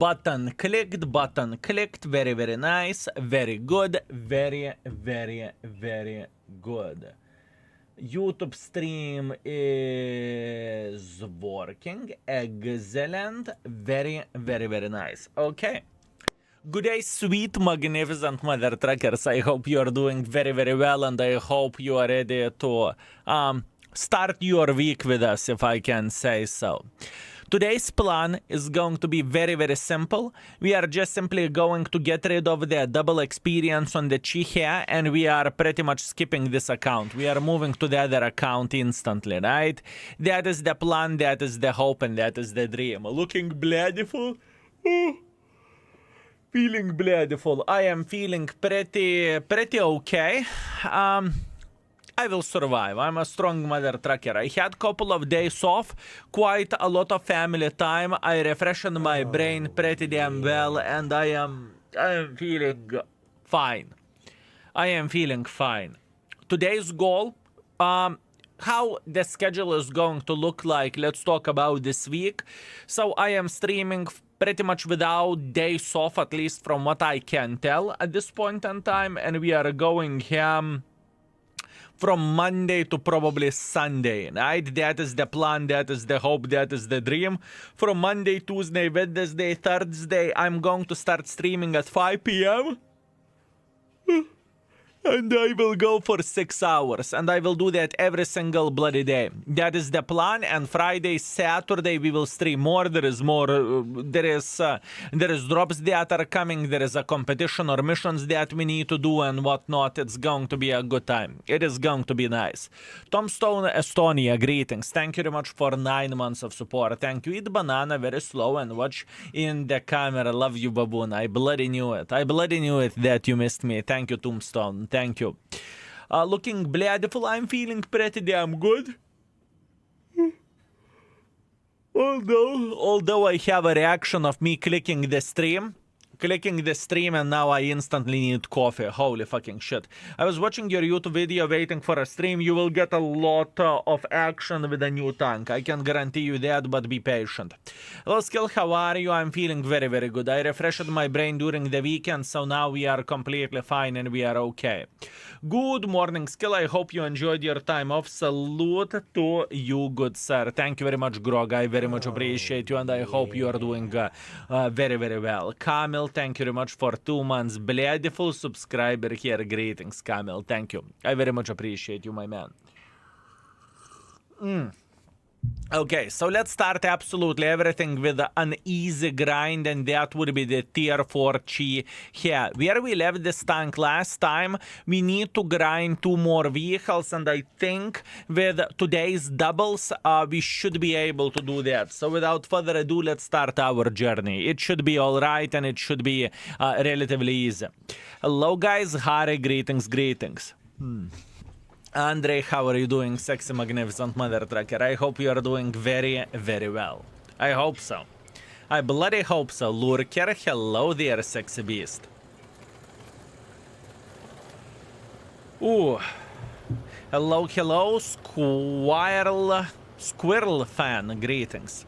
Button clicked, very, very nice, very good, very, very, very good. YouTube stream is working, excellent, very, very, very nice. Okay. Good day, sweet, magnificent mother truckers. I hope you are doing very, very well, and I hope you are ready to start your week with us, if I can say so. Today's plan is going to be very, very simple. We are just simply going to get rid of the double experience on the Chihia, and we are pretty much skipping this account. We are moving to the other account instantly, right? That is the plan, that is the hope, and that is the dream. Looking bloodful. Feeling bloodful. I am feeling pretty okay. I will survive. I'm a strong mother trucker. I had a couple of days off, quite a lot of family time. I refreshed my brain pretty damn well, and I am feeling fine. I am feeling fine. Today's goal, how the schedule is going to look like, let's talk about this week. So I am streaming pretty much without days off, at least from what I can tell at this point in time, and we are going from Monday to probably Sunday, right? That is the plan, that is the hope, that is the dream. From Monday, Tuesday, Wednesday, Thursday, I'm going to start streaming at 5 p.m. And I will go for 6 hours, and I will do that every single bloody day. That is the plan, and Friday, Saturday, we will stream more. There is more, there is drops that are coming, there is a competition or missions that we need to do and whatnot. It's going to be a good time. It is going to be nice. Tombstone, Estonia, greetings. Thank you very much for 9 months of support. Thank you. Eat banana very slow and watch in the camera. Love you, baboon. I bloody knew it. I bloody knew it that you missed me. Thank you, Tombstone. Thank you. Looking bloodful, I'm feeling pretty damn good. Although I have a reaction of me clicking the stream, and now I instantly need coffee. Holy fucking shit. I was watching your YouTube video waiting for a stream. You will get a lot of action with a new tank. I can guarantee you that, but be patient. Hello, Skill, how are you? I'm feeling very, very good. I refreshed my brain during the weekend, so now we are completely fine and we are okay. Good morning, Skill. I hope you enjoyed your time off. Salute to you, good sir. Thank you very much, Grog. I very much appreciate you, and I hope you are doing very, very well. Kamil, thank you very much for 2 months. Bloodful subscriber here. Greetings, Kamil. Thank you. I very much appreciate you, my man. Okay, so let's start absolutely everything with an easy grind, and that would be the tier 4 Chi here. Where we left this tank last time, we need to grind 2 more vehicles, and I think with today's doubles, we should be able to do that. So without further ado, let's start our journey. It should be alright, and it should be relatively easy. Hello guys, Harry, greetings. Andre, how are you doing, sexy, magnificent mother trucker? I hope you are doing very, very well. I hope so. I bloody hope so. Lurker, hello there, sexy beast. Ooh. Hello, Squirrel fan, greetings.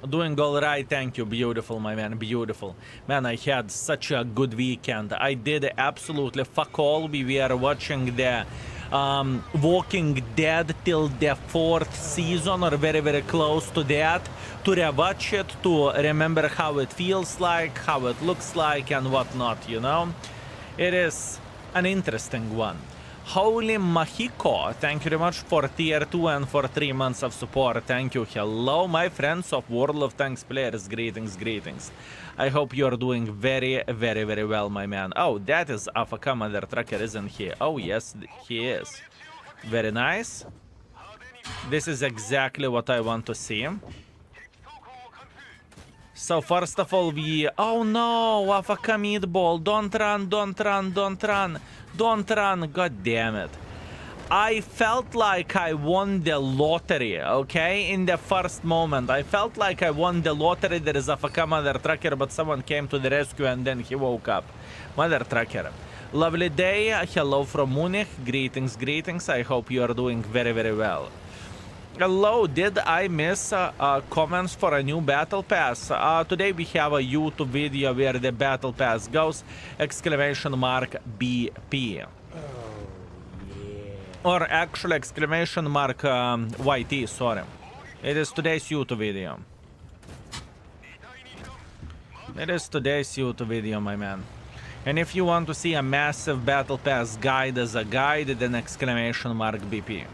Doing all right, thank you. Beautiful, my man, beautiful. Man, I had such a good weekend. I did absolutely fuck all. We were watching the Walking Dead till the 4th season, or very, very close to that, to rewatch it, to remember how it feels like, how it looks like, and whatnot, you know? It is an interesting one. Holy Mahiko, thank you very much for tier 2 and for 3 months of support. Thank you. Hello, my friends of World of Tanks players. Greetings. I hope you're doing very, very, very well, my man. Oh, that is AFK Mother Trucker, isn't he? Oh, yes, he is. Very nice. This is exactly what I want to see. So, first of all, oh no, AFK Meatball. Don't run, god damn it. I felt like I won the lottery, okay? In the first moment, I felt like I won the lottery. There is a AFK Mother Trucker, but someone came to the rescue and then he woke up. Mother Trucker. Lovely day. Hello from Munich. Greetings. I hope you are doing very, very well. Hello, did I miss comments for a new battle pass? Today we have a YouTube video where the battle pass goes, exclamation mark BP. Or actually exclamation mark YT, sorry. It is today's YouTube video. It is today's YouTube video, my man. And if you want to see a massive battle pass guide as a guide, then exclamation mark BP.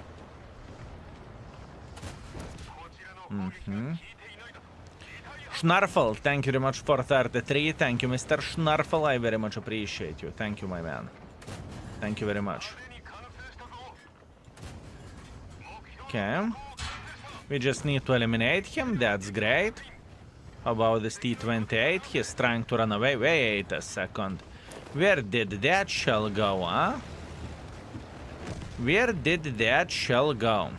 Schnarfel, thank you very much for 33. Thank you, Mr. Schnarfel. I very much appreciate you. Thank you, my man. Thank you very much. Okay. We just need to eliminate him. That's great. How about this T-28? He's trying to run away. Wait a second. Where did that shell go, huh? Where did that shell go?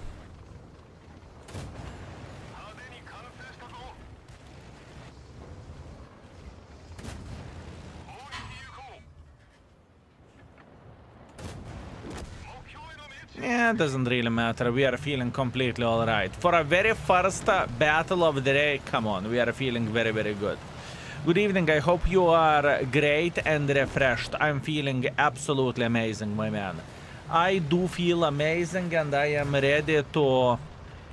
Yeah, it doesn't really matter. We are feeling completely alright. For a very first battle of the day, come on, we are feeling very, very good. Good evening, I hope you are great and refreshed. I'm feeling absolutely amazing, my man. I do feel amazing and I am ready to...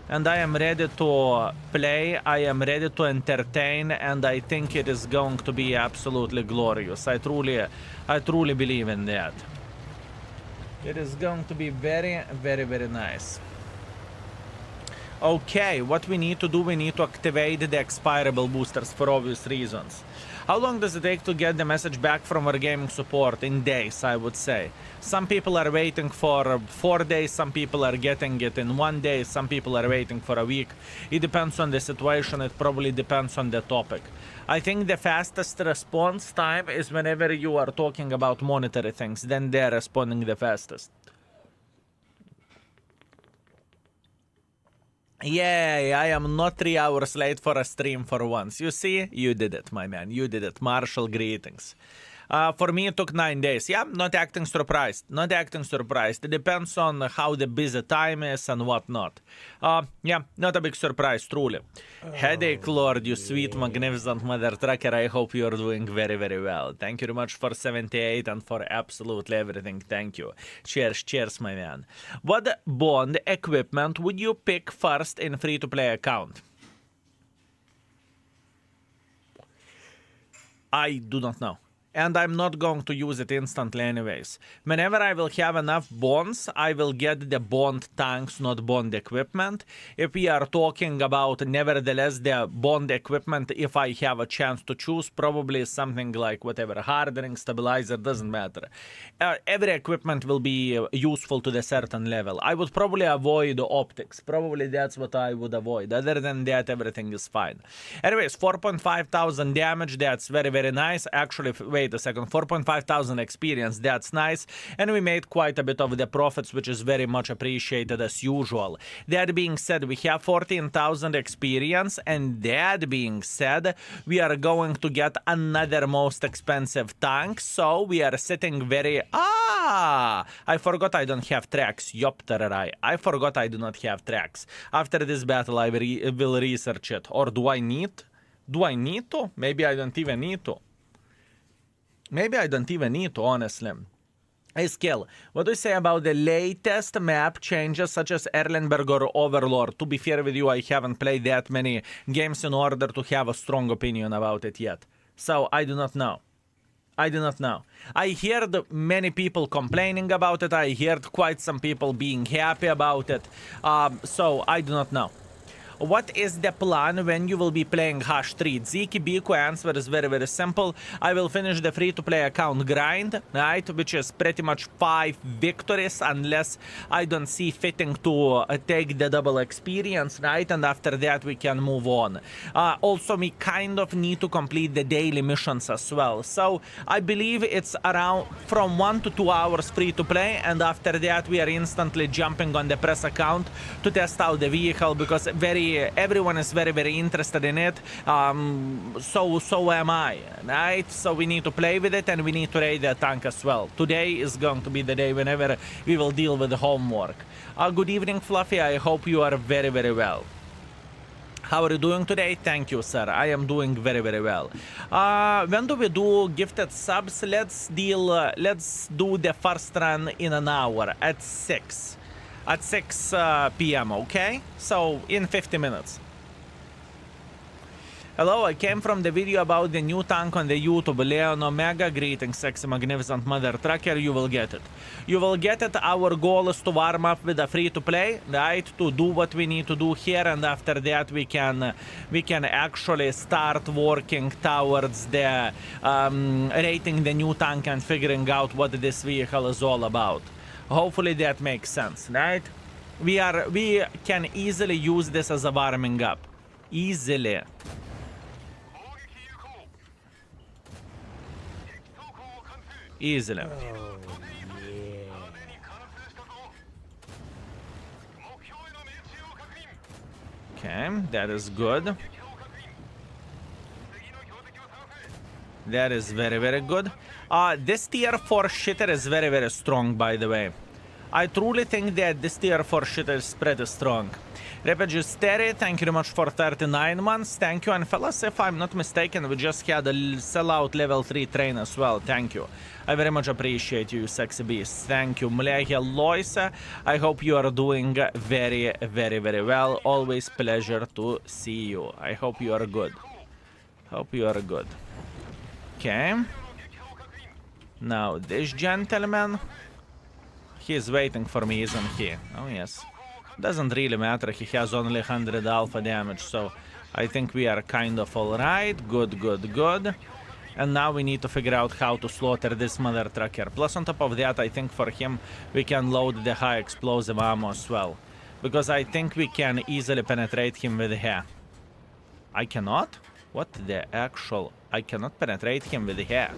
And I am ready to play, I am ready to entertain, and I think it is going to be absolutely glorious. I truly believe in that. It is going to be very, very, very nice. Okay, what we need to do, we need to activate the expirable boosters for obvious reasons. How long does it take to get the message back from our gaming support? In days, I would say. Some people are waiting for 4 days, some people are getting it in 1 day, some people are waiting for a week. It depends on the situation, it probably depends on the topic. I think the fastest response time is whenever you are talking about monetary things, then they're responding the fastest. Yay, I am not 3 hours late for a stream for once. You see? You did it, my man. You did it. Marshall, greetings. For me, it took 9 days. Yeah, not acting surprised. Not acting surprised. It depends on how the busy time is and whatnot. Yeah, not a big surprise, truly. Headache Lord, you sweet, magnificent mother trucker. I hope you're doing very, very well. Thank you very much for 78 and for absolutely everything. Thank you. Cheers, cheers, my man. What bond equipment would you pick first in free-to-play account? I do not know. And I'm not going to use it instantly anyways. Whenever I will have enough bonds, I will get the bond tanks, not bond equipment. If we are talking about, nevertheless, the bond equipment, if I have a chance to choose, probably something like whatever, hardening, stabilizer, doesn't matter. Every equipment will be useful to the certain level. I would probably avoid optics. Probably that's what I would avoid. Other than that, everything is fine. Anyways, 4,500 damage, that's very, very nice. Actually, wait a second, 4,500 experience, that's nice, and we made quite a bit of the profits, which is very much appreciated as usual. That being said, we have 14,000 experience, and that being said, we are going to get another most expensive tank, so we are sitting very... I forgot I don't have tracks. Yopterai. I forgot I do not have tracks. After this battle, I will research it. Or do I need? Do I need to? Maybe I don't even need to. Maybe I don't even need to, honestly. Hey, Skill, what do you say about the latest map changes such as Erlenberg or Overlord? To be fair with you, I haven't played that many games in order to have a strong opinion about it yet. So, I do not know. I do not know. I heard many people complaining about it. I heard quite some people being happy about it. So, I do not know. What is the plan when you will be playing Hash 3? Ziki Biku answer is very, very simple. I will finish the free-to-play account grind, right? Which is pretty much 5 victories, unless I don't see fitting to take the double experience, right? And after that, we can move on. Also, we kind of need to complete the daily missions as well. So, I believe it's around from 1 to 2 hours free-to-play, and after that, we are instantly jumping on the press account to test out the vehicle, because very everyone is very, very interested in it. So am I, right? So we need to play with it and we need to raid the tank as well. Today is going to be the day whenever we will deal with the homework. Good evening, Fluffy. I hope you are very, very well. How are you doing today? Thank you, sir. I am doing very, very well. When do we do gifted subs? Let's do the first run in an hour at 6. At 6 p.m., okay? So, in 50 minutes. Hello, I came from the video about the new tank on the YouTube, Leon Omega. Greetings, sexy, magnificent mother trucker. You will get it. You will get it. Our goal is to warm up with a free-to-play, right? To do what we need to do here, and after that we can actually start working towards the rating the new tank and figuring out what this vehicle is all about. Hopefully that makes sense, right? We can easily use this as a warming up. Easily. Easily. Oh, yeah. Okay, that is good. That is very, very good. This tier 4 shitter is very, very strong, by the way. I truly think that this tier 4 shitter is pretty strong. Repagisteri, thank you very much for 39 months. Thank you. And fellas, if I'm not mistaken, we just had a sellout level 3 train as well. Thank you. I very much appreciate you, sexy beasts. Thank you. Mlehe Loisa, I hope you are doing very, very, very well. Always pleasure to see you. I hope you are good. Hope you are good. Okay. Now, this gentleman, he is waiting for me, isn't he? Oh, yes. Doesn't really matter. He has only 100 alpha damage, so I think we are kind of alright. Good, good, good. And now we need to figure out how to slaughter this mother trucker. Plus, on top of that, I think for him, we can load the high explosive ammo as well. Because I think we can easily penetrate him with hair. I cannot? What the actual... I cannot penetrate him with hair.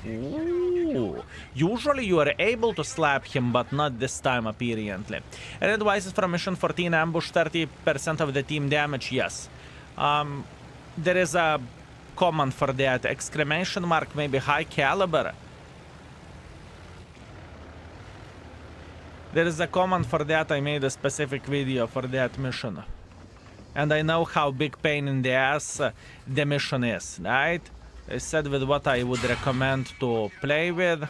Ooh. Usually you are able to slap him, but not this time, apparently. And advices from Mission 14, ambush 30% of the team damage, yes. There is a command for that, exclamation mark, maybe high caliber. There is a command for that, I made a specific video for that mission. And I know how big pain in the ass the mission is, right? I said with what I would recommend to play with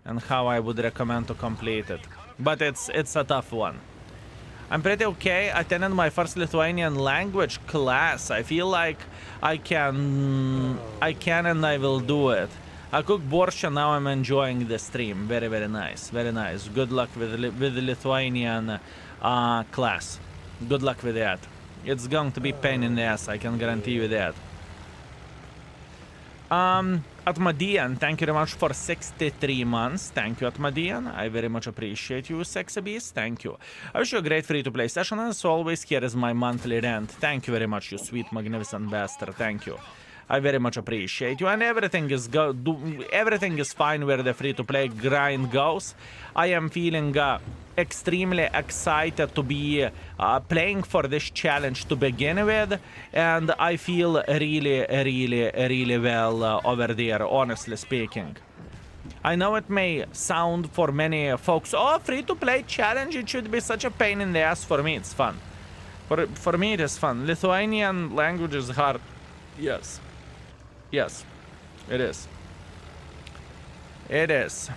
and how I would recommend to complete it. But it's a tough one. I'm pretty okay. I attended my first Lithuanian language class. I feel like I can and I will do it. I cook borscht and now I'm enjoying the stream. Very, very nice. Very nice. Good luck with the Lithuanian class. Good luck with that. It's going to be pain in the ass, I can guarantee you that. Atmadian, thank you very much for 63 months. Thank you, Atmadian. I very much appreciate you, sexy beast. Thank you. I wish you a great free-to-play session. As always, here is my monthly rent. Thank you very much, you sweet, magnificent bastard. Thank you. I very much appreciate you. And everything is fine where the free-to-play grind goes. I am feeling extremely excited to be playing for this challenge to begin with, and I feel really, really, really well over there, honestly speaking. I know it may sound for many folks, oh, free-to-play challenge, it should be such a pain in the ass. For me, it's fun. For me, it is fun. Lithuanian language is hard. Yes. Yes, it is. It is.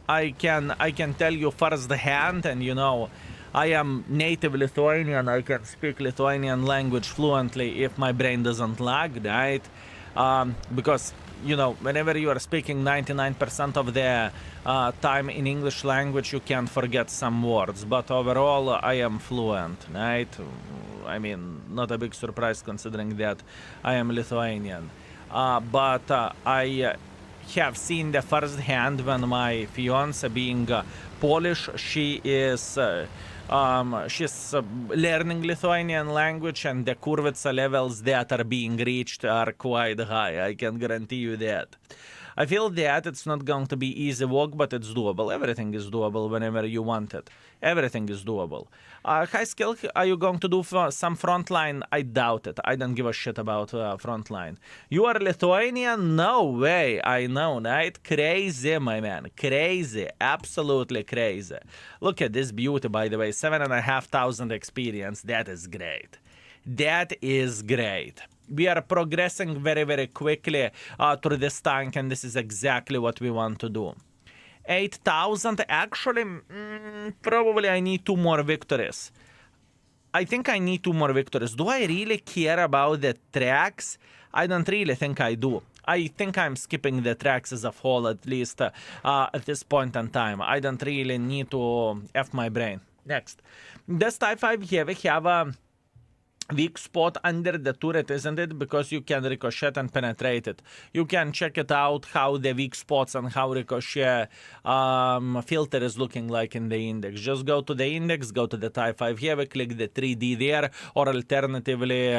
I can tell you firsthand, and you know, I am native Lithuanian. I can speak Lithuanian language fluently if my brain doesn't lag, right? Because, you know, whenever you are speaking 99% of the time in English language, you can forget some words. But overall, I am fluent, right? I mean, not a big surprise considering that I am Lithuanian. But I have seen the first hand when my fiance, being Polish, she is she's learning Lithuanian language, and the Kurvica levels that are being reached are quite high. I can guarantee you that. I feel that it's not going to be easy work, but it's doable. Everything is doable whenever you want it. Everything is doable. High skill, are you going to do some frontline? I doubt it. I don't give a shit about frontline. You are Lithuanian? No way. I know, right? Crazy, my man. Crazy. Absolutely crazy. Look at this beauty, by the way. 7,500 experience. That is great. That is great. We are progressing very, very quickly through this tank, and this is exactly what we want to do. 8,000, actually, probably I need 2 more victories. I think I need 2 more victories. Do I really care about the tracks? I don't really think I do. I think I'm skipping the tracks as a whole, at least at this point in time. I don't really need to F my brain. Next. Does Type 5 have a weak spot under the turret, isn't it? Because you can ricochet and penetrate it. You can check it out how the weak spots and how ricochet filter is looking like in the index. Just go to the index, go to the Type 5 Heavy, click the 3D there, or alternatively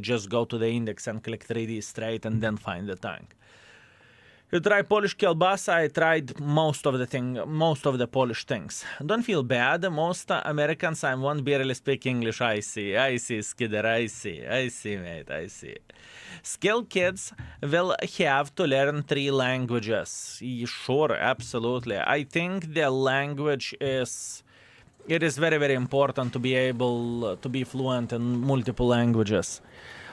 just go to the index and click 3D straight and then find the tank. You try Polish kielbasa. I tried most of the Polish things. Don't feel bad. Most Americans, I won't barely speak English. I see, Skidder, I see, mate, I see. Skilled kids will have to learn 3 languages. Sure, absolutely. I think the language is... It is very, very important to be able to be fluent in multiple languages.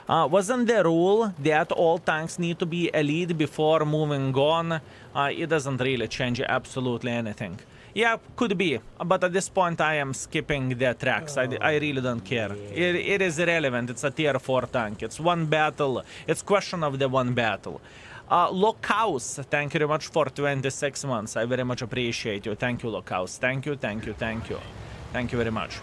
Wasn't the rule that all tanks need to be elite before moving on? It doesn't really change absolutely anything. Yeah, could be, but at this point I am skipping the tracks. I really don't care. It is irrelevant. It's a tier 4 tank. It's one battle. It's question of the one battle. Lockhouse, thank you very much for 26 months. I very much appreciate you. Thank you, Lockhouse. Thank you. Thank you very much.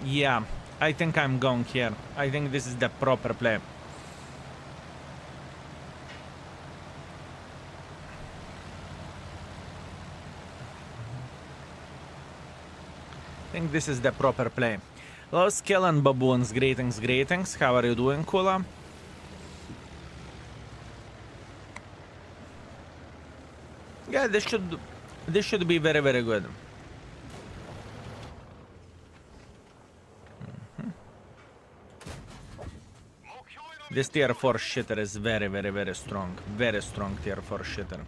Yeah, I think I'm going here. I think this is the proper play. I think this is the proper play. Low skill and baboons, greetings. How are you doing, Kula? Yeah, this should be very, very good. This tier 4 shitter is very, very, very strong. Very strong tier 4 shitter.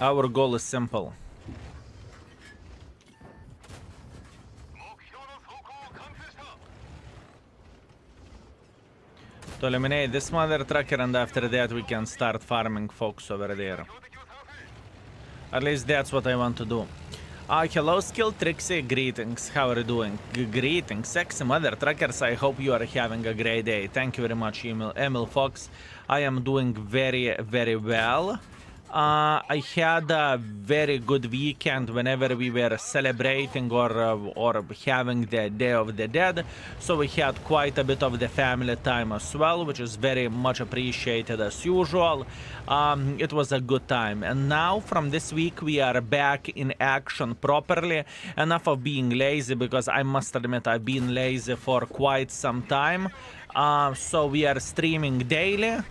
Our goal is simple. To eliminate this mother trucker, and after that we can start farming folks over there. At least that's what I want to do. Hello, Skill Trixie. Greetings. How are you doing? Greetings, sexy mother truckers. I hope you are having a great day. Thank you very much, Emil Fox. I am doing very, very well. I had a very good weekend whenever we were celebrating or having the Day of the Dead. So we had quite a bit of the family time as well, which is very much appreciated as usual. It was a good time. And now from this week we are back in action properly. Enough of being lazy, because I must admit I've been lazy for quite some time. So we are streaming daily.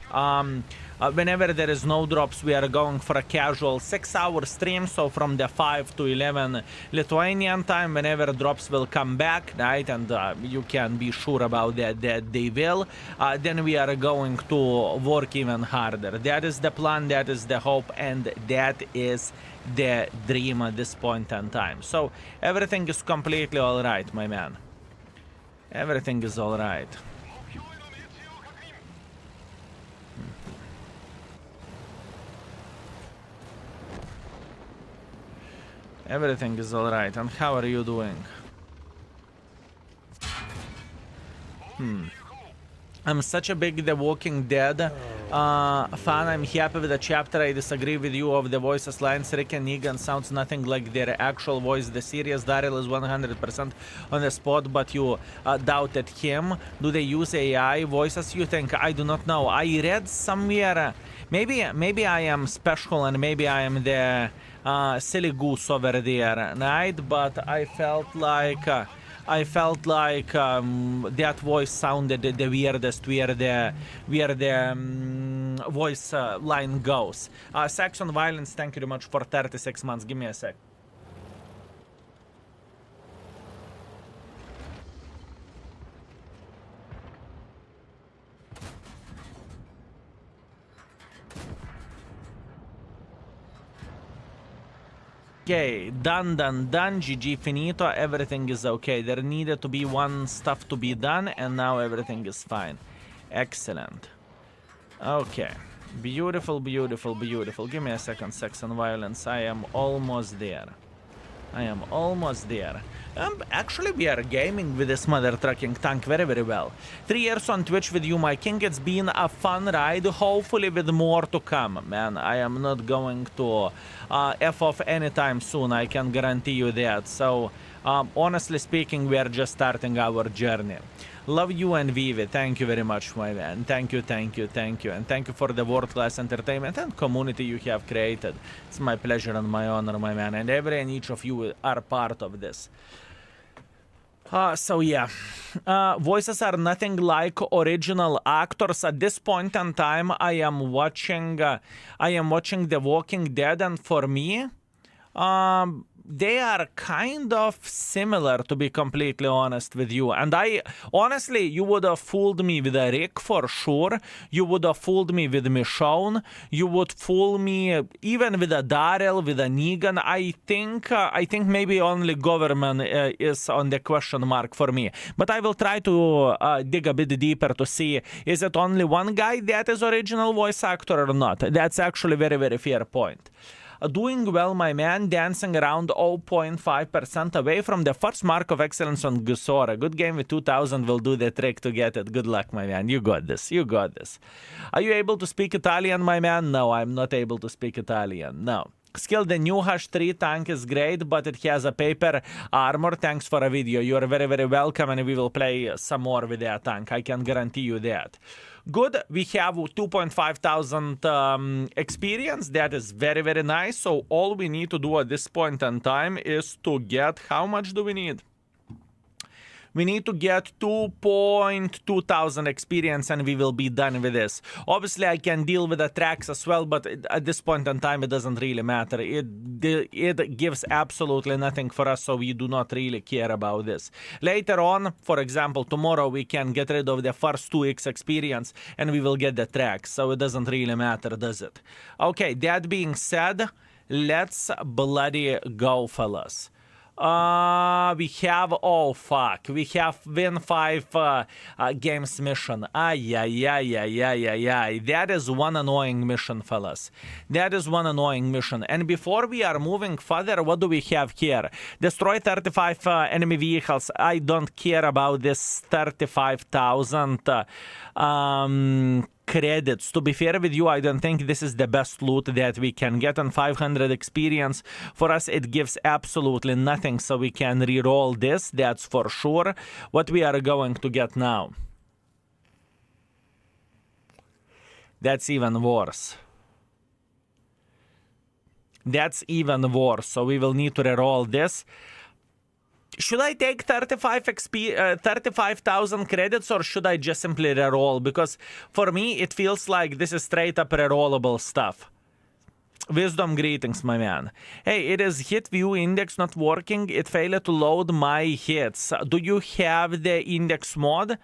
Whenever there is no drops, we are going for a casual 6-hour stream. So from the 5 to 11 Lithuanian time, whenever drops will come back, right? And you can be sure about that they will. Then we are going to work even harder. That is the plan, that is the hope, and that is the dream at this point in time. So everything is completely alright, my man. Everything is alright. Everything is alright. And how are you doing? I'm such a big The Walking Dead Fan, I'm happy with the chapter. I disagree with you of the voices lines. Rick and Negan sounds nothing like their actual voice. The serious Daryl is 100% on the spot, but you doubted him. Do they use AI voices, you think? I do not know. I read somewhere, maybe I am special and maybe I am the silly goose over there, right? But I felt like that voice sounded the weirdest where the voice line goes. Saxon Violence, thank you very much for 36 months. Give me a sec. Okay, done, GG finito, everything is okay. There needed to be one stuff to be done, and now everything is fine. Excellent. Okay, beautiful. Give me a second, Sex and Violence. I am almost there. Actually, we are gaming with this mother trucking tank very well. 3 years on Twitch with you, my king. It's been a fun ride, hopefully with more to come. Man, I am not going to F off anytime soon, I can guarantee you that. So, honestly speaking, we are just starting our journey. Love you and Vivi. Thank you very much, my man. Thank you. And thank you for the world-class entertainment and community you have created. It's my pleasure and my honor, my man. And every and each of you are part of this. So yeah, voices are nothing like original actors. At this point in time, I am watching The Walking Dead, and for me, they are kind of similar, to be completely honest with you. And honestly, you would have fooled me with a Rick for sure. You would have fooled me with Michonne. You would fool me even with a Daryl, with a Negan. I think maybe only government is on the question mark for me. But I will try to dig a bit deeper to see, is it only one guy that is original voice actor or not? That's actually very fair point. Doing well, my man, dancing around 0.5% away from the first mark of excellence on Gusora. Good game with 2000 will do the trick to get it. Good luck, my man. You got this. Are you able to speak Italian, my man? No, I'm not able to speak Italian. No. Skill, the new H3 tank is great, but it has a paper armor. Thanks for a video. You are very welcome, and we will play some more with that tank. I can guarantee you that. Good, we have 2,500 experience. That is very nice. So all we need to do at this point in time is to get, how much do we need? We need to get 2,200 experience and we will be done with this. Obviously, I can deal with the tracks as well, but at this point in time, it doesn't really matter. It gives absolutely nothing for us, so we do not really care about this. Later on, for example, tomorrow, we can get rid of the first 2x experience and we will get the tracks, so it doesn't really matter, does it? Okay, that being said, let's bloody go, fellas. We have, oh fuck, we have win 5 games mission. That is one annoying mission, fellas. That is one annoying mission. And before we are moving further, what do we have here? Destroy 35 enemy vehicles. I don't care about this 35,000 credits. To be fair with you, I don't think this is the best loot that we can get, on 500 experience. For us, it gives absolutely nothing, so we can re-roll this, that's for sure. What we are going to get now? That's even worse. That's even worse, so we will need to re-roll this. Should I take 35,000 credits, or should I just simply reroll? Because for me, it feels like this is straight up rerollable stuff. Wisdom, greetings, my man. Hey, it is hit view index not working. It failed to load my hits. Do you have the index mod?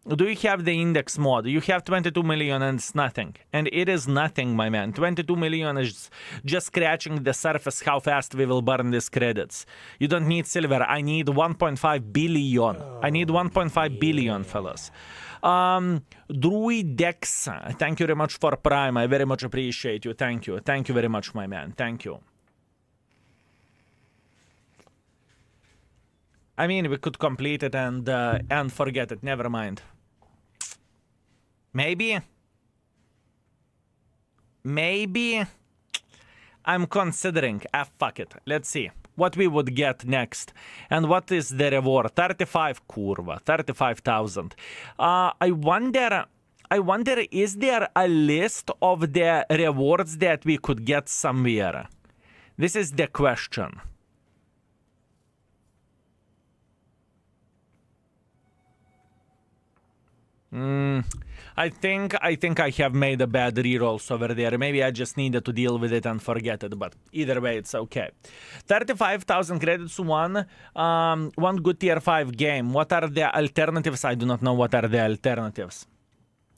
Do you have the index mod? You have 22 million and it's nothing. And it is nothing, my man. 22 million is just scratching the surface how fast we will burn these credits. You don't need silver. I need 1.5 billion. I need 1.5 billion, fellas. Druidex, thank you very much for Prime. I very much appreciate you. Thank you. Thank you very much, my man. Thank you. I mean, we could complete it and forget it. Never mind. Maybe. maybe I'm considering. Fuck it. Let's see what we would get next. And what is the reward? 35 kurva, 35,000. I wonder, is there a list of the rewards that we could get somewhere? This is the question. I think I have made a bad rerolls over there. Maybe I just needed to deal with it and forget it, but either way, it's okay. 35,000 credits, one good tier 5 game. What are the alternatives? I do not know what are the alternatives.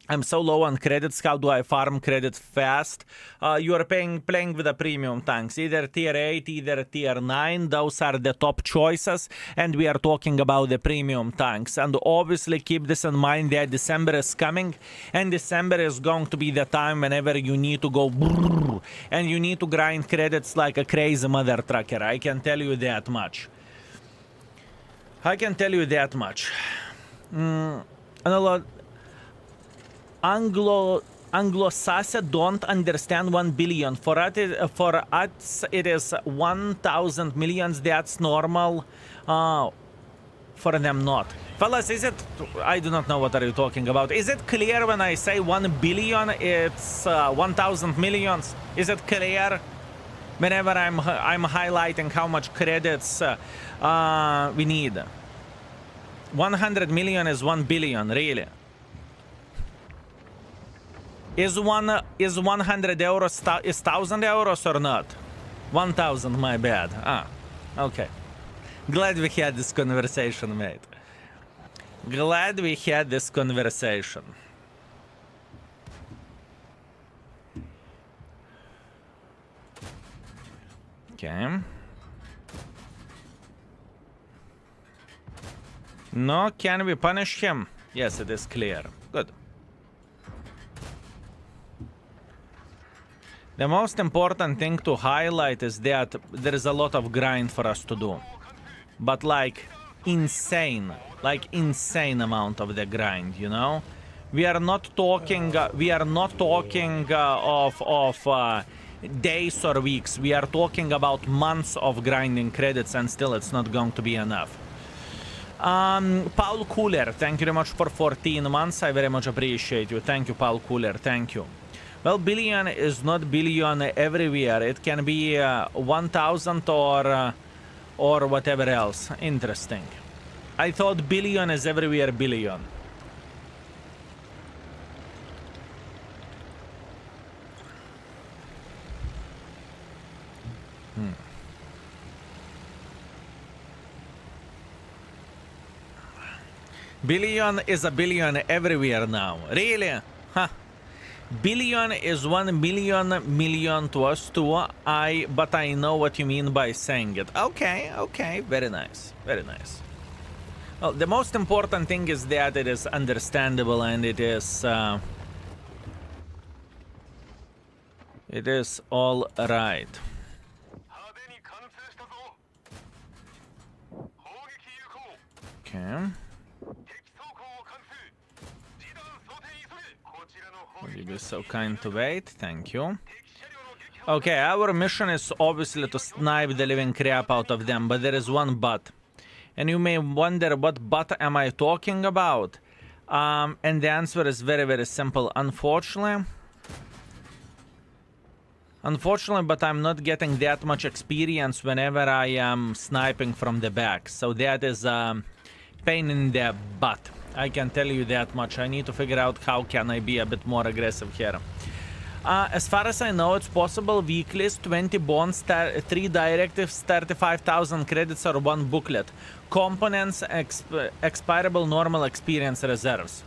I'm so low on credits. How do I farm credits fast? You are playing with the premium tanks, either tier 8, either tier 9. Those are the top choices, and we are talking about the premium tanks. And obviously keep this in mind that December is coming, and December is going to be the time whenever you need to go brrr, and you need to grind credits like a crazy mother trucker. I can tell you that much. And a lot. Anglo-Saxon don't understand 1 billion. For us, it is 1,000 millions. That's normal. For them, not. Fellas, is it... I do not know what are you talking about. Is it clear when I say 1 billion, it's 1,000 millions? Is it clear? Whenever I'm highlighting how much credits we need. 100 million is 1 billion, really. Is 100 euros is 1,000 euros or not? 1,000, my bad. Okay. Glad we had this conversation, mate. Glad we had this conversation. Okay. No, can we punish him? Yes, it is clear. Good. The most important thing to highlight is that there is a lot of grind for us to do. But like insane amount of the grind, you know? We are not talking of days or weeks. We are talking about months of grinding credits, and still it's not going to be enough. Paul Cooler, thank you very much for 14 months. I very much appreciate you. Thank you, Paul Cooler. Thank you. Well, billion is not billion everywhere. It can be 1,000 or whatever else. Interesting. I thought billion is everywhere billion. Billion is a billion everywhere now. Really? Huh. Billion is 1 million to us too. But I know what you mean by saying it. Okay, very nice, very nice. Well, the most important thing is that it is understandable and it is all right. Okay. Will you be so kind to wait? Thank you. Okay, our mission is obviously to snipe the living crap out of them, but there is one but. And you may wonder what but am I talking about? And the answer is very, very simple. Unfortunately, but I'm not getting that much experience whenever I am sniping from the back. So that is a pain in the butt. I can tell you that much. I need to figure out how can I be a bit more aggressive here. As far as I know, it's possible weeklies, 20 bonds, 3 directives, 35,000 credits, or 1 booklet. Components, expirable normal experience reserves.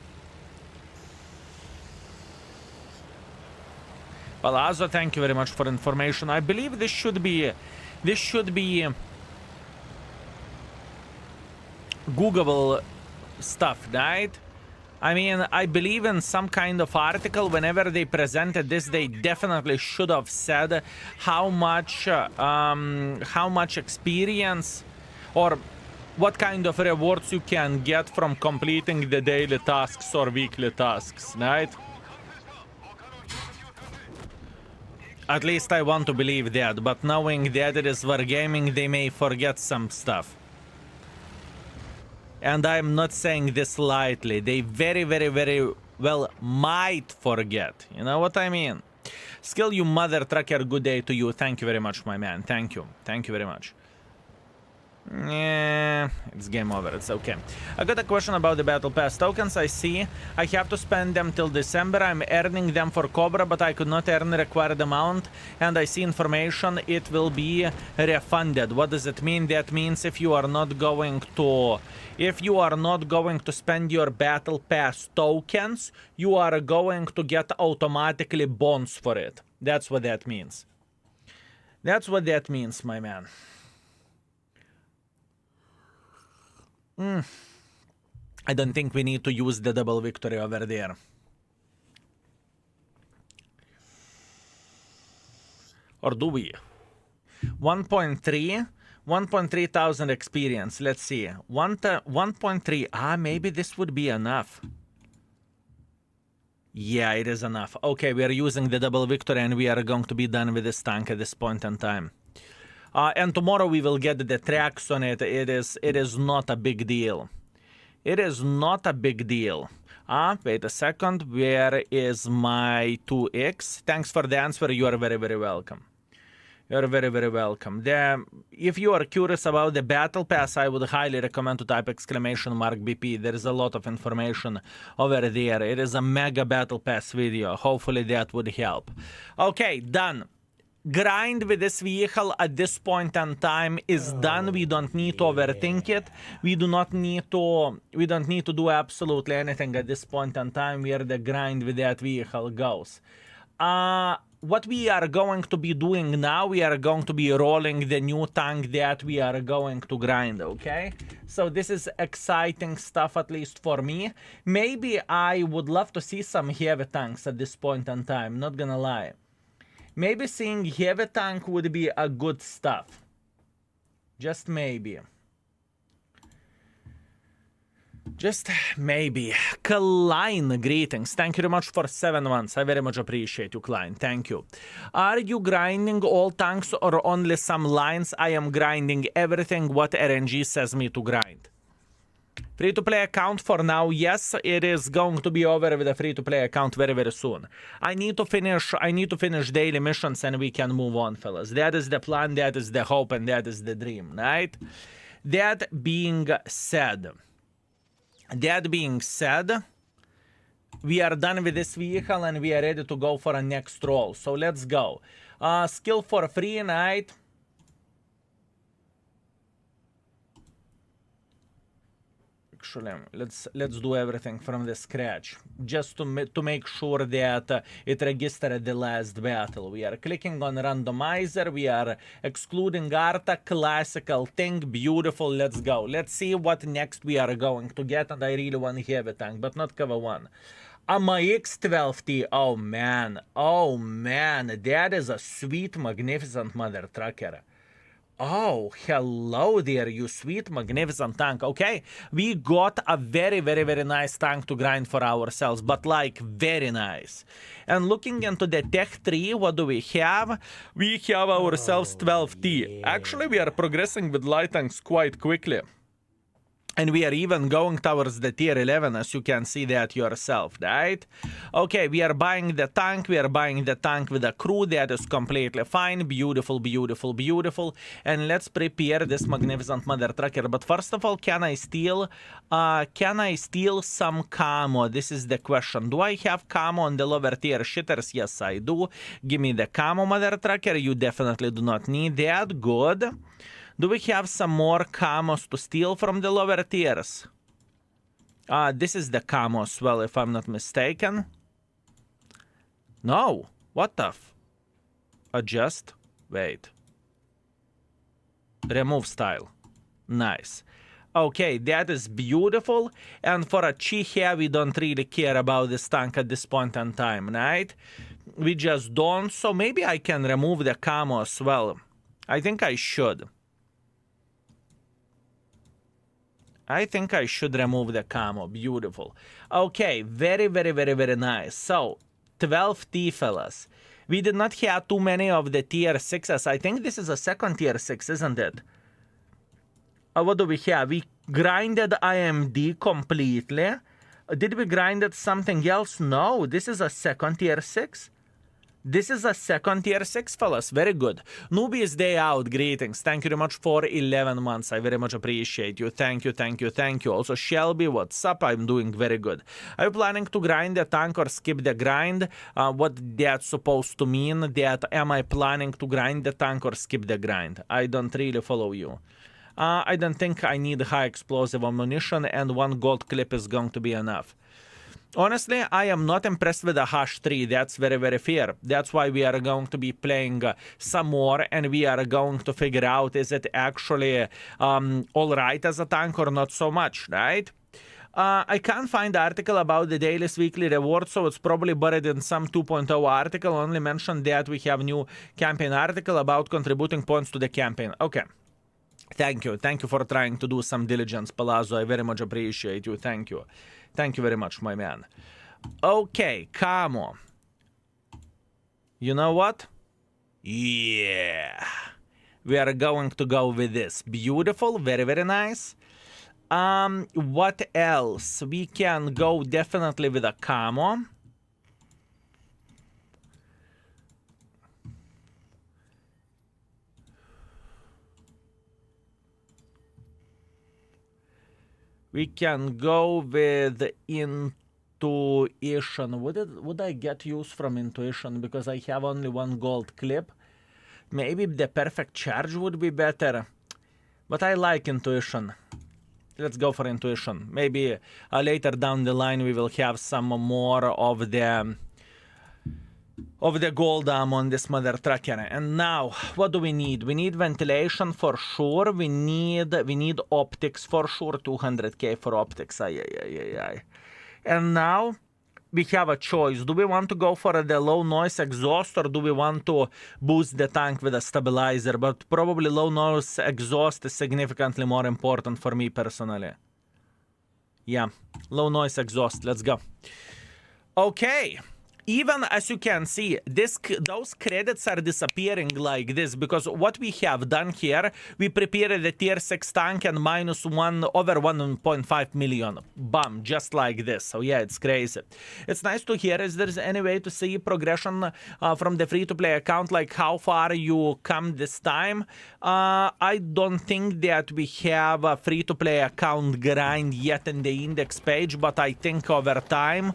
Well, Azo, thank you very much for information. I believe this should be Googleable stuff, right? I mean, I believe in some kind of article. Whenever they presented this, they definitely should have said how much experience or what kind of rewards you can get from completing the daily tasks or weekly tasks, right? At least I want to believe that, but knowing that it is wargaming, they may forget some stuff. And I'm not saying this lightly. They very, very, very well might forget. You know what I mean? Skill, you mother trucker, good day to you. Thank you very much, my man. Thank you. Thank you very much. Yeah, it's game over. It's okay. I got a question about the Battle Pass tokens. I see I have to spend them till December. I'm earning them for Cobra, but I could not earn the required amount. And I see information it will be refunded. What does it mean? That means if you are not going to spend your Battle Pass tokens, you are going to get automatically bonds for it. That's what that means. That's what that means, my man. I don't think we need to use the double victory over there. Or do we? 1.3 thousand experience. Let's see. 1.3. Maybe this would be enough. Yeah, it is enough. Okay, we are using the double victory and we are going to be done with this tank at this point in time. And tomorrow we will get the tracks on it. It is not a big deal. It is not a big deal. Wait a second. Where is my 2x? Thanks for the answer. You are very, very welcome. You are very, very welcome. If you are curious about the Battle Pass, I would highly recommend to type !BP. There is a lot of information over there. It is a mega Battle Pass video. Hopefully that would help. Okay, done. Grind with this vehicle at this point in time is done. We don't need to overthink it. We don't need to do absolutely anything at this point in time where the grind with that vehicle goes. What we are going to be doing now, we are going to be rolling the new tank that we are going to grind, okay? So this is exciting stuff, at least for me. Maybe I would love to see some heavy tanks at this point in time, not gonna lie. Maybe seeing heavy tank would be a good stuff. Just maybe. Just maybe. Klein, greetings. Thank you very much for 7 months. I very much appreciate you, Klein. Thank you. Are you grinding all tanks or only some lines? I am grinding everything what RNG says me to grind. Free-to-play account for now, yes, it is going to be over with a free-to-play account very, very soon. I need to finish daily missions and we can move on, fellas. That is the plan, that is the hope, and that is the dream, right? That being said, we are done with this vehicle and we are ready to go for a next roll. So let's go. Skill for free, right? Actually, let's do everything from the scratch, just to make sure that it registered the last battle. We are clicking on randomizer. We are excluding Arta, classical thing, beautiful. Let's go. Let's see what next we are going to get, and I really want to have a tank, but not cover one. My X12T. Oh man, that is a sweet, magnificent mother trucker. Oh, hello there, you sweet, magnificent tank. Okay, we got a very, very, very nice tank to grind for ourselves, but like very nice. And looking into the tech tree, what do we have? We have ourselves 12T. Actually, we are progressing with light tanks quite quickly. And we are even going towards the tier 11, as you can see that yourself, right? Okay, we are buying the tank. We are buying the tank with a crew. That is completely fine. Beautiful, beautiful, beautiful. And let's prepare this magnificent mother trucker. But first of all, can I steal some camo? This is the question. Do I have camo on the lower tier shitters? Yes, I do. Give me the camo, mother trucker. You definitely do not need that. Good. Do we have some more camos to steal from the lower tiers? This is the camo as well, if I'm not mistaken. No. What the f... Adjust. Wait. Remove style. Nice. Okay, that is beautiful. And for a Chiha, we don't really care about this tank at this point in time, right? We just don't. So maybe I can remove the camo as well. I think I should. I think I should remove the camo. Beautiful. Okay, very, very, very, very nice. So, 12T, fellas. We did not have too many of the tier 6s. I think this is a second tier 6, isn't it? What do we have? We grinded IMD completely. Did we grinded something else? No, this is a second tier 6. This is a second tier 6, fellas. Very good. Newbies Day Out, greetings. Thank you very much for 11 months. I very much appreciate you. Thank you, thank you, thank you. Also, Shelby, what's up? I'm doing very good. Are you planning to grind the tank or skip the grind? What that's supposed to mean? That am I planning to grind the tank or skip the grind? I don't really follow you. I don't think I need high explosive ammunition, and one gold clip is going to be enough. Honestly, I am not impressed with the hash 3. That's very, very fair. That's why we are going to be playing some more, and we are going to figure out, is it actually all right as a tank or not so much, right? I can't find the article about the dailies weekly reward, so it's probably buried in some 2.0 article. Only mentioned that we have new campaign article about contributing points to the campaign. Okay. Thank you. Thank you for trying to do some diligence, Palazzo. I very much appreciate you. Thank you. Thank you very much, my man. Okay, Camo. You know what? Yeah. We are going to go with this. Beautiful. Very, very nice. What else? We can go definitely with a Camo. We can go with intuition. Would I get use from intuition because I have only one gold clip? Maybe the perfect charge would be better. But I like intuition. Let's go for intuition. Maybe later down the line we will have some more of the gold on this mother trucker. And now, what do we need? We need ventilation for sure. We need optics for sure. 200k for optics. And now we have a choice. Do we want to go for the low noise exhaust, or do we want to boost the tank with a stabilizer? But probably low noise exhaust is significantly more important for me personally. Yeah, low noise exhaust. Let's go. Okay. Even as you can see, those credits are disappearing like this, because what we have done here, we prepared the tier 6 tank and minus over 1.5 million. Bam, just like this. So yeah, it's crazy. It's nice to hear. Is there any way to see progression from the free-to-play account, like how far you come this time? I don't think that we have a free-to-play account grind yet in the index page, but I think over time,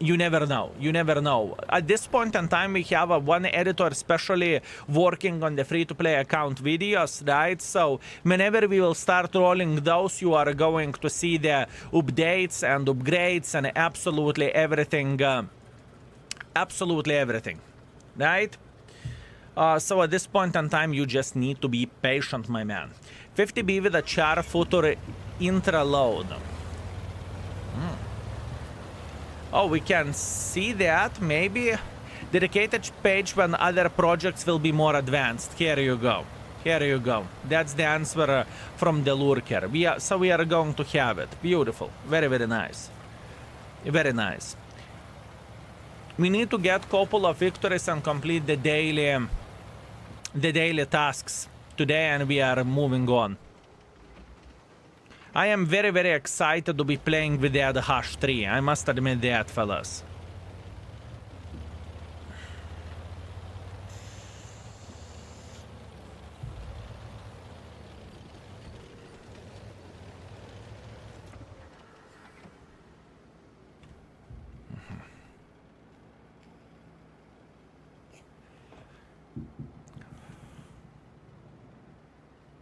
you never know. You never know. At this point in time, we have one editor especially working on the free-to-play account videos, right? So whenever we will start rolling those, you are going to see the updates and upgrades and absolutely everything. Absolutely everything, right? So at this point in time, you just need to be patient, my man. 50B with a char footer intra load. Oh, we can see that, maybe. Dedicated page when other projects will be more advanced. Here you go. Here you go. That's the answer from the lurker. So we are going to have it. Beautiful. Very, very nice. Very nice. We need to get a couple of victories and complete the daily tasks today, and we are moving on. I am very, very excited to be playing with the hash 3. I must admit that, fellas.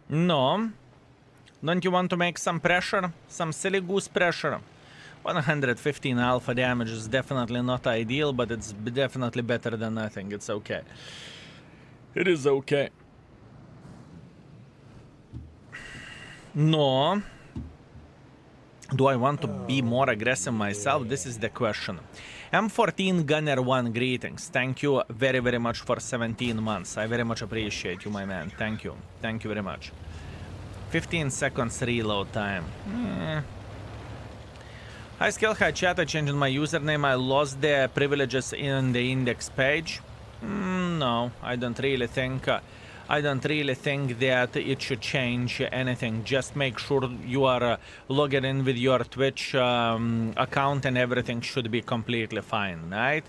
No. Don't you want to make some pressure? Some silly goose pressure? 115 alpha damage is definitely not ideal, but it's definitely better than nothing. It's okay. It is okay. No. Do I want to be more aggressive myself? This is the question. M14 Gunner 1, greetings. Thank you very, very much for 17 months. I very much appreciate you, my man. Thank you. Thank you very much. 15 seconds reload time. Hi skill, hi chat. I changed my username. I lost the privileges in the index page. No, I don't really think. I don't really think that it should change anything. Just make sure you are logged in with your Twitch account, and everything should be completely fine, right?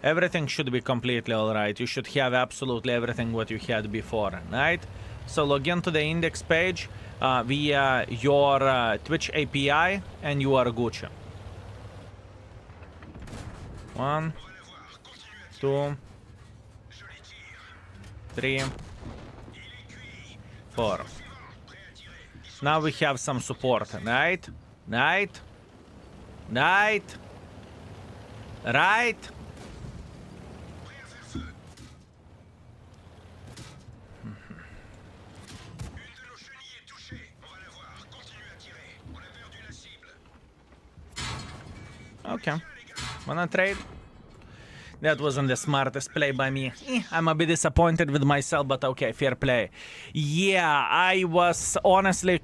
Everything should be completely alright. You should have absolutely everything what you had before, right? So log into the index page via your Twitch API, and you are Gucci. 1, 2, 3, 4. Now we have some support, right? Right? Right? Right? Okay. Wanna trade? That wasn't the smartest play by me. I'm a bit disappointed with myself, but okay, fair play. Yeah, I was honestly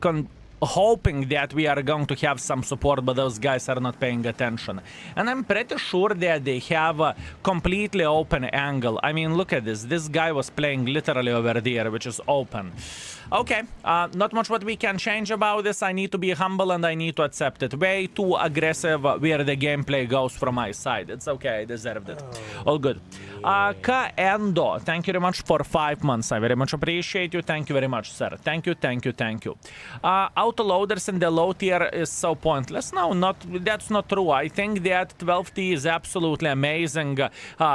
hoping that we are going to have some support, but those guys are not paying attention. And I'm pretty sure that they have a completely open angle. I mean, look at this. This guy was playing literally over there, which is open. Okay, not much what we can change about this. I need to be humble and I need to accept it. Way too aggressive where the gameplay goes from my side. It's okay, I deserved it. All good. Kaendo, thank you very much for 5 months. I very much appreciate you. Thank you very much, sir. Thank you, thank you, thank you. Autoloaders in the low tier is so pointless. No, that's not true. I think that 12T is absolutely amazing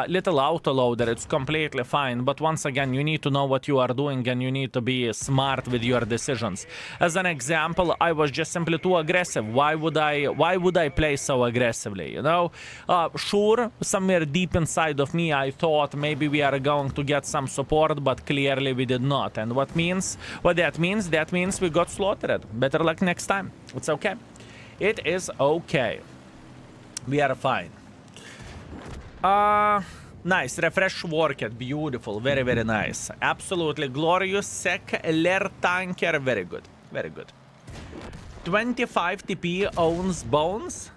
little autoloader. It's completely fine. But once again, you need to know what you are doing and you need to be smart with your decisions. As an example, I was just simply too aggressive. Why would I play so aggressively, you know? Sure, somewhere deep inside of me I thought maybe we are going to get some support, but clearly we did not. And what that means? That means we got slaughtered. Better luck next time. It's okay. It is okay. We are fine. Nice. Refresh worked. Beautiful. Very, very nice. Absolutely glorious. Sec Ler Tanker. Very good. Very good. 25 TP owns bones.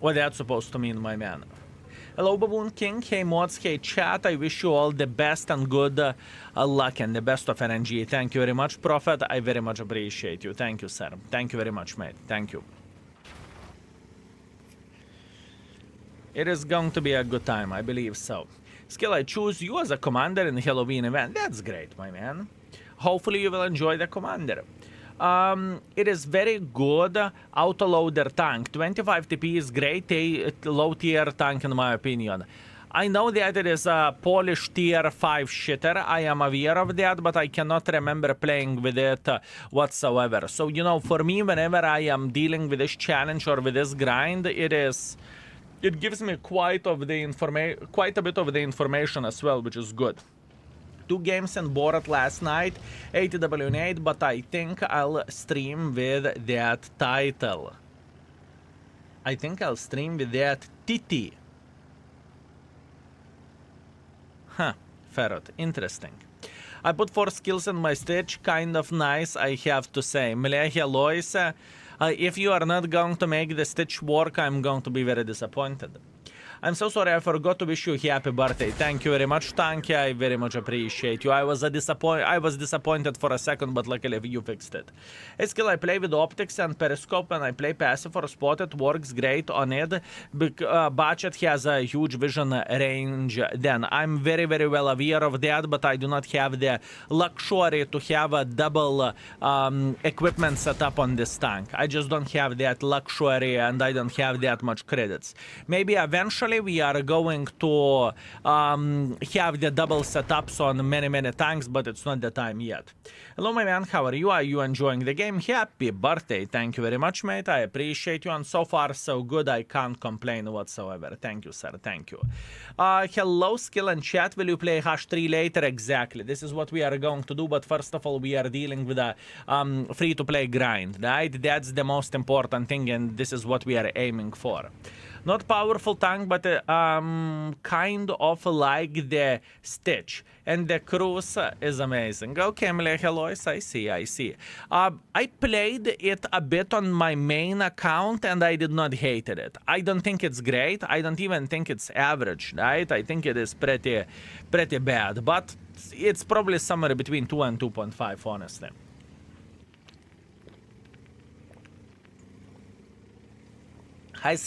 What that's supposed to mean, my man? Hello, Baboon King. Hey, mods. Hey, chat. I wish you all the best and good luck and the best of RNG. Thank you very much, Prophet. I very much appreciate you. Thank you, sir. Thank you very much, mate. Thank you. It is going to be a good time, I believe so. Skill, I choose you as a commander in the Halloween event. That's great, my man. Hopefully you will enjoy the commander. It is very good autoloader tank. 25 TP is great, a low tier tank in my opinion. I know that it is a Polish tier 5 shitter. I am aware of that, but I cannot remember playing with it whatsoever. So, you know, for me, whenever I am dealing with this challenge or with this grind, it gives me quite a bit of the information as well, which is good. 2 games and Borat last night, 80W8, but I think I'll stream with that title. I think I'll stream with that TT. Huh, Ferret, interesting. I put 4 skills in my stitch, kind of nice, I have to say. Mlehia Lois, if you are not going to make the stitch work, I'm going to be very disappointed. I'm so sorry, I forgot to wish you a happy birthday. Thank you very much, Tanky. I very much appreciate you. I was disappointed for a second, but luckily you fixed it. A skill I play with optics and periscope, and I play passive for spot. It works great on it. Budget has a huge vision range. Then I'm very, very well aware of that, but I do not have the luxury to have a double equipment set up on this tank. I just don't have that luxury, and I don't have that much credits. Maybe eventually we are going to have the double setups on many tanks, but it's not the time yet. Hello, my man. How are you? Are you enjoying the game? Happy birthday. Thank you very much, mate. I appreciate you, and so far so good. I can't complain whatsoever. Thank you, sir. Thank you. Hello, skill and chat. Will you play #3 later? Exactly. This is what we are going to do, but first of all, we are dealing with a free-to-play grind, right? That's the most important thing, and this is what we are aiming for. Not powerful tank, but kind of like the Stitch. And the cruise is amazing. Okay, Melehelois, I see. I played it a bit on my main account and I did not hate it. I don't think it's great. I don't even think it's average, right? I think it is pretty bad, but it's probably somewhere between 2 and 2.5, honestly. High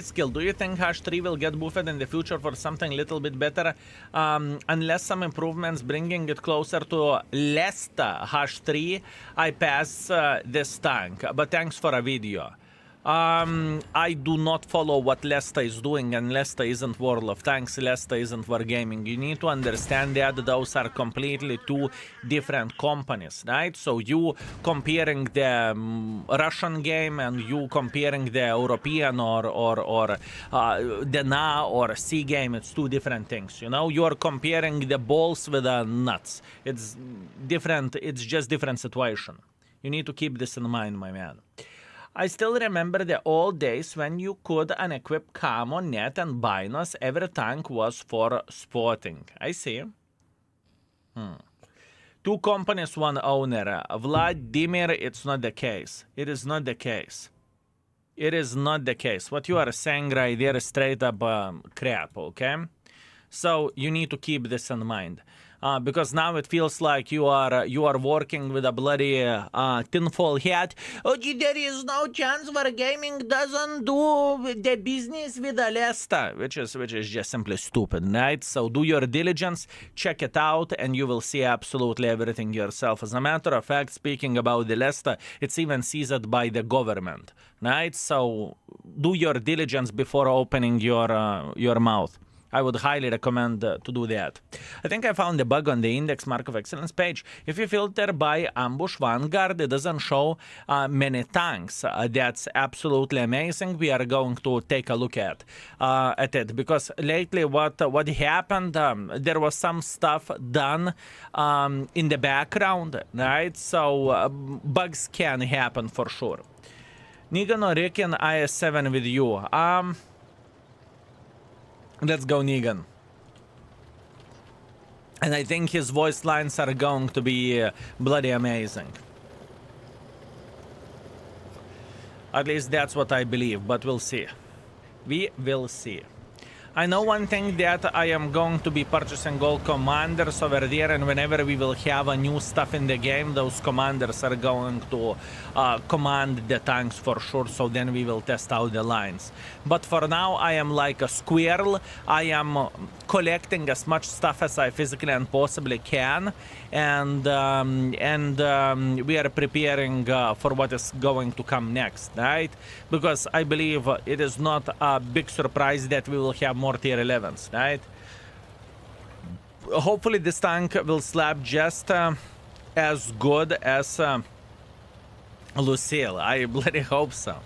skill. Do you think hash 3 will get buffed in the future for something little bit better? Unless some improvements bringing it closer to Lesta hash 3, I pass this tank. But thanks for a video. I do not follow what Lesta is doing, and Lesta isn't World of Tanks, Lesta isn't Wargaming. You need to understand that those are completely two different companies, right? So you comparing the Russian game and you comparing the European or the NA or C game, it's two different things, you know? You're comparing the balls with the nuts. It's different, it's just different situation. You need to keep this in mind, my man. I still remember the old days when you could unequip camo, net, and binos. Every tank was for spotting. I see. Two companies, one owner. Vladimir, it's not the case. It is not the case. It is not the case. What you are saying right there is straight up crap, okay? So you need to keep this in mind. Because now it feels like you are working with a bloody tinfoil hat. Oh, there is no chance Wargaming doesn't do the business with Alesta, which is just simply stupid, right? So do your diligence, check it out, and you will see absolutely everything yourself. As a matter of fact, speaking about the Alesta, it's even seized by the government, right? So do your diligence before opening your mouth. I would highly recommend to do that. I think I found a bug on the index mark of excellence page. If you filter by ambush vanguard, it doesn't show many tanks. That's absolutely amazing. We are going to take a look at it because lately what happened, there was some stuff done in the background, right? So bugs can happen for sure. Negan or Ricken IS7 with you. Let's go Negan. And I think his voice lines are going to be bloody amazing. At least that's what I believe, but we'll see. We will see. I know one thing that I am going to be purchasing all commanders over there, and whenever we will have a new stuff in the game, those commanders are going to command the tanks for sure, so then we will test out the lines. But for now, I am like a squirrel. I am collecting as much stuff as I physically and possibly can, and we are preparing for what is going to come next, right? Because I believe it is not a big surprise that we will have more tier 11s, right? Hopefully this tank will slap just as good as Lucille. I bloody hope so.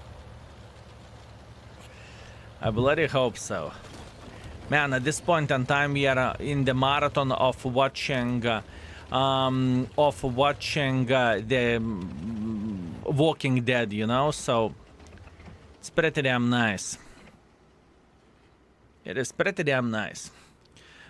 I bloody hope so. Man, at this point in time, we are in the marathon of watching the Walking Dead, you know, so it's pretty damn nice. It is pretty damn nice.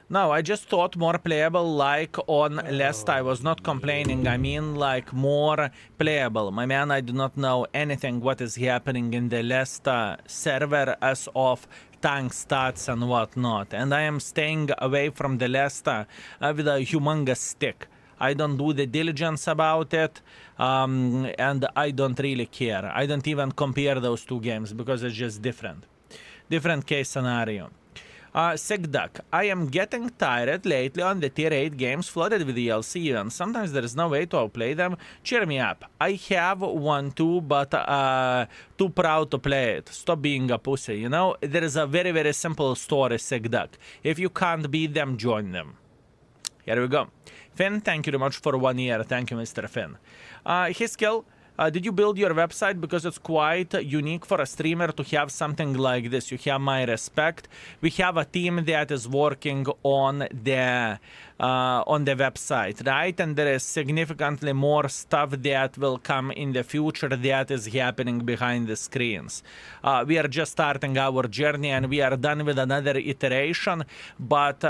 No, I just thought more playable like on Lest. I was not complaining. I mean like more playable. My man, I do not know anything what is happening in the Lest server as of tank stats and whatnot. And I am staying away from the Lest with a humongous stick. I don't do the diligence about it, and I don't really care. I don't even compare those two games because it's just different. Different case scenario. Sick Duck. I am getting tired lately on the tier 8 games flooded with DLC and sometimes there is no way to outplay them. Cheer me up. I have one too, but too proud to play it. Stop being a pussy, you know? There is a very, very simple story, Sick Duck. If you can't beat them, join them. Here we go. Finn, thank you very much for 1 year. Thank you, Mr. Finn. His skill. Did you build your website? Because it's quite unique for a streamer to have something like this. You have my respect. We have a team that is working on the website, right? And there is significantly more stuff that will come in the future that is happening behind the screens. We are just starting our journey, and we are done with another iteration. But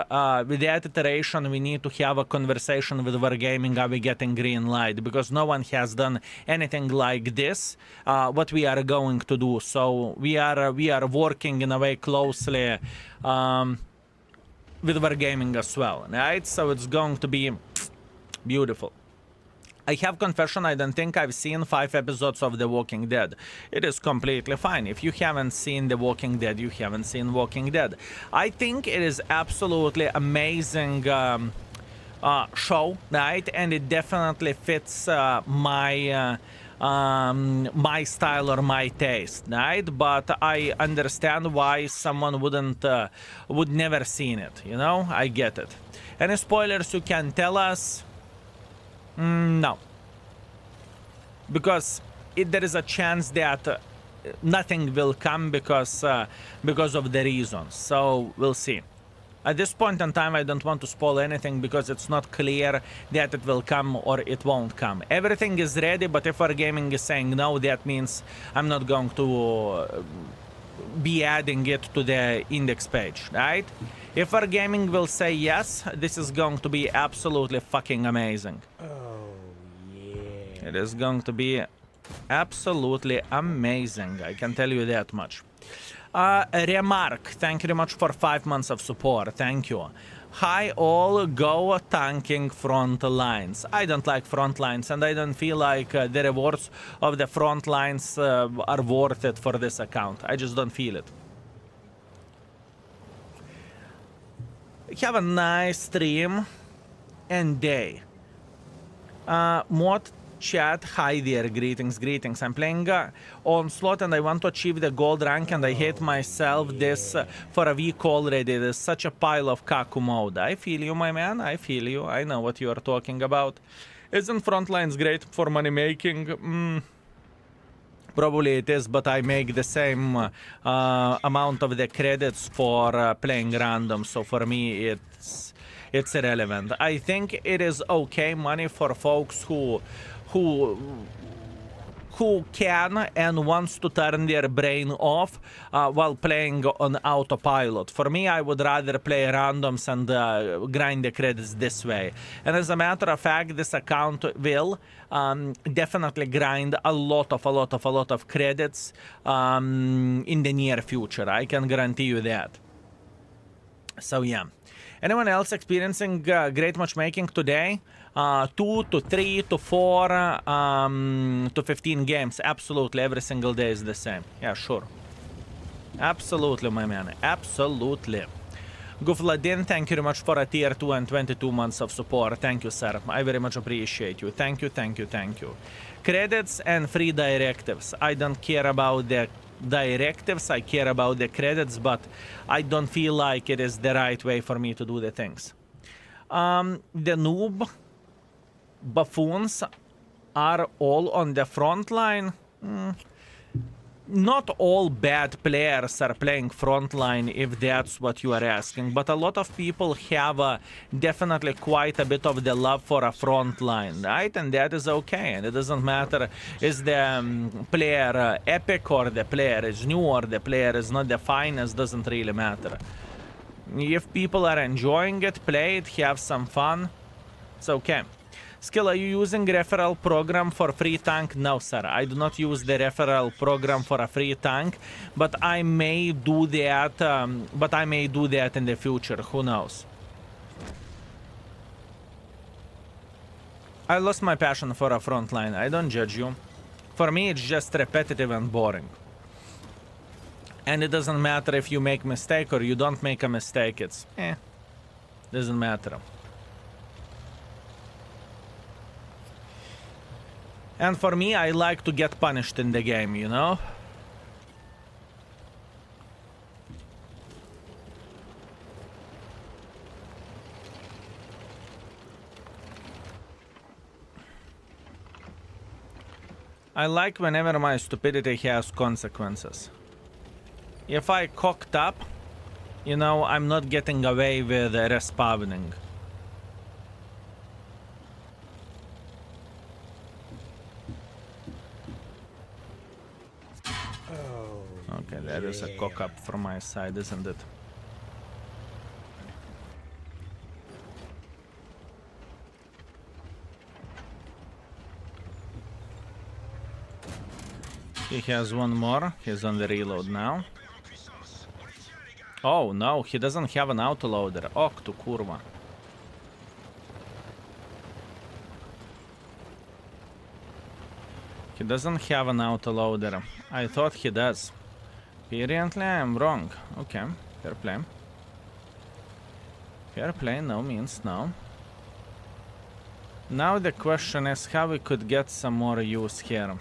with that iteration, we need to have a conversation with Wargaming. Are we getting green light? Because no one has done anything like this. What we are going to do. So we are working in a way closely. With Wargaming as well, right? So it's going to be beautiful. I have confession, I don't think I've seen 5 episodes of The Walking Dead. It is completely fine. If you haven't seen The Walking Dead, you haven't seen Walking Dead. I think it is absolutely amazing show, right? And it definitely fits my style or my taste, right? But I understand why someone would never seen it, you know? I get it. Any spoilers you can tell us? No. Because there is a chance that nothing will come because of the reasons. So we'll see. At this point in time, I don't want to spoil anything because it's not clear that it will come or it won't come. Everything is ready, but if Wargaming is saying no, that means I'm not going to be adding it to the index page, right? If Wargaming will say yes, this is going to be absolutely fucking amazing. Oh, yeah. It is going to be absolutely amazing, I can tell you that much. Remark, thank you very much for 5 months of support. Thank you. Hi all, go tanking front lines. I don't like front lines, and I don't feel like the rewards of the front lines are worth it for this account. I just don't feel it. Have a nice stream and day. Mod chat, hi there, greetings. I'm playing Onslaught and I want to achieve the gold rank, and I hate myself this for a week already. There's such a pile of Kaku mode. I feel you, my man, I feel you. I know what you are talking about. Isn't Frontlines great for money making? Probably it is, but I make the same amount of the credits for playing random, so for me it's irrelevant. I think it is okay money for folks who can and wants to turn their brain off while playing on autopilot. For me, I would rather play randoms and grind the credits this way. And as a matter of fact, this account will definitely grind a lot of credits in the near future. I can guarantee you that. So yeah. Anyone else experiencing great matchmaking today? 2 to 3 to 4 to 15 games. Absolutely, every single day is the same. Yeah, sure. Absolutely, my man. Absolutely. Gufladin, thank you very much for a tier 2 and 22 months of support. Thank you, sir. I very much appreciate you. Thank you. Credits and free directives. I don't care about the directives, I care about the credits, but I don't feel like it is the right way for me to do the things. The noob buffoons are all on the front line. Not all bad players are playing frontline, if that's what you are asking, but a lot of people have definitely quite a bit of the love for a frontline, right? And that is okay, and it doesn't matter is the player epic or the player is new or the player is not the finest, doesn't really matter. If people are enjoying it, play it, have some fun, it's okay. Skill, are you using referral program for free tank? No, sir. I do not use the referral program for a free tank, but I may do that. In the future. Who knows? I lost my passion for a frontline. I don't judge you. For me, it's just repetitive and boring. And it doesn't matter if you make a mistake or you don't make a mistake. It's doesn't matter. And for me, I like to get punished in the game, you know? I like whenever my stupidity has consequences. If I cocked up, you know, I'm not getting away with respawning. Okay, that is a cock up from my side, isn't it? He has one more. He's on the reload now. Oh no, he doesn't have an autoloader. Ok tu kurva. He doesn't have an autoloader. I thought he does. Apparently I'm wrong. Okay, fair play. Fair play, no means no. Now the question is how we could get some more use here.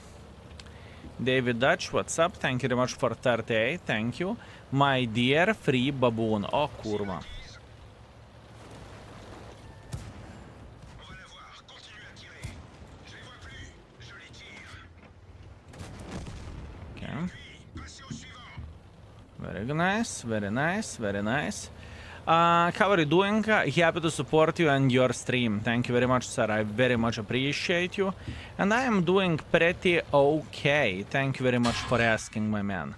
David Dutch, what's up? Thank you very much for 38. Thank you. My dear free baboon. Oh, kurva. Okay. Very nice, very nice, very nice. How are you doing? Happy to support you and your stream. Thank you very much, sir. I very much appreciate you. And I am doing pretty okay. Thank you very much for asking, my man.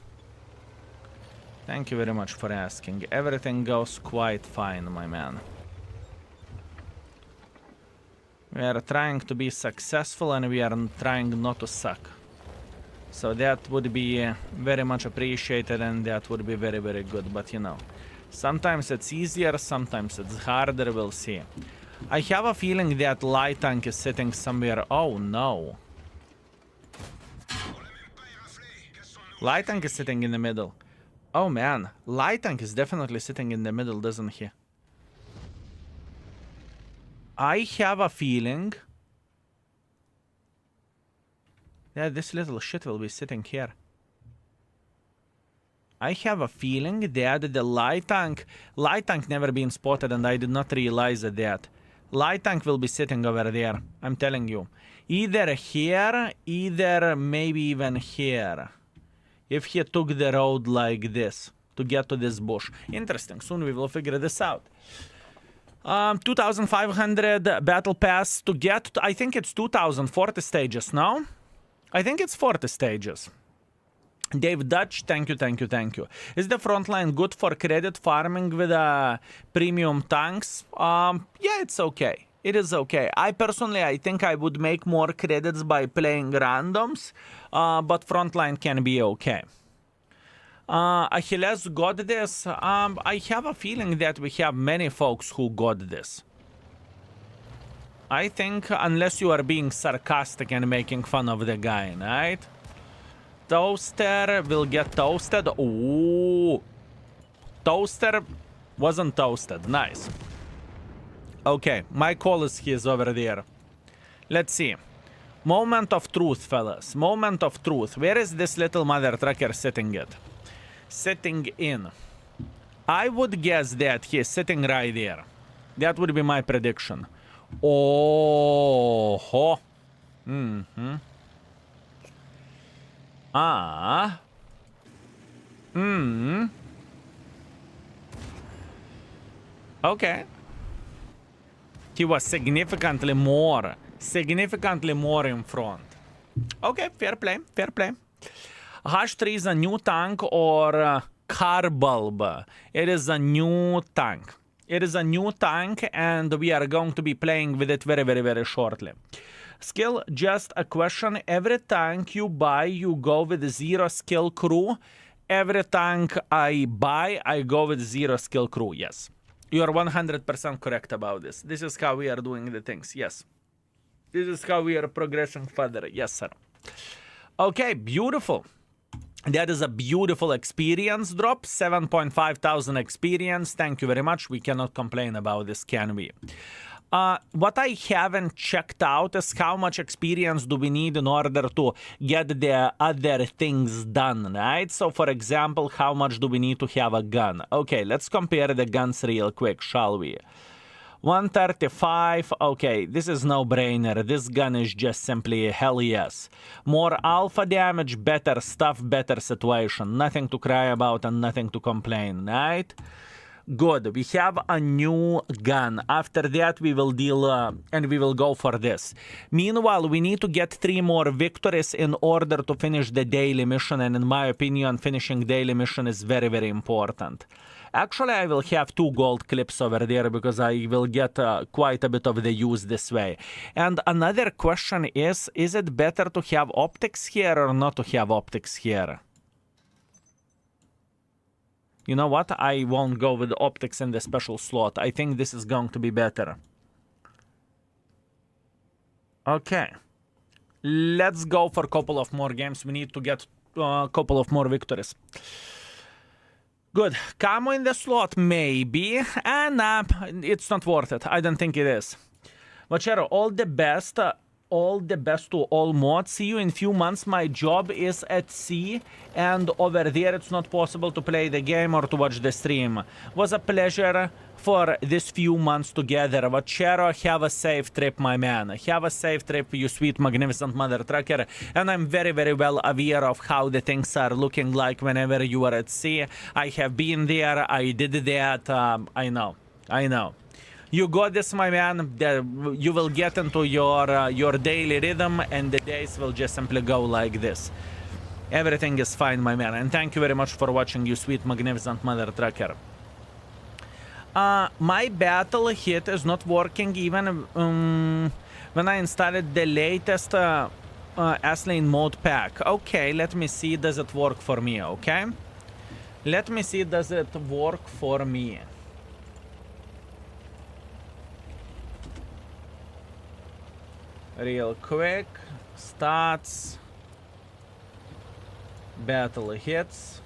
Thank you very much for asking. Everything goes quite fine, my man. We are trying to be successful and we are trying not to suck. So that would be very much appreciated and that would be very, very good. But you know, sometimes it's easier, sometimes it's harder, we'll see. I have a feeling that light tank is sitting somewhere. Oh no. Light tank is sitting in the middle. Oh man, light tank is definitely sitting in the middle, doesn't he? I have a feeling that this little shit will be sitting here. I have a feeling that the light tank never been spotted and I did not realize that. Light tank will be sitting over there, I'm telling you. Either here, either maybe even here. If he took the road like this to get to this bush. Interesting, soon we will figure this out. 2,500 battle pass to get, I think it's 2,040 stages, no? I think it's 40 stages. Dave Dutch, thank you, thank you, thank you. Is the frontline good for credit farming with premium tanks? Yeah, it's okay. It is okay. I think I would make more credits by playing randoms, but frontline can be okay. Achilles got this. I have a feeling that we have many folks who got this. I think unless you are being sarcastic and making fun of the guy, right? Toaster will get toasted. Ooh. Toaster wasn't toasted. Nice. Okay, my call is he's over there. Let's see. Moment of truth, fellas. Moment of truth. Where is this little mother trucker sitting at? Sitting in. I would guess that he is sitting right there. That would be my prediction. Oh. Ho. Mm-hmm. Ah. Hmm. Okay. He was significantly more in front. Okay, fair play, fair play. H3 is a new tank or car bulb. It is a new tank. It is a new tank and we are going to be playing with it very, very, very shortly. Skill, just a question. Every tank you buy, you go with 0 skill crew. Every tank I buy, I go with 0 skill crew, yes. You are 100% correct about this. This is how we are doing the things, yes. This is how we are progressing further, yes, sir. Okay, beautiful. That is a beautiful experience drop. 7.5 thousand experience. Thank you very much. We cannot complain about this, can we? What I haven't checked out is how much experience do we need in order to get the other things done, right? So, for example, how much do we need to have a gun? Okay, let's compare the guns real quick, shall we? 135. Okay, this is no-brainer. This gun is just simply hell yes. More alpha damage, better stuff, better situation. Nothing to cry about and nothing to complain, right? Good. We have a new gun. After that, we will deal and we will go for this. Meanwhile, we need to get 3 more victories in order to finish the daily mission. And in my opinion, finishing daily mission is very, very important. Actually, I will have 2 gold clips over there because I will get quite a bit of the use this way. And another question is it better to have optics here or not to have optics here? You know what? I won't go with optics in the special slot. I think this is going to be better. Okay. Let's go for a couple of more games. We need to get a couple of more victories. Good. Camo in the slot, maybe. And it's not worth it. I don't think it is. But sure, all the best. All the best to all mods. See you in few months. My job is at sea, and over there it's not possible to play the game or to watch the stream. Was a pleasure for this few months together. Vachero, have a safe trip, my man. Have a safe trip, you sweet, magnificent mother trucker. And I'm very, very well aware of how the things are looking like whenever you are at sea. I have been there. I did that. I know. You got this, my man. You will get into your daily rhythm, and the days will just simply go like this. Everything is fine, my man. And thank you very much for watching, you sweet, magnificent mother trucker. My battle hit is not working even when I installed the latest S-Lane mode pack. Okay, let me see. Does it work for me? Okay. Let me see. Does it work for me? Real quick, stats, battle hits.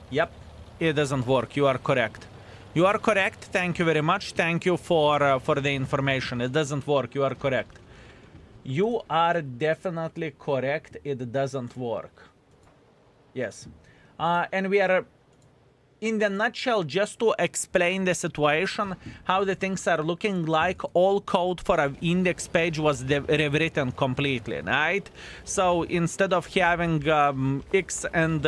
Yep, it doesn't work. You are correct. You are correct. Thank you very much. Thank you for the information. It doesn't work. You are correct. You are definitely correct. It doesn't work. Yes, and we are. In the nutshell, just to explain the situation, how the things are looking like, all code for an index page was rewritten completely, right? So instead of having X and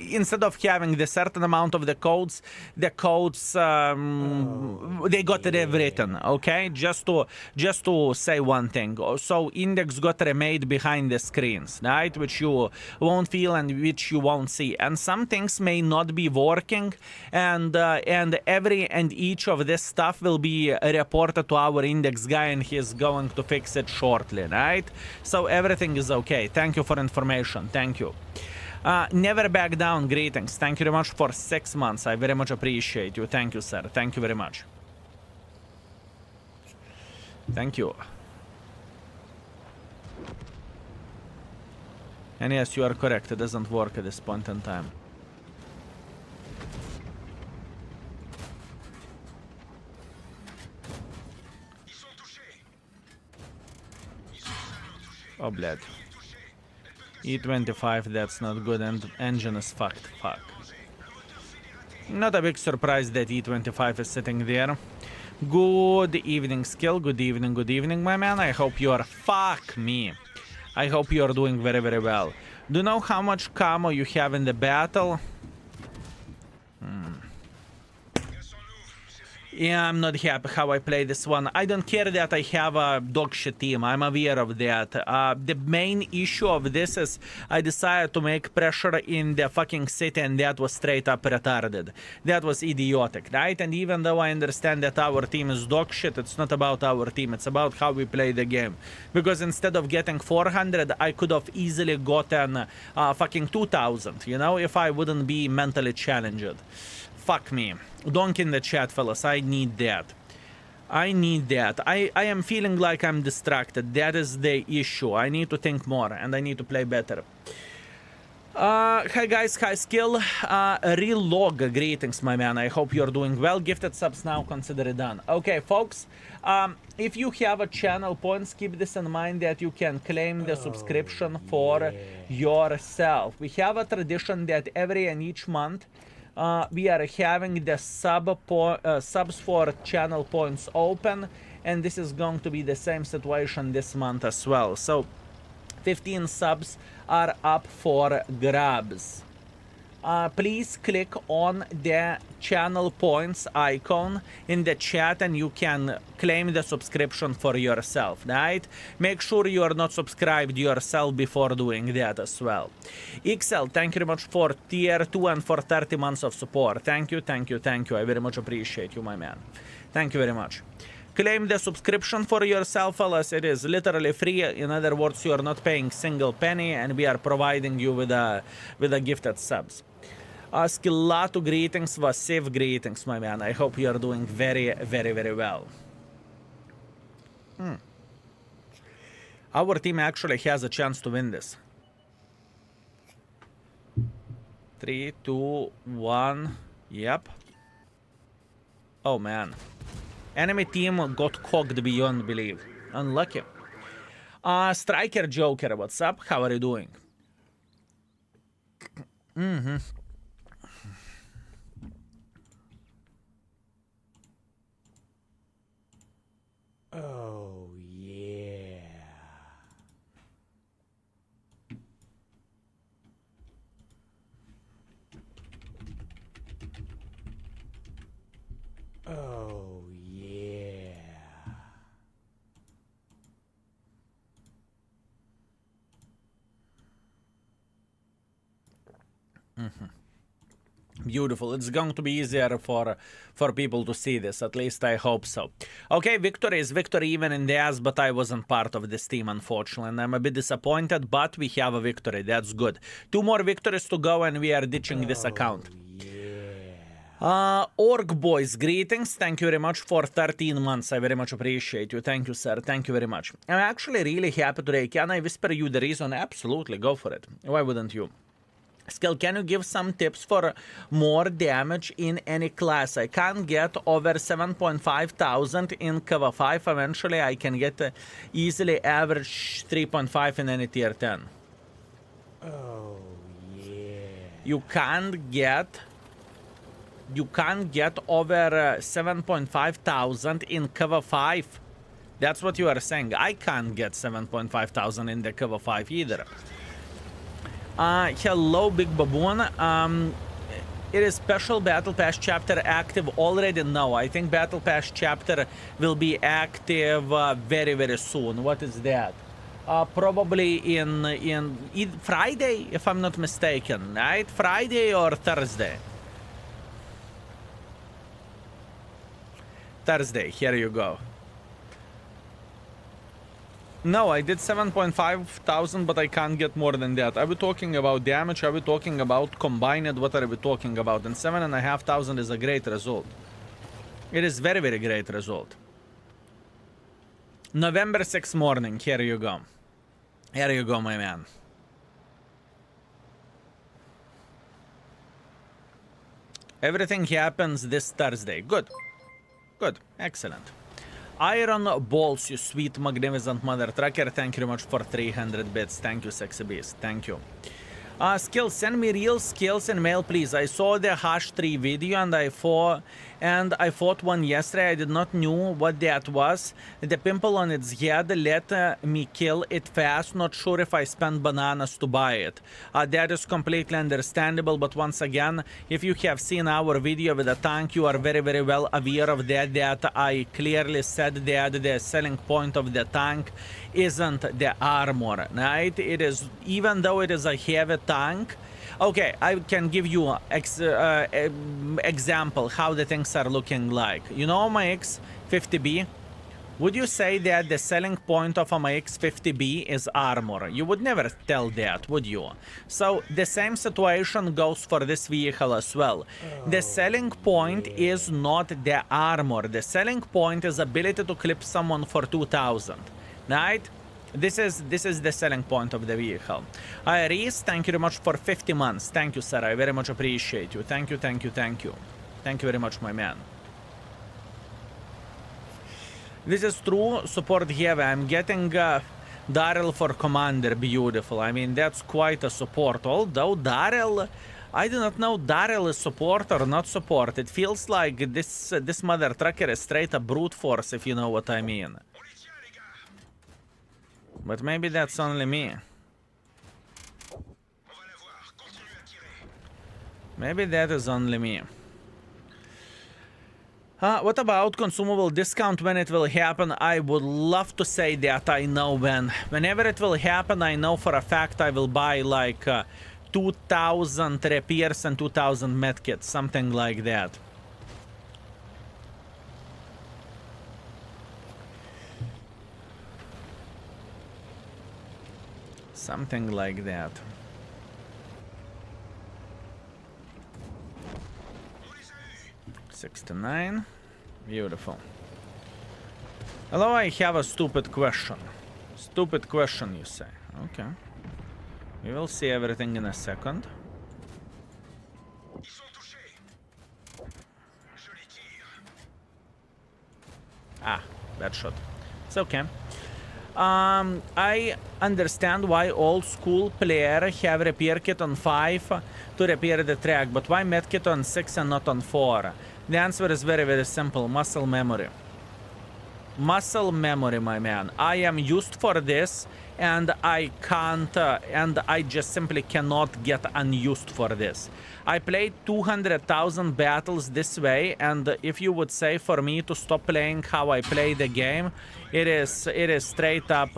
instead of having the certain amount of the codes they got rewritten, okay? Just to say one thing. So index got remade behind the screens, right? Which you won't feel and which you won't see. And some things may not be working, and every and each of this stuff will be reported to our index guy, and he's going to fix it shortly, right? So everything is okay. Thank you for information. Thank you. Never back down. Greetings. Thank you very much for 6 months. I very much appreciate you. Thank you, sir. Thank you very much. Thank you. And yes, you are correct. It doesn't work at this point in time. Oh, bled. E25, that's not good, and engine is fucked. Fuck. Not a big surprise that E25 is sitting there. Good evening, Skill. Good evening, my man. I hope you are... Fuck me. I hope you are doing very, very well. Do you know how much camo you have in the battle? Yeah, I'm not happy how I play this one. I don't care that I have a dogshit team. I'm aware of that. The main issue of this is I decided to make pressure in the fucking city, and that was straight up retarded. That was idiotic, right? And even though I understand that our team is dogshit, it's not about our team. It's about how we play the game. Because instead of getting 400, I could have easily gotten fucking 2,000, you know, if I wouldn't be mentally challenged. Fuck me. Donk in the chat, fellas. I need that. I need that. I am feeling like I'm distracted. That is the issue. I need to think more, and I need to play better. Hi guys, hi Skill. Relog, greetings, my man. I hope you're doing well. Gifted subs now, consider it done. Okay, folks. If you have a channel points, keep this in mind that you can claim the subscription for yourself. We have a tradition that every and each month We are having the subs for channel points open, and this is going to be the same situation this month as well. So 15 subs are up for grabs. Please click on the channel points icon in the chat and you can claim the subscription for yourself, right? Make sure you are not subscribed yourself before doing that as well. XL, thank you very much for tier 2 and for 30 months of support. Thank you, thank you, thank you. I very much appreciate you, my man. Thank you very much. Claim the subscription for yourself, fellas. It is literally free. In other words, you are not paying single penny, and we are providing you with a gifted subs. Skillato greetings, was safe greetings, my man. I hope you are doing very, very, very well. Our team actually has a chance to win this. 3, 2, 1. Yep. Oh, man. Enemy team got cocked beyond belief. Unlucky. Striker Joker, what's up? How are you doing? Oh, yeah. Oh, yeah. Beautiful. It's going to be easier for people to see this. At least I hope so. Okay, victory is victory even in the ass, but I wasn't part of this team, unfortunately. And I'm a bit disappointed, but we have a victory. That's good. 2 more victories to go and we are ditching this account. Org Boys, greetings. Thank you very much for 13 months. I very much appreciate you. Thank you, sir. Thank you very much. I'm actually really happy today. Can I whisper you the reason? Absolutely. Go for it. Why wouldn't you? Skill, can you give some tips for more damage in any class? I can't get over 7.5 thousand in cover 5. Eventually, I can get easily average 3.5 in any tier 10. Oh, yeah. You can't get over 7.5 thousand in cover 5. That's what you are saying. I can't get 7.5 thousand in the cover 5 either. Hello, Big Baboon. It is special Battle Pass chapter active already? No, I think Battle Pass chapter will be active very, very soon. What is that? Probably in Friday, if I'm not mistaken, right? Friday or Thursday? Thursday, here you go. No, I did 7.5 thousand, but I can't get more than that. Are we talking about damage? Are we talking about combined? What are we talking about? And 7.5 thousand is a great result. It is very, very great result. November 6th morning. Here you go. Here you go, my man. Everything happens this Thursday. Good. Good. Excellent. Iron Balls, you sweet, magnificent mother trucker. Thank you very much for 300 bits. Thank you, sexy beast. Thank you. Skills, send me real skills in mail, please. I saw the hash 3 video and I fought one yesterday. I did not know what that was. The pimple on its head let me kill it fast. Not sure if I spent bananas to buy it. That is completely understandable, but once again, if you have seen our video with the tank, you are very, very well aware of that I clearly said that the selling point of the tank isn't the armor, right? It is, even though it is a heavy tank. Okay, I can give you example how the things are looking like. You know my X50B? Would you say that the selling point of my X50B is armor? You would never tell that, would you? So the same situation goes for this vehicle as well. The selling point is not the armor. The selling point is ability to clip someone for 2,000, right? This is the selling point of the vehicle. Reese, thank you very much for 50 months. Thank you, sir. I very much appreciate you. Thank you, thank you, thank you. Thank you very much, my man. This is true. Support heavy. I'm getting Daryl for commander. Beautiful. I mean, that's quite a support. Although Daryl I do not know Daryl is support or not support. It feels like this mother trucker is straight up brute force, if you know what I mean. But maybe that's only me. Maybe that is only me. What about consumable discount, when it will happen? I would love to say that I know when. Whenever it will happen, I know for a fact I will buy like 2,000 repairs and 2,000 medkits, something like that. Something like that. $69. Beautiful. Hello, I have a stupid question. Stupid question, you say. Okay. We will see everything in a second. Ah, bad shot. It's okay. I understand why old school player have repair kit on 5 to repair the track, but why medkit on 6 and not on 4? The answer is very, very simple. Muscle memory. Muscle memory, my man. I am used for this, and I can't, and I just simply cannot get unused for this. I played 200,000 battles this way, and if you would say for me to stop playing how I play the game, it is straight up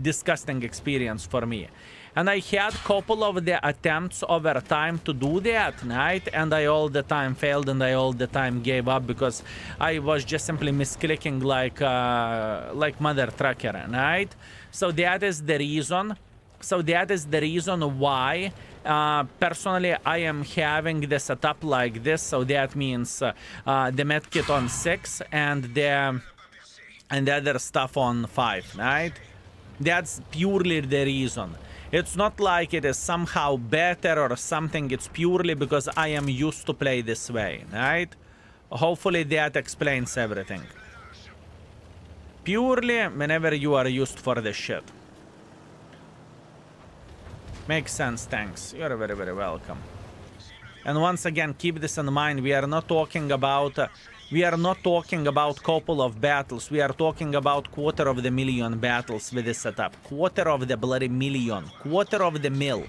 disgusting experience for me. And I had couple of the attempts over time to do that, right? And I all the time failed, and I all the time gave up because I was just simply misclicking like mother trucker, right? So that is the reason. So that is the reason why personally I am having the setup like this. So that means the medkit on 6 and the other stuff on 5, right? That's purely the reason. It's not like it is somehow better or something. It's purely because I am used to play this way, right? Hopefully that explains everything. Purely whenever you are used for this shit. Makes sense, thanks. You're very, very welcome. And once again, keep this in mind. We are not talking about couple of battles. We are talking about 250,000 battles with this setup. 250,000. 250,000.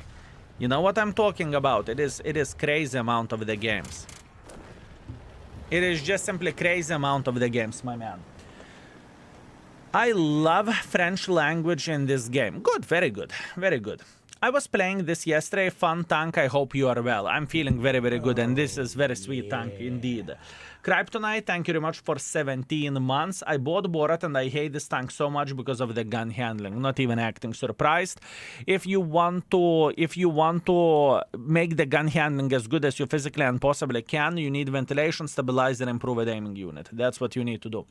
You know what I'm talking about? It is crazy amount of the games. It is just simply crazy amount of the games, my man. I love French language in this game. Good, very good, very good. I was playing this yesterday. Fun tank. I hope you are well. I'm feeling very, very good, and this is very sweet tank indeed. Kryptonite, thank you very much for 17 months. I bought Borat, and I hate this tank so much because of the gun handling. Not even acting surprised. If you want to make the gun handling as good as you physically and possibly can, you need ventilation, stabilizer, and improved aiming unit. That's what you need to do.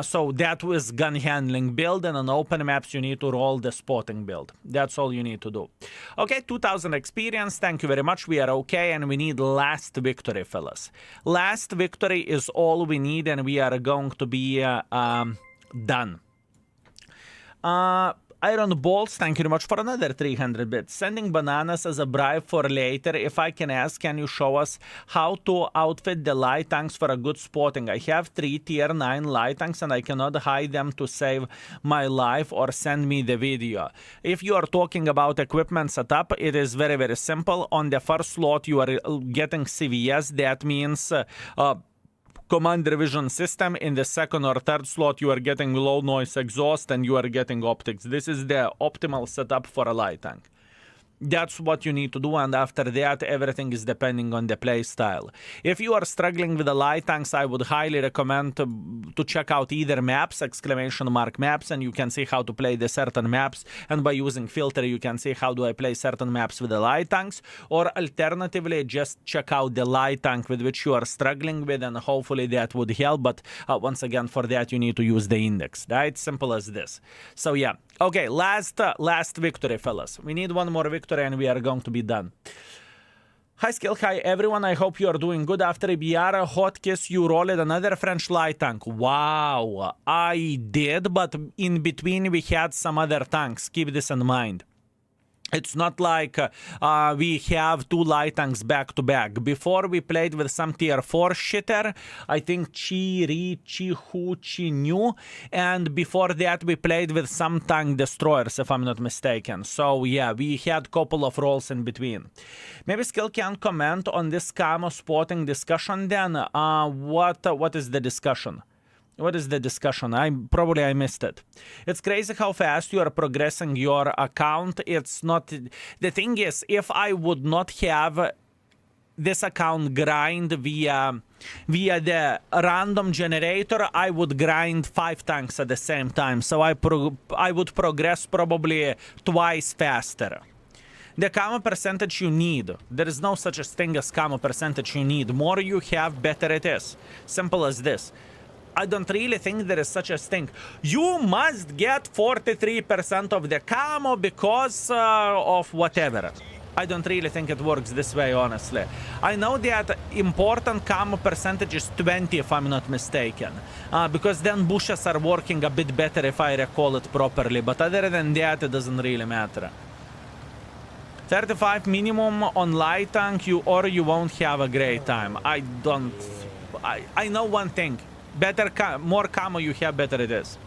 So that was gun handling build, and on open maps you need to roll the spotting build. That's all you need to do. Okay, 2,000 experience, thank you very much. We are okay, and we need last victory, fellas. Last victory is all we need, and we are going to be done. Iron Balls, thank you very much for another 300 bits. Sending bananas as a bribe for later. If I can ask, can you show us how to outfit the light tanks for a good spotting? I have 3 tier 9 light tanks and I cannot hide them to save my life, or send me the video. If you are talking about equipment setup, it is very, very simple. On the first slot, you are getting CVS. That means commander vision system. In the second or third slot, you are getting low noise exhaust and you are getting optics. This is the optimal setup for a light tank. That's what you need to do, and after that, everything is depending on the play style. If you are struggling with the light tanks, I would highly recommend to check out either maps, exclamation mark maps, and you can see how to play the certain maps, and by using filter, you can see how do I play certain maps with the light tanks, or alternatively, just check out the light tank with which you are struggling with, and hopefully that would help, but once again, for that, you need to use the index, right? Simple as this. So yeah. Okay, last victory, fellas. We need one more victory and we are going to be done. Hi, Skill. Hi, everyone. I hope you are doing good. After BR Hotkiss, you rolled another French light tank. Wow, I did, but in between we had some other tanks. Keep this in mind. It's not like we have two light tanks back to back. Before we played with some tier 4 shitter, I think Chi, Ri, Chi, Hu, Chi, New. And before that we played with some tank destroyers, if I'm not mistaken. So yeah, we had couple of rolls in between. Maybe Skill can comment on this camo spotting discussion then. What is the discussion? What is the discussion? I missed it. It's crazy how fast you are progressing your account. It's not... The thing is, if I would not have this account grind via the random generator, I would grind 5 tanks at the same time. So I would progress probably twice faster. The camo percentage you need. There is no such a thing as camo percentage you need. More you have, better it is. Simple as this. I don't really think there is such a thing. You must get 43% of the camo because of whatever. I don't really think it works this way, honestly. I know that important camo percentage is 20, if I'm not mistaken. Because then bushes are working a bit better, if I recall it properly. But other than that, it doesn't really matter. 35 minimum on light tank, you won't have a great time. I know one thing. More camo you have, better it is.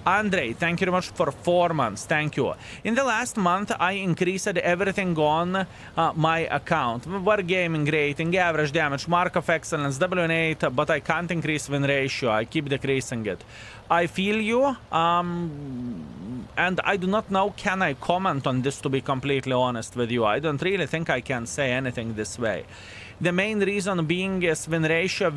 Andre, thank you very much for 4 months. Thank you. In the last month, I increased everything on my account. Wargaming rating, average damage, mark of excellence, W8, but I can't increase win ratio. I keep decreasing it. I feel you, and I do not know, can I comment on this, to be completely honest with you. I don't really think I can say anything this way. The main reason being is win ratio is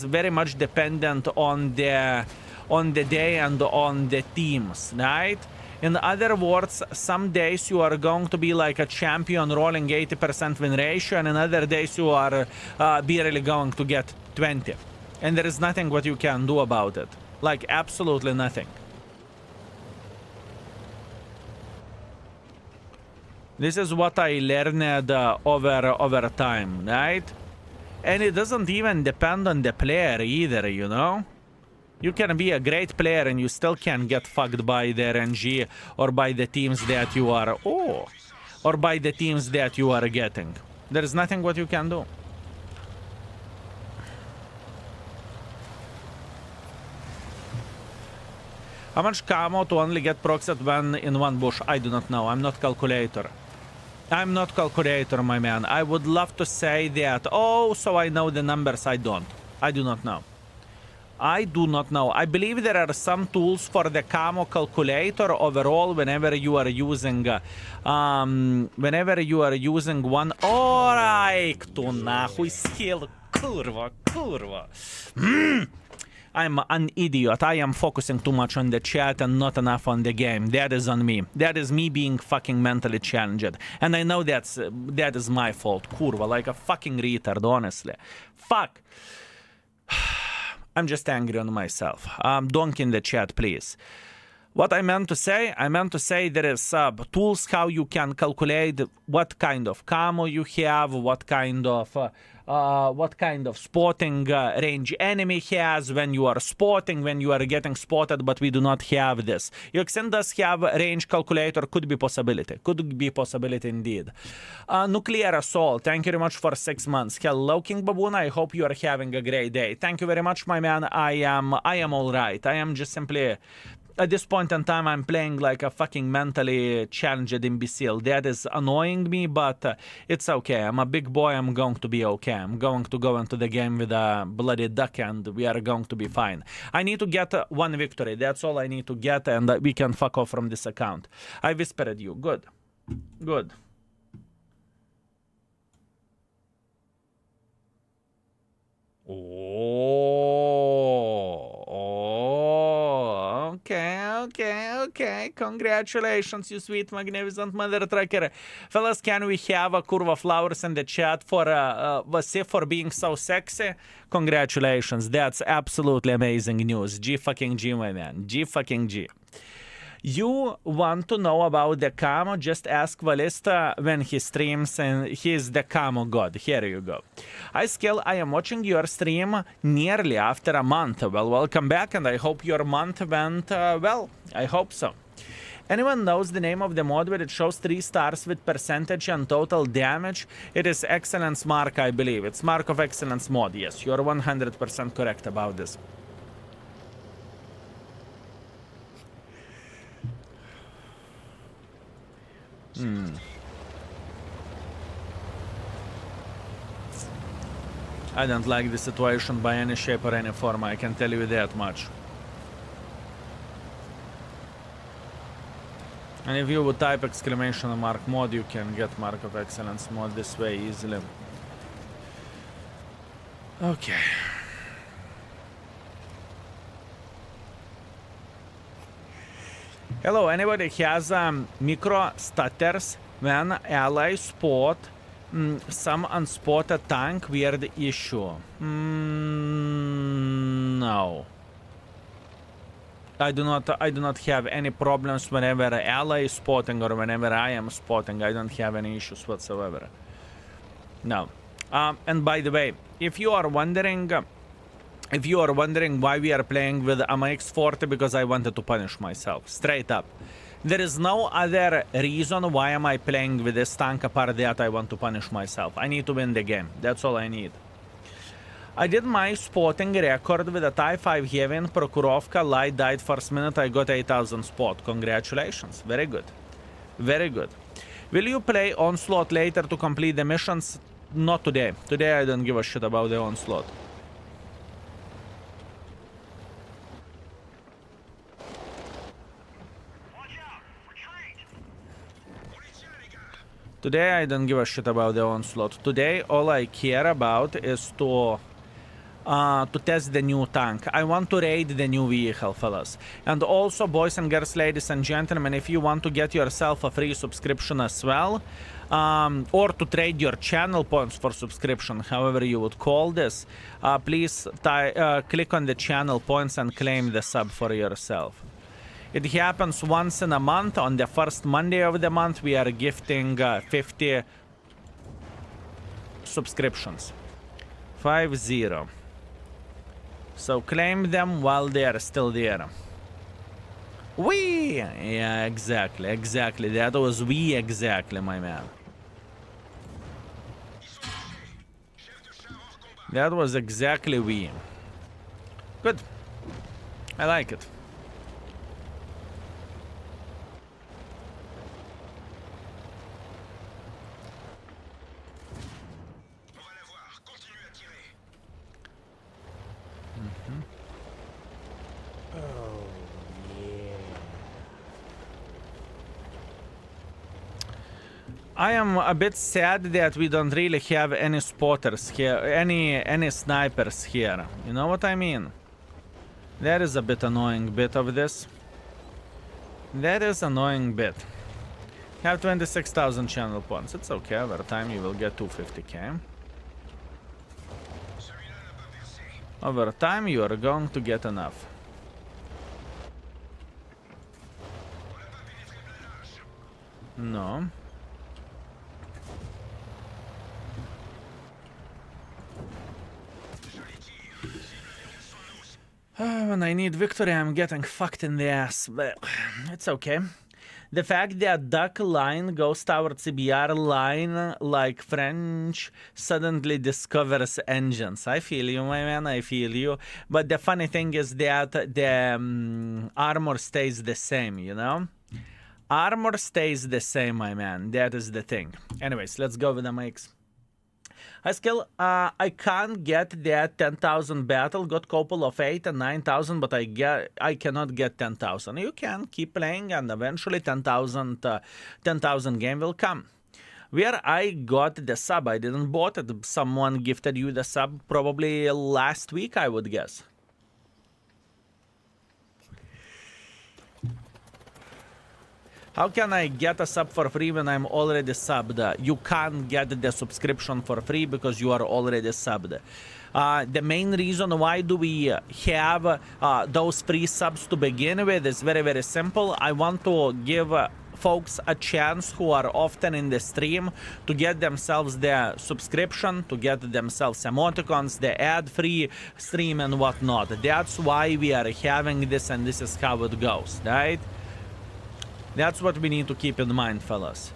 very much dependent on the day and on the teams, right? In other words, some days you are going to be like a champion rolling 80% win ratio, and in other days you are barely going to get 20. And there is nothing what you can do about it. Like, absolutely nothing. This is what I learned over time, right? And it doesn't even depend on the player either, you know? You can be a great player and you still can get fucked by the RNG or by the teams that you are... Oh! Or by the teams that you are getting. There is nothing what you can do. How much camo to only get proxed when in one bush? I do not know. I'm not calculator. I'm not calculator, my man. I would love to say that. Oh, so I know the numbers. I don't. I do not know. I do not know. I believe there are some tools for the camo calculator overall whenever you are using one. Alright, to nahuj skill. Kurva. I'm an idiot. I am focusing too much on the chat and not enough on the game. That is on me. That is me being fucking mentally challenged. And I know that is my fault. Kurva, like a fucking retard, honestly. Fuck. I'm just angry on myself. Donk in the chat, please. What I meant to say there is tools how you can calculate what kind of camo you have, what kind of spotting range enemy has, when you are spotting, when you are getting spotted, but we do not have this. UXN does have range calculator, could be possibility indeed. Nuclear Assault, thank you very much for 6 months. Hello, King Baboon, I hope you are having a great day. Thank you very much, my man. I am all right. I am just simply... At this point in time, I'm playing like a fucking mentally challenged imbecile. That is annoying me, but it's okay. I'm a big boy. I'm going to be okay. I'm going to go into the game with a bloody duck, and we are going to be fine. I need to get one victory. That's all I need to get, and we can fuck off from this account. I whispered you. Good. Good. Okay. Congratulations, you sweet, magnificent mother trucker. Fellas, can we have a curve of flowers in the chat for Vasif for being so sexy? Congratulations. That's absolutely amazing news. G fucking G, my man. G fucking G. You want to know about the camo? Just ask Valista when he streams, and he's the camo god. Here you go. Hi, Skill. I am watching your stream nearly after a month. Well, welcome back, and I hope your month went well. I hope so. Anyone knows the name of the mod where it shows 3 stars with percentage and total damage? It is Excellence Mark, I believe. It's Mark of Excellence mod. Yes, you are 100% correct about this. I don't like the situation by any shape or any form, I can tell you that much. And if you would type exclamation mark mod, you can get Mark of Excellence mod this way easily. Okay. Hello, anybody has micro stutters when ally spot some unspotted tank? Weird issue. No. I do not have any problems whenever ally is spotting or whenever I am spotting. I don't have any issues whatsoever. No. And by the way, if you are wondering why we are playing with AMX40, because I wanted to punish myself, straight up. There is no other reason why am I playing with this tank apart that I want to punish myself. I need to win the game. That's all I need. I did my spotting record with a Type 5 Heavy in Prokhorovka. Light died first minute. I got 8,000 spot. Congratulations. Very good. Very good. Will you play Onslaught later to complete the missions? Not today. Today I don't give a shit about the Onslaught. Today I don't give a shit about the Onslaught. Today all I care about is to test the new tank. I want to raid the new vehicle, fellas. And also, boys and girls, ladies and gentlemen, if you want to get yourself a free subscription as well, or to trade your channel points for subscription, however you would call this, please click on the channel points and claim the sub for yourself. It happens once in a month. On the first Monday of the month, we are gifting 50 subscriptions. 50. So claim them while they are still there. Wee! Yeah, exactly, exactly. That was we exactly, my man. That was exactly we. Good. I like it. I am a bit sad that we don't really have any spotters here, any snipers here. You know what I mean? That is a bit annoying bit of this. That is annoying bit. Have 26,000 channel points. It's okay. Over time you will get 250k. Over time you are going to get enough. No. When I need victory, I'm getting fucked in the ass, but it's okay. The fact that duck line goes towards CBR line like French suddenly discovers engines. I feel you, my man, I feel you. But the funny thing is that the armor stays the same, you know? Armor stays the same, my man. That is the thing. Anyways, let's go with the MX. I still, I can't get that 10,000 battle. Got couple of 8 and 9,000, but I cannot get 10,000. You can keep playing, and eventually 10,000 game will come. Where I got the sub, I didn't bought it. Someone gifted you the sub probably last week, I would guess. How can I get a sub for free when I'm already subbed? You can't get the subscription for free because you are already subbed. The main reason why do we have those free subs to begin with is very, very simple. I want to give folks a chance who are often in the stream to get themselves the subscription, to get themselves emoticons, the ad-free stream and whatnot. That's why we are having this, and this is how it goes, right? That's what we need to keep in mind, fellas.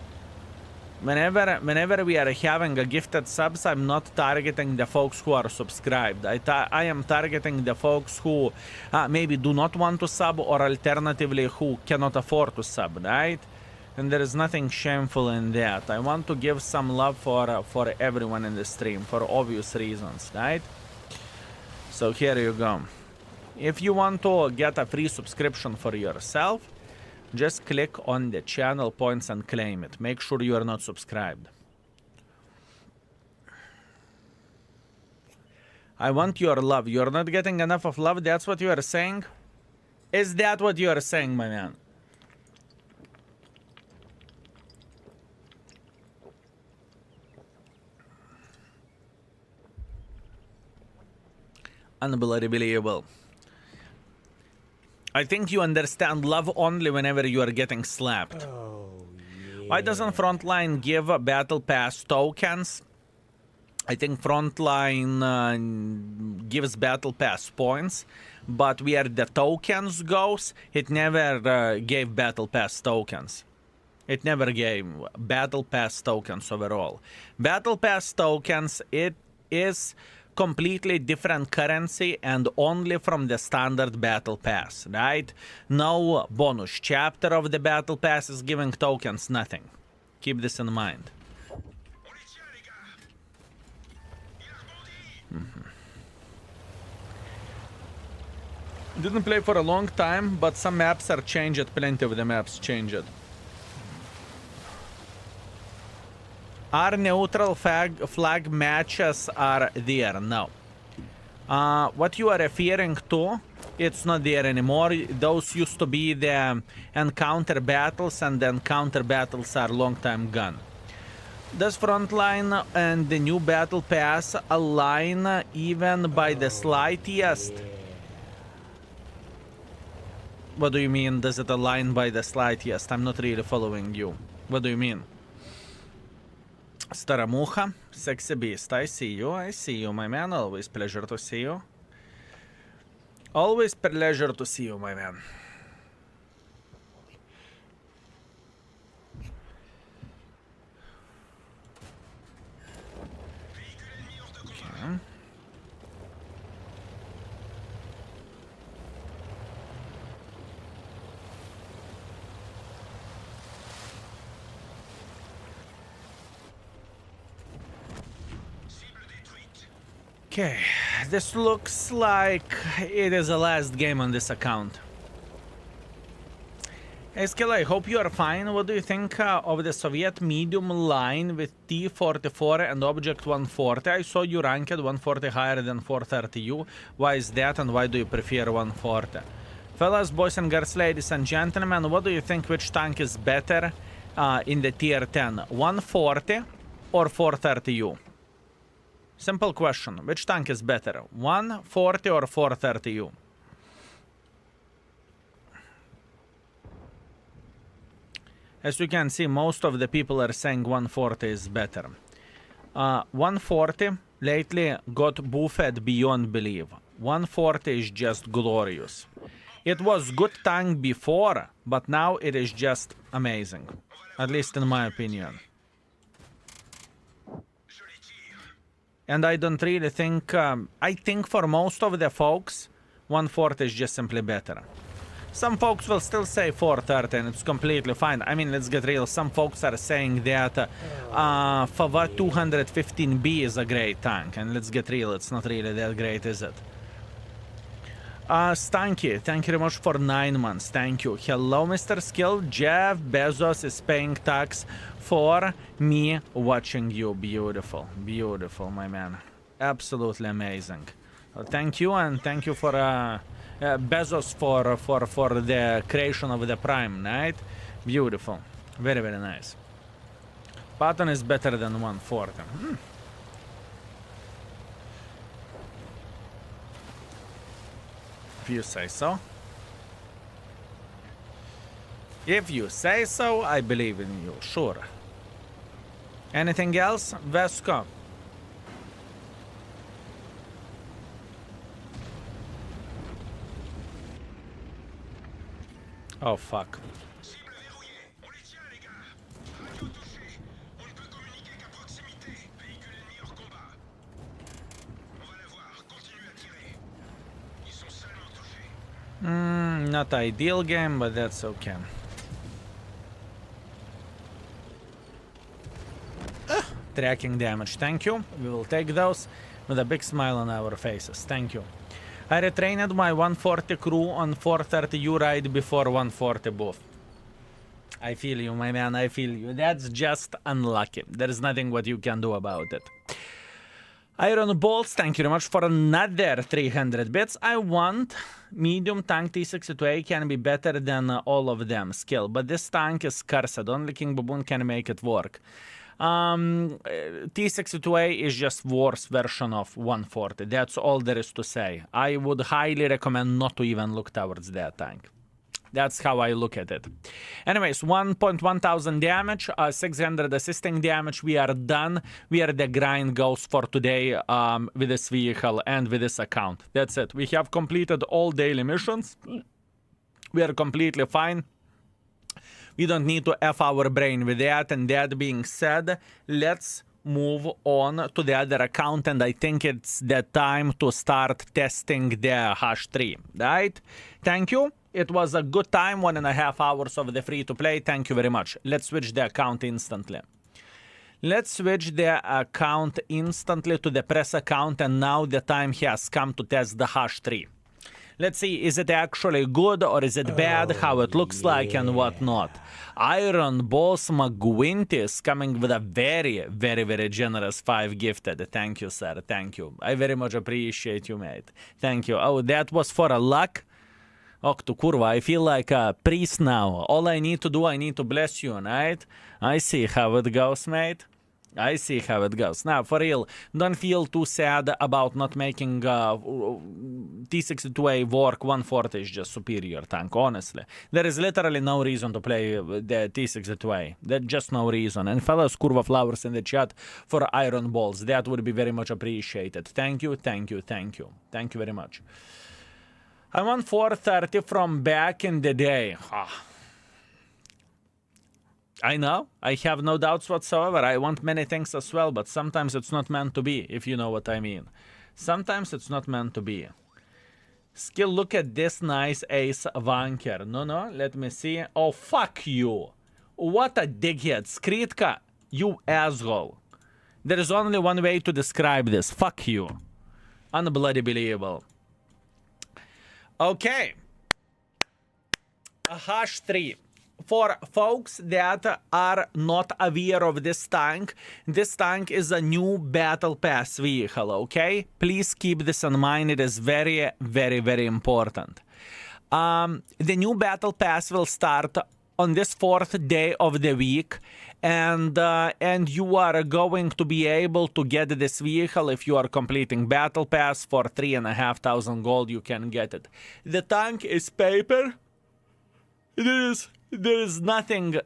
Whenever we are having a gifted subs, I'm not targeting the folks who are subscribed. I am targeting the folks who maybe do not want to sub, or alternatively who cannot afford to sub, right? And there is nothing shameful in that. I want to give some love for everyone in the stream for obvious reasons, right? So here you go. If you want to get a free subscription for yourself, just click on the channel points and claim it. Make sure you are not subscribed. I want your love. You're not getting enough of love? That's what you are saying? Is that what you are saying, my man? Unbelievable. I think you understand love only whenever you are getting slapped. Oh, yeah. Why doesn't Frontline give Battle Pass tokens? I think Frontline gives Battle Pass points, but where the tokens goes, it never gave Battle Pass tokens. It never gave Battle Pass tokens overall. Battle Pass tokens, it is completely different currency and only from the standard Battle Pass, right? No bonus chapter of the Battle Pass is giving tokens, nothing. Keep this in mind. Didn't play for a long time, but some maps are changed. Plenty of the maps changed. Are neutral flag matches are there? No. What you are referring to, it's not there anymore. Those used to be the encounter battles, and the encounter battles are long time gone. Does Frontline and the new Battle Pass align even by the slightest? Yeah. What do you mean, does it align by the slightest? I'm not really following you. What do you mean? Staramucha, sexy beast, I see you, my man. Always pleasure to see you. Always pleasure to see you, my man. Okay. Okay, this looks like it is the last game on this account. Hey Skill, I hope you are fine. What do you think of the Soviet medium line with T-44 and Object 140? I saw you ranked 140 higher than 430U. Why is that, and why do you prefer 140? Fellas, boys and girls, ladies and gentlemen, what do you think, which tank is better in the tier 10? 140 or 430U? Simple question. Which tank is better? 140 or 430U? As you can see, most of the people are saying 140 is better. 140 lately got buffed beyond belief. 140 is just glorious. It was good tank before, but now it is just amazing. At least in my opinion. And I don't really think... I think for most of the folks, 140 is just simply better. Some folks will still say 430, and it's completely fine. I mean, let's get real. Some folks are saying that Fava 215B is a great tank. And let's get real, it's not really that great, is it? Stanky, thank you very much for 9 months. Thank you. Hello, Mr. Skill. Jeff Bezos is paying tax for me watching you. Beautiful. Beautiful, my man. Absolutely amazing. Thank you, and thank you for Bezos for the creation of the Prime, right? Beautiful. Very, very nice. Patton is better than 140. If you say so. If you say so, I believe in you, sure. Anything else? Vesco. Oh, fuck. Not ideal game, but that's okay. Tracking damage, thank you. We will take those with a big smile on our faces. Thank you. I retrained my 140 crew on 430 U ride before 140 buff. I feel you, my man, I feel you. That's just unlucky. There is nothing what you can do about it. Iron Balls, thank you very much for another 300 bits. I want medium tank T62A can be better than all of them skill, but this tank is cursed. Only King Baboon can make it work. T62A is just worse version of 140. That's all there is to say. I would highly recommend not to even look towards that tank. That's how I look at it. Anyways, 1,100 damage, 600 assisting damage. We are done. Where the grind goes for today with this vehicle and with this account. That's it. We have completed all daily missions. We are completely fine. We don't need to F our brain with that. And that being said, let's move on to the other account. And I think it's the time to start testing the hash tree. Right? Thank you. It was a good time, 1.5 hours of the free-to-play. Thank you very much. Let's switch the account instantly. Let's switch the account instantly to the press account, and now the time has come to test the hash tree. Let's see, is it actually good or is it bad, how it looks like and whatnot. Iron Balls McGuinty is coming with a very, very, very generous 5 gifted. Thank you, sir. Thank you. I very much appreciate you, mate. Thank you. Oh, that was for a luck? Och, tu kurva, I feel like a priest now. All I need to do, I need to bless you, right? I see how it goes, mate. I see how it goes. Now, for real, don't feel too sad about not making T62A work. 140 is just superior tank, honestly. There is literally no reason to play the T62A. There's just no reason. And fellas, Kurva Flowers in the chat for Iron Balls. That would be very much appreciated. Thank you, thank you, thank you. Thank you very much. I want 430 from back in the day. I know, I have no doubts whatsoever. I want many things as well, but sometimes it's not meant to be, if you know what I mean. Sometimes it's not meant to be. Skill, look at this nice ace wanker. No, let me see. Oh, fuck you. What a dickhead. Skritka, you asshole. There is only one way to describe this. Fuck you. Unbloody believable. Okay. Hash 3. For folks that are not aware of this tank is a new battle pass vehicle, okay? Please keep this in mind. It is very, very, very important. The new battle pass will start on this 4th day of the week, and you are going to be able to get this vehicle if you are completing battle pass for 3,500 gold. You can get it. The tank is paper. There is nothing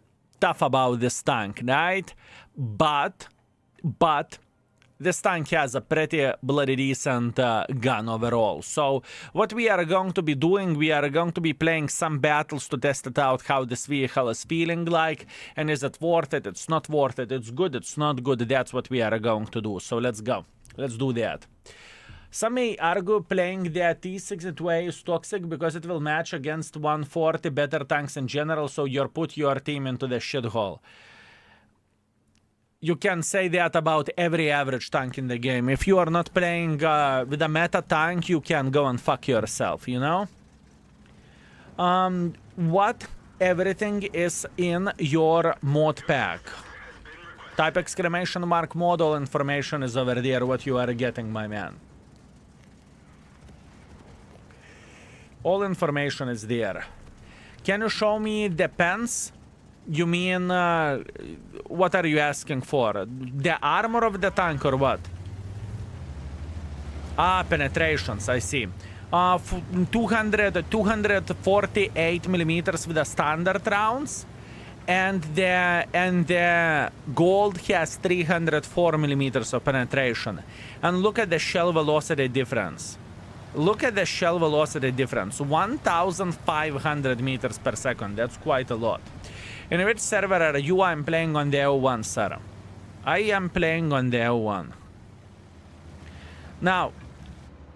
tough about this tank, right? But this tank has a pretty bloody decent gun overall. So what we are going to be doing, we are going to be playing some battles to test it out, how this vehicle is feeling like, and is it worth it, it's not worth it, it's good, it's not good. That's what we are going to do. So let's go. Let's do that. Some may argue playing the T62A is toxic because it will match against 140 better tanks in general, so you put your team into the shithole. You can say that about every average tank in the game. If you are not playing with a meta tank, you can go and fuck yourself, you know? What everything is in your mod pack? Type exclamation mark mod, all information is over there, what you are getting, my man. All information is there. Can you show me the pens? You mean, what are you asking for? The armor of the tank or what? Ah, penetrations, I see. 248 millimeters with the standard rounds. And the gold has 304 millimeters of penetration. And look at the shell velocity difference. Look at the shell velocity difference. 1,500 meters per second. That's quite a lot. In which server are you? I'm playing on the L1, sir. I am playing on the L1. Now,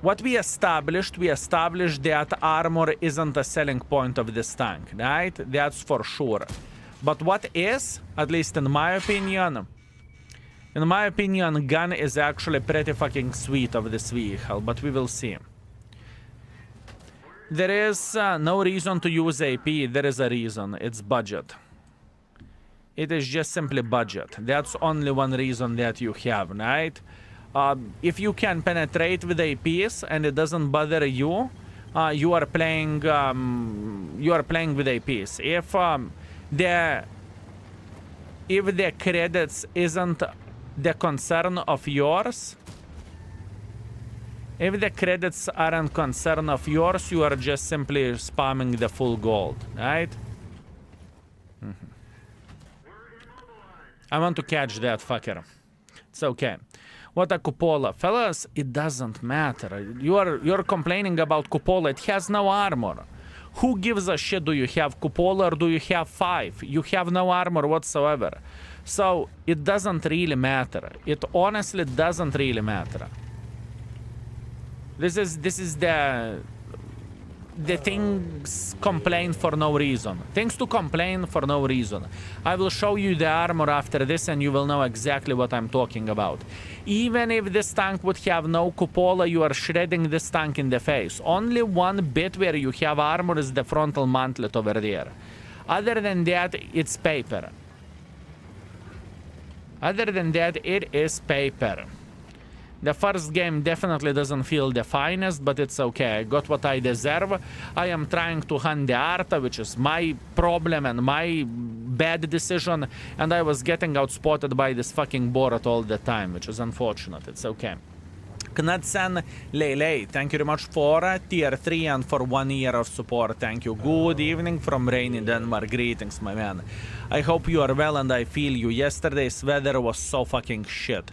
what we established that armor isn't a selling point of this tank, right? That's for sure. But what is, at least in my opinion, gun is actually pretty fucking sweet of this vehicle, but we will see. There is no reason to use AP. There is a reason. It's budget. It is just simply budget. That's only one reason that you have, right? If you can penetrate with APs and it doesn't bother you, you are playing with APs. If the credits isn't the concern of yours, if the credits aren't concern of yours, you are just simply spamming the full gold, right? I want to catch that fucker. It's okay. What a cupola. Fellas, it doesn't matter. You're complaining about cupola. It has no armor. Who gives a shit? Do you have cupola or do you have 5? You have no armor whatsoever. So it doesn't really matter. It honestly doesn't really matter. This is the things complain for no reason. Things to complain for no reason. I will show you the armor after this and you will know exactly what I'm talking about. Even if this tank would have no cupola, you are shredding this tank in the face. Only one bit where you have armor is the frontal mantlet over there. Other than that, it's paper. Other than that, it is paper. The first game definitely doesn't feel the finest, but it's okay. I got what I deserve. I am trying to hunt the Arta, which is my problem and my bad decision, and I was getting outspotted by this fucking Borat all the time, which is unfortunate. It's okay. Knudsen Lele, thank you very much for tier 3 and for 1 year of support. Thank you. Good evening from rainy Denmark. Greetings, my man. I hope you are well and I feel you. Yesterday's weather was so fucking shit.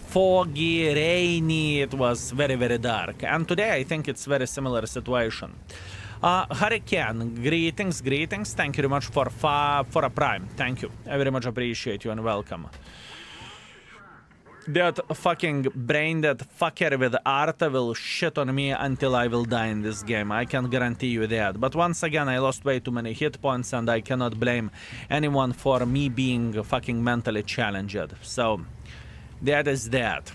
Foggy, rainy, it was very, very dark. And today I think it's very similar situation. Hurricane, greetings. Thank you very much for a prime. Thank you. I very much appreciate you and welcome. That fucking brain, that fucker with Arta will shit on me until I will die in this game. I can guarantee you that. But once again, I lost way too many hit points and I cannot blame anyone for me being fucking mentally challenged. So, that is that.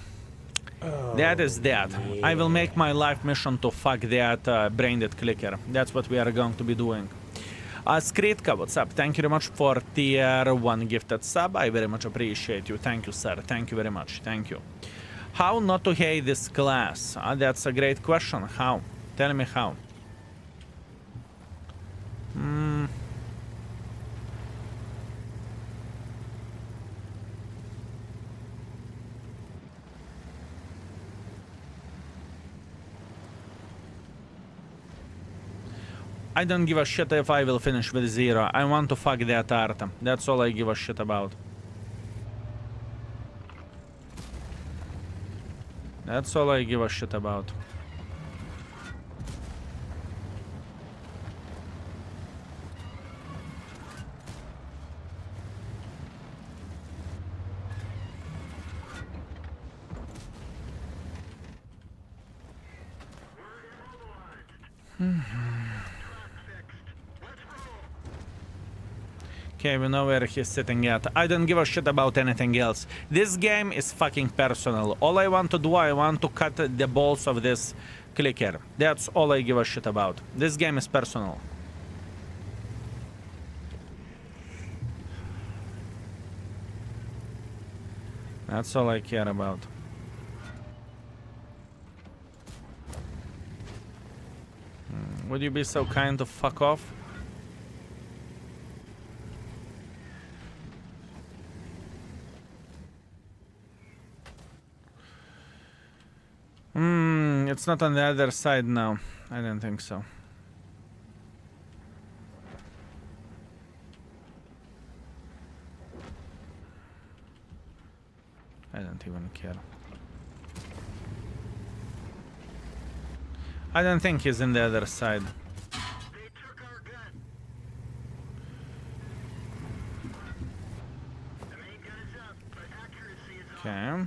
That is that. Yeah. I will make my life mission to fuck that brain-dead clicker. That's what we are going to be doing. Skritka, what's up? Thank you very much for tier 1 gifted sub. I very much appreciate you. Thank you, sir. Thank you very much. Thank you. How not to hate this class? That's a great question. How? Tell me how. I don't give a shit if I will finish with 0. I want to fuck that Arta. That's all I give a shit about. That's all I give a shit about. Okay, we know where he's sitting at. I don't give a shit about anything else. This game is fucking personal. All I want to do, I want to cut the balls of this clicker. That's all I give a shit about. This game is personal. That's all I care about. Would you be so kind to fuck off? It's not on the other side now. I don't think so. I don't even care. I don't think he's in the other side. Okay.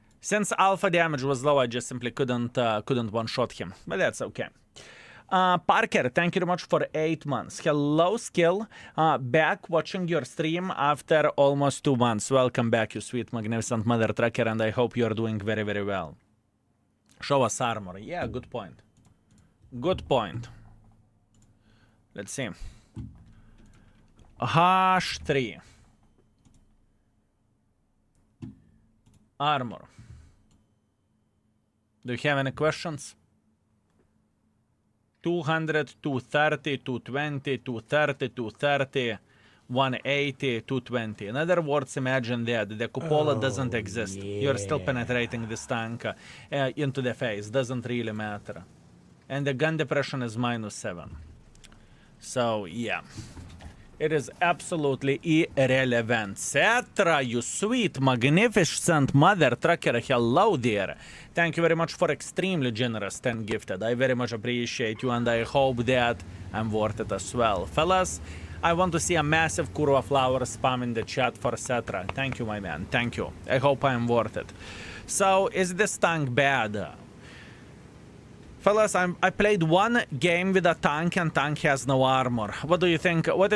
Since alpha damage was low, I just simply couldn't one-shot him. But that's okay. Parker, thank you very much for 8 months. Hello, Skill. Back watching your stream after almost 2 months. Welcome back, you sweet, magnificent mother trucker, and I hope you're doing very, very well. Show us armor. Yeah, good point. Good point. Let's see. H3. Armor. Do you have any questions? 200, 230, 220, 230, 230, 180, 220. In other words, imagine that the cupola doesn't exist. You're still penetrating this tank into the face. Doesn't really matter. And the gun depression is -7. So, yeah. It is absolutely irrelevant. Cetra, you sweet, magnificent mother trucker, hello there. Thank you very much for extremely generous 10 gifted. I very much appreciate you, and I hope that I'm worth it as well. Fellas, I want to see a massive Kurwa flower spam in the chat for Cetra. Thank you, my man. Thank you. I hope I am worth it. So, is this tank bad? Fellas, I played one game with a tank, and tank has no armor. What do you think? What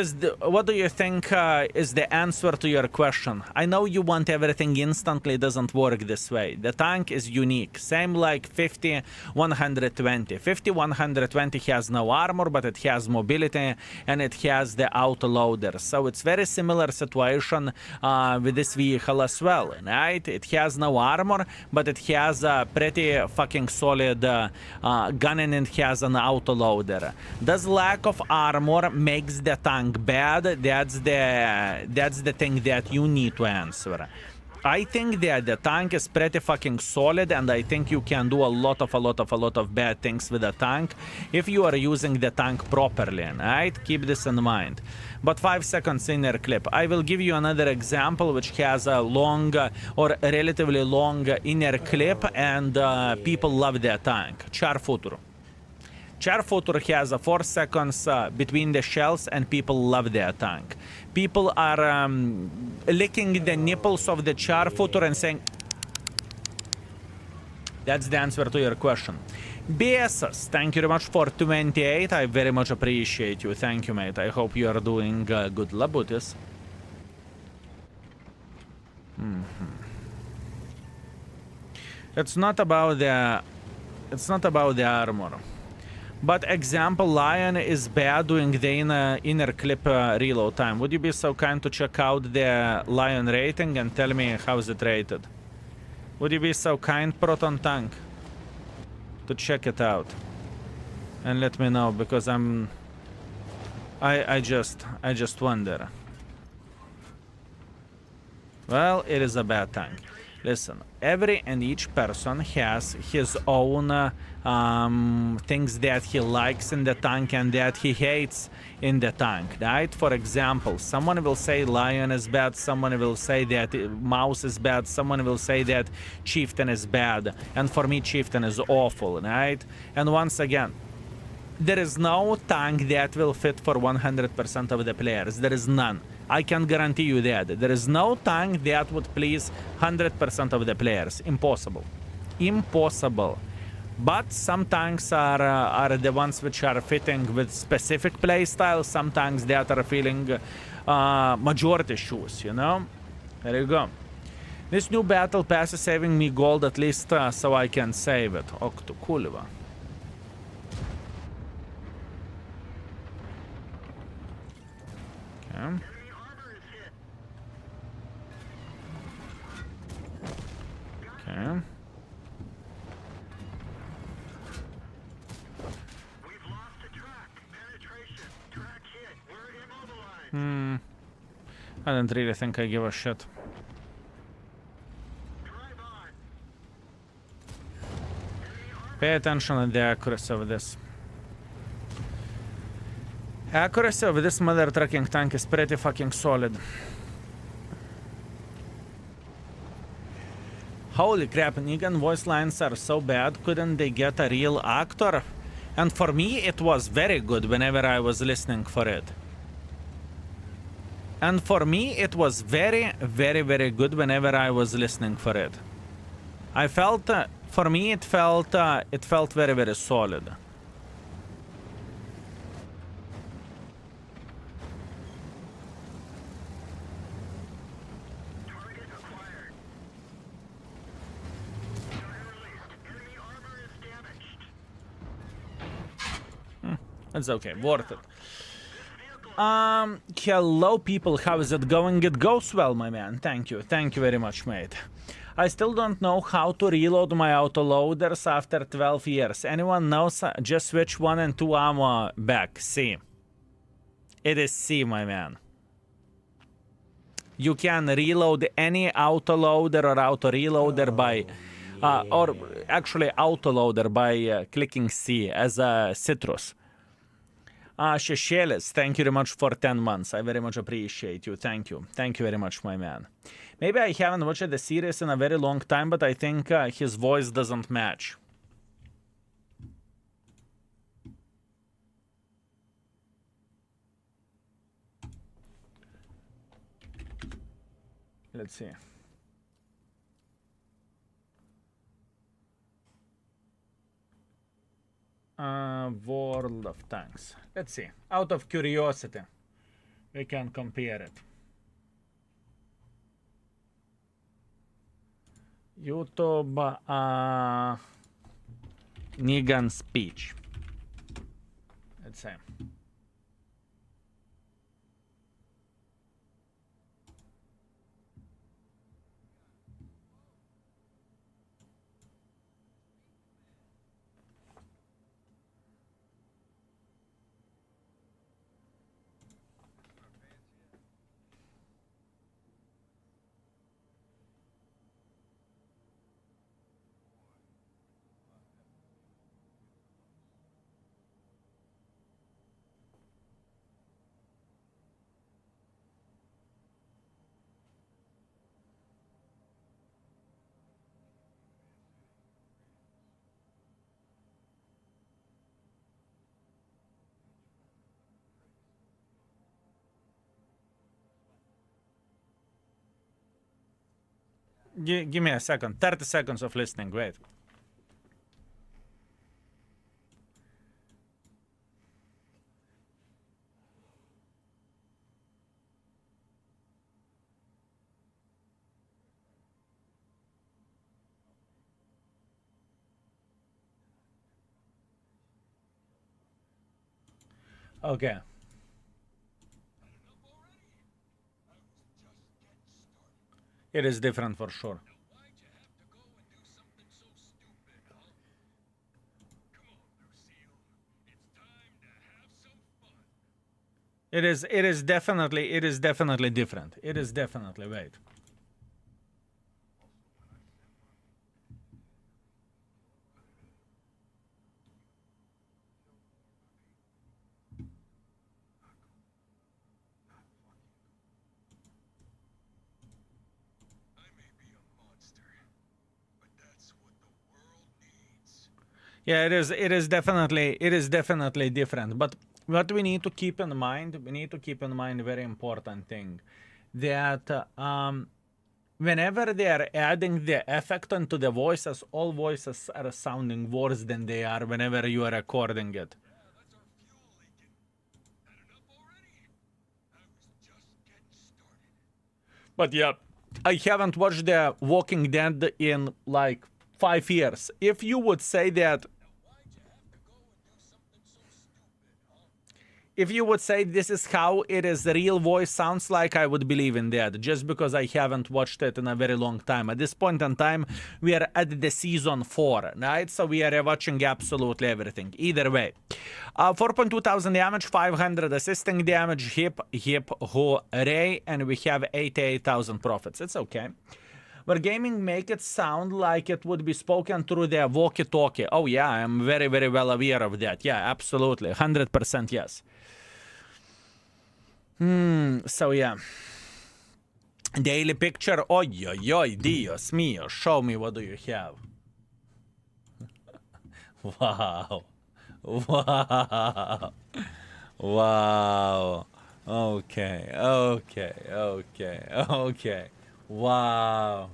do you think is the answer to your question? I know you want everything instantly. It doesn't work this way. The tank is unique, same like 50-120. 50-120 has no armor, but it has mobility and it has the autoloader. So it's very similar situation with this vehicle as well, right? It has no armor, but it has a pretty fucking solid gun, and it has an autoloader. Does lack of armor makes the tank bad? That's the thing that you need to answer. I think that the tank is pretty fucking solid, and I think you can do a lot of bad things with the tank if you are using the tank properly, right? Keep this in mind. But 5 seconds inner clip. I will give you another example which has a long or relatively long inner clip, and people love that tank. Char Futur. Char Futur has 4 seconds between the shells, and people love that tank. People are licking the nipples of the Char Futur and saying, that's the answer to your question. BSS, thank you very much for 28. I very much appreciate you. Thank you, mate. I hope you are doing good. Labutis. It's not about the armor. But example, Lion is bad doing the inner clip reload time. Would you be so kind to check out the Lion rating and tell me how is it rated? Would you be so kind, Proton Tank, to check it out and let me know, because I just wonder. Well, it is a bad tank. Listen, every and each person has his own things that he likes in the tank and that he hates in the tank, right? For example, someone will say Lion is bad, someone will say that Mouse is bad, someone will say that Chieftain is bad, and for me Chieftain is awful, right? And once again, there is no tank that will fit for 100% of the players. There is none. I can guarantee you that. There is no tank that would please 100% of the players. Impossible. Impossible. But some tanks are the ones which are fitting with specific playstyles. Some tanks that are feeling majority shoes, you know? There you go. This new battle pass is saving me gold at least so I can save it. Oktu kulva. Okay. Okay. I don't really think I give a shit. Pay attention to the accuracy of this. Accuracy of this mother trucking tank is pretty fucking solid. Holy crap, Negan voice lines are so bad, couldn't they get a real actor? And for me, it was very good whenever I was listening for it. And for me, it was very, very, very good whenever I was listening for it. I felt, for me, it felt very, very solid. It's okay, worth it. Hello people, how is it going? It goes well, my man. Thank you very much, mate. I still don't know how to reload my autoloaders after 12 years. Anyone knows? Just switch 1 and 2 ammo back. C. It is C, my man. You can reload any autoloader or auto reloader by, or actually autoloader by clicking C as a citrus. Sheshelis, thank you very much for 10 months. I very much appreciate you. Thank you. Thank you very much, my man. Maybe I haven't watched the series in a very long time, but I think his voice doesn't match. Let's see. World of Tanks. Let's see. Out of curiosity, we can compare it. YouTube Negan speech. Let's see. Give me a second. 30 seconds of listening. Wait. Okay. It is different for sure. It is definitely different. It is definitely, wait. Yeah, it is definitely different. But what we need to keep in mind, a very important thing, that whenever they are adding the effect onto the voices, all voices are sounding worse than they are whenever you are recording it. But yeah, I haven't watched The Walking Dead in like 5 years. If you would say that, if you would say this is how it is, the real voice sounds like, I would believe in that, just because I haven't watched it in a very long time. At this point in time, we are at the season 4, right? So we are watching absolutely everything. Either way. 4.2 thousand damage, 500 assisting damage, hip, hooray, and we have 88,000 profits. It's okay. Where gaming make it sound like it would be spoken through the walkie-talkie. Oh yeah, I'm very, very well aware of that. Yeah, absolutely. 100% yes. So yeah. Daily picture. Oi, oi, oi, Dios mío. Show me what do you have. Wow. Wow. Wow. Okay. Wow.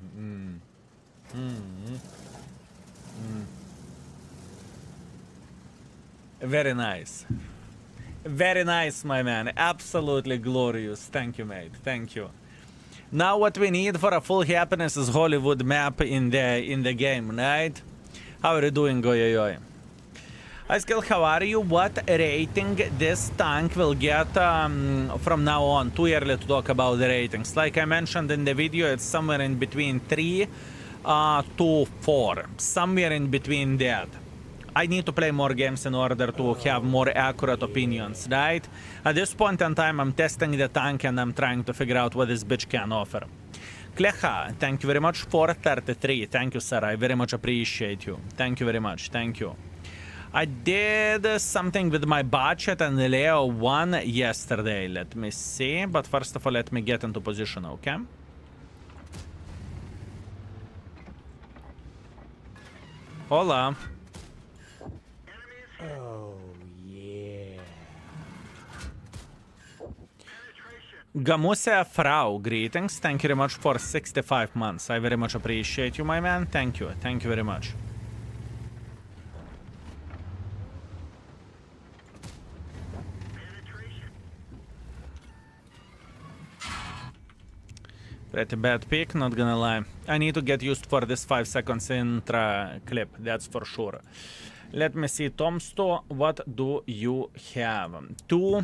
Very nice. Very nice, my man. Absolutely glorious. Thank you, mate. Thank you. Now what we need for a full happiness is Hollywood map in the game, right? How are you doing, Goyoyoy? Hi, Skill, how are you? What rating this tank will get from now on? Too early to talk about the ratings. Like I mentioned in the video, it's somewhere in between 3 to 4. Somewhere in between that. I need to play more games in order to have more accurate opinions, right? At this point in time, I'm testing the tank and I'm trying to figure out what this bitch can offer. Klecha, thank you very much for 33. Thank you, sir. I very much appreciate you. Thank you very much. Thank you. I did something with my budget and Leo won yesterday. Let me see. But first of all, let me get into position, okay? Hola. Oh, yeah. Gamuse Frau, greetings. Thank you very much for 65 months. I very much appreciate you, my man. Thank you. Thank you very much. Pretty bad pick, not gonna lie. I need to get used for this 5 seconds intra clip, that's for sure. Let me see, Tomsto, what do you have? Two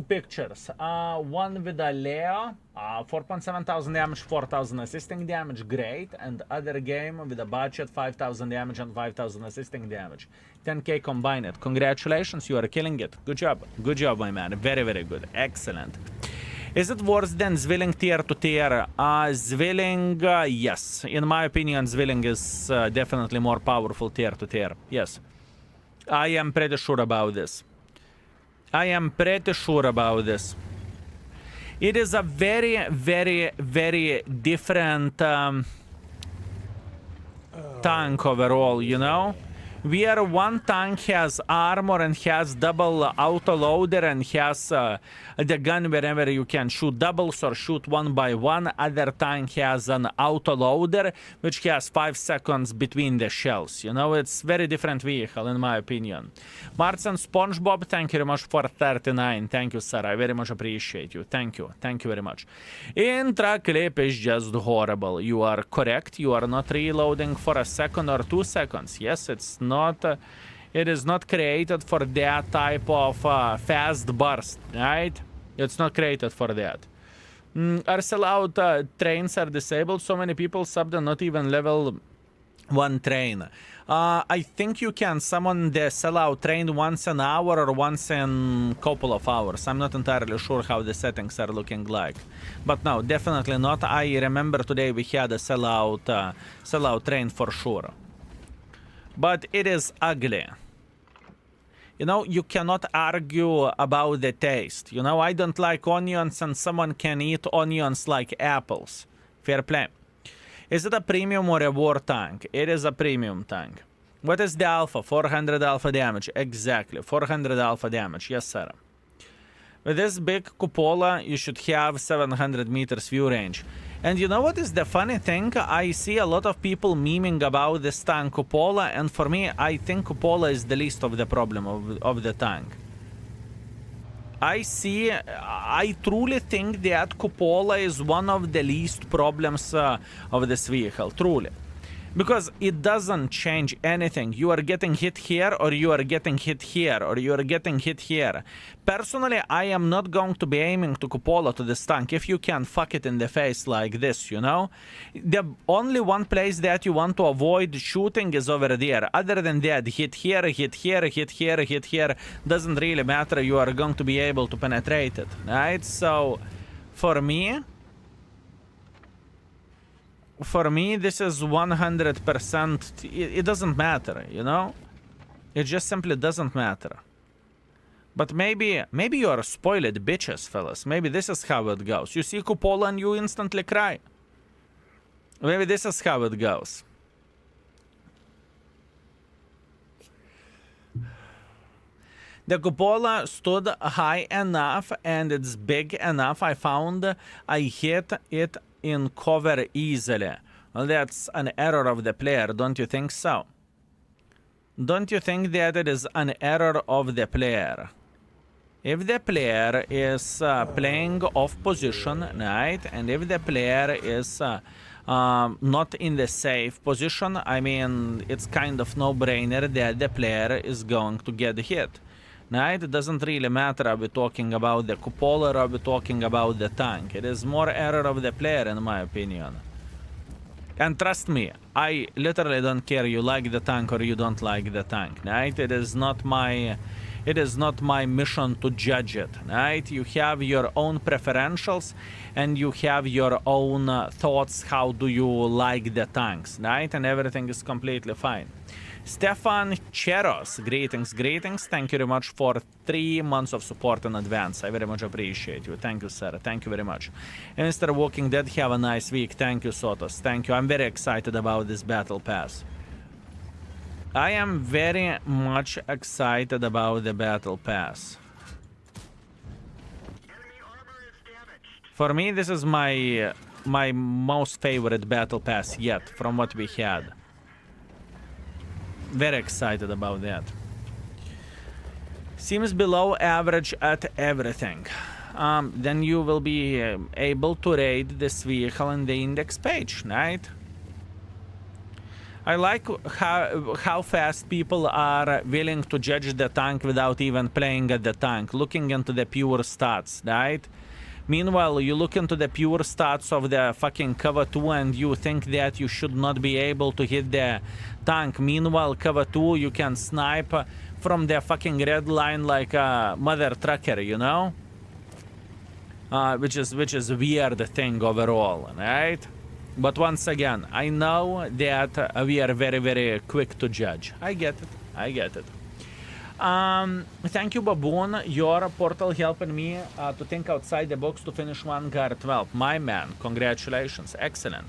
pictures. One with a Leo, 4.7 thousand damage, 4,000 assisting damage, great. And other game with a budget, 5,000 damage and 5,000 assisting damage. 10k combined. Congratulations, you are killing it. Good job. Good job, my man. Very, very good. Excellent. Is it worse than Zwilling tier to tier? Zwilling, yes. In my opinion, Zwilling is definitely more powerful tier to tier. Yes. I am pretty sure about this. I am pretty sure about this. It is a very, very, very different tank overall, you know? Where one tank has armor and has double auto loader and has the gun wherever you can shoot doubles or shoot one by one. Other tank has an auto loader which has 5 seconds between the shells. You know, it's very different vehicle in my opinion. Martin SpongeBob, thank you very much for 39. Thank you, sir. I very much appreciate you. Thank you. Thank you very much. Intra clip is just horrible. You are correct. You are not reloading for a second or 2 seconds. Yes, it's not. It is not created for that type of fast burst, right? It's not created for that. Our sellout trains are disabled. So many people subbed and not even level 1 train. I think you can summon the sellout train once an hour or once in couple of hours. I'm not entirely sure how the settings are looking like. But no, definitely not. I remember today we had a sellout train for sure. But it is ugly. You know, you cannot argue about the taste. You know, I don't like onions and someone can eat onions like apples. Fair play. Is it a premium or a war tank? It is a premium tank. What is the alpha? 400 alpha damage. Exactly. 400 alpha damage. Yes, sir. With this big cupola, you should have 700 meters view range. And you know what is the funny thing? I see a lot of people memeing about this tank cupola, and for me, I think cupola is the least of the problem of the tank. I truly think that cupola is one of the least problems of this vehicle, truly. Because it doesn't change anything. You are getting hit here, or you are getting hit here, or you are getting hit here. Personally, I am not going to be aiming to cupola to this tank if you can fuck it in the face like this, you know? The only one place that you want to avoid shooting is over there. Other than that, hit here, hit here, hit here, hit here. Doesn't really matter. You are going to be able to penetrate it, right? So, for me, this is 100%. It doesn't matter, you know? It just simply doesn't matter. But maybe you are spoiled bitches, fellas. Maybe this is how it goes. You see cupola and you instantly cry. Maybe this is how it goes. The cupola stood high enough and it's big enough. I found I hit it in cover easily. Well, that's an error of the player, don't you think so? Don't you think that it is an error of the player? If the player is playing off position, right, and if the player is not in the safe position, I mean, it's kind of no-brainer that the player is going to get hit. Right? It doesn't really matter are we talking about the cupola or are we talking about the tank. It is more error of the player in my opinion. And trust me, I literally don't care you like the tank or you don't like the tank, right? It is not my mission to judge it, right? You have your own preferentials and you have your own thoughts how do you like the tanks, right? And everything is completely fine. Stefan Cheros, greetings. Thank you very much for 3 months of support in advance. I very much appreciate you. Thank you, sir. Thank you very much. And Mr. Walking Dead, have a nice week. Thank you, Sotos. Thank you. I'm very excited about this battle pass. I am very much excited about the battle pass. For me, this is my most favorite battle pass yet from what we had. Very excited about that. Seems below average at everything. Then you will be able to rate this vehicle in the index page, right? I like how fast people are willing to judge the tank without even playing at the tank, looking into the pure stats, right? Meanwhile, you look into the pure stats of the fucking cover 2 and you think that you should not be able to hit the tank. Meanwhile, cover 2, you can snipe from the fucking red line like a mother trucker, you know? Which is weird thing overall, right? But once again, I know that we are very, very quick to judge. I get it. Thank you, Baboon. Your portal helping me to think outside the box to finish one guard 12. My man, congratulations. Excellent.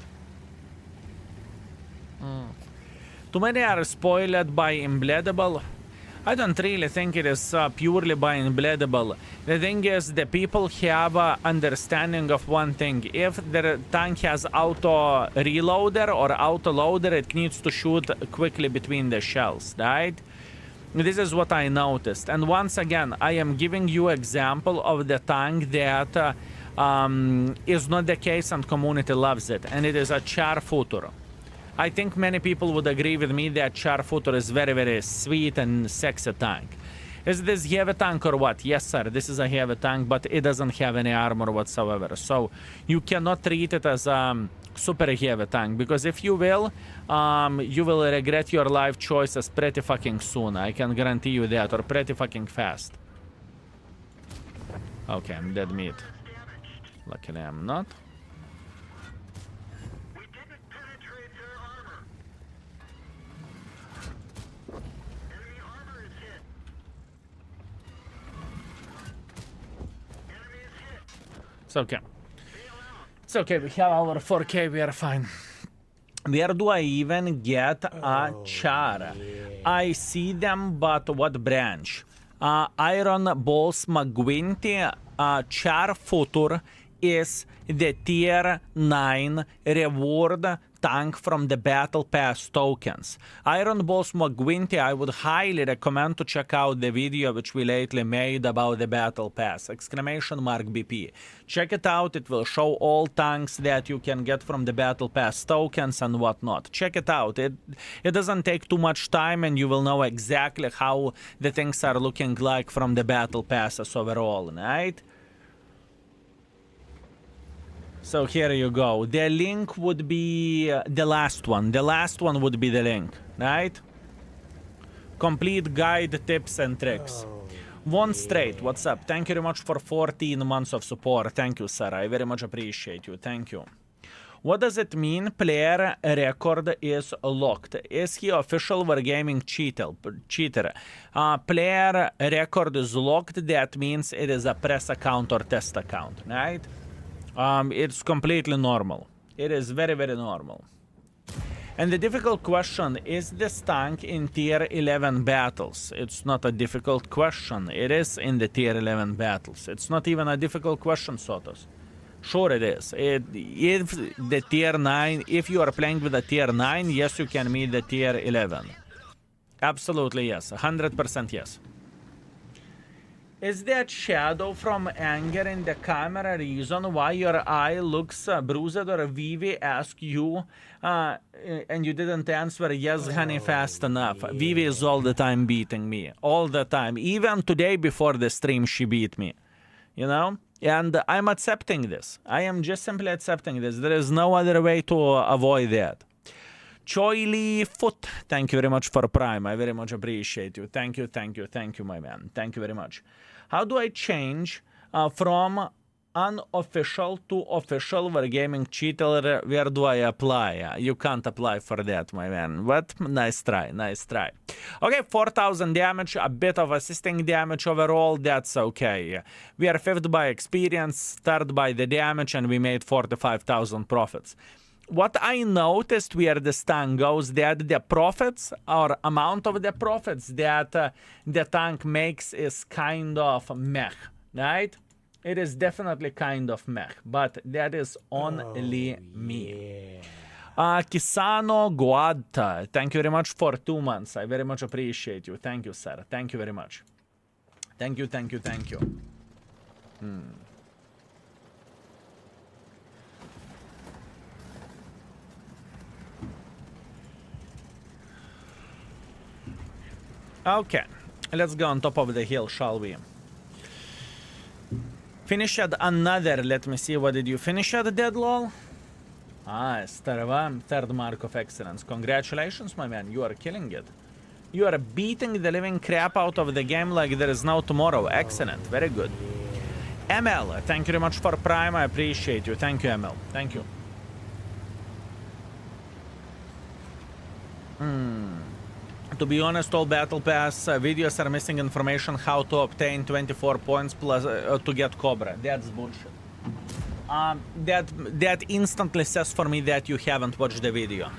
Too many are spoiled by Imbleddable. I don't really think it is purely by Imbleddable. The thing is, the people have understanding of one thing. If the tank has auto reloader or auto loader, it needs to shoot quickly between the shells, right? This is what I noticed. And once again, I am giving you example of the tank that is not the case and community loves it. And it is a Char Futur. I think many people would agree with me that Char Futur is very, very sweet and sexy tank. Is this heavy tank or what? Yes, sir, this is a heavy tank, but it doesn't have any armor whatsoever. So you cannot treat it as a super heavy tank, because if you will regret your life choices pretty fucking soon. I can guarantee you that, or pretty fucking fast. Okay, I'm dead meat. Luckily I'm not. It's okay. It's okay, we have our 4K, we are fine. Where do I even get a Char? Yeah. I see them, but what branch? Iron Balls McGuinty, Char Futur is the tier 9 reward tank from the Battle Pass tokens. Iron Balls McGuinty, I would highly recommend to check out the video which we lately made about the Battle Pass, ! BP. Check it out, it will show all tanks that you can get from the Battle Pass tokens and whatnot. Check it out, it doesn't take too much time and you will know exactly how the things are looking like from the Battle Passes overall, right? So here you go. The link would be the last one. The last one would be the link, right? Complete guide, tips and tricks. One straight, what's up? Thank you very much for 14 months of support. Thank you, sir. I very much appreciate you. Thank you. What does it mean player record is locked? Is he official Wargaming cheater? Player record is locked. That means it is a press account or test account, right? It's completely normal. It is very, very normal. And the difficult question, is this tank in tier 11 battles? It's not a difficult question. It is in the tier 11 battles. It's not even a difficult question, Sotos. Sure it is. If the tier 9, if you are playing with a tier 9, yes, you can meet the tier 11. Absolutely yes. 100% yes. Is that shadow from anger in the camera reason why your eye looks bruised, or Vivi asked you and you didn't answer yes, honey, fast enough? yeah. Vivi is all the time beating me. All the time. Even today before the stream, she beat me. You know? And I'm accepting this. I am just simply accepting this. There is no other way to avoid that. Choily Foot, thank you very much for Prime. I very much appreciate you. Thank you, thank you, thank you, my man. Thank you very much. How do I change from unofficial to official Wargaming cheater? Where do I apply? You can't apply for that, my man. But nice try, nice try. Okay, 4,000 damage, a bit of assisting damage overall. That's okay. We are 5th by experience, 3rd by the damage, and we made 45,000 profits. What I noticed where this tank goes, that the profits or amount of the profits that the tank makes is kind of meh, right? It is definitely kind of meh, but that is only me. Yeah. Kisano Guadta, thank you very much for 2 months. I very much appreciate you. Thank you, sir. Thank you very much. Thank you, thank you, thank you. Okay, let's go on top of the hill, shall we? Finish at another, let me see, what did you finish at, dead lol? Ah, Starva, 3rd mark of excellence. Congratulations, my man, you are killing it. You are beating the living crap out of the game like there is no tomorrow. Excellent, very good. ML, thank you very much for Prime, I appreciate you. Thank you, ML, thank you. To be honest, all Battle Pass videos are missing information how to obtain 24 points plus to get Cobra. That's bullshit. That instantly says for me that you haven't watched the video.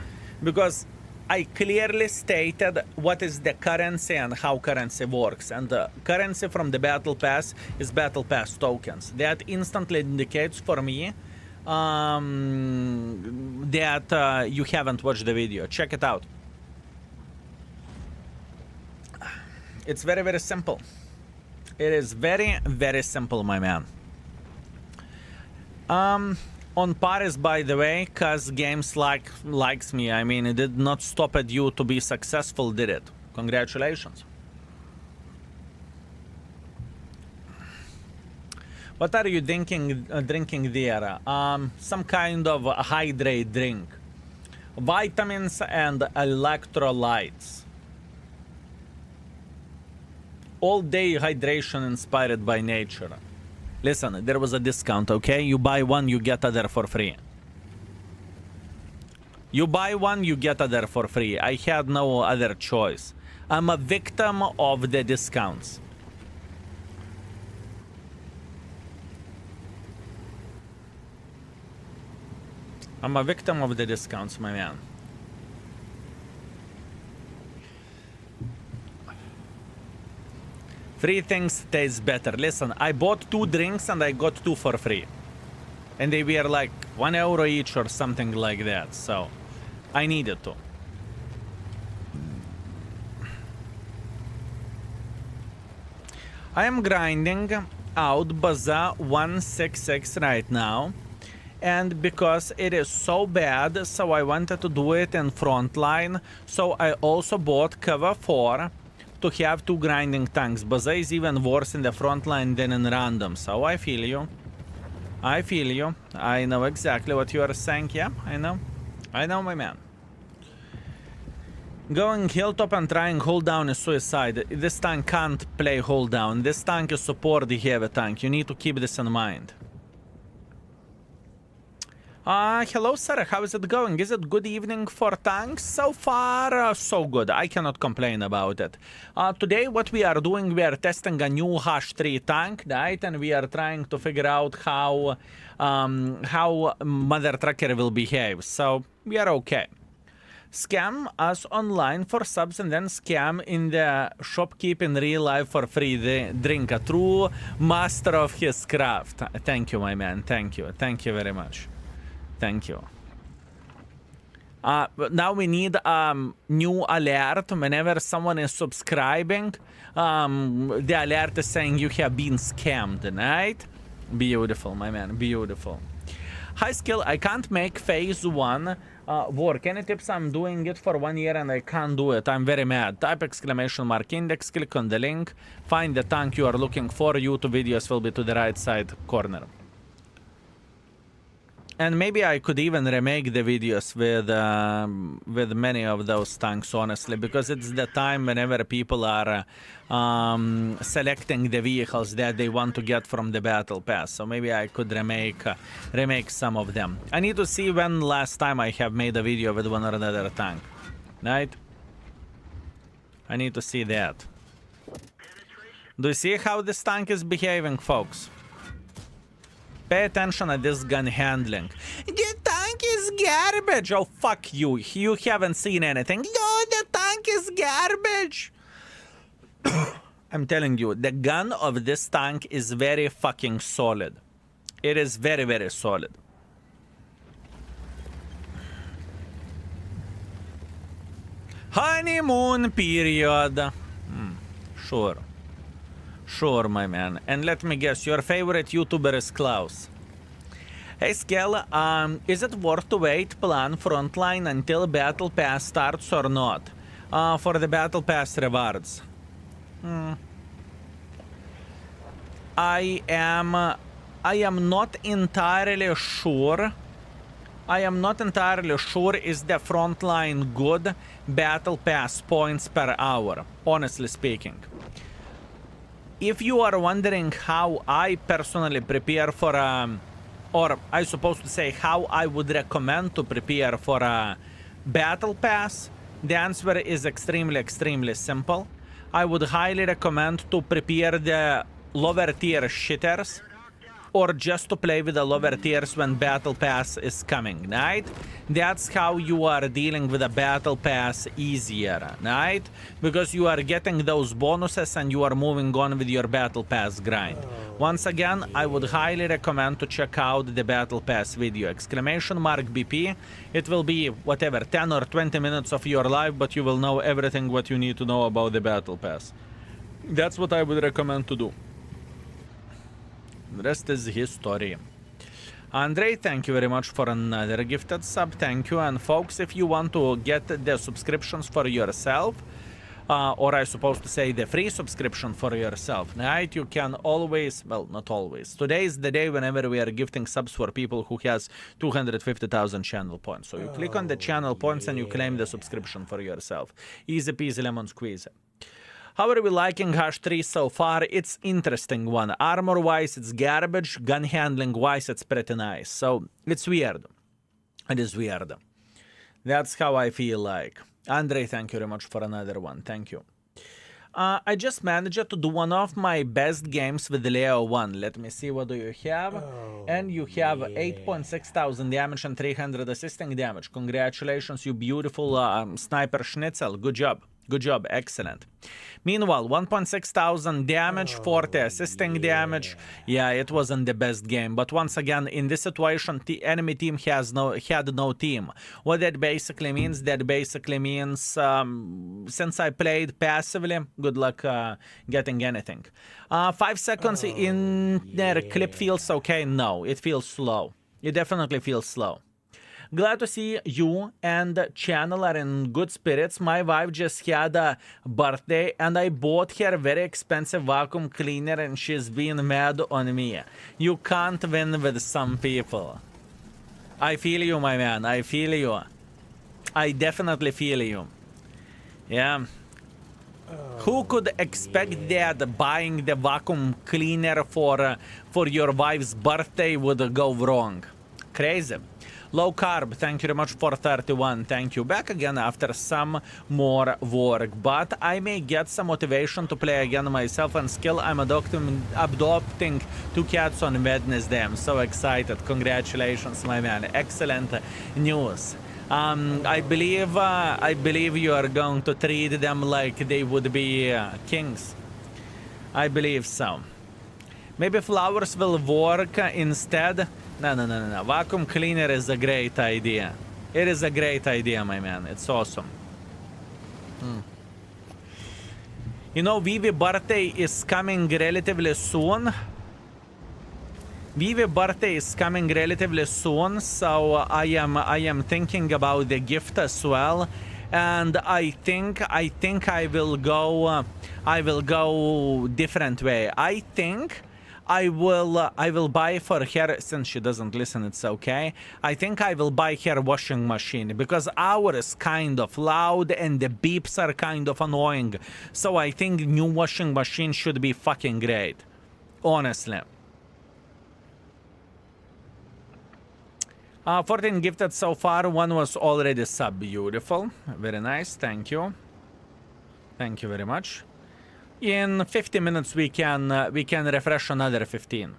Because I clearly stated what is the currency and how currency works. And the currency from the Battle Pass is Battle Pass tokens. That instantly indicates for me that you haven't watched the video. Check it out. It's very, very simple. It is very, very simple, my man. On Paris, by the way, cause games likes me. I mean, it did not stop at you to be successful, did it? Congratulations. What are you drinking there? Some kind of hydrate drink. Vitamins and electrolytes. All day hydration inspired by nature. Listen, there was a discount, okay? You buy one, you get other for free. You buy one, you get other for free. I had no other choice. I'm a victim of the discounts. I'm a victim of the discounts, my man. Free things taste better. Listen, I bought 2 drinks and I got 2 for free. And they were like €1 each or something like that. So I needed to. I am grinding out Baza 166 right now. And because it is so bad, so I wanted to do it in frontline. So I also bought cover 4. To have 2 grinding tanks. Baza is even worse in the front line than in random, so I feel you. I feel you. I know exactly what you are saying, yeah, I know. I know, my man. Going hilltop and trying hold down is suicide. This tank can't play hold down. This tank is support the heavy tank. You need to keep this in mind. Hello, sir. How is it going? Is it good evening for tanks? So far, so good. I cannot complain about it. Today, what we are doing, we are testing a new H3 tank, right? And we are trying to figure out how Mother Trucker will behave. So, we are okay. Scam us online for subs and then scam in the shopkeep in real life for free drink. A true master of his craft. Thank you, my man. Thank you. Thank you very much. Thank you. Now we need new alert whenever someone is subscribing. The alert is saying you have been scammed, right? Beautiful, my man. Beautiful. High skill. I can't make phase 1 work. Any tips? I'm doing it for 1 year and I can't do it. I'm very mad. Type exclamation mark index. Click on the link. Find the tank you are looking for. YouTube videos will be to the right side corner. And maybe I could even remake the videos with many of those tanks, honestly, because it's the time whenever people are selecting the vehicles that they want to get from the battle pass. So maybe I could remake some of them. I need to see when last time I have made a video with one or another tank, right? I need to see that. Do you see how this tank is behaving, folks? Pay attention at this gun handling. The tank is garbage. Oh, fuck you. You haven't seen anything. No, the tank is garbage. I'm telling you, the gun of this tank is very fucking solid. It is very, very solid. Honeymoon period. Sure. Sure, my man. And let me guess, your favorite YouTuber is Klaus. Hey, Skell, is it worth to wait, plan frontline until Battle Pass starts or not? For the Battle Pass rewards. I am not entirely sure. I am not entirely sure is the frontline good Battle Pass points per hour, honestly speaking. If you are wondering how I personally prepare for or I supposed to say how I would recommend to prepare for a battle pass, the answer is extremely, extremely simple. I would highly recommend to prepare the lower tier shitters or just to play with the lower tiers when battle pass is coming, right? That's how you are dealing with a battle pass easier, right? Because you are getting those bonuses and you are moving on with your battle pass grind. Once again, I would highly recommend to check out the battle pass video, exclamation mark BP. It will be whatever, 10 or 20 minutes of your life, but you will know everything what you need to know about the battle pass. That's what I would recommend to do. The rest is history. Andre, thank you very much for another gifted sub. Thank you. And folks, if you want to get the subscriptions for yourself, or I supposed to say the free subscription for yourself, right? You can always, well, not always. Today is the day whenever we are gifting subs for people who has 250,000 channel points. So you click on the channel points and you claim the subscription for yourself. Easy peasy lemon squeeze. How are we liking Hash 3 so far? It's interesting one. Armor-wise, it's garbage. Gun handling-wise, it's pretty nice. So, it's weird. It is weird. That's how I feel like. Andre, thank you very much for another one. Thank you. I just managed to do one of my best games with Leo 1. Let me see, what do you have? And you have 8.6 thousand damage and 300 assisting damage. Congratulations, you beautiful sniper schnitzel. Good job. Good job, excellent. Meanwhile, 1.6 thousand damage, 40 assisting damage. Yeah, it wasn't the best game, but once again, in this situation, the enemy team had no team. What that basically means? That basically means since I played passively, good luck getting anything. 5 seconds in there, clip feels okay? No, it feels slow. It definitely feels slow. Glad to see you and the channel are in good spirits. My wife just had a birthday and I bought her a very expensive vacuum cleaner and she's been mad on me. You can't win with some people. I feel you, my man. I feel you. I definitely feel you. Yeah. Who could expect that buying the vacuum cleaner for your wife's birthday would go wrong? Crazy. Low carb, thank you very much for 31. Thank you. Back again after some more work. But I may get some motivation to play again myself and skill. I'm adopting 2 cats on Wednesday. I'm so excited. Congratulations, my man. Excellent news. I believe you are going to treat them like they would be kings. I believe so. Maybe flowers will work instead. No. Vacuum cleaner is a great idea. It is a great idea, my man. It's awesome. You know, Vivi birthday is coming relatively soon. Vivi birthday is coming relatively soon, so I am thinking about the gift as well, and I think I will go different way. I think I will buy for her, since she doesn't listen, it's okay. I think I will buy her washing machine because ours is kind of loud and the beeps are kind of annoying. So I think new washing machine should be fucking great, honestly. 14 gifted so far. One was already sub. Beautiful. Very nice. Thank you. Thank you very much. In 50 minutes we can refresh another 15.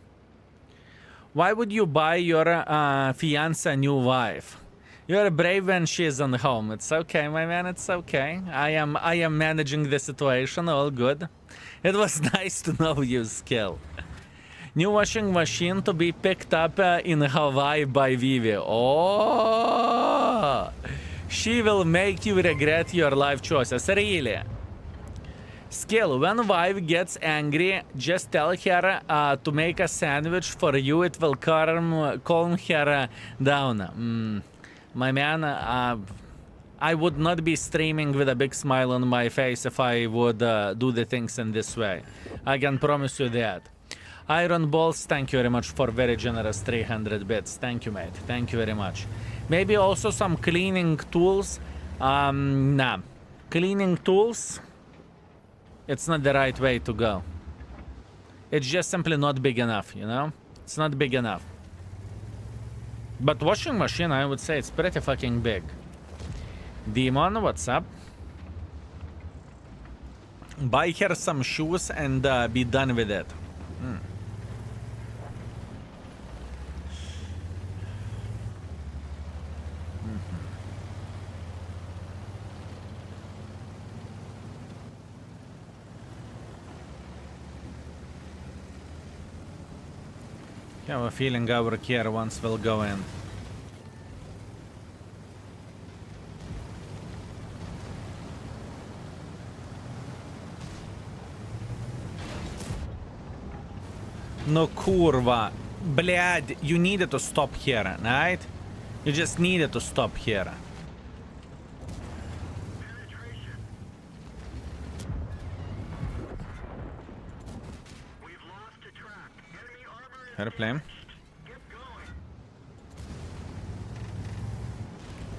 Why would you buy your fiancé a new wife? You're brave when she is on home. It's okay, my man. It's okay. I am managing the situation. All good. It was nice to know you, Skill. New washing machine to be picked up in Hawaii by Vivi. Oh, she will make you regret your life choices. Really? Skill, when wife gets angry, just tell her to make a sandwich for you. It will calm her down. My man, I would not be streaming with a big smile on my face if I would do the things in this way. I can promise you that. Iron Balls, thank you very much for very generous 300 bits. Thank you, mate. Thank you very much. Maybe also some cleaning tools. Nah. Cleaning tools, it's not the right way to go. It's just simply not big enough, you know? It's not big enough. But washing machine, I would say it's pretty fucking big. Demon, what's up? Buy her some shoes and be done with it. I have a feeling our care once will go in. No kurva. Blad, you needed to stop here, right? You just needed to stop here. Airplane.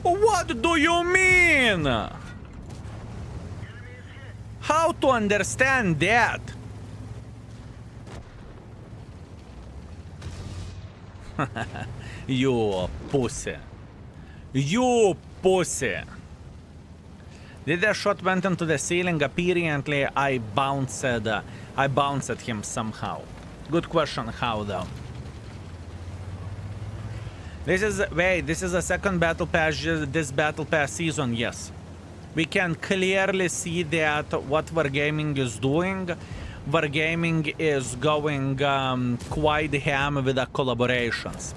What do you mean? How to understand that? You pussy. You pussy. Did a shot went into the ceiling? Apparently I bounced him somehow. Good question, how though? This is a second battle pass this battle pass season, yes. We can clearly see that what Wargaming is doing. Wargaming is going quite ham with the collaborations.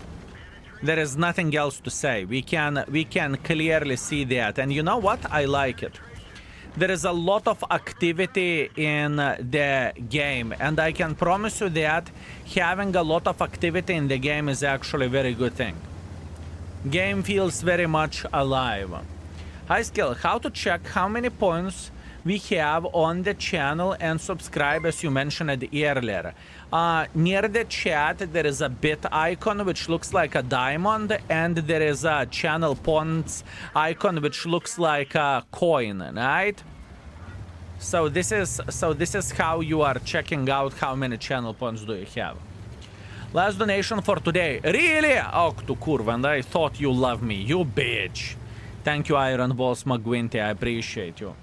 There is nothing else to say. We can clearly see that, and you know what? I like it. There is a lot of activity in the game, and I can promise you that having a lot of activity in the game is actually a very good thing. Game feels very much alive. Hi Skill, how to check how many points we have on the channel and subscribe, as you mentioned earlier. Near the chat there is a bit icon which looks like a diamond, and there is a channel points icon which looks like a coin, right? So this is how you are checking out how many channel points do you have. Last donation for today. Really? Oh, to kurva, and I thought you love me, you bitch. Thank you, Iron Balls McGuinty, I appreciate you.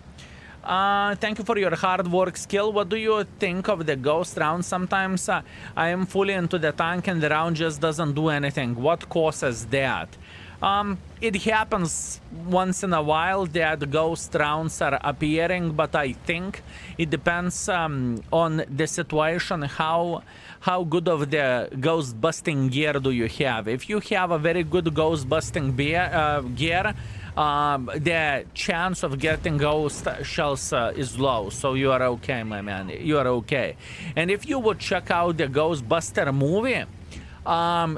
Thank you for your hard work, Skill. What do you think of the ghost round? Sometimes I am fully into the tank and the round just doesn't do anything. What causes that? It happens once in a while that ghost rounds are appearing, but I think it depends on the situation, how good of the ghost busting gear do you have. If you have a very good ghost busting gear, the chance of getting ghost shells is low, so you are okay, my man. You are okay. And if you would check out the Ghostbuster movie,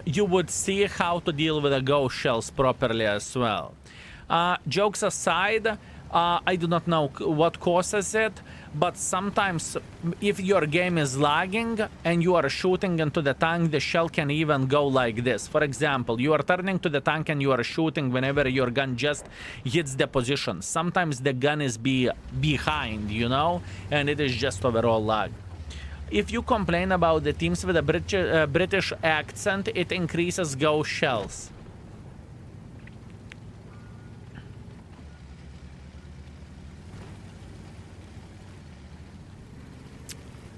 you would see how to deal with the ghost shells properly as well. Jokes aside, I do not know what causes it, but sometimes if your game is lagging and you are shooting into the tank, the shell can even go like this. For example, you are turning to the tank and you are shooting whenever your gun just hits the position. Sometimes the gun is behind, you know, and it is just overall lag. If you complain about the teams with a British accent, it increases ghost shells.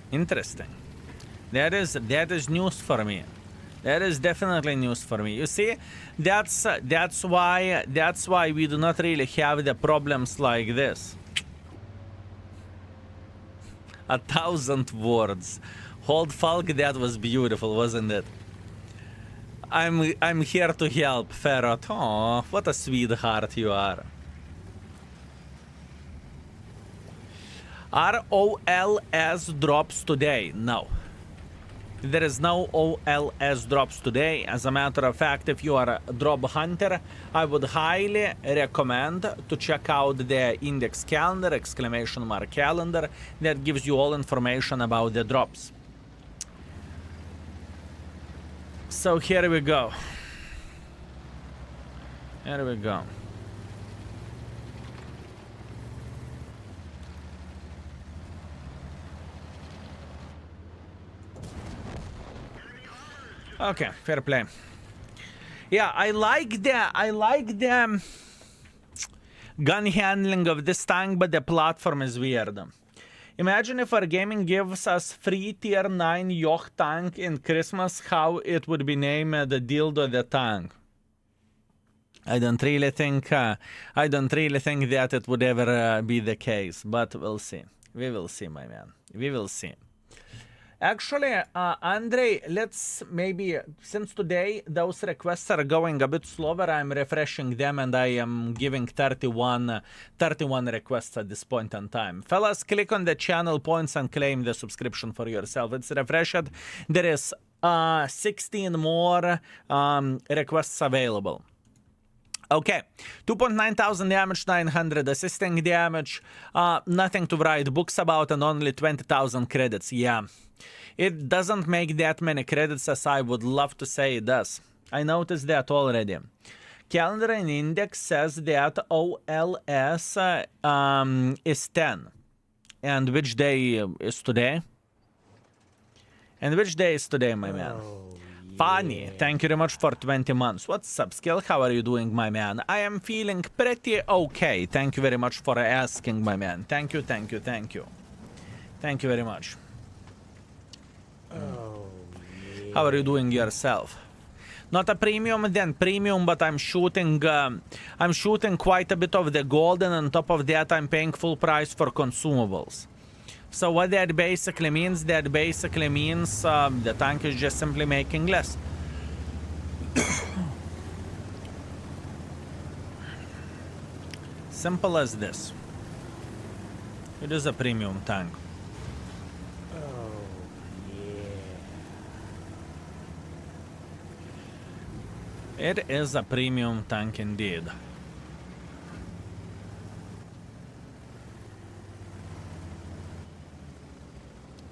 Interesting. That is news for me. That is definitely news for me. You see, that's why we do not really have the problems like this. 1,000 words. Hold Falk, that was beautiful, wasn't it? I'm here to help, Ferret. Oh, what a sweetheart you are. Are OLS drops today? No. There is no OLS drops today. As a matter of fact, if you are a drop hunter, I would highly recommend to check out the index calendar, ! calendar, that gives you all information about the drops. So here we go. Here we go. Okay, fair play. Yeah, I like the gun handling of this tank, but the platform is weird. Imagine if our gaming gives us free tier 9 Yoch tank in Christmas, how it would be named the Dildo the Tank. I don't really think that it would ever be the case, but we'll see. We will see, my man. We will see. Actually, Andre, let's maybe, since today those requests are going a bit slower, I'm refreshing them and I am giving 31 requests at this point in time. Fellas, click on the channel points and claim the subscription for yourself. It's refreshed. There is 16 more requests available. Okay, 2.9 thousand damage, 900 assisting damage, nothing to write books about, and only 20,000 credits. Yeah, it doesn't make that many credits as I would love to say it does. I noticed that already. Calendar and index says that OLS is 10. And which day is today? And which day is today, my man? Funny, thank you very much for 20 months. What's up, Skill? How are you doing, my man? I am feeling pretty okay. Thank you very much for asking, my man. Thank you, thank you, thank you. Thank you very much. Oh, yeah. How are you doing yourself? Not a premium, then premium, but I'm shooting quite a bit of the gold, and on top of that, I'm paying full price for consumables. So what that basically means, the tank is just simply making less. Simple as this. It is a premium tank. Oh, yeah. It is a premium tank indeed.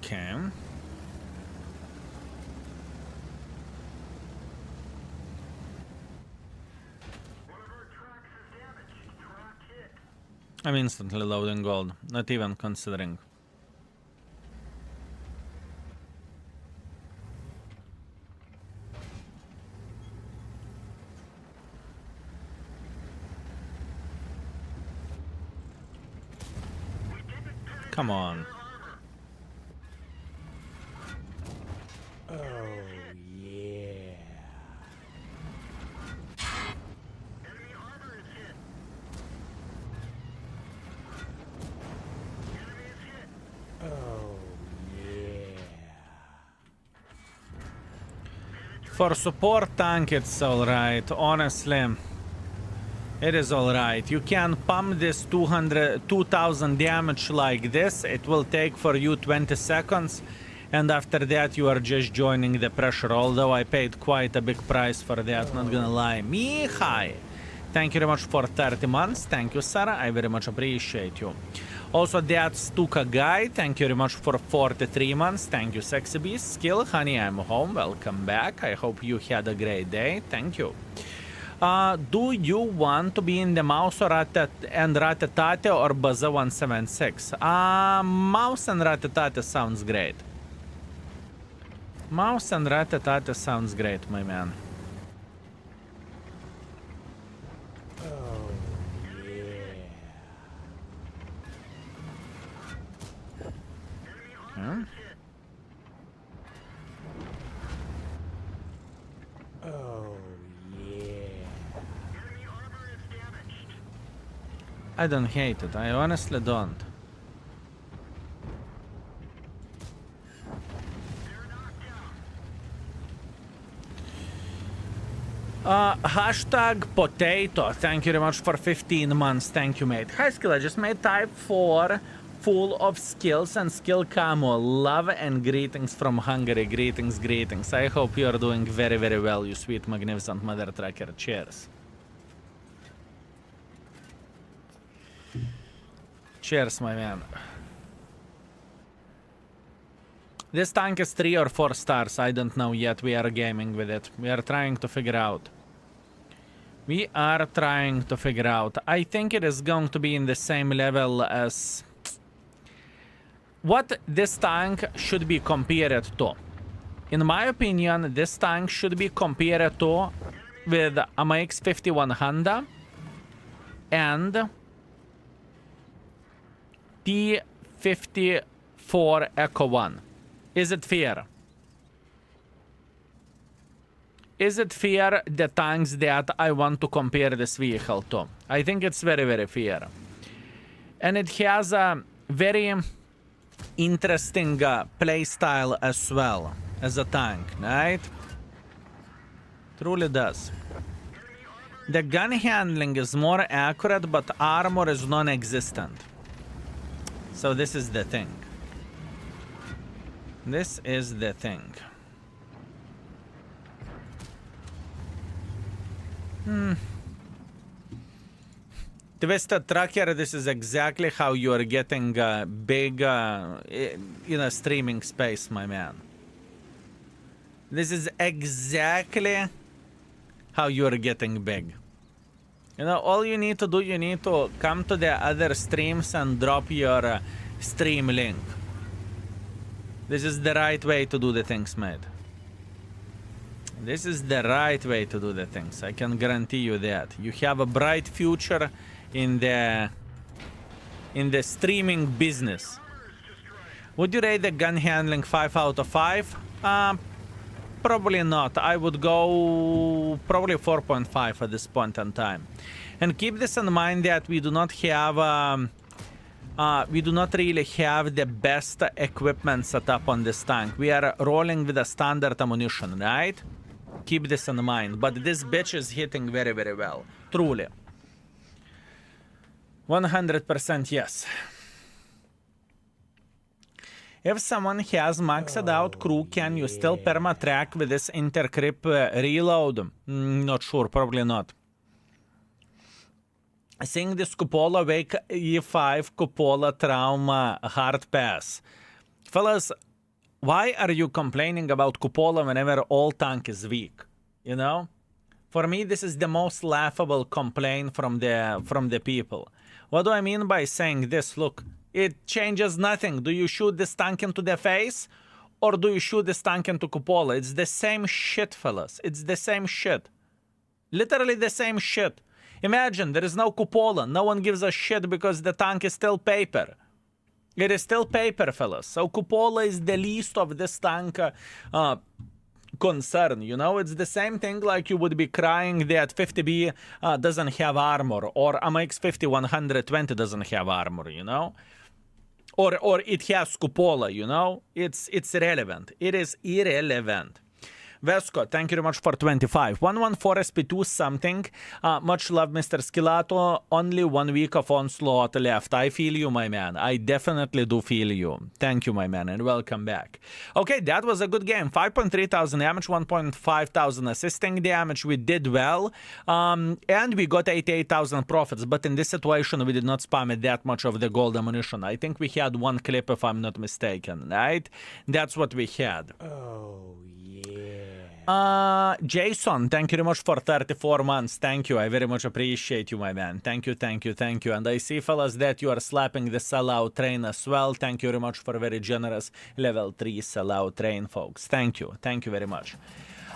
Okay. I'm instantly loading gold, not even considering. Come on. Oh, yeah. For support tank, it's alright, honestly. It is alright. You can pump this 2000 damage like this. It will take for you 20 seconds. And after that, you are just joining the pressure. Although I paid quite a big price for that, not gonna lie. Mihai, thank you very much for 30 months. Thank you, Sarah. I very much appreciate you. Also, that's Stuka Guy. Thank you very much for 43 months. Thank you, Sexy Beast. Skill, honey, I'm home. Welcome back. I hope you had a great day. Thank you. Do you want to be in the Mouse or and Ratatate or Baza 176? Mouse and Ratatate sounds great. Mouse and Ratatate sounds great, my man. Oh, yeah. Huh? Oh, yeah. I don't hate it. I honestly don't. Hashtag potato. Thank you very much for 15 months. Thank you, mate. Hi, Skill. I just made type 4 full of skills and skill camo. Love and greetings from Hungary. Greetings, greetings. I hope you are doing very, very well, you sweet, magnificent mother tracker. Cheers. Cheers, my man. This tank is 3 or 4 stars. I don't know yet. We are gaming with it. We are trying to figure out. We are trying to figure out. I think it is going to be in the same level as what this tank should be compared to. In my opinion, this tank should be compared to with AMX 51 Honda and T54 Echo 1. Is it fair? Is it fair, the tanks that I want to compare this vehicle to? I think it's very, very fair. And it has a very interesting playstyle as well as a tank, right? Truly does. The gun handling is more accurate, but armor is non-existent. So this is the thing. This is the thing. Twisted Tracker, this is exactly how you are getting big in a streaming space, my man. This is exactly how you are getting big. You know, all you need to do, you need to come to the other streams and drop your stream link. This is the right way to do the things, mate. This is the right way to do the things. I can guarantee you that. You have a bright future in the streaming business. Would you rate the gun handling 5 out of 5? Probably not. I would go probably 4.5 at this point in time. And keep this in mind that we do not have we do not really have the best equipment set up on this tank. We are rolling with a standard ammunition, right? Keep this in mind. But this bitch is hitting very, very well. Truly. 100% yes. If someone has maxed out crew, can you still perma-track with this intercrip reload? Not sure, probably not. Seeing this Cupola Wake E5 Cupola Trauma Hard Pass. Fellas, why are you complaining about Cupola whenever all tank is weak? You know? For me, this is the most laughable complaint from the people. What do I mean by saying this? Look, it changes nothing. Do you shoot this tank into the face? Or do you shoot this tank into Cupola? It's the same shit, fellas. It's the same shit. Literally the same shit. Imagine, there is no Cupola. No one gives a shit because the tank is still paper. It is still paper, fellas. So Cupola is the least of this tank concern, you know? It's the same thing like you would be crying that 50B doesn't have armor, or AMX 5120 doesn't have armor, you know? Or it has Cupola, you know? It's irrelevant. It is irrelevant. Vesco, thank you very much for 25. 114 SP2 something. Much love, Mr. Skilato. Only 1 week of onslaught left. I feel you, my man. I definitely do feel you. Thank you, my man, and welcome back. Okay, that was a good game. 5.3 thousand damage, 1.5 thousand assisting damage. We did well. And we got 88,000 profits. But in this situation, we did not spam it that much of the gold ammunition. I think we had one clip, if I'm not mistaken, right? That's what we had. Oh, yeah. Jason, thank you very much for 34 months. Thank you. I very much appreciate you, my man. Thank you, thank you, thank you. And I see, fellas, that you are slapping the sellout train as well. Thank you very much for a very generous level 3 sellout train, folks. Thank you. Thank you very much.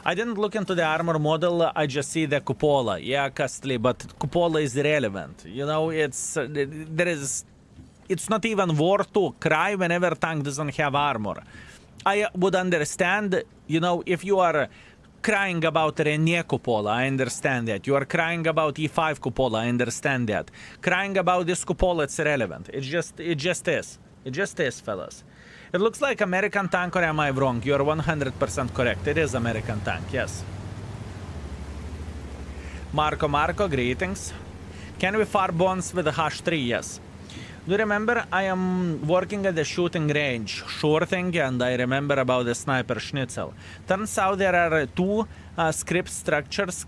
I didn't look into the armor model. I just see the cupola. Yeah, costly, but cupola is irrelevant. You know, it's not even worth to cry whenever tank doesn't have armor. I would understand, you know, if you are crying about Rene cupola, I understand that. You are crying about E5 cupola, I understand that. Crying about this cupola, it's irrelevant. It just is. It just is, fellas. It looks like American tank, or am I wrong? You are 100% correct. It is American tank, yes. Marco, greetings. Can we fire bombs with the hash 3? Yes. Do you remember I am working at the shooting range? Sure thing, and I remember about the sniper schnitzel. Turns out there are two script structures,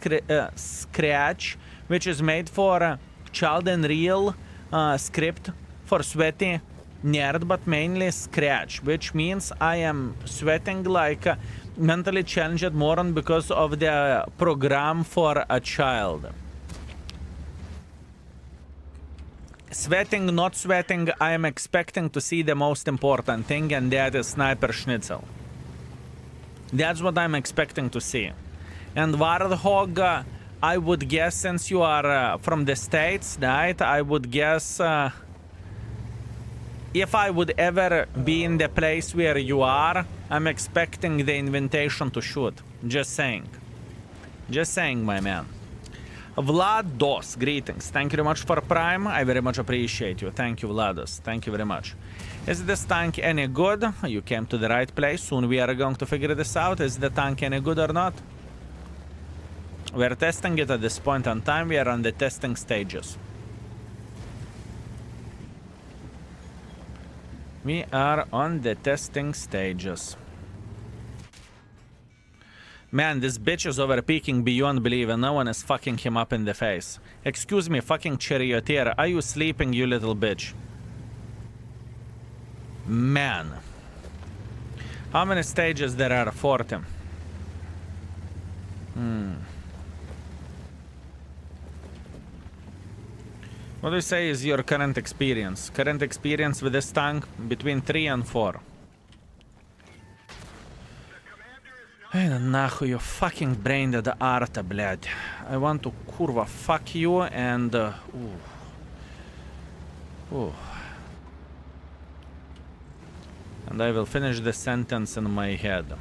Scratch, which is made for child and real script for sweaty nerd, but mainly Scratch, which means I am sweating like mentally challenged moron because of the program for a child. Sweating, not sweating, I am expecting to see the most important thing, and that is sniper schnitzel. That's what I'm expecting to see. And Warthog, I would guess, since you are from the States, right, I would guess if I would ever be in the place where you are, I'm expecting the invitation to shoot. Just saying. Just saying, my man. Vlados, greetings. Thank you very much for Prime. I very much appreciate you. Thank you, Vlados. Thank you very much. Is this tank any good? You came to the right place. Soon we are going to figure this out. Is the tank any good or not? We are testing it at this point in time. We are on the testing stages. We are on the testing stages. Man, this bitch is overpeaking beyond belief and no one is fucking him up in the face. Excuse me, fucking charioteer, are you sleeping, you little bitch? Man. How many stages there are? 40. What do you say is your current experience? Current experience with this tank? Between 3 and 4. Эй, нахуй, you fucking brain dead арта, блядь. I want to kurva fuck you and... And I will finish the sentence in my head.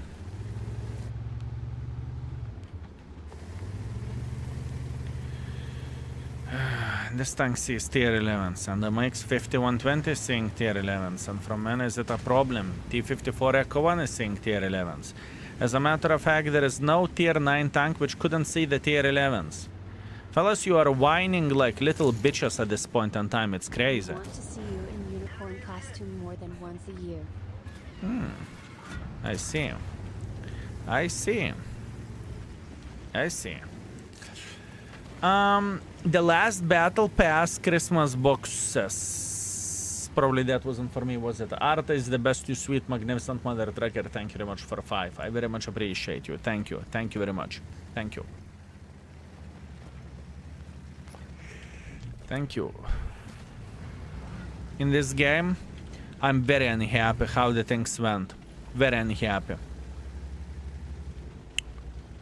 This tank sees tier 11s and the MX-5120 is seeing tier 11s, and from when is it a problem? T-54 Echo 1 is seeing tier 11s. As a matter of fact, there is no tier 9 tank which couldn't see the tier 11s. Fellas, you are whining like little bitches at this point in time. It's crazy. I want to see you in unicorn costume more than once a year. I see. I see. I see. The last battle pass Christmas boxes. Probably that wasn't for me, was it? Arta is the best, you sweet, magnificent mother tracker. Thank you very much for 5. I very much appreciate you. Thank you. Thank you very much. Thank you. Thank you. In this game, I'm very unhappy how the things went. Very unhappy.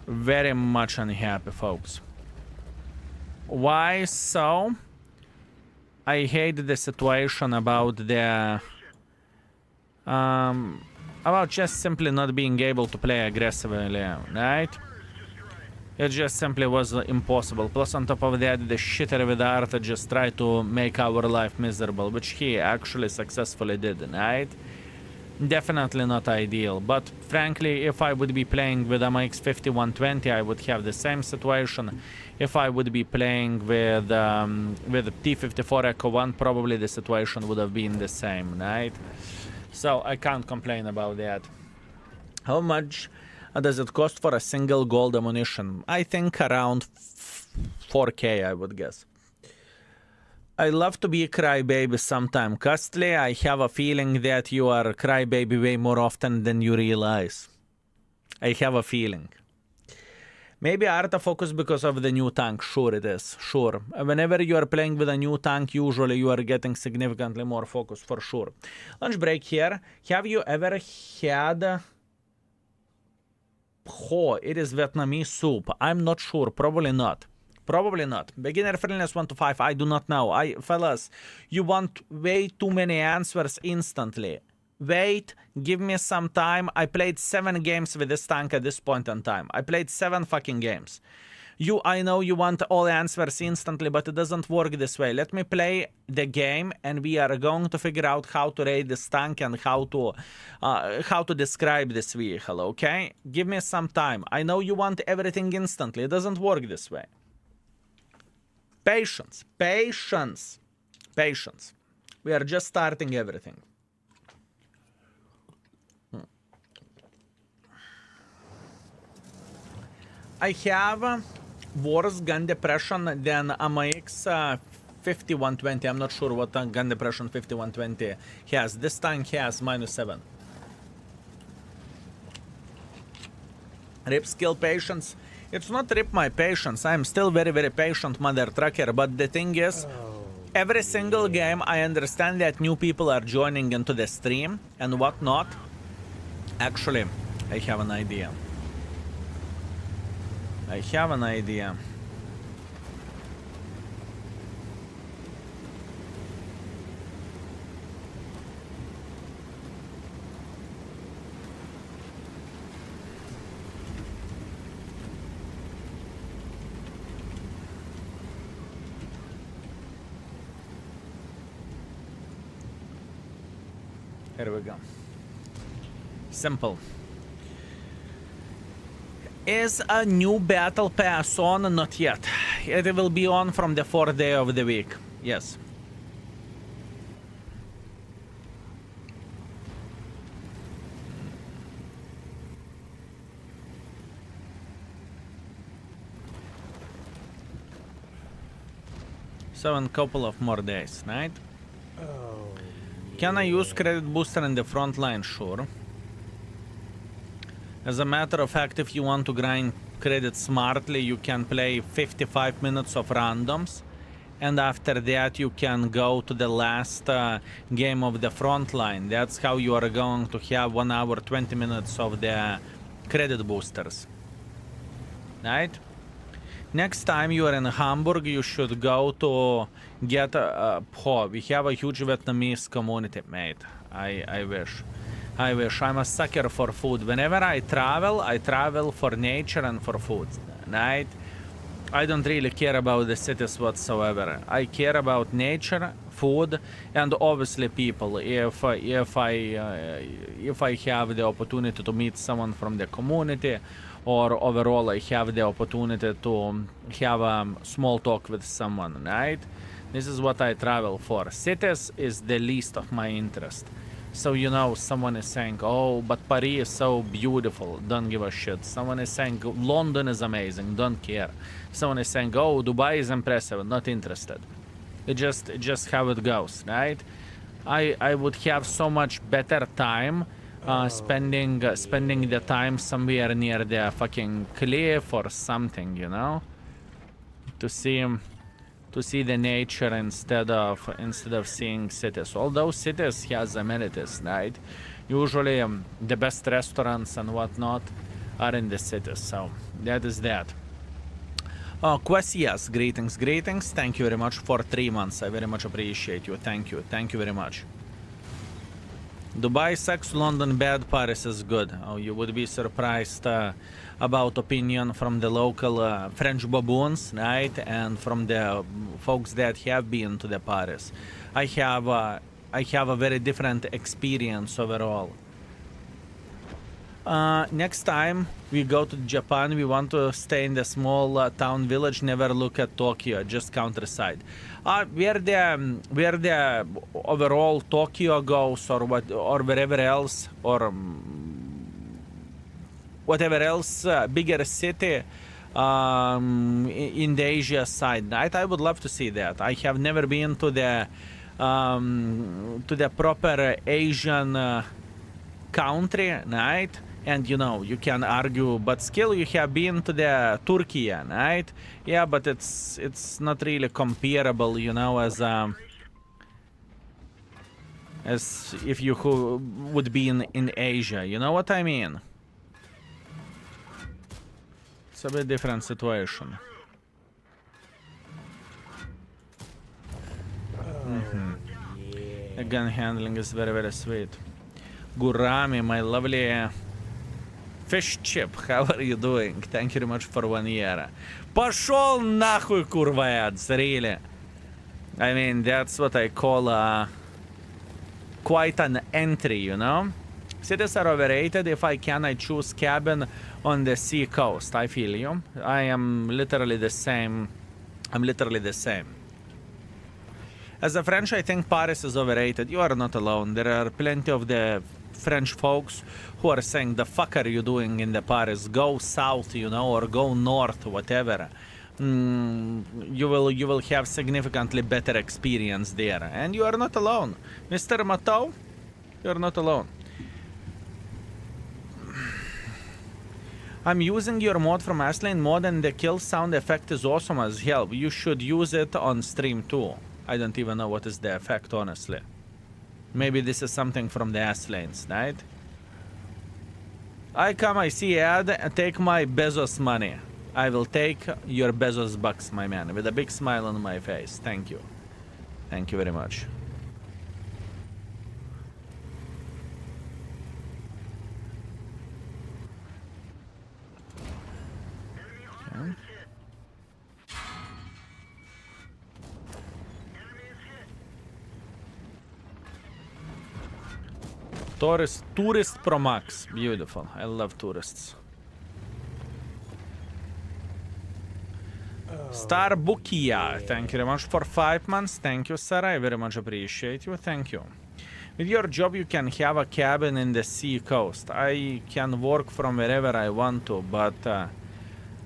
Very much unhappy, folks. Why so? I hate the situation about the... about just simply not being able to play aggressively, right? It just simply was impossible. Plus on top of that, the shitter with Arta just tried to make our life miserable, which he actually successfully did, right? Definitely not ideal, but frankly, if I would be playing with MX 5120, I would have the same situation. If I would be playing with T54 Echo 1, probably the situation would have been the same, right? So I can't complain about that. How much does it cost for a single gold ammunition? I think around 4K, I would guess. I love to be a crybaby sometime. Costly, I have a feeling that you are a crybaby way more often than you realize. I have a feeling. Maybe autofocus because of the new tank. Sure it is. Sure. Whenever you are playing with a new tank, usually you are getting significantly more focus for sure. Lunch break here. Have you ever had... Oh, it is Vietnamese soup. I'm not sure. Probably not. Probably not. Beginner friendliness 1 to 5. I do not know. Fellas, you want way too many answers instantly. Wait, give me some time. I played 7 games with this tank at this point in time. I played 7 fucking games. I know you want all answers instantly, but it doesn't work this way. Let me play the game, and we are going to figure out how to rate this tank and how to describe this vehicle, okay? Give me some time. I know you want everything instantly. It doesn't work this way. Patience, patience, patience. We are just starting everything. I have worse gun depression than MX 5120. I'm not sure what gun depression 5120 has. This tank has -7. Rip skill patience. It's not rip my patience. I'm still very, very patient, mother trucker. But the thing is, every single game, I understand that new people are joining into the stream and whatnot. Actually, I have an idea. I have an idea. Here we go. Simple. Is a new battle pass on? Not yet. It will be on from the 4th day of the week. Yes. So in a couple of more days, right? Can I use credit booster in the front line? Sure. As a matter of fact, if you want to grind credit smartly, you can play 55 minutes of randoms. And after that, you can go to the last game of the front line. That's how you are going to have 1 hour, 20 minutes of the credit boosters. Right? Next time you are in Hamburg, you should go to get we have a huge Vietnamese community, mate. I wish. I wish. I'm a sucker for food. Whenever I travel for nature and for food, right? I don't really care about the cities whatsoever. I care about nature, food, and obviously people. If I have the opportunity to meet someone from the community, or overall I have the opportunity to have a small talk with someone, right? This is what I travel for. Cities is the least of my interest. So, you know, someone is saying, oh, but Paris is so beautiful. Don't give a shit. Someone is saying, London is amazing. Don't care. Someone is saying, oh, Dubai is impressive. Not interested. It just how it goes, right? I would have so much better time spending the time somewhere near the fucking cliff or something, you know? To see the nature instead of seeing cities. Although cities has amenities, right? Usually the best restaurants and whatnot are in the cities, so that is that. Quasias, greetings. Thank you very much for 3 months. I very much appreciate you. Thank you very much. Dubai sucks, London bad, Paris is good. Oh, you would be surprised about opinion from the local French baboons, right? And from the folks that have been to the Paris. I have a very different experience overall. Next time we go to Japan, we want to stay in the small town village. Never look at Tokyo, just countryside. Where the overall Tokyo goes, or what, or wherever else, or whatever else bigger city in the Asia side, right? I would love to see that. I have never been to the proper Asian country, right? And you know, you can argue, but still you have been to the Turkey, right? Yeah, but it's not really comparable, you know, as if you would be in Asia. You know what I mean? It's a bit different situation. The gun handling is very, very sweet. Gurami, my lovely fish chip, how are you doing? Thank you very much for 1 year. Пошел нахуй, kurva ads, really. I mean, that's what I call quite an entry, you know? Cities are overrated. If I can, I choose cabin on the sea coast. I feel you. I am literally the same. I'm literally the same. As a French, I think Paris is overrated. You are not alone. There are plenty of the French folks who are saying, the fuck are you doing in the Paris? Go south, you know, or go north, whatever. You will have significantly better experience there. And you are not alone. Mr. Matau, you are not alone. I'm using your mod from Ashlane mod, and the kill sound effect is awesome as hell. You should use it on stream too. I don't even know what is the effect, honestly. Maybe this is something from the Ashlanes, right? I come, I see ad, and take my Bezos money. I will take your Bezos bucks, my man, with a big smile on my face. Thank you. Thank you very much. Okay. Tourist Pro Max. Beautiful. I love tourists. Starbukia, thank you very much for 5 months. Thank you, sir. I very much appreciate you. Thank you. With your job, you can have a cabin in the sea coast. I can work from wherever I want to, but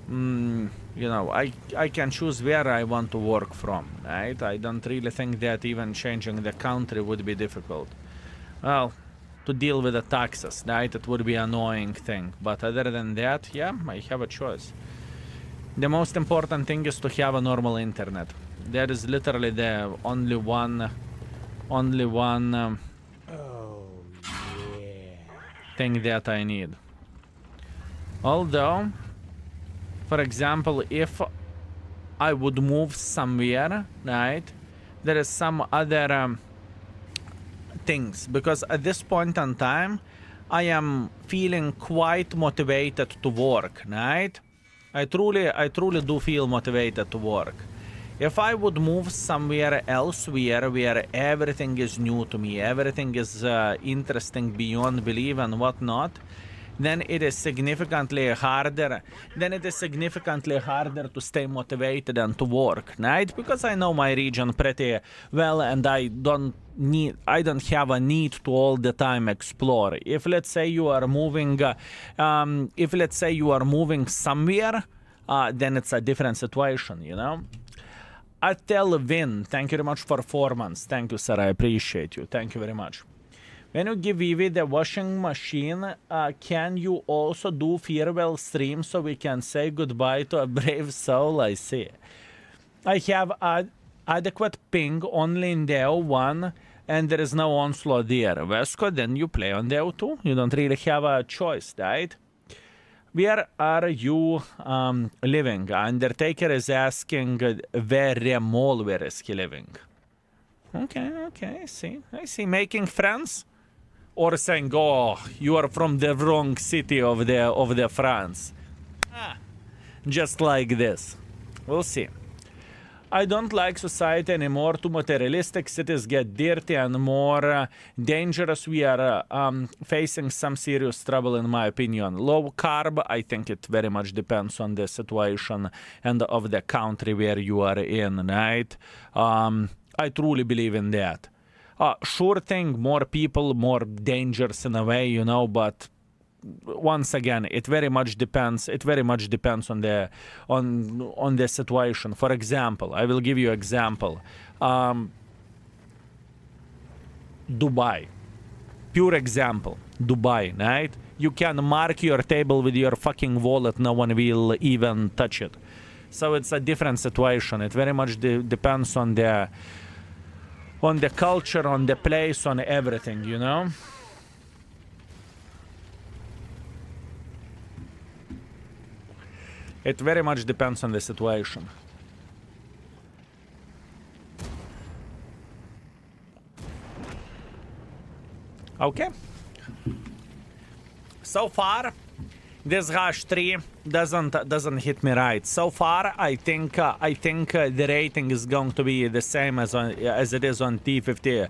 you know, I can choose where I want to work from, right? I don't really think that even changing the country would be difficult. Well, to deal with the taxes, right? It would be an annoying thing. But other than that, yeah, I have a choice. The most important thing is to have a normal internet. That is literally the only one thing that I need. Although, for example, if I would move somewhere, right, there is some other things, because at this point in time I am feeling quite motivated to work, right? I truly do feel motivated to work. If I would move somewhere elsewhere where everything is new to me, everything is interesting beyond belief and whatnot, then it is significantly harder. To stay motivated and to work, right? Because I know my region pretty well, and I don't have a need to all the time explore. If let's say you are moving, somewhere, then it's a different situation, you know. Atel Vin, thank you very much for 4 months. Thank you, sir. I appreciate you. Thank you very much. When you give Vivi the washing machine, can you also do farewell stream so we can say goodbye to a brave soul? I see. I have adequate ping only in the O1, and there is no onslaught there. Vesco, then you play on the O2. You don't really have a choice, right? Where are you living? Undertaker is asking where Remol, is he living? Okay, I see. Making friends? Or saying, oh, you are from the wrong city of the France. Just like this. We'll see. I don't like society anymore. Too materialistic. Cities get dirty and more dangerous. We are facing some serious trouble, in my opinion. Low carb, I think it very much depends on the situation and of the country where you are in, right? I truly believe in that. Sure thing, more people, more dangers in a way, you know, but once again, it very much depends on the situation. For example, I will give you example. Dubai, pure example. Dubai, right? You can mark your table with your fucking wallet, no one will even touch it. So it's a different situation. It very much depends on the culture, on the place, on everything, you know. It very much depends on the situation. Okay. So far, this hash 3 doesn't hit me right. So far, I think the rating is going to be the same as it is on T50.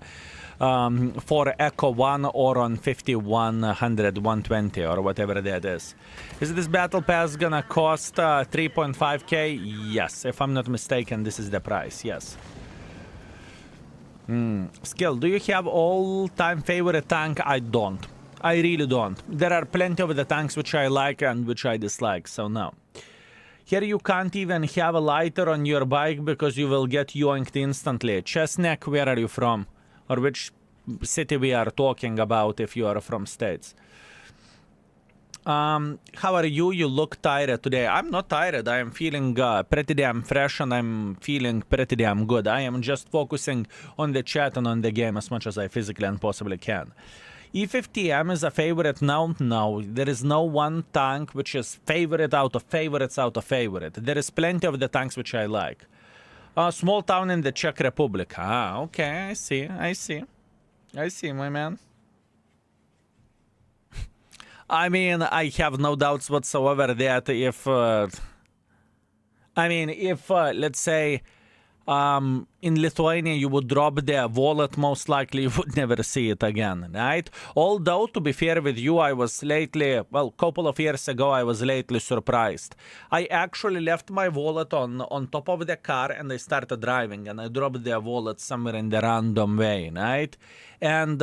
For Echo 1 or on 5100, 120 or whatever that is. Is this battle pass gonna cost 3.5k? Yes, if I'm not mistaken, this is the price, yes. Skill, do you have all-time favorite tank? I don't. I really don't. There are plenty of the tanks which I like and which I dislike, so no. Here you can't even have a lighter on your bike because you will get yoinked instantly. Chestneck, where are you from? Or which city we are talking about if you are from States. How are you? You look tired today. I'm not tired. I am feeling pretty damn fresh and I'm feeling pretty damn good. I am just focusing on the chat and on the game as much as I physically and possibly can. E50M is a favorite now? No, there is no one tank which is favorite out of favorites out of favorite. There is plenty of the tanks which I like. Small town in the Czech Republic. Ah, okay, I see, my man. I mean, I have no doubts whatsoever that if let's say, in Lithuania you would drop the wallet, most likely you would never see it again, right? Although, to be fair with you, I was lately, well, couple of years ago, I was lately surprised. I actually left my wallet on top of the car and I started driving and I dropped the wallet somewhere in the random way, right? And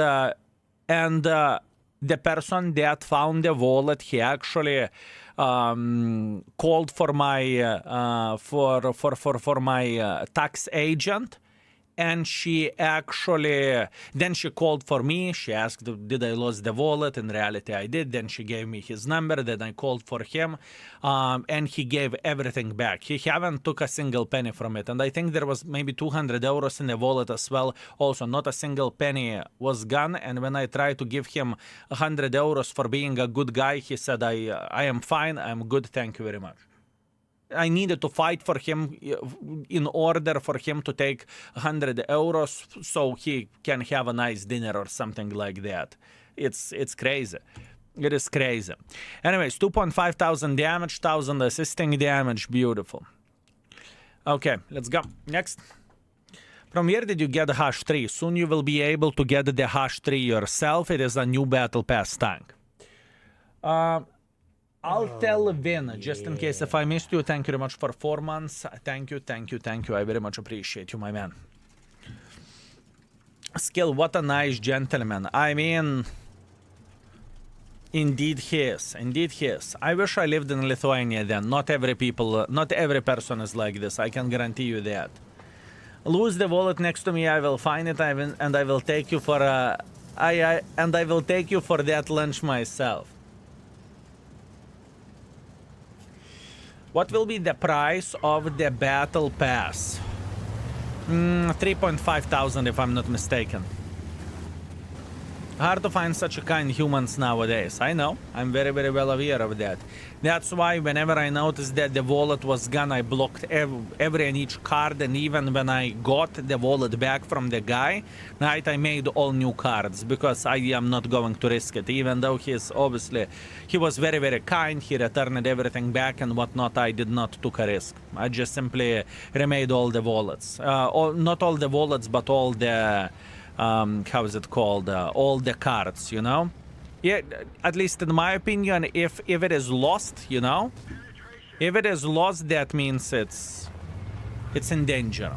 the person that found the wallet, he actually called for my for my tax agent, and she actually then she called for me. She asked, did I lose the wallet? In reality, I did. Then she gave me his number. Then I called for him, and he gave everything back. He haven't took a single penny from it, and I think there was maybe 200 euros in the wallet as well. Also, not a single penny was gone. And when I tried to give him 100 euros for being a good guy, he said, I am fine. I'm good. Thank you very much. I needed to fight for him in order for him to take 100 euros so he can have a nice dinner or something like that. It's crazy. It is crazy. Anyways, 2,500 damage, 1,000 assisting damage. Beautiful. Okay, let's go. Next. From where did you get the hash 3? Soon you will be able to get the hash 3 yourself. It is a new battle pass tank. I'll tell Vin, just in case if I missed you. Thank you very much for 4 months. Thank you. I very much appreciate you, my man. Skill, what a nice gentleman. I mean, indeed he is. I wish I lived in Lithuania then. Not every person is like this. I can guarantee you that. Lose the wallet next to me. I will find it. And I will take you for I will take you for that lunch myself. What will be the price of the battle pass? 3,500 if I'm not mistaken. Hard to find such kind humans nowadays. I know. I'm very, very well aware of that. That's why whenever I noticed that the wallet was gone, I blocked every and each card. And even when I got the wallet back from the guy, right, I made all new cards because I am not going to risk it. Even though he was very, very kind. He returned everything back and whatnot. I did not took a risk. I just simply remade all the wallets. Not all the wallets, but all the... how is it called? All the cards, you know? Yeah, at least in my opinion, if it is lost, you know? If it is lost, that means it's in danger.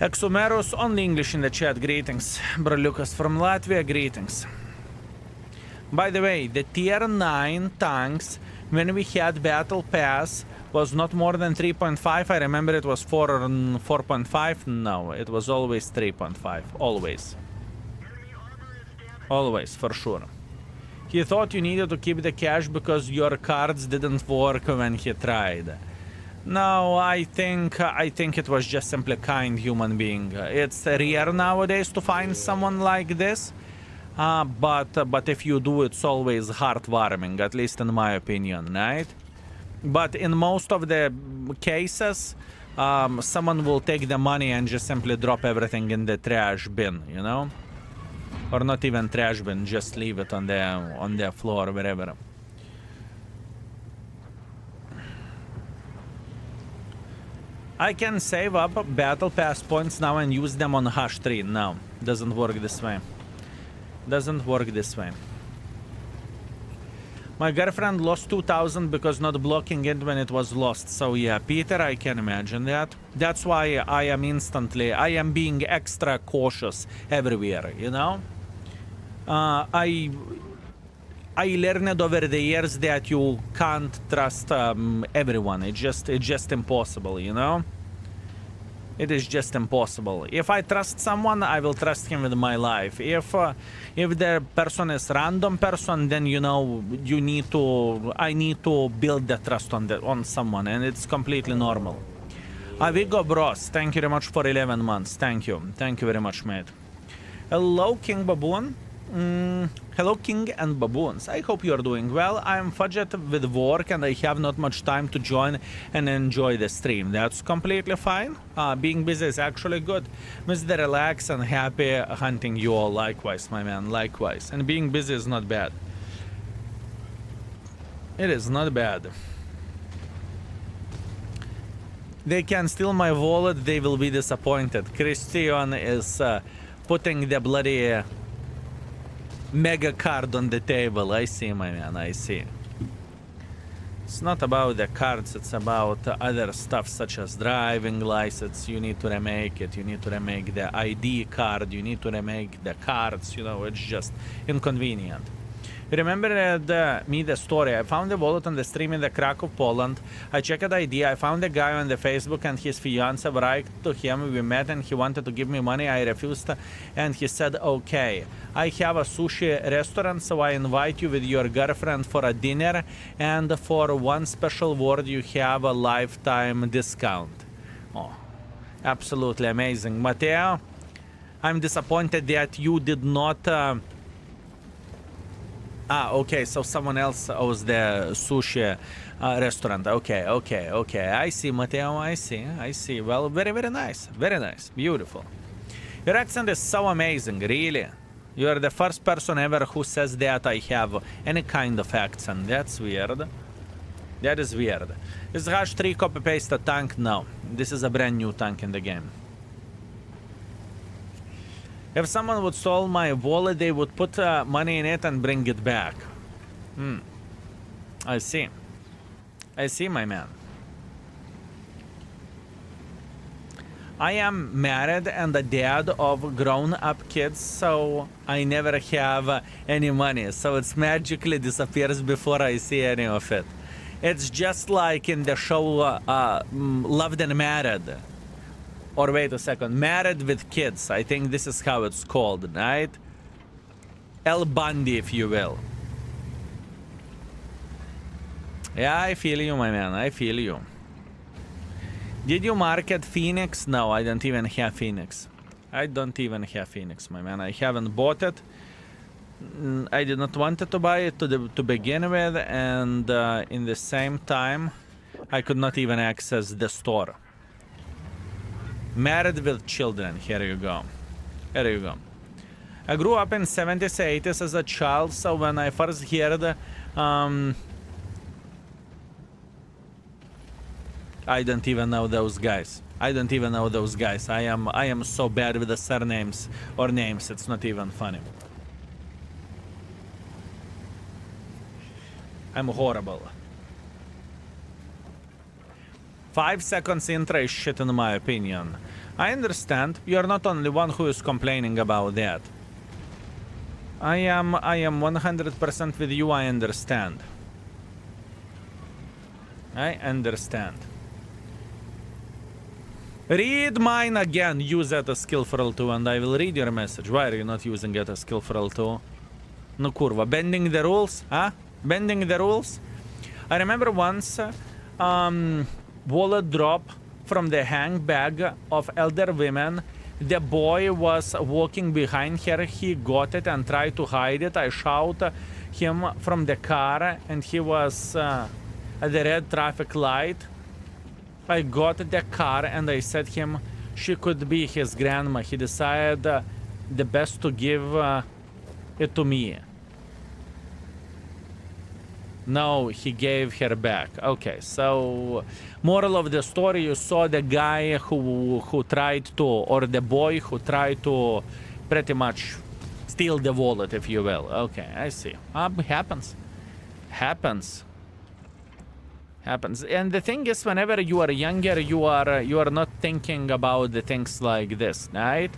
Exumerus, only English in the chat, greetings. Bro Lucas from Latvia, greetings. By the way, the tier 9 tanks, when we had battle pass, was not more than 3.5. I remember it was 4 or 4.5. No, it was always 3.5. Always. Always, for sure. He thought you needed to keep the cash because your cards didn't work when he tried. No, I think it was just simply kind human being. It's rare nowadays to find someone like this. But if you do, it's always heartwarming, at least in my opinion, right? But in most of the cases, someone will take the money and just simply drop everything in the trash bin, you know? Or not even trash bin, just leave it on the floor, wherever. I can save up battle pass points now and use them on hash 3. No, doesn't work this way. Doesn't work this way. My girlfriend lost 2,000 because not blocking it when it was lost. So yeah, Peter, I can imagine that. That's why I am being extra cautious everywhere, you know? I learned over the years that you can't trust everyone. It's just impossible, you know? It is just impossible. If I trust someone, I will trust him with my life. If the person is random person, then you know I need to build the trust on someone, and it's completely normal. Avigo Bros, thank you very much for 11 months. Thank you very much, mate. Hello, King Baboon. Hello, King and Baboons. I hope you are doing well. I am fudged with work and I have not much time to join and enjoy the stream. That's completely fine. Being busy is actually good. Mr. Relax and happy hunting you all. Likewise, my man. Likewise. And being busy is not bad. It is not bad. They can steal my wallet. They will be disappointed. Christian is putting the bloody... mega card on the table. I see, my man, I see. It's not about the cards, it's about other stuff such as driving license. You need to remake it, you need to remake the ID card, you need to remake the cards, you know, it's just inconvenient. Remember the story. I found the wallet on the stream in the Krakow, Poland. I checked ID. I found the guy on the Facebook and his fiance. Write to him. We met and he wanted to give me money. I refused and he said, okay. I have a sushi restaurant, so I invite you with your girlfriend for a dinner. And for one special word, you have a lifetime discount. Oh, absolutely amazing. Matteo, I'm disappointed that you did not... okay, so someone else owns the sushi restaurant. Okay. I see, Matteo, I see. Well, very, very nice. Very nice. Beautiful. Your accent is so amazing, really. You are the first person ever who says that I have any kind of accent. That's weird. That is weird. Is hash 3 copy-paste a tank? No. This is a brand new tank in the game. If someone would steal my wallet, they would put money in it and bring it back. I see. I see, my man. I am married and a dad of grown-up kids, so I never have any money. So it magically disappears before I see any of it. It's just like in the show Loved and Married. Or wait a second, Married with Kids. I think this is how it's called, right? El Bundy, if you will. Yeah, I feel you, my man. I feel you. Did you market Phoenix? No, I don't even have Phoenix. I don't even have Phoenix, my man. I haven't bought it. I did not want to buy it to begin with, and in the same time, I could not even access the store. Married with children. Here you go. Here you go. I grew up in 70s, 80s as a child, so when I first heard, I don't even know those guys. I don't even know those guys. I am so bad with the surnames or names. It's not even funny. I'm horrible. 5 seconds intro is shit in my opinion. I understand. You're not only one who is complaining about that. I am 100% with you. I understand. I understand. Read mine again. Use that as skillful too, and I will read your message. Why are you not using it as skillful too? No kurva. Bending the rules? Huh? Bending the rules? I remember once wallet drop from the handbag of elder women. The boy was walking behind her. He got it and tried to hide it. I shot him from the car and he was at the red traffic light. I got the car and I said him she could be his grandma. He decided the best to give it to me. No, he gave her back. Okay, so moral of the story, you saw the guy who tried to, or the boy who tried to pretty much steal the wallet, if you will. Okay, I see. Happens. Happens. Happens. And the thing is, whenever you are younger, you are not thinking about the things like this, right?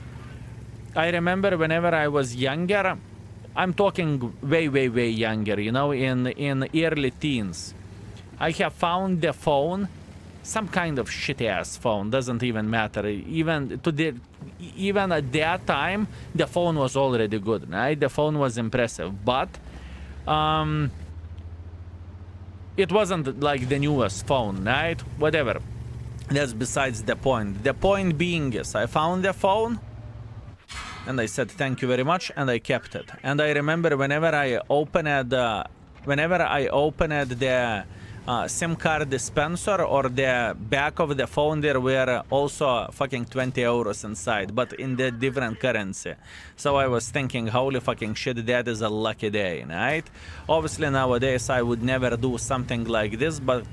I remember whenever I was younger, I'm talking way younger, you know, in early teens. I have found the phone, some kind of shitty ass phone, doesn't even matter. Even at that time, the phone was already good, right? The phone was impressive, but it wasn't like the newest phone, right? Whatever. That's besides the point. The point being is, I found the phone, and I said thank you very much, and I kept it. And I remember whenever I opened the SIM card dispenser or the back of the phone, there were also fucking 20 euros inside, but in the different currency. So I was thinking, holy fucking shit, that is a lucky day, right? Obviously nowadays I would never do something like this, but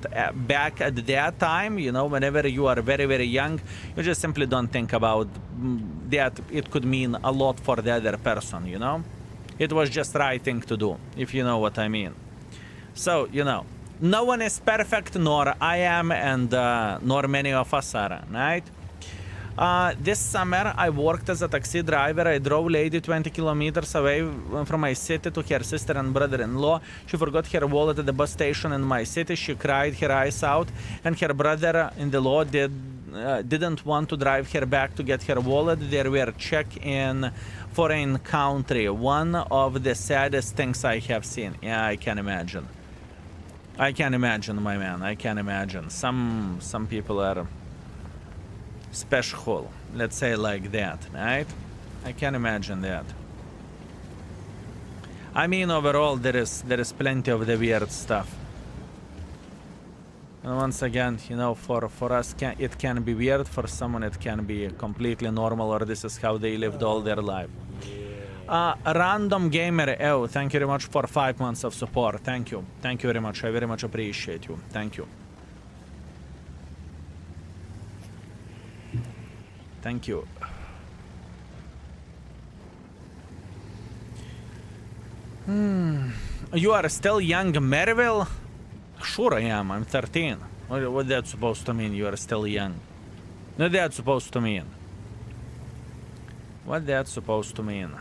back at that time, you know, whenever you are very young, you just simply don't think about that it could mean a lot for the other person, you know? It was just right thing to do, if you know what I mean. So, you know, no one is perfect, nor I am, and nor many of us are, right? This summer, I worked as a taxi driver. I drove lady 20 kilometers away from my city to her sister and brother-in-law. She forgot her wallet at the bus station in my city. She cried her eyes out, and her brother-in-law didn't want to drive her back to get her wallet. They were checked in foreign country. One of the saddest things I have seen. Yeah, I can imagine. I can imagine, my man. I can imagine. Some people are special, let's say like that, right? I can imagine that. I mean, overall, there is plenty of the weird stuff. And once again, you know, for us, it can be weird. For someone, it can be completely normal, or this is how they lived all their life. Random Gamer, oh, thank you very much for 5 months of support. Thank you. Thank you very much. I very much appreciate you. Thank you. Thank you. You are still young, Merville? Sure I am. I'm 13. What that supposed to mean? You are still young. What that supposed to mean? What that supposed to mean?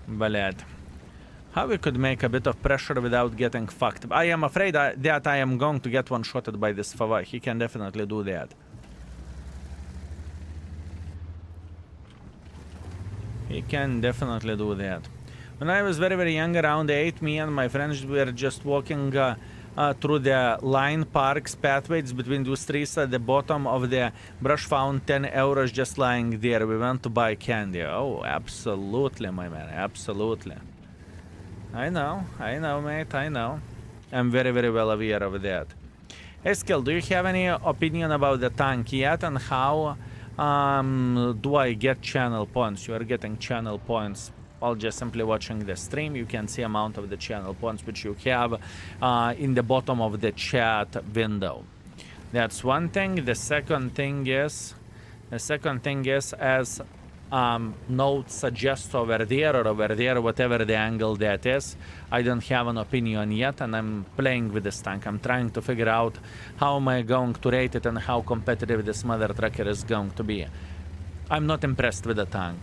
Ballad. How we could make a bit of pressure without getting fucked? I am afraid that I am going to get one-shotted by this Fava. He can definitely do that. He can definitely do that. When I was very young, around 8, me and my friends were just walking through the line parks pathways between those trees at the bottom of the brush found 10 euros just lying there. We went to buy candy. Oh, absolutely, my man, absolutely. I know, mate, I know. I'm very, very well aware of that. Eskil, do you have any opinion about the tank yet, and how do I get channel points? You are getting channel points while just simply watching the stream. You can see amount of the channel points which you have in the bottom of the chat window. That's one thing. The second thing is, as note suggests over there or over there, whatever the angle that is, I don't have an opinion yet, and I'm playing with this tank. I'm trying to figure out how am I going to rate it and how competitive this mother trucker is going to be. I'm not impressed with the tank.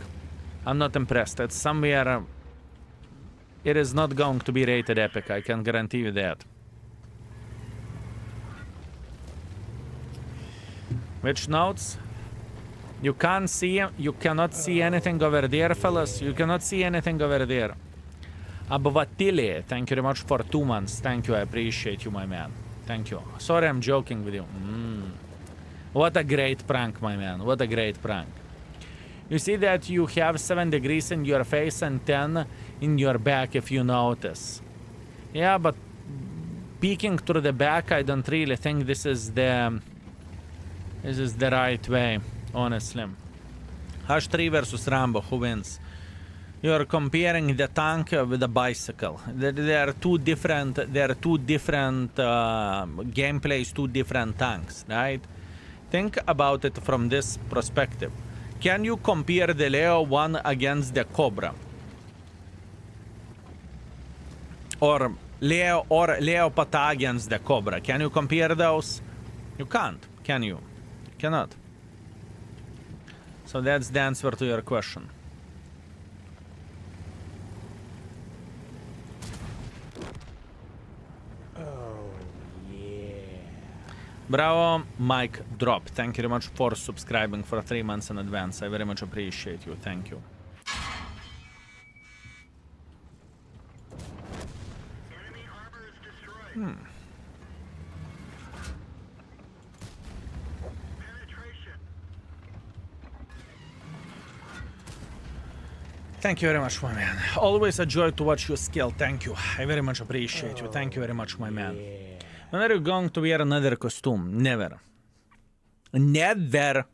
I'm not impressed. It's somewhere... It is not going to be rated epic, I can guarantee you that. Which notes? You can't see... You cannot see anything over there, fellas. You cannot see anything over there. Abvatili, thank you very much for 2 months. Thank you, I appreciate you, my man. Thank you. Sorry, I'm joking with you. What a great prank, my man. What a great prank. You see that you have 7 degrees in your face and 10 in your back, if you notice. Yeah, but peeking through the back, I don't really think this is the right way, honestly. Hash 3 versus Rambo, who wins? You're comparing the tank with a bicycle. There are two different gameplays, 2 different tanks, right? Think about it from this perspective. Can you compare the Leo 1 against the Cobra? Or Leopata against the Cobra? Can you compare those? You can't, can you? Cannot. So that's the answer to your question. Bravo, Mike Drop. Thank you very much for subscribing for 3 months in advance. I very much appreciate you. Thank you. Enemy armor is destroyed. Penetration. Thank you very much, my man. Always a joy to watch you skill. Thank you. I very much appreciate you. Thank you very much, my man. When are you going to wear another costume? Never. Never.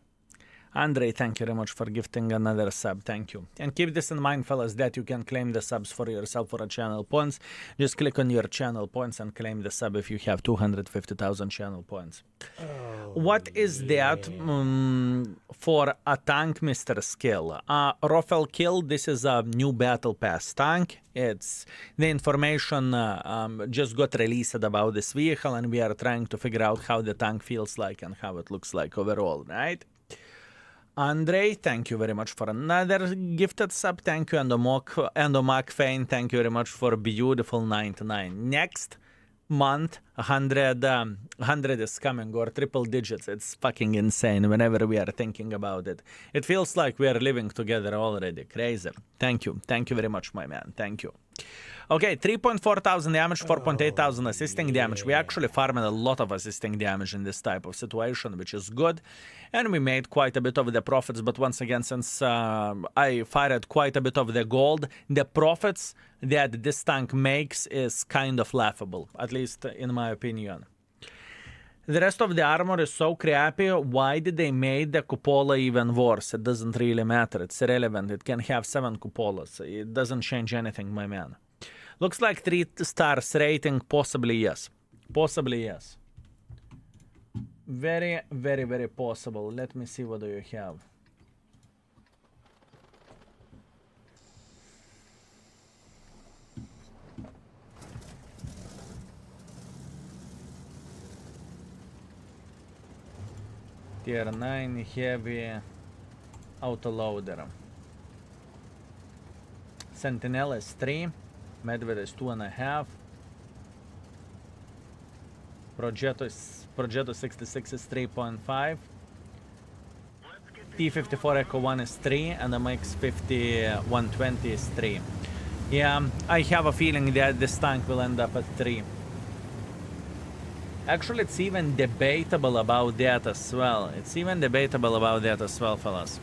Andre, thank you very much for gifting another sub. Thank you. And keep this in mind, fellas, that you can claim the subs for yourself for a channel points. Just click on your channel points and claim the sub if you have 250,000 channel points. What is that for a tank, Mr. Skill? Rafael Kill, this is a new battle pass tank. It's the information just got released about this vehicle, and we are trying to figure out how the tank feels like and how it looks like overall, right? Andre, thank you very much for another gifted sub. Thank you, Endomac Fane. Thank you very much for beautiful 99. Next month, 100 is coming, or triple digits. It's fucking insane whenever we are thinking about it. It feels like we are living together already. Crazy. Thank you. Thank you very much, my man. Thank you. Okay, 3.4 thousand damage, 4.8 thousand assisting damage. We actually farmed a lot of assisting damage in this type of situation, which is good. And we made quite a bit of the profits, but once again, since I fired quite a bit of the gold, the profits that this tank makes is kind of laughable, at least in my opinion. The rest of the armor is so crappy. Why did they make the cupola even worse? It doesn't really matter. It's irrelevant. It can have 7 cupolas. It doesn't change anything, my man. Looks like 3 stars rating. Possibly yes. Possibly yes. Very, very, very possible. Let me see what do you have. Tier 9 heavy autoloader. Sentinel is 3. Medved is 2.5. Progetto 66 is 3.5. T54 Echo 1 is 3, and the MX50 120 is 3. Yeah, I have a feeling that this tank will end up at 3. Actually, it's even debatable about that as well. Fellas.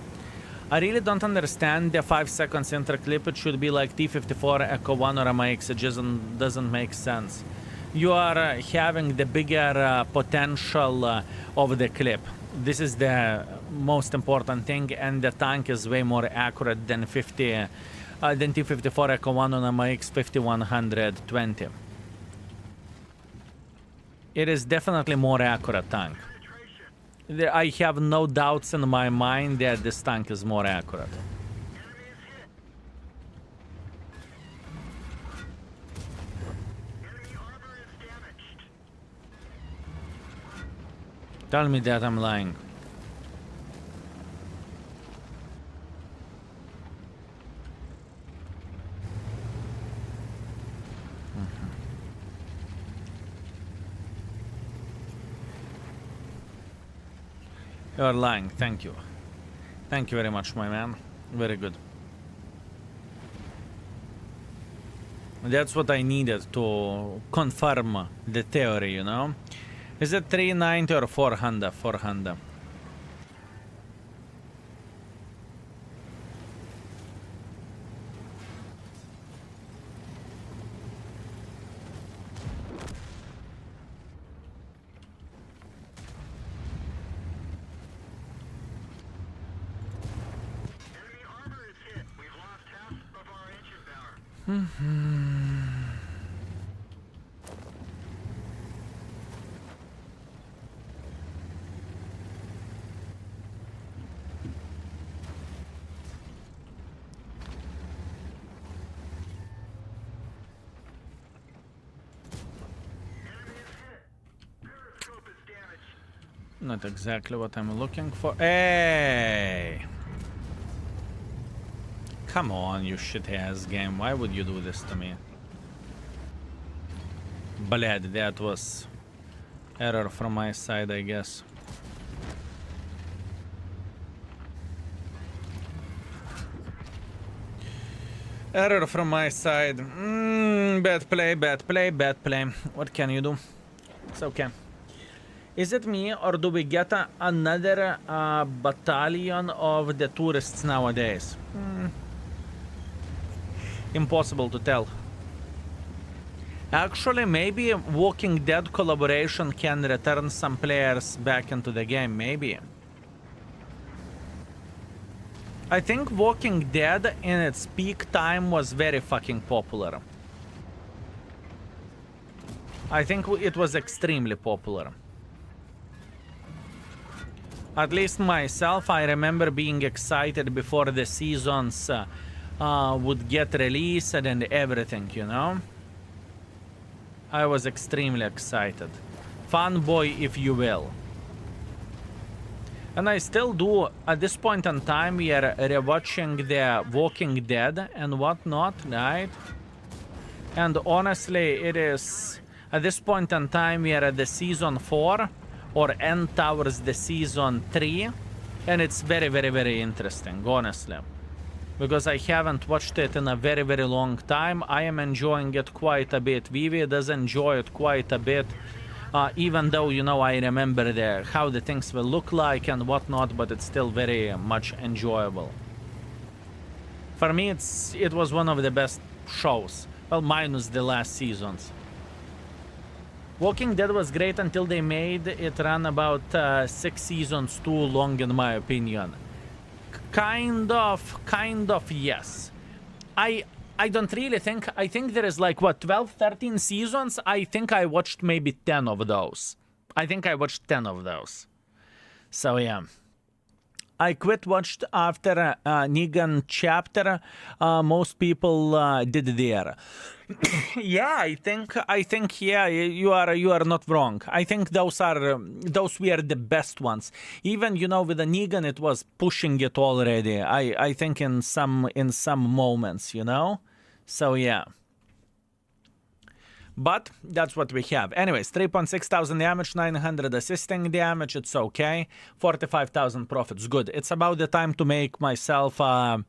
I really don't understand the 5 seconds interclip. It should be like T54, Echo 1 or MX. It just doesn't make sense. You are having the bigger potential of the clip. This is the most important thing, and the tank is way more accurate than T54 Echo 1 on MX 5120. It is definitely more accurate tank. I have no doubts in my mind that this tank is more accurate. Tell me that I'm lying. You're lying. Thank you. Thank you very much, my man. Very good. That's what I needed to confirm the theory, you know? Is it 390 or 400? 400. Enemy armor is hit. We've lost half of our engine power. Enemy is hit. Periscope is damaged. Not exactly what I'm looking for. Hey! Come on, you shit-ass game. Why would you do this to me? Bled, that was error from my side, I guess. Error from my side. Bad play, bad play, bad play. What can you do? It's okay. Is it me, or do we get another battalion of the tourists nowadays? Impossible to tell. Actually, maybe Walking Dead collaboration can return some players back into the game, maybe. I think Walking Dead in its peak time was very fucking popular. I think it was extremely popular. At least myself, I remember being excited before the seasons would get released and everything, you know? I was extremely excited. Fanboy, if you will. And I still do. At this point in time, we are rewatching the Walking Dead and whatnot, right? And honestly, it is... At this point in time, we are at the season 4 or end towards the season 3. And it's very, very, very interesting, honestly. Because I haven't watched it in a very, very long time. I am enjoying it quite a bit. Vivi does enjoy it quite a bit. Even though, you know, I remember how the things will look like and whatnot, but it's still very much enjoyable. For me, it was one of the best shows. Well, minus the last seasons. Walking Dead was great until they made it run about 6 seasons too long, in my opinion. Kind of, yes. I don't really think... I think there is like, what, 12, 13 seasons? I think I watched maybe 10 of those. I think I watched 10 of those. So, yeah. I watched after Negan chapter. Most people did there. Yeah, I think yeah, you are not wrong. I think those were the best ones. Even, you know, with the Negan, it was pushing it already. I think in some moments, you know. So yeah. But that's what we have. Anyways, 3.6 thousand damage, 900 assisting damage. It's okay. 45,000 profits. Good. It's about the time to make myself a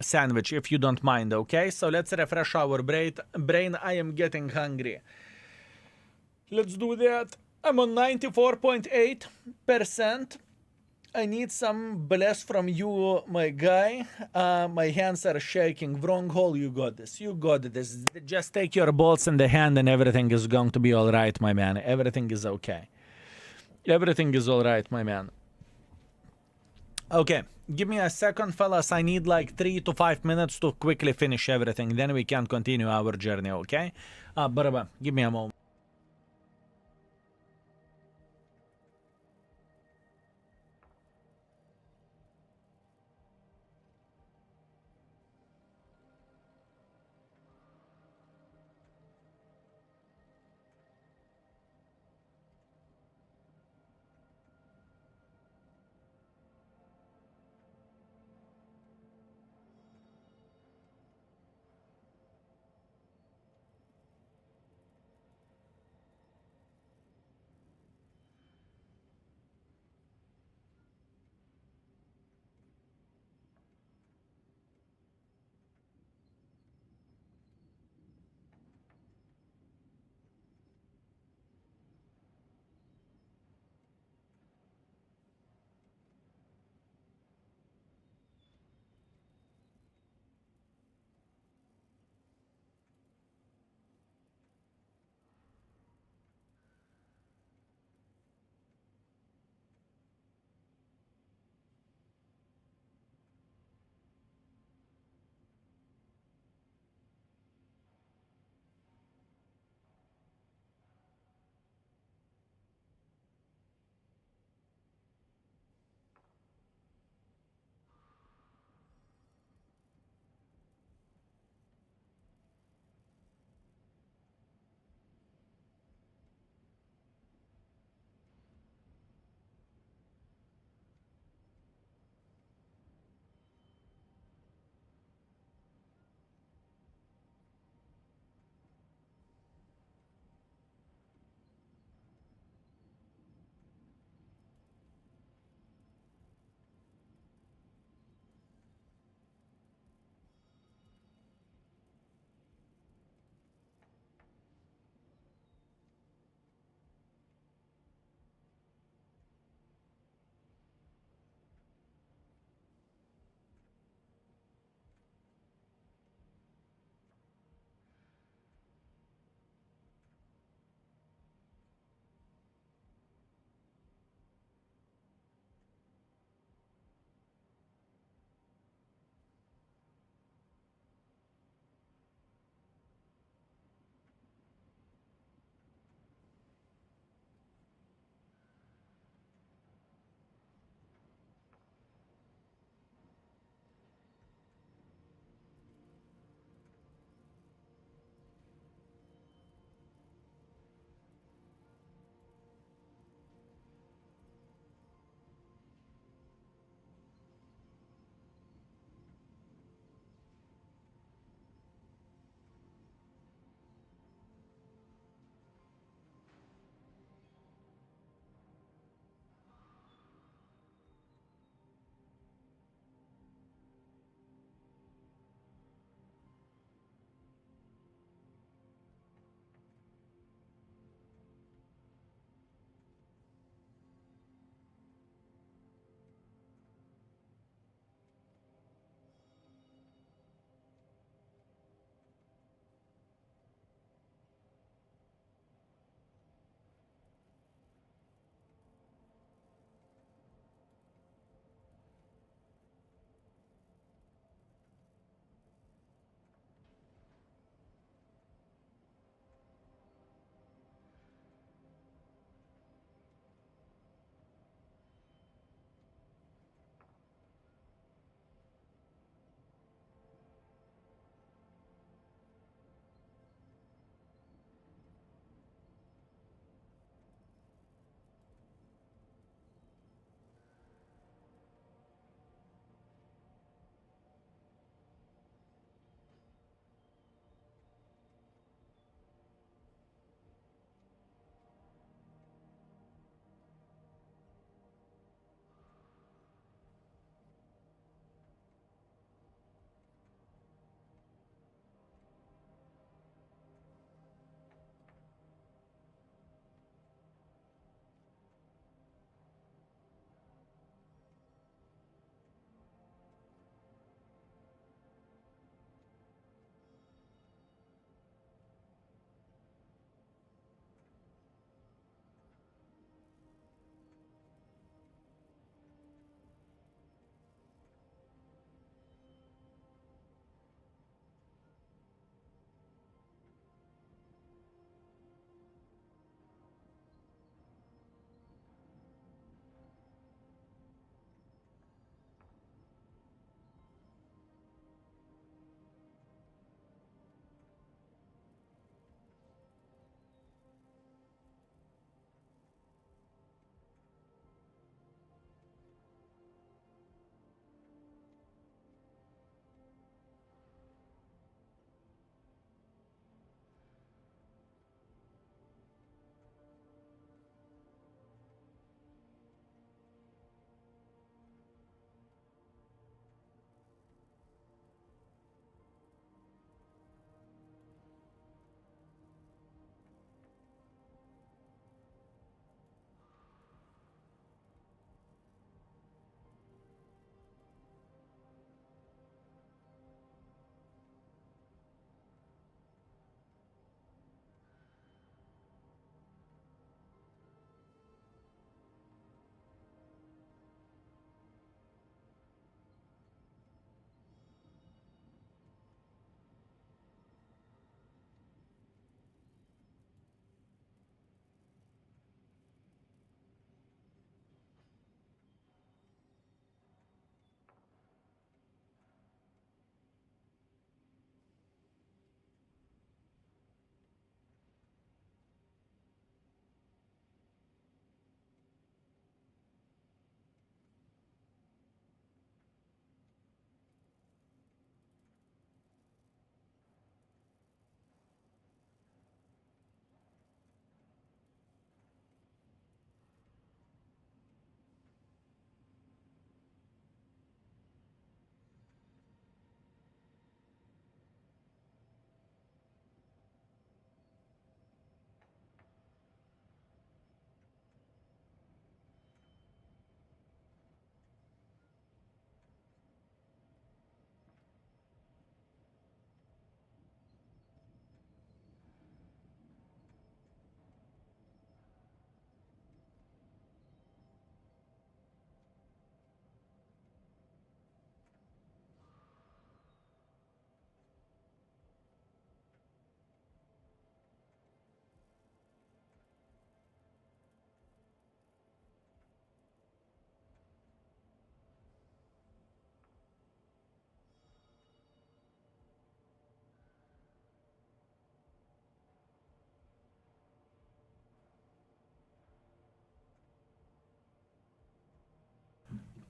sandwich, if you don't mind, okay? So let's refresh our brain. I am getting hungry. 3.6 thousand damage, 900 assisting damage. It's okay. 45,000 profits. Good. It's about the time to make myself a sandwich, if you don't mind, okay? So let's refresh our brain. 3.6 thousand damage, 900 assisting damage. It's okay. 45,000 profits. Good. It's about the time to make myself a sandwich, if you don't mind, okay? So let's refresh our brain. I am getting hungry. Let's do that. I'm on 94.8%. I need some bless from you, my guy. My hands are shaking. Wrong hole, you got this. You got this. Just take your balls in the hand and everything is going to be all right, my man. Everything is okay. Everything is all right, my man. Okay, give me a second, fellas. I need like 3 to 5 minutes to quickly finish everything. Then we can continue our journey, okay? But give me a moment.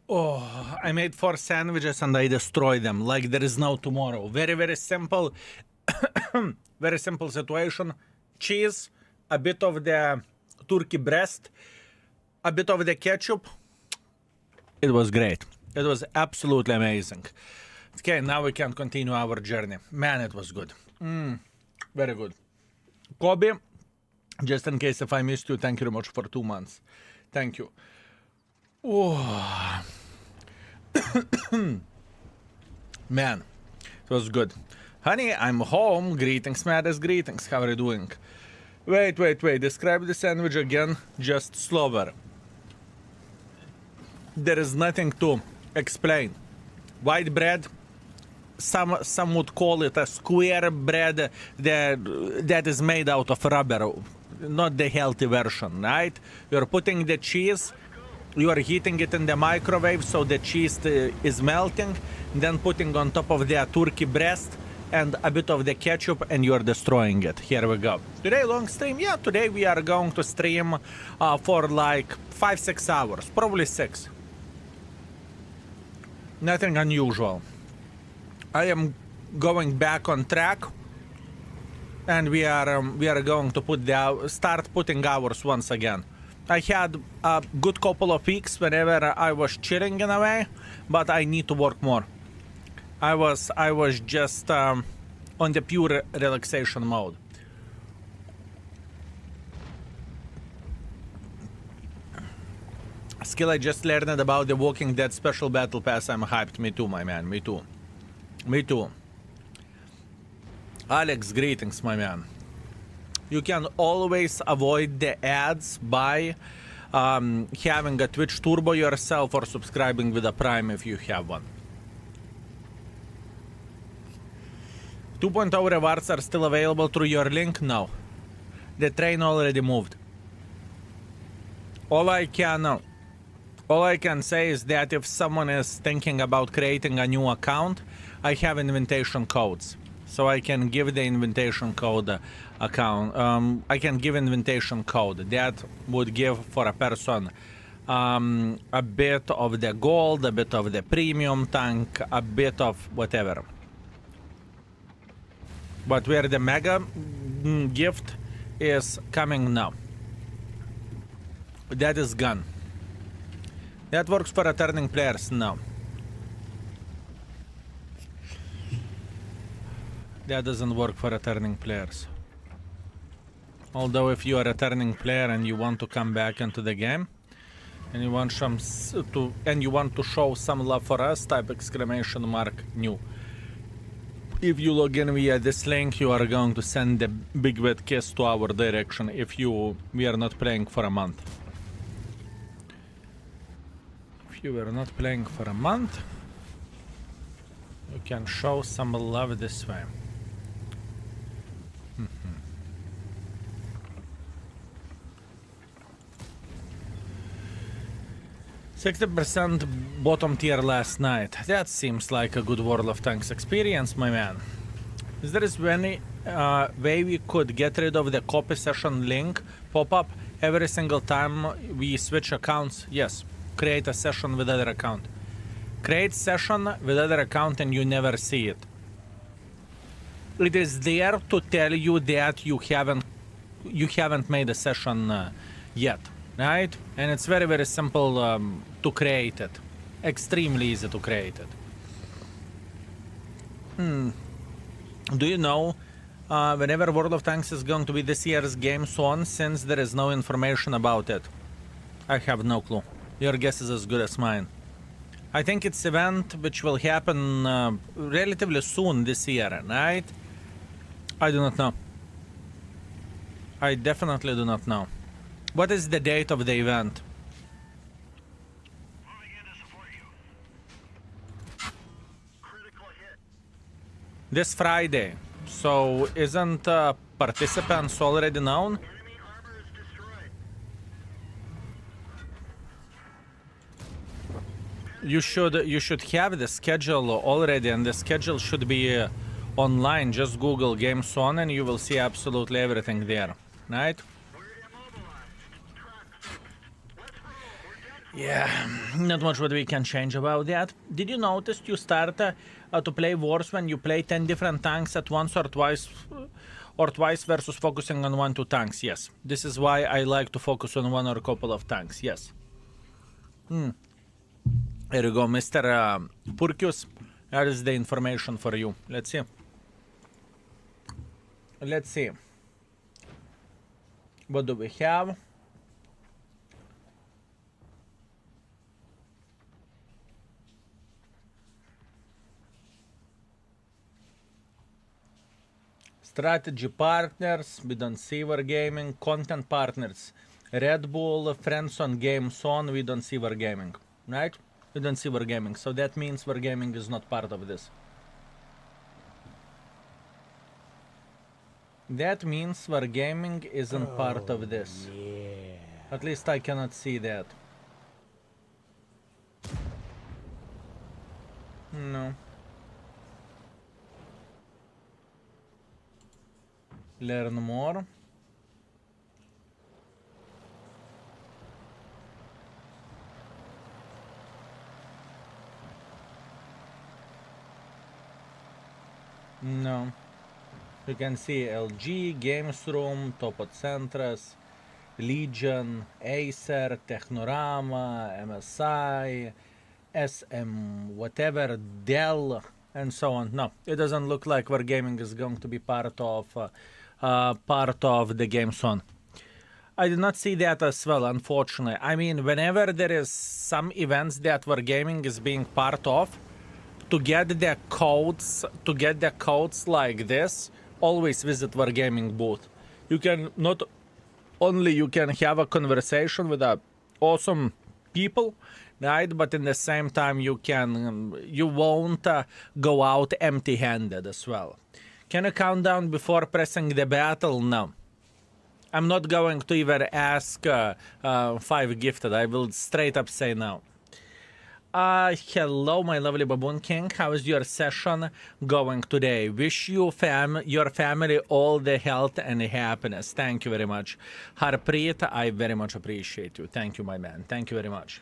Oh, I made 4 sandwiches and I destroyed them like there is no tomorrow. Very, very simple. Very simple situation. Cheese, a bit of the turkey breast, a bit of the ketchup. It was great. It was absolutely amazing. Okay, now we can continue our journey. Man, it was good. Very good. Kobe, just in case if I missed you, thank you very much for 2 months. Thank you. Oh. Man, it was good. Honey, I'm home. Greetings, Maddest. Greetings. How are you doing? Wait. Describe the sandwich again, just slower. There is nothing to explain. White bread. Some would call it a square bread that is made out of rubber. Not the healthy version, right? You're putting the cheese. You are heating it in the microwave so the cheese is melting, then putting on top of the turkey breast and a bit of the ketchup, and you're destroying it. Here we go. Today long stream? Yeah, today we are going to stream for like 5-6 hours, probably 6. Nothing unusual. I am going back on track, and we are going to start putting hours once again. I had a good couple of weeks whenever I was chilling in a way, but I need to work more. I was just on the pure relaxation mode. Skill I just learned about the Walking Dead special battle pass. I'm hyped. Me too, my man. Me too. Me too. Alex, greetings, my man. You can always avoid the ads by having a Twitch Turbo yourself or subscribing with a Prime if you have one. 2.0 rewards are still available through your link? No. The train already moved. All I can say is that if someone is thinking about creating a new account, I have invitation codes. So I can give the invitation code account. I can give invitation code that would give for a person a bit of the gold, a bit of the premium tank, a bit of whatever. But where the mega gift is coming now. That is gone. That works for returning players now. That doesn't work for returning players. Although if you are a returning player and you want to come back into the game and you want to show some love for us, type !new. If you log in via this link, you are going to send the big wet kiss to our direction if we are not playing for a month. If you are not playing for a month, you can show some love this way. 60% bottom tier last night. That seems like a good World of Tanks experience, my man. Is there any way we could get rid of the copy session link pop-up every single time we switch accounts? Yes. Create a session with other account. Create session with other account and you never see it. It is there to tell you that you haven't made a session yet. Right? And it's very, very simple to create it. Extremely easy to create it. Do you know whenever World of Tanks is going to be this year's game on, since there is no information about it? I have no clue. Your guess is as good as mine. I think it's event which will happen relatively soon this year, right? I do not know. I definitely do not know. What is the date of the event? Moving in to support you. Critical hit. This Friday. So isn't participants already known? Enemy armor is destroyed. You should have the schedule already, and the schedule should be online. Just Google Games On and you will see absolutely everything there, right? Yeah, not much what we can change about that. Did you notice you start to play wars when you play 10 different tanks at once or twice versus focusing on 1-2 tanks? Yes. This is why I like to focus on one or a couple of tanks. Yes. Here you go, Mr. Purkius. Here is the information for you. Let's see. Let's see. What do we have? Strategy partners, we don't see Wargaming. Content partners, Red Bull, friends on Game Zone, we don't see Wargaming. Right? We don't see Wargaming, so that means Wargaming is not part of this. That means Wargaming isn't part of this. Yeah. At least I cannot see that. No. Learn more. No. You can see LG, Games Room, Topo Centras, Legion, Acer, Technorama, MSI, SM, whatever, Dell, and so on. No, it doesn't look like Wargaming is going to be part of the Game Zone. I did not see that as well, unfortunately. I mean, whenever there is some events that Wargaming is being part of, to get the codes like this, always visit Wargaming booth. You can not only you can have a conversation with awesome people, right? But in the same time, you won't go out empty-handed as well. Can you count down before pressing the battle? No. I'm not going to even ask 5 gifted. I will straight up say no. Hello, my lovely Baboon King. How is your session going today? Wish you your family all the health and happiness. Thank you very much. Harpreet, I very much appreciate you. Thank you, my man. Thank you very much.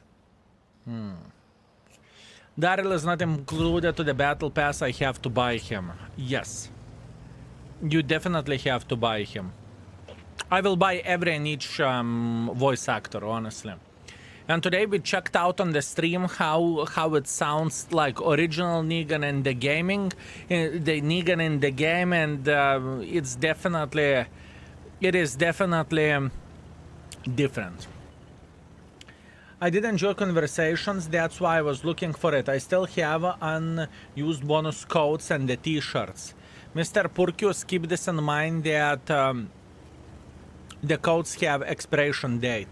Daryl is not included to the battle pass. I have to buy him. Yes. You definitely have to buy him. I will buy every and each voice actor, honestly. And today we checked out on the stream how it sounds like original Negan in the gaming, the Negan in the game, and it is definitely different. I did enjoy conversations, that's why I was looking for it. I still have unused bonus codes and the t-shirts. Mr. Purkius, keep this in mind that the codes have expiration date.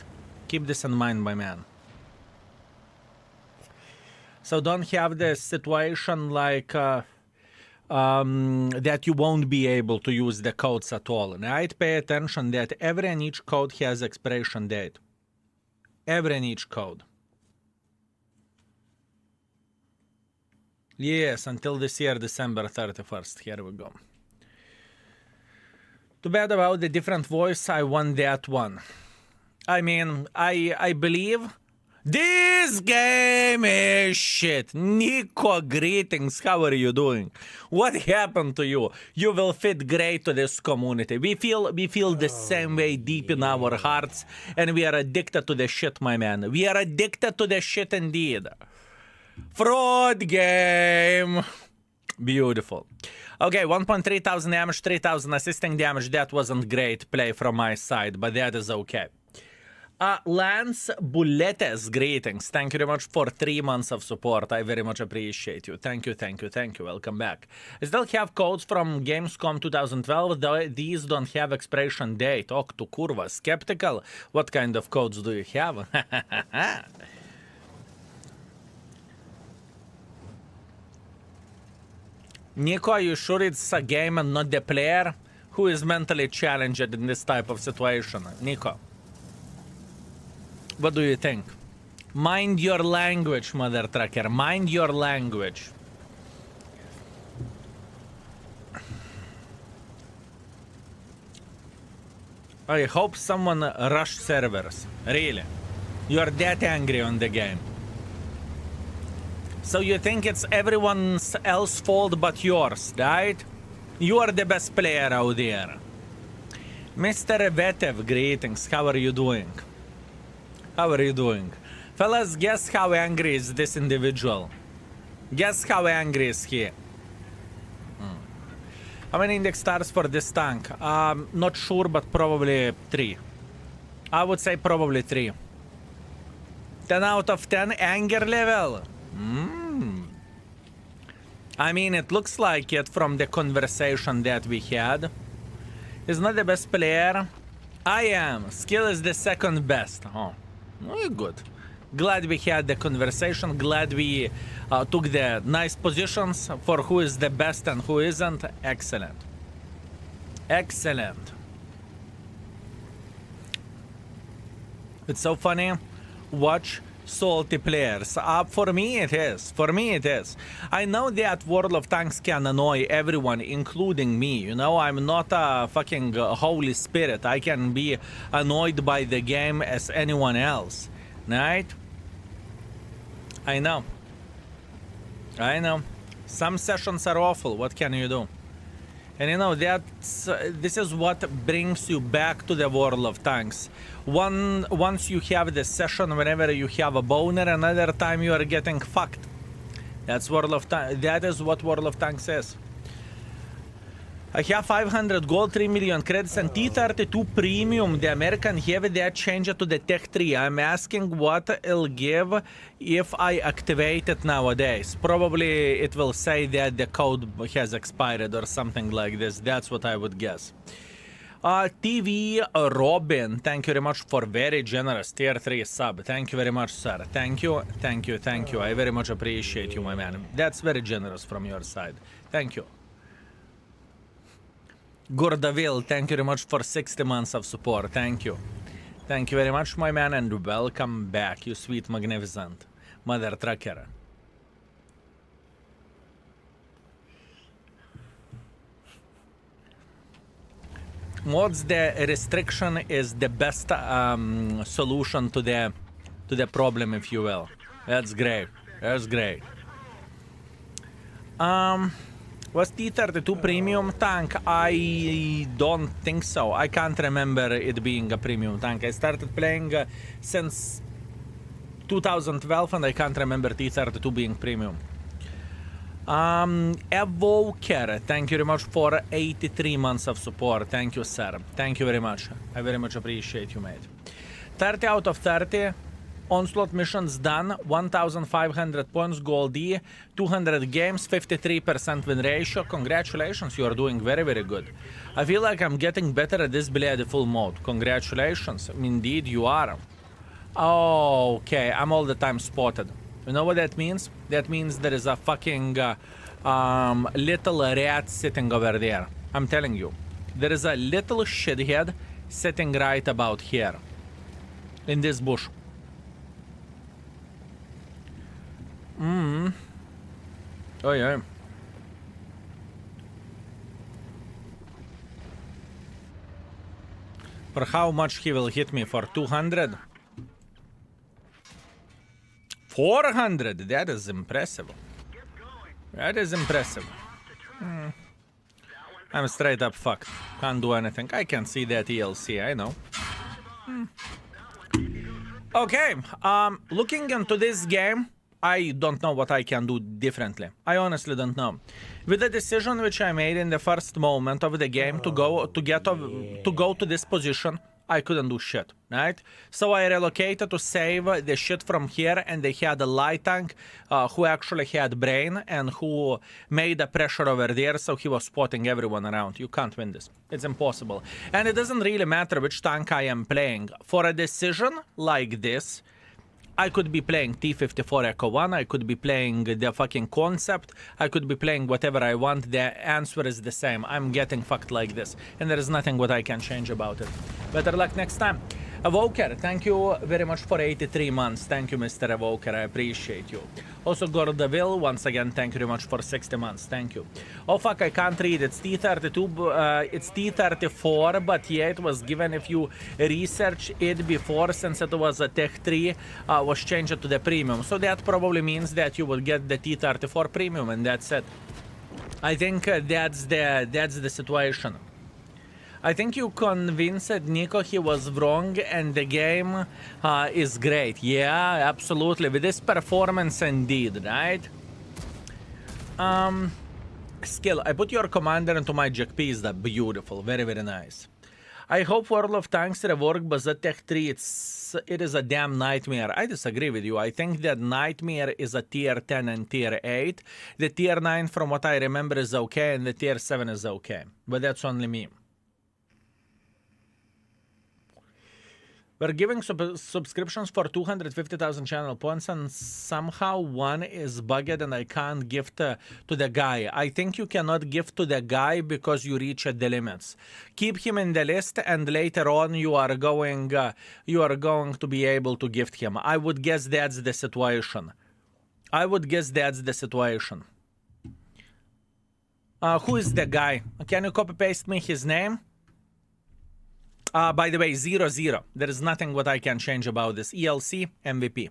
Keep this in mind, my man. So don't have the situation like that you won't be able to use the codes at all. Right? Pay attention that every and each code has expiration date. Every and each code. Yes, until this year, December 31st. Here we go. Too bad about the different voice. I won that one. I mean, I believe this game is shit. Nico, greetings. How are you doing? What happened to you? You will fit great to this community. We feel the same way deep in our hearts, and we are addicted to the shit, my man. We are addicted to the shit indeed. Fraud game. Beautiful. Okay, 1.3 thousand damage, 3,000 assisting damage. That wasn't great play from my side, but that is okay. Lance Bulletes, greetings. Thank you very much for 3 months of support. I very much appreciate you. Thank you, thank you, thank you. Welcome back. I still have codes from Gamescom 2012, though these don't have expiration date. Ok, tu kurva, skeptical. What kind of codes do you have? Nico, are you sure it's a game and not the player? Who is mentally challenged in this type of situation? Nico. What do you think? Mind your language, mother trucker. Mind your language. I hope someone rushed servers. Really. You're that angry on the game. So you think it's everyone else's fault but yours, right? You are the best player out there. Mr. Vetev, greetings. How are you doing? How are you doing? Fellas, guess how angry is this individual? Guess how angry is he? How many index stars for this tank? Not sure, but probably 3. I would say probably 3. 10 out of 10 anger level. I mean, it looks like it from the conversation that we had. He's not the best player. I am. Skill is the second best. Oh, good. Glad we had the conversation. Glad we took the nice positions for who is the best and who isn't. Excellent. Excellent. It's so funny. Watch salty players. For me it is. For me it is. I know that World of Tanks can annoy everyone, including me. You know, I'm not a fucking Holy Spirit. I can be annoyed by the game as anyone else. Right? I know. I know. Some sessions are awful. What can you do? And you know, this is what brings you back to the World of Tanks. Once you have the session, whenever you have a boner, another time you are getting fucked. That is what World of Tanks is. I have 500 gold, 3 million credits, and T32 Premium. The American Heavy, that changed to the Tech 3. I'm asking what it'll give if I activate it nowadays. Probably it will say that the code has expired or something like this. That's what I would guess. TV Robin, thank you very much for very generous tier 3 sub. Thank you very much, sir. Thank you, thank you, thank you. I very much appreciate you, my man. That's very generous from your side. Thank you. Gordaville, thank you very much for 60 months of support. Thank you. Thank you very much, my man, and welcome back, you sweet, magnificent mother trucker. What's the restriction is the best solution to the problem, if you will. That's great. That's great. Was T32 premium tank? I don't think so. I can't remember it being a premium tank. I started playing since 2012 and I can't remember T32 being premium. Evoker, thank you very much for 83 months of support. Thank you, sir. Thank you very much. I very much appreciate you, mate. 30 out of 30. Onslaught missions done, 1,500 points, gold D, 200 games, 53% win ratio. Congratulations, you are doing very, very good. I feel like I'm getting better at this Blade full mode. Congratulations, indeed you are. Okay, I'm all the time spotted. You know what that means? That means there is a fucking little rat sitting over there. I'm telling you. There is a little shithead sitting right about here. In this bush. Oh yeah. For how much he will hit me? For 200? 400? That is impressive. That is impressive. I'm straight up fucked. Can't do anything. I can see that ELC, I know. Okay, looking into this game, I don't know what I can do differently. I honestly don't know. With the decision which I made in the first moment of the game to go to this position, I couldn't do shit, right? So I relocated to save the shit from here, and they had a light tank who actually had brain and who made the pressure over there, so he was spotting everyone around. You can't win this. It's impossible. And it doesn't really matter which tank I am playing. For a decision like this, I could be playing T-54 Echo 1, I could be playing the fucking concept, I could be playing whatever I want, the answer is the same. I'm getting fucked like this, and there is nothing what I can change about it. Better luck next time. Evoker, thank you very much for 83 months. Thank you, Mr. Evoker. I appreciate you. Also, Gordaville, once again, thank you very much for 60 months. Thank you. Oh, fuck, I can't read. It's T32, it's T34, but yeah, it was given if you research it before, since it was a Tech 3, was changed to the Premium. So that probably means that you will get the T34 Premium, and that's it. I think that's the situation. I think you convinced Nico he was wrong and the game is great. Yeah, absolutely. With this performance indeed, right? Skill. I put your commander into my JPs. That beautiful. Very, very nice. I hope World of Tanks rework, but the Tech 3, it is a damn nightmare. I disagree with you. I think that Nightmare is a tier 10 and tier 8. The tier 9, from what I remember, is okay, and the tier 7 is okay. But that's only me. We're giving subscriptions for 250,000 channel points, and somehow one is bugged and I can't gift to the guy. I think you cannot gift to the guy because you reach the limits. Keep him in the list, and later on you are going to be able to gift him. I would guess that's the situation. Who is the guy? Can you copy paste me his name? By the way, 0-0. There is nothing what I can change about this. ELC MVP.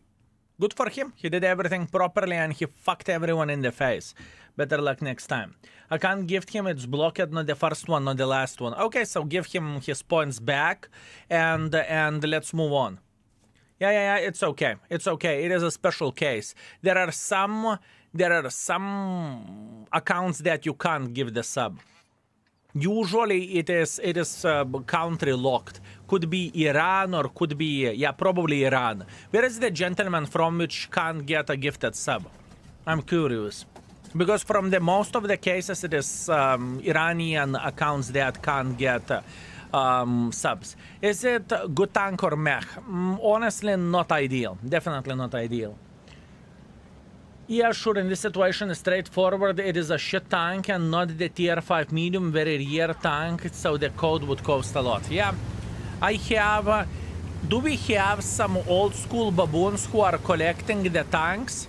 Good for him. He did everything properly and he fucked everyone in the face. Better luck next time. I can't gift him. It's blocked. Not the first one, not the last one. Okay, so give him his points back and let's move on. Yeah, it's okay. It's okay. It is a special case. There are some accounts that you can't give the sub. Usually it is country locked. Could be Iran or could be, yeah, probably Iran. Where is the gentleman from which can't get a gifted sub? I'm curious. Because from the most of the cases it is Iranian accounts that can't get subs. Is it good tank or mech? Honestly, not ideal. Definitely not ideal. Yeah, sure, in this situation, straightforward, it is a shit tank and not the tier 5 medium, very rare tank, so the code would cost a lot. Yeah, I have... do we have some old school baboons who are collecting the tanks?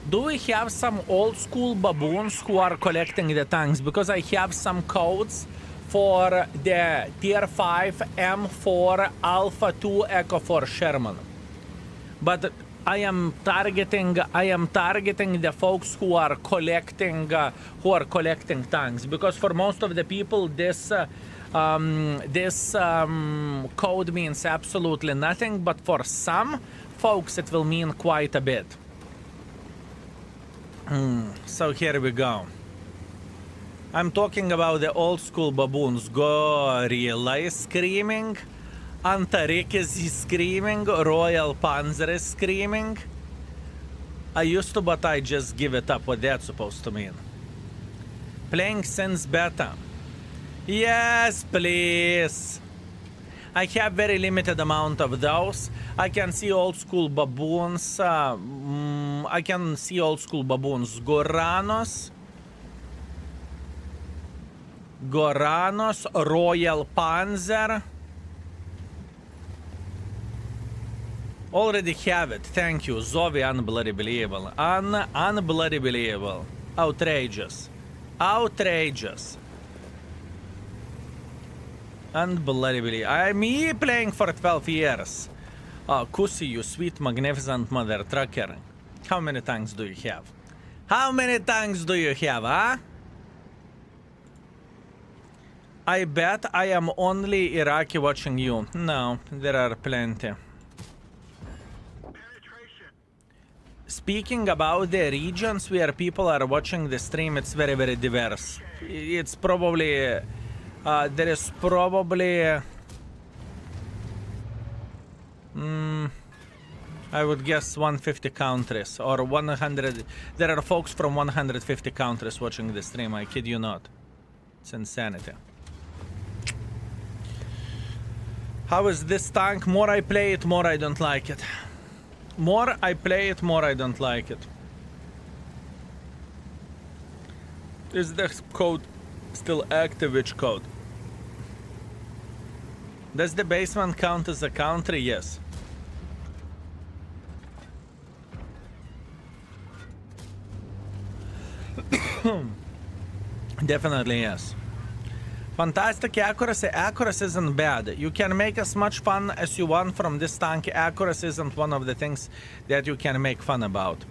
Do we have some old school baboons who are collecting the tanks? Because I have some codes for the tier 5 M4 Alpha 2 Echo 4 Sherman. But... I am targeting the folks who are collecting tanks, because for most of the people this code means absolutely nothing, but for some folks it will mean quite a bit. So here we go. I'm talking about the old school baboons. Gorilla is screaming. Antarik is screaming, Royal Panzer is screaming. I used to, but I just give it up. What that's supposed to mean? Playing since beta. Yes, please. I have very limited amount of those. I can see old school baboons. Goranos, Royal Panzer. Already have it. Thank you. Zovi, unbloody believable. Unbloody believable. Outrageous. Outrageous. Unbloody believable. I'm me playing for 12 years. Oh, Kusi, you sweet, magnificent mother trucker. How many tanks do you have? How many tanks do you have, huh? I bet I am only Iraqi watching you. No, there are plenty. Speaking about the regions where people are watching the stream, it's very, very diverse. It's probably... there is probably... I would guess 150 countries or 100... There are folks from 150 countries watching the stream, I kid you not. It's insanity. How is this tank? More I play it, more I don't like it. More I play it, more I don't like it. Is the code still active? Which code? Does the basement count as a country? Yes. Definitely yes. Fantastic accuracy. Accuracy isn't bad. You can make as much fun as you want from this tank. Accuracy isn't one of the things that you can make fun about.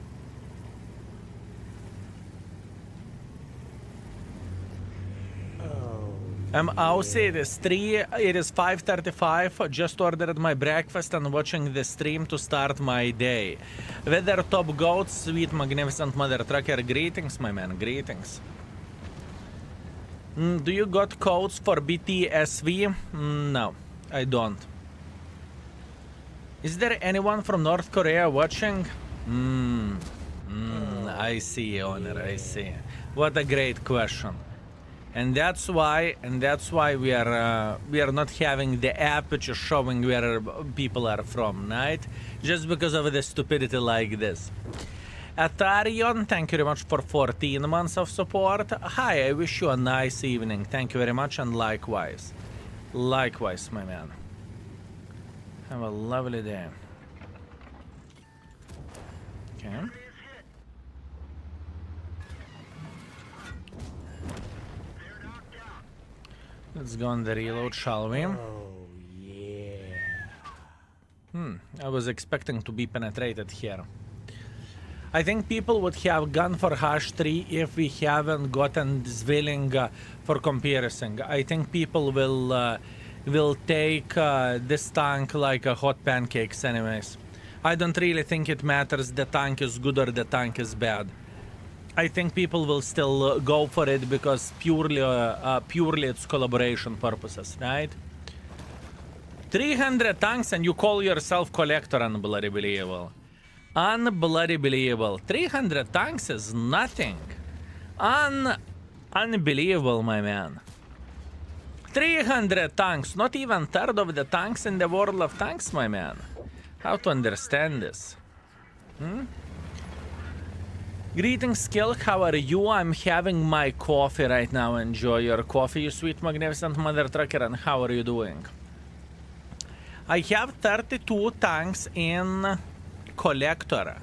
Aussie, it is 5:35. Just ordered my breakfast and watching the stream to start my day. Weather top goats, sweet magnificent mother trucker. Greetings, my man, greetings. Do you got codes for BTSV? No, I don't. Is there anyone from North Korea watching? I see, Honor, I see. What a great question. And that's why we are not having the app which is showing where people are from, right? Just because of the stupidity like this. Atarion, thank you very much for 14 months of support. Hi, I wish you a nice evening. Thank you very much, and likewise. Likewise, my man. Have a lovely day. Okay. Let's go on the reload, shall we? Oh, yeah. I was expecting to be penetrated here. I think people would have gone for #3 if we haven't gotten this willing for comparison. I think people will take this tank like a hot pancakes anyways. I don't really think it matters the tank is good or the tank is bad. I think people will still go for it because purely it's collaboration purposes, right? 300 tanks and you call yourself collector, unbelievable. Unbelievable. 300 tanks is nothing. Unbelievable, my man. 300 tanks, not even third of the tanks in the world of tanks, my man. How to understand this? Greetings, Skill. How are you? I'm having my coffee right now. Enjoy your coffee, you sweet, magnificent mother trucker. And how are you doing? I have 32 tanks in collector.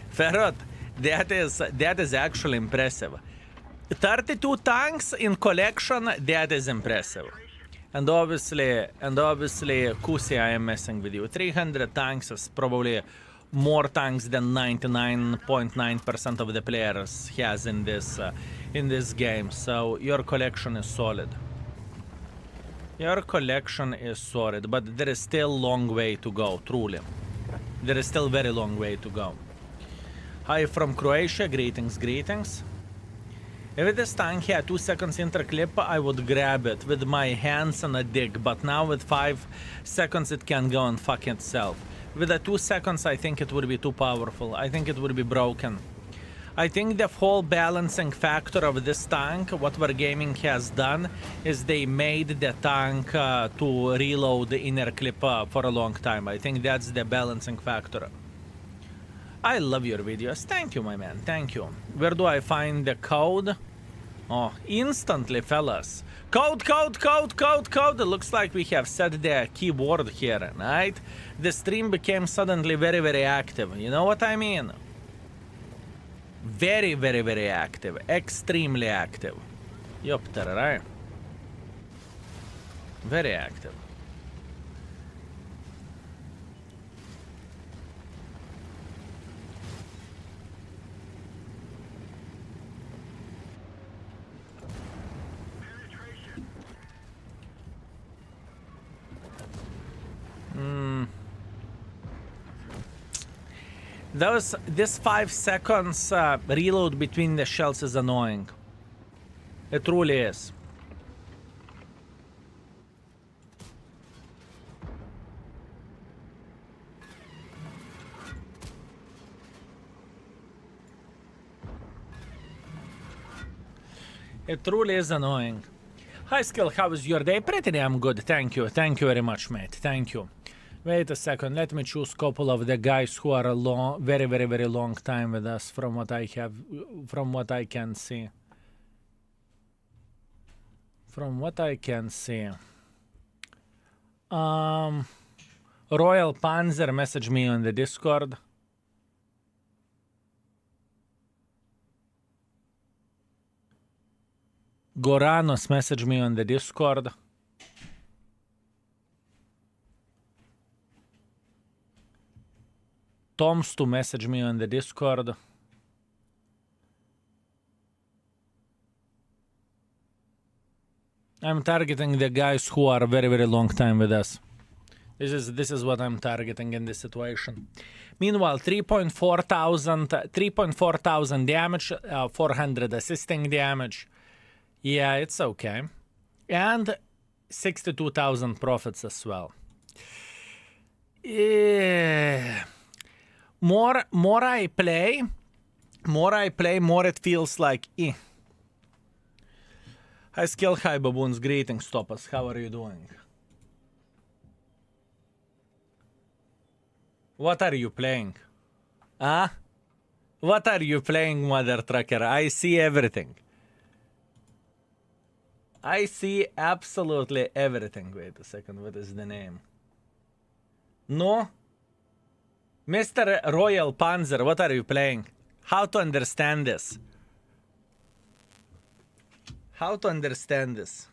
Ferret, that is actually impressive. 32 tanks in collection, that is impressive. And obviously, Kusi, I am messing with you. 300 tanks is probably more tanks than 99.9% of the players has in this game. So your collection is solid. Your collection is solid, but there is still a long way to go, truly. There is still a very long way to go. Hi from Croatia, greetings, greetings. If this tank had 2 seconds interclip, I would grab it with my hands and a dig, but now with 5 seconds it can go and fuck itself. With the 2 seconds, I think it would be too powerful. I think it would be broken. I think the whole balancing factor of this tank, what Wargaming has done, is they made the tank to reload the inner clip for a long time. I think that's the balancing factor. I love your videos. Thank you, my man. Thank you. Where do I find the code? Oh, instantly, fellas. Code, code, code, code, code. It looks like we have set the keyboard here, right? The stream became suddenly very, very active. You know what I mean? Very, very, very active. Extremely active. Yopter, right? Very active. This 5 seconds reload between the shells is annoying. It truly is. It truly is annoying. Hi, Skill, how is your day? Pretty damn good, thank you. Thank you very much, mate. Thank you. Wait a second, let me choose a couple of the guys who are a long, very, very, very long time with us from what I can see. From what I can see. Royal Panzer message me on the Discord. Goranos message me on the Discord. Toms to message me on the Discord. I'm targeting the guys who are very, very long time with us. This is what I'm targeting in this situation. Meanwhile, 3.4 thousand damage, 400 assisting damage. Yeah, it's okay. And 62,000 profits as well. Yeah. More I play, more it feels like Hi Skill, hi Baboons, greetings Topas, how are you doing? What are you playing? Huh? What are you playing, Mother Trucker? I see everything. I see absolutely everything. Wait a second, what is the name? No? Mr. Royal Panzer, what are you playing? How to understand this? How to understand this?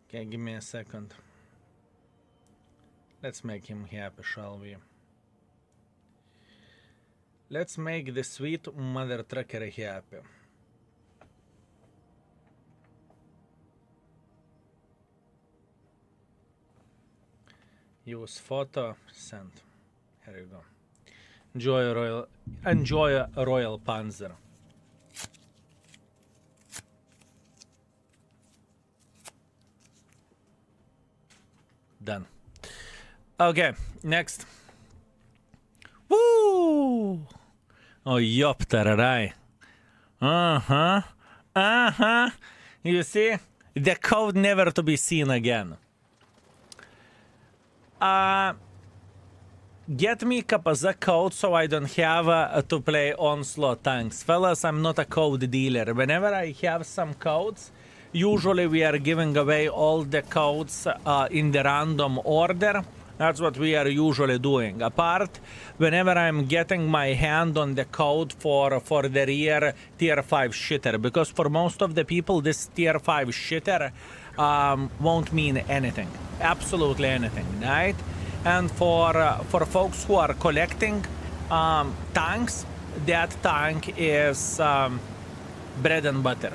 Okay, give me a second. Let's make him happy, shall we? Let's make the sweet Mother Trucker happy. Use photo, send. Here you go. Enjoy a Royal Panzer. Done. Okay, next. Woo! Oh, yop, tararai. You see? The code never to be seen again. Get me Kapaza code so I don't have to play Onslaught tanks. Fellas, I'm not a code dealer. Whenever I have some codes, usually we are giving away all the codes in the random order. That's what we are usually doing. Apart, whenever I'm getting my hand on the code for the rear tier 5 shitter. Because for most of the people, this tier 5 shitter won't mean anything. Absolutely anything, right? And for folks who are collecting tanks, that tank is bread and butter.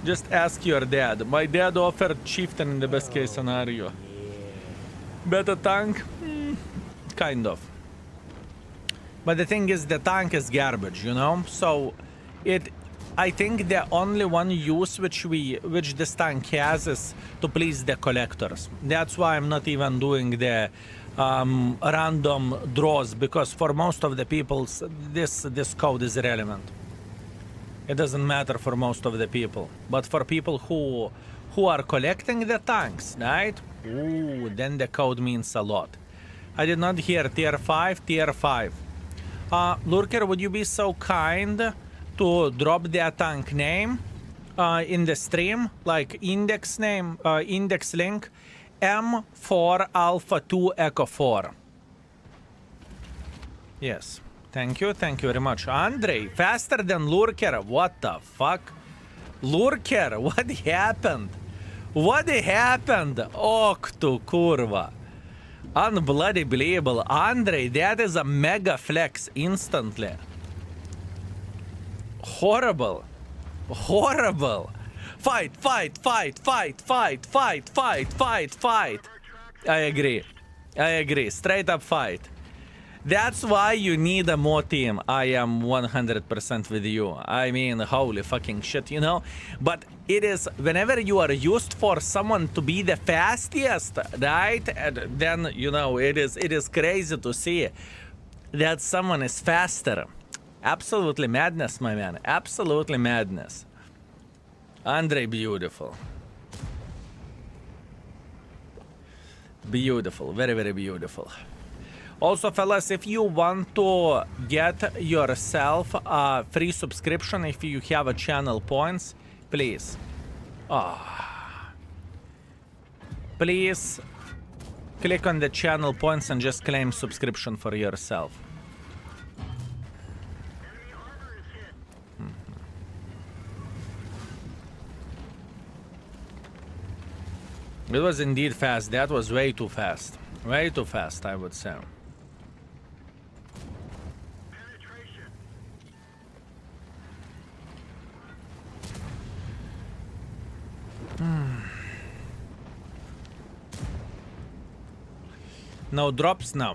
Just ask your dad. My dad offered Chieftain in the best case scenario. Better tank? Kind of. But the thing is, the tank is garbage, you know? So, I think the only one use which this tank has is to please the collectors. That's why I'm not even doing the random draws, because for most of the people, this code is irrelevant. It doesn't matter for most of the people. But for people who are collecting the tanks, right? Ooh, then the code means a lot. I did not hear tier 5, tier 5. Lurker, would you be so kind to drop the tank name in the stream? Like index name, index link, M4 Alpha 2 Echo 4. Yes. Thank you very much. Andre, faster than Lurker. What the fuck? Lurker, what happened? What happened? Oktu kurva. Unbloody believable. Andre, that is a mega flex instantly. Horrible. Horrible. Fight. I agree. Straight up fight. That's why you need a more team. I am 100% with you. I mean, holy fucking shit, you know? But it is, whenever you are used for someone to be the fastest, right? And then, you know, it is crazy to see that someone is faster. Absolutely madness, my man. Absolutely madness. Andre, beautiful. Beautiful, very, very beautiful. Also, fellas, if you want to get yourself a free subscription, if you have a channel points, please. Please click on the channel points and just claim subscription for yourself. It was indeed fast. That was way too fast. Way too fast, I would say. Penetration. No drops now.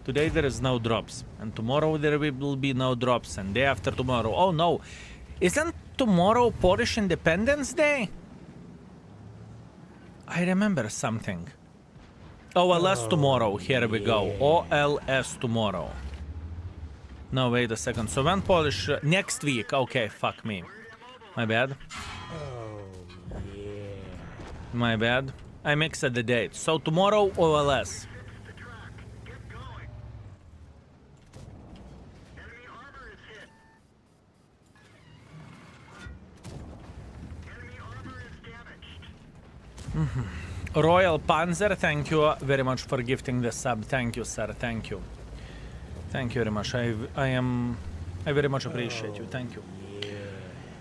Today there is no drops. And tomorrow there will be no drops. And day after tomorrow. Oh no. Isn't tomorrow Polish Independence Day? I remember something. OLS tomorrow. Here we go. OLS tomorrow. No, wait a second. So when Polish... next week. Okay, fuck me. My bad. Oh, yeah. My bad. I mixed the dates. So tomorrow OLS. The track. Get going. Enemy armor is hit. Enemy armor is damaged. Royal Panzer, thank you very much for gifting the sub. Thank you, sir. Thank you. Thank you very much. I very much appreciate you. Thank you.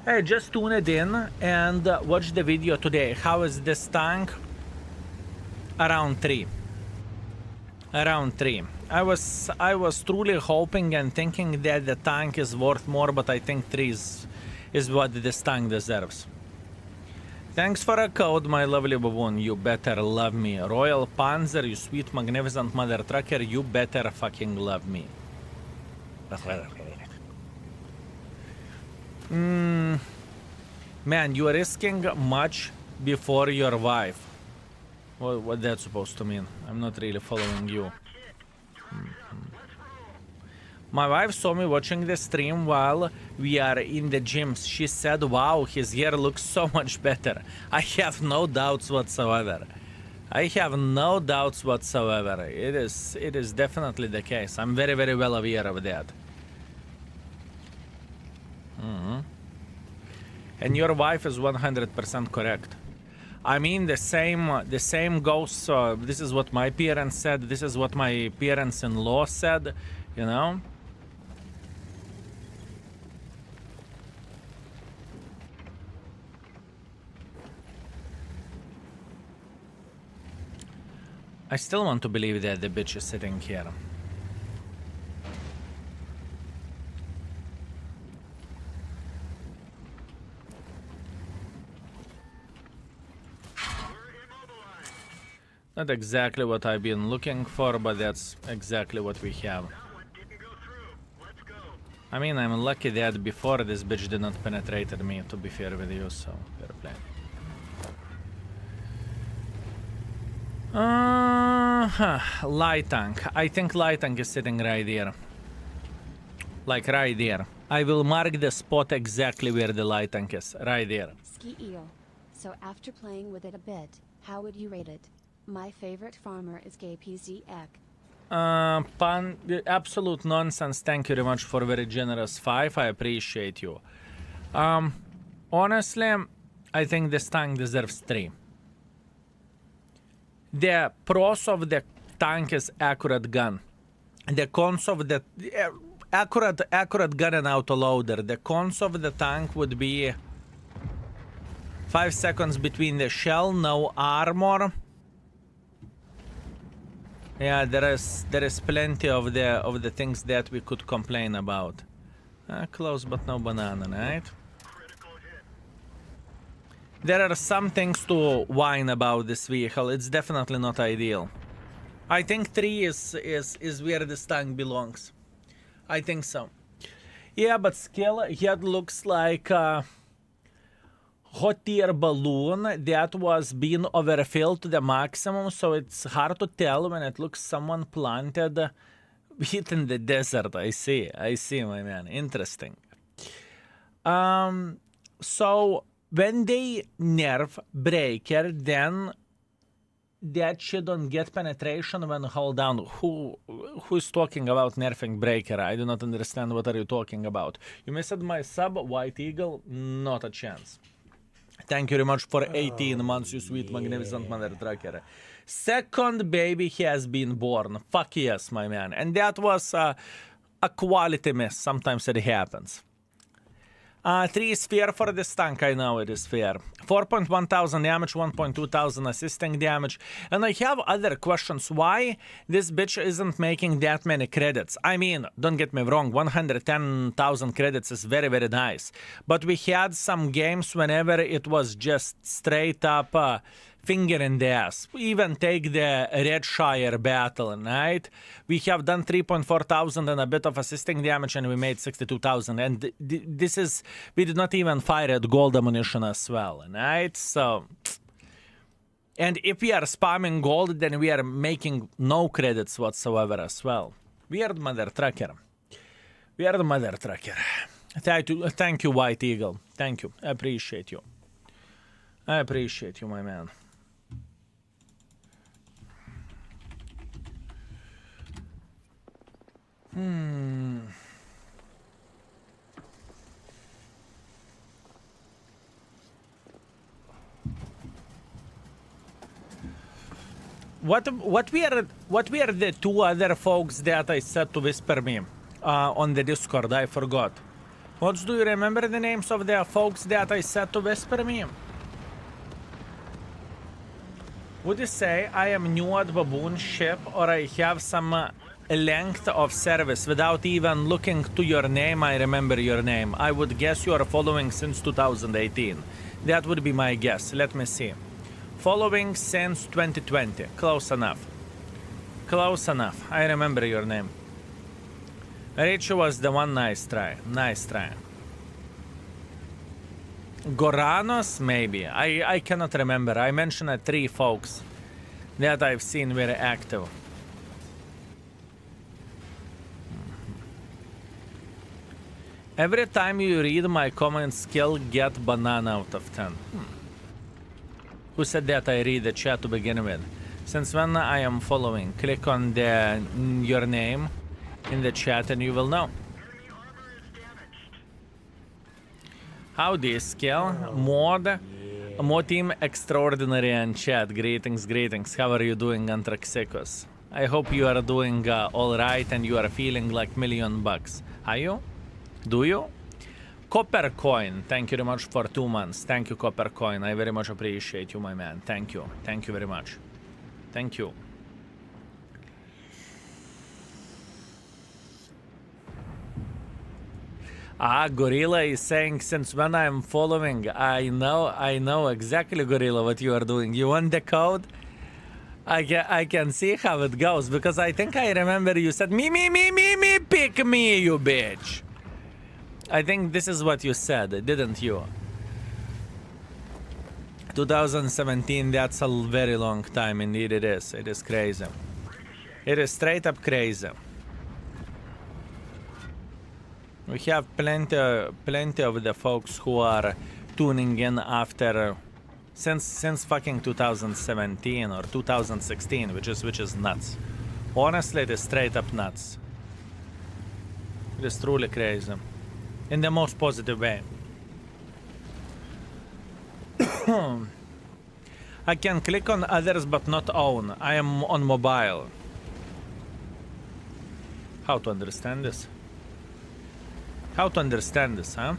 Hey, just tune it in and watch the video today. How is this tank? Around 3. Around 3. I was truly hoping and thinking that the tank is worth more, but I think 3 is what this tank deserves. Thanks for a code, my lovely baboon. You better love me. Royal Panzer, you sweet, magnificent mother trucker, you better fucking love me. Man, you are risking much before your wife. What that's supposed to mean? I'm not really following you. My wife saw me watching the stream while we are in the gyms. She said, wow, his hair looks so much better. I have no doubts whatsoever. I have no doubts whatsoever. It is definitely the case. I'm very, very well aware of that. And your wife is 100% correct. I mean, the same goes, this is what my parents said, this is what my parents-in-law said, you know? I still want to believe that the bitch is sitting here. Not exactly what I've been looking for, but that's exactly what we have. I mean, I'm lucky that before this bitch did not penetrate me, to be fair with you, so fair play. Light tank. I think light tank is sitting right there. Like right there. I will mark the spot exactly where the light tank is. Right there. Ski eel. So after playing with it a bit, how would you rate it? My favorite farmer is Gay PZX. Absolute nonsense. Thank you very much for very generous 5. I appreciate you. Honestly, I think this tank deserves 3. The pros of the tank is accurate gun. The cons of the accurate gun and autoloader. The cons of the tank would be 5 seconds between the shell, no armor. Yeah, there is plenty of the things that we could complain about. Close but no banana, right? There are some things to whine about this vehicle. It's definitely not ideal. I think 3 is where this tank belongs. I think so. Yeah, but still, it looks like a hot air balloon that was being overfilled to the maximum, so it's hard to tell when it looks someone planted it in the desert. I see, my man. Interesting. So when they nerf Breaker, then that shit don't get penetration when hold down. Who's talking about nerfing breaker? I do not understand what are you talking about. You missed my sub, White Eagle? Not a chance. Thank you very much for 18 months, you sweet magnificent mother trucker. Second baby has been born. Fuck yes, my man. And that was a quality miss. Sometimes it happens. 3 is fair for this tank, I know it is fair. 4.1 thousand damage, 1.2 thousand assisting damage. And I have other questions. Why this bitch isn't making that many credits? I mean, don't get me wrong, 110,000 credits is very, very nice. But we had some games whenever it was just straight up finger in the ass. We even take the Redshire battle, right? We have done 3.4 thousand and a bit of assisting damage and we made 62,000. And this is, we did not even fire at gold ammunition as well, right? So, and if we are spamming gold, then we are making no credits whatsoever as well. Weird mother trucker. Weird mother trucker. Thank you, White Eagle. Thank you. I appreciate you. I appreciate you, my man. What were the two other folks that I said to whisper me on the Discord? I forgot. What do you remember the names of the folks that I said to whisper me? Would you say I am new at Baboon ship or I have some length of service without even looking to your name? I remember your name. I would guess you are following since 2018. That would be my guess. Let me see. Following since 2020. Close enough. Close enough. I remember your name. Rich was the one. Nice try. Nice try. Goranos, maybe. I cannot remember. I mentioned 3 folks that I've seen very active. Every time you read my comments, skill get banana out of 10. Who said that I read the chat to begin with? Since when I am following? Click on your name in the chat and you will know. Enemy armor is damaged. Howdy, skill. Mod team extraordinary and chat. Greetings, greetings. How are you doing, Antraxicos? I hope you are doing alright and you are feeling like $1,000,000. Are you? Do you? Copper Coin, thank you very much for 2 months. Thank you, Copper Coin. I very much appreciate you, my man. Thank you. Thank you very much. Thank you. Gorilla is saying, since when I'm following, I know exactly, Gorilla, what you are doing. You want the code? I can see how it goes, because I think I remember you said, me, pick me, you bitch. I think this is what you said, didn't you? 2017, that's a very long time, indeed it is. It is crazy. It is straight up crazy. We have plenty of the folks who are tuning in after since fucking 2017 or 2016, which is nuts. Honestly, it is straight up nuts. It is truly crazy. In the most positive way. I can click on others but not own. I am on mobile. How to understand this? How to understand this, huh?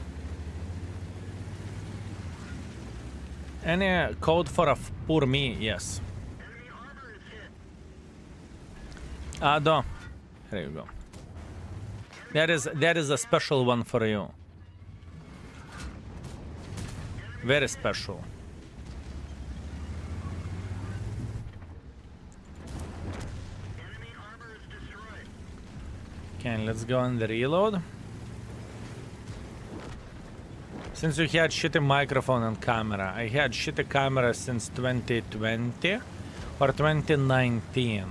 Any code for a poor me? Yes. Enemy armor is hit. Ado. Here you go. That is a special one for you. Very special. Enemy armor is destroyed. Okay, let's go on the reload. Since you had shitty microphone and camera, I had shitty camera since 2020 or 2019.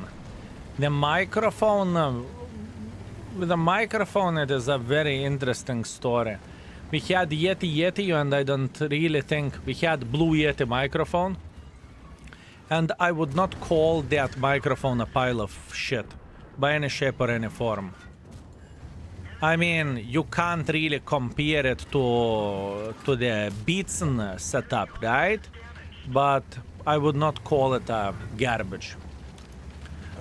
The microphone, with the microphone, it is a very interesting story. We had Yeti, and I don't really think we had Blue Yeti microphone. And I would not call that microphone a pile of shit by any shape or any form. I mean, you can't really compare it to the Beatson setup, right? But I would not call it garbage.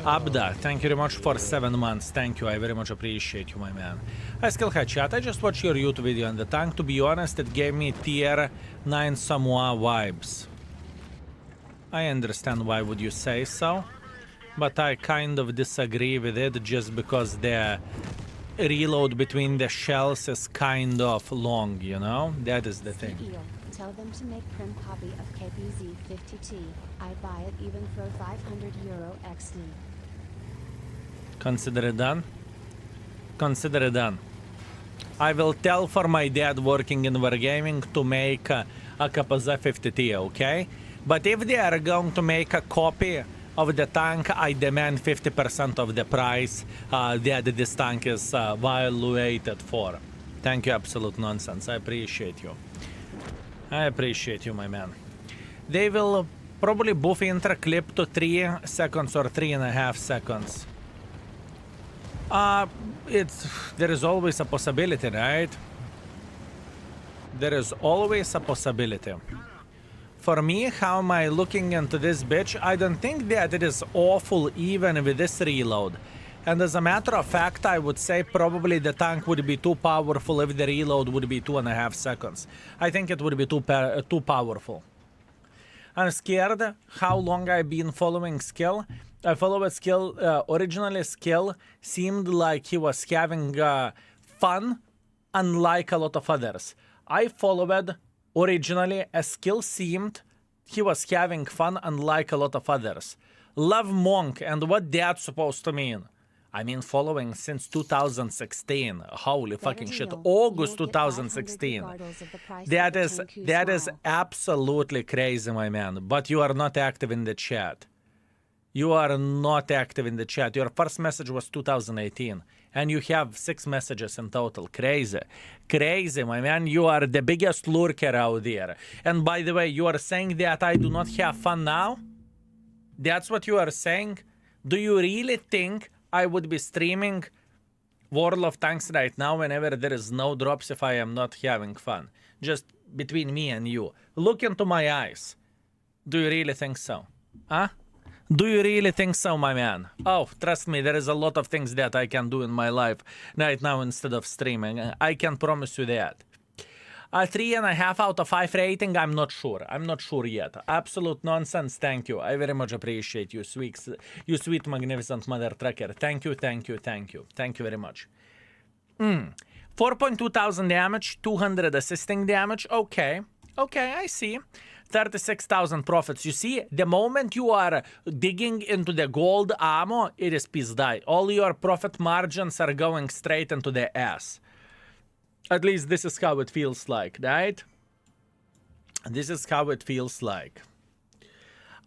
Abda, thank you very much for 7 months. Thank you, I very much appreciate you, my man. I still had chat. I just watched your YouTube video on the tank. To be honest, it gave me tier 9 Samoa vibes. I understand why would you say so, but I kind of disagree with it just because the reload between the shells is kind of long, you know? That is the thing. CEO, tell them to make print copy of KPZ 50T. I buy it even for €500 XD. Consider it done. Consider it done. I will tell for my dad working in Wargaming to make a KPZ 50T, okay? But if they are going to make a copy of the tank, I demand 50% of the price that this tank is valuated for. Thank you, absolute nonsense. I appreciate you. I appreciate you, my man. They will probably buff intra clip to 3 seconds or 3.5 seconds. There is always a possibility, right? There is always a possibility. For me, how am I looking into this bitch? I don't think that it is awful even with this reload. And as a matter of fact, I would say probably the tank would be too powerful if the reload would be 2.5 seconds. I think it would be too powerful. I'm scared how long I've been following Skill. I followed Skill, originally Skill seemed like he was having fun, unlike a lot of others. I followed originally as Skill seemed he was having fun, unlike a lot of others. Love Monk, and what that's supposed to mean? I mean following since 2016. Holy fucking shit. August 2016. That is absolutely crazy, my man. But you are not active in the chat. You are not active in the chat. Your first message was 2018. And you have 6 messages in total. Crazy. Crazy, my man. You are the biggest lurker out there. And by the way, you are saying that I do not have fun now? That's what you are saying? Do you really think I would be streaming World of Tanks right now whenever there is no drops if I am not having fun? Just between me and you. Look into my eyes. Do you really think so? Huh? Do you really think so, my man? Oh, trust me, there is a lot of things that I can do in my life right now instead of streaming. I can promise you that. A 3.5 out of 5 rating, I'm not sure. I'm not sure yet. Absolute nonsense, thank you. I very much appreciate you, sweet, magnificent mother trucker. Thank you, thank you, thank you. Thank you very much. 4.2 thousand damage, 200 assisting damage. Okay, okay, I see. 36,000 profits. You see, the moment you are digging into the gold ammo, it is piece die. All your profit margins are going straight into the ass. At least this is how it feels like, right? This is how it feels like.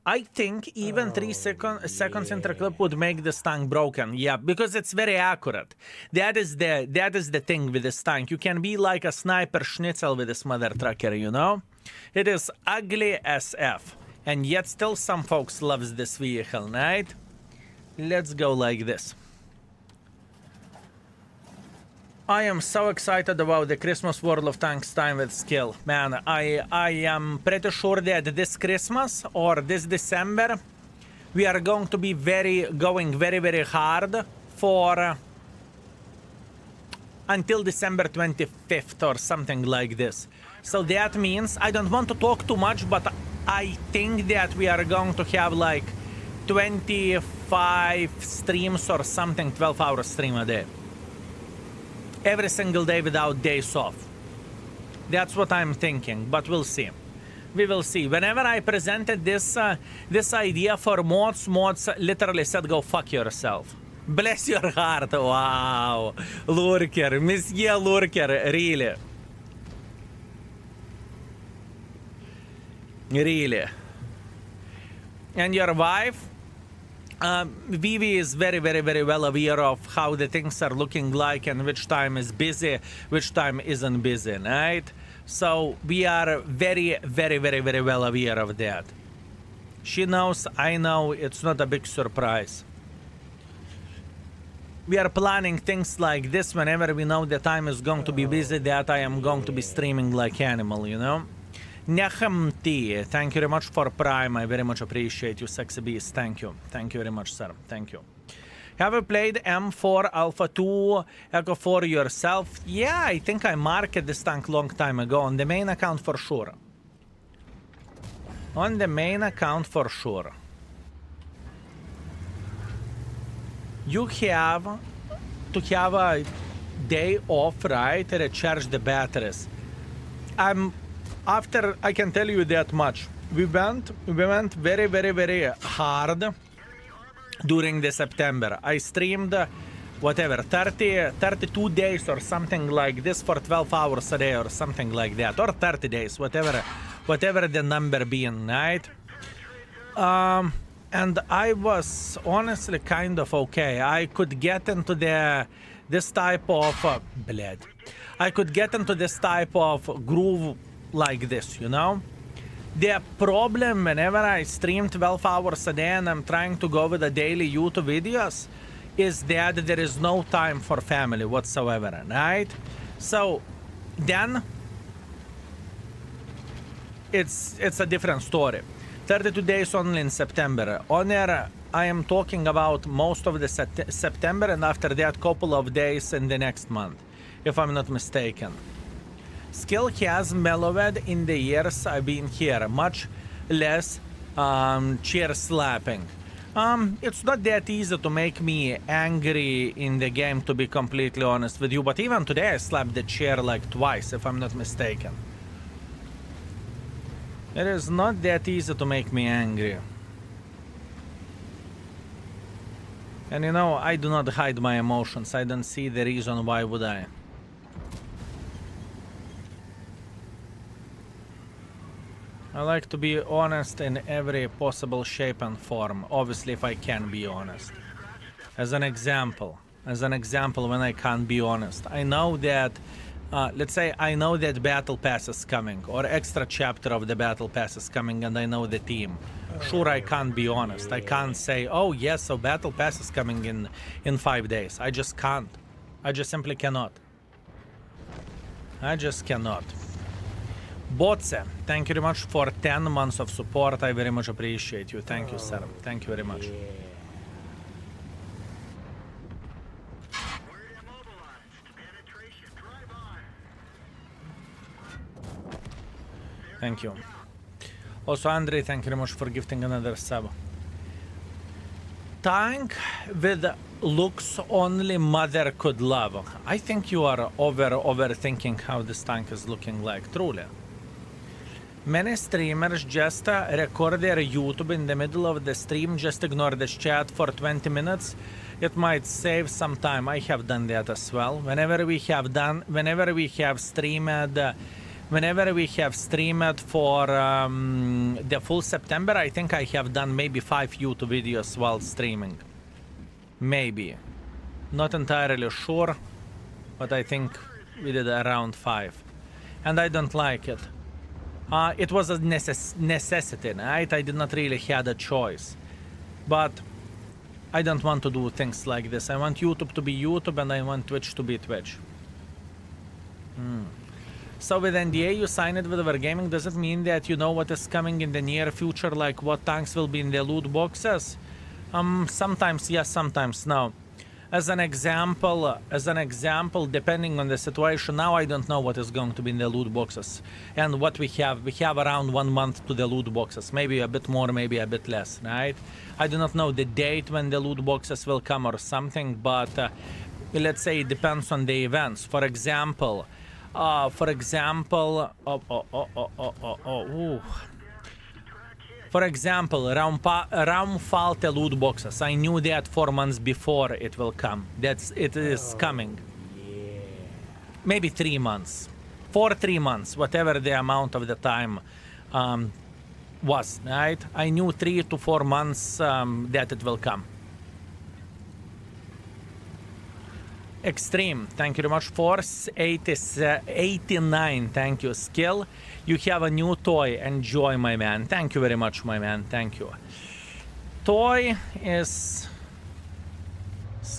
I think even 3 seconds interclip would make this tank broken. Yeah, because it's very accurate. That is the thing with this tank. You can be like a sniper schnitzel with this mother trucker, you know? It is ugly as F. And yet still some folks loves this vehicle, right? Let's go like this. I am so excited about the Christmas World of Tanks time with Skill. Man, I am pretty sure that this Christmas or this December we are going to be going very hard for until December 25th or something like this. So that means I don't want to talk too much, but I think that we are going to have like 25 streams or something, 12-hour stream a day. Every single day without days off. That's what I'm thinking, but we'll see. We will see. Whenever I presented this this idea for mods literally said, go fuck yourself. Bless your heart. Wow. Lurker. Monsieur Lurker. Really. Really. And your wife? Vivi is very well aware of how the things are looking like and which time is busy, which time isn't busy, right? So we are very well aware of that. She knows, I know, it's not a big surprise. We are planning things like this whenever we know the time is going to be busy, that I am going to be streaming like animal, you know? Nechem T, thank you very much for Prime. I very much appreciate you, sexy beast. Thank you. Thank you very much, sir. Thank you. Have you played M4 Alpha 2 Echo 4 yourself? Yeah, I think I marked this tank long time ago on the main account for sure. On the main account for sure. You have to have a day off, right? To recharge the batteries. After, I can tell you that much. We went very, very, very hard during the September. I streamed whatever 32 days or something like this for 12 hours a day or something like that, or 30 days, whatever the number being, right? And I was honestly kind of okay. I could get into this type of I could get into this type of groove like this, you know? The problem whenever I stream 12 hours a day and I'm trying to go with the daily YouTube videos is that there is no time for family whatsoever, right? So then it's a different story. 32 days only in September. On air, I am talking about most of the September, and after that couple of days in the next month, if I'm not mistaken. Skill has mellowed in the years I've been here, much less chair slapping. It's not that easy to make me angry in the game, to be completely honest with you, but even today I slapped the chair like twice, if I'm not mistaken. It is not that easy to make me angry. And you know, I do not hide my emotions. I don't see the reason why would I. I like to be honest in every possible shape and form. Obviously, if I can be honest. As an example, when I can't be honest. I know that, let's say I know that Battle Pass is coming, or extra chapter of the Battle Pass is coming, and I know the team. Sure, I can't be honest. I can't say, oh yes, so Battle Pass is coming in 5 days. I just can't. I just simply cannot. I just cannot. Botse, thank you very much for 10 months of support. I very much appreciate you. Thank you, sir. Thank you very much. Thank you. Also, Andre, thank you very much for gifting another sub. Tank with looks only mother could love. I think you are overthinking how this tank is looking like, truly. Many streamers just record their YouTube in the middle of the stream, just ignore the chat for 20 minutes. It might save some time. I have done that as well. Whenever we have streamed for the full September, I think I have done maybe 5 YouTube videos while streaming. Maybe. Not entirely sure, but I think we did around 5. And I don't like it. It was a necessity, right? I did not really have a choice. But I don't want to do things like this. I want YouTube to be YouTube, and I want Twitch to be Twitch. So with NDA you signed it with Wargaming, does it mean that you know what is coming in the near future, like what tanks will be in the loot boxes? Sometimes yes, sometimes no. As an example, depending on the situation, now I don't know what is going to be in the loot boxes. And what we have around 1 month to the loot boxes. Maybe a bit more, maybe a bit less, right? I do not know the date when the loot boxes will come or something, but let's say it depends on the events. For example, For example, Raumfalte loot boxes. I knew that 4 months before it will come. It is coming. Maybe 3 months. 3 months, whatever the amount of the time was, right? I knew 3 to 4 months that it will come. Extreme, thank you very much. Force 89, thank you. Skill, you have a new toy. Enjoy, my man. Thank you very much, my man. Thank you. Toy is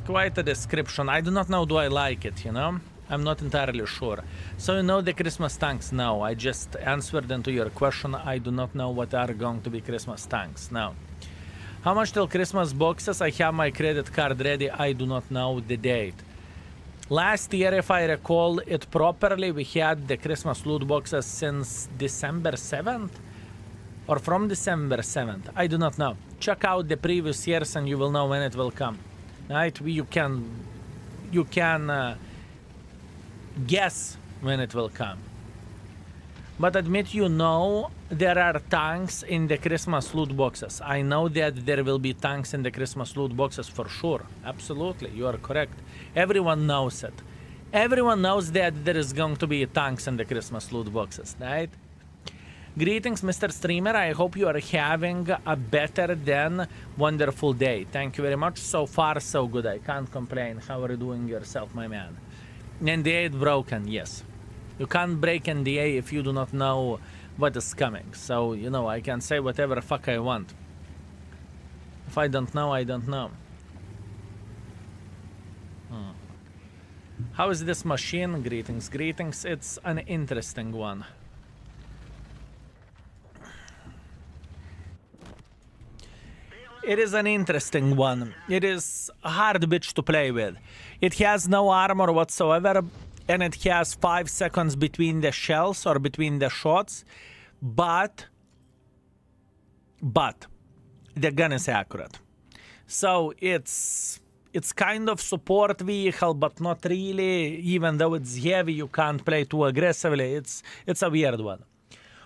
quite a description. I do not know, do I like it, you know? I'm not entirely sure. So you know the Christmas tanks? No, I just answered into your question. I do not know what are going to be Christmas tanks. No. How much till Christmas boxes? I have my credit card ready. I do not know the date. Last year, if I recall it properly, we had the Christmas loot boxes since December 7th? Or from December 7th? I do not know. Check out the previous years and you will know when it will come. Right? You can guess when it will come. But admit you know there are tanks in the Christmas loot boxes. I know that there will be tanks in the Christmas loot boxes for sure. Absolutely, you are correct. Everyone knows it. Everyone knows that there is going to be tanks in the Christmas loot boxes, right? Greetings, Mr. Streamer. I hope you are having a better than wonderful day. Thank you very much. So far, so good. I can't complain. How are you doing yourself, my man? NDA broken, yes. You can't break NDA if you do not know what is coming. So, you know, I can say whatever the fuck I want. If I don't know, I don't know. How is this machine? Greetings, greetings. It's an interesting one. It is an interesting one. It is a hard bitch to play with. It has no armor whatsoever, and it has 5 seconds between the shells or between the shots, but the gun is accurate. So it's kind of support vehicle, but not really. Even though it's heavy, you can't play too aggressively. It's a weird one.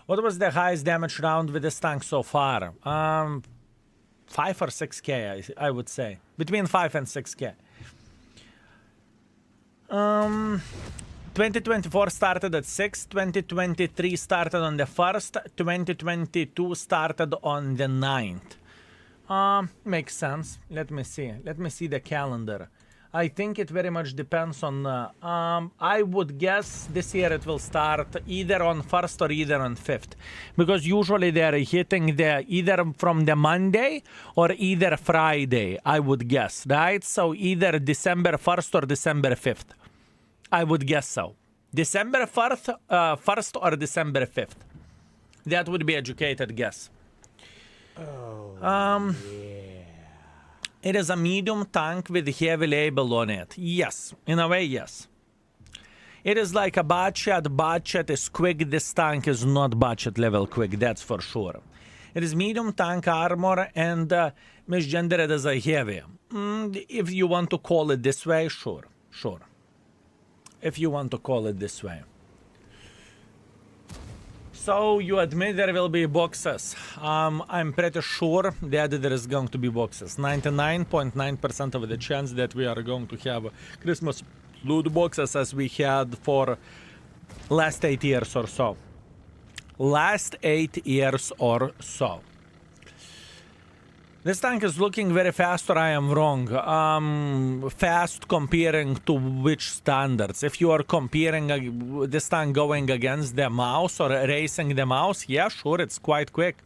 What was the highest damage round with this tank so far? 5 or 6k, I would say. Between 5 and 6k. 2024 started at 6, 2023 started on the 1st, 2022 started on the 9th. Makes sense. Let me see the calendar. I think it very much depends on, I would guess this year it will start either on 1st or either on 5th. Because usually they are hitting either from the Monday or either Friday, I would guess, right? So either December 1st or December 5th. I would guess so. December 1st or December 5th. That would be educated guess. It is a medium tank with heavy label on it. Yes, in a way, yes. It is like a budget. Budget is quick. This tank is not budget level quick, that's for sure. It is medium tank armor and misgendered as a heavy. If you want to call it this way, sure. If you want to call it this way. So you admit there will be boxes. I'm pretty sure that there is going to be boxes. 99.9% of the chance that we are going to have Christmas loot boxes as we had for last 8 years or so. Last 8 years or so. This tank is looking very fast, or I am wrong. Fast comparing to which standards? If you are comparing this tank going against the mouse or racing the mouse, yeah, sure, it's quite quick.